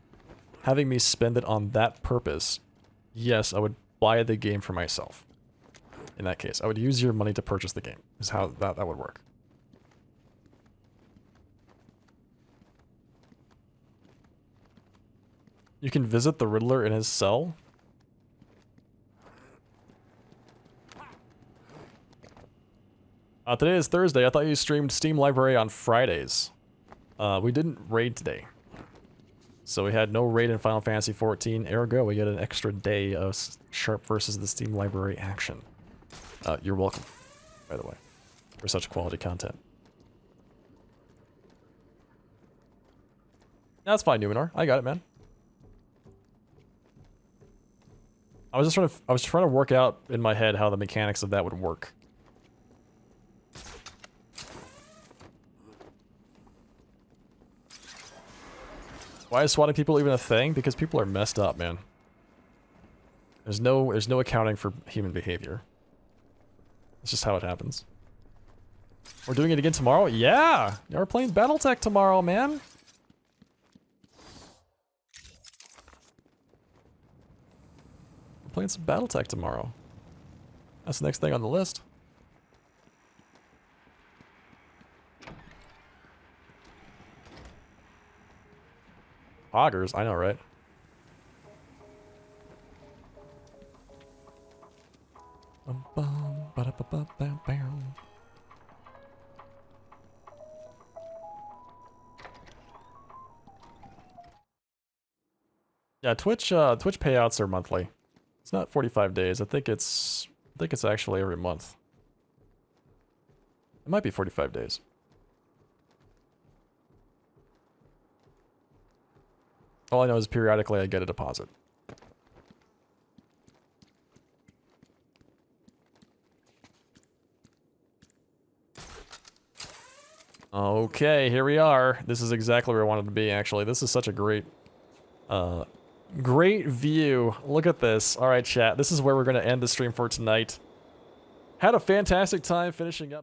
having me spend it on that purpose, yes, I would buy the game for myself. In that case, I would use your money to purchase the game. Is how that would work. You can visit the Riddler in his cell. Today is Thursday. I thought you streamed Steam Library on Fridays. We didn't raid today. So we had no raid in Final Fantasy XIV. Ergo, we get an extra day of Sharp versus the Steam Library action. You're welcome, by the way, for such quality content. That's fine, Numenor. I got it, man. I was trying to work out in my head how the mechanics of that would work. Why is swatting people even a thing? Because people are messed up, man. There's no accounting for human behavior. It's just how it happens. We're doing it again tomorrow? Yeah! We're playing Battletech tomorrow, man! We're playing some Battletech tomorrow. That's the next thing on the list. Poggers, I know, right? Yeah, Twitch payouts are monthly. It's not 45 days. I think it's actually every month. It might be 45 days. All I know is periodically I get a deposit. Okay, here we are. This is exactly where I wanted to be, actually. This is such a great view. Look at this. All right, chat. This is where we're going to end the stream for tonight. Had a fantastic time finishing up.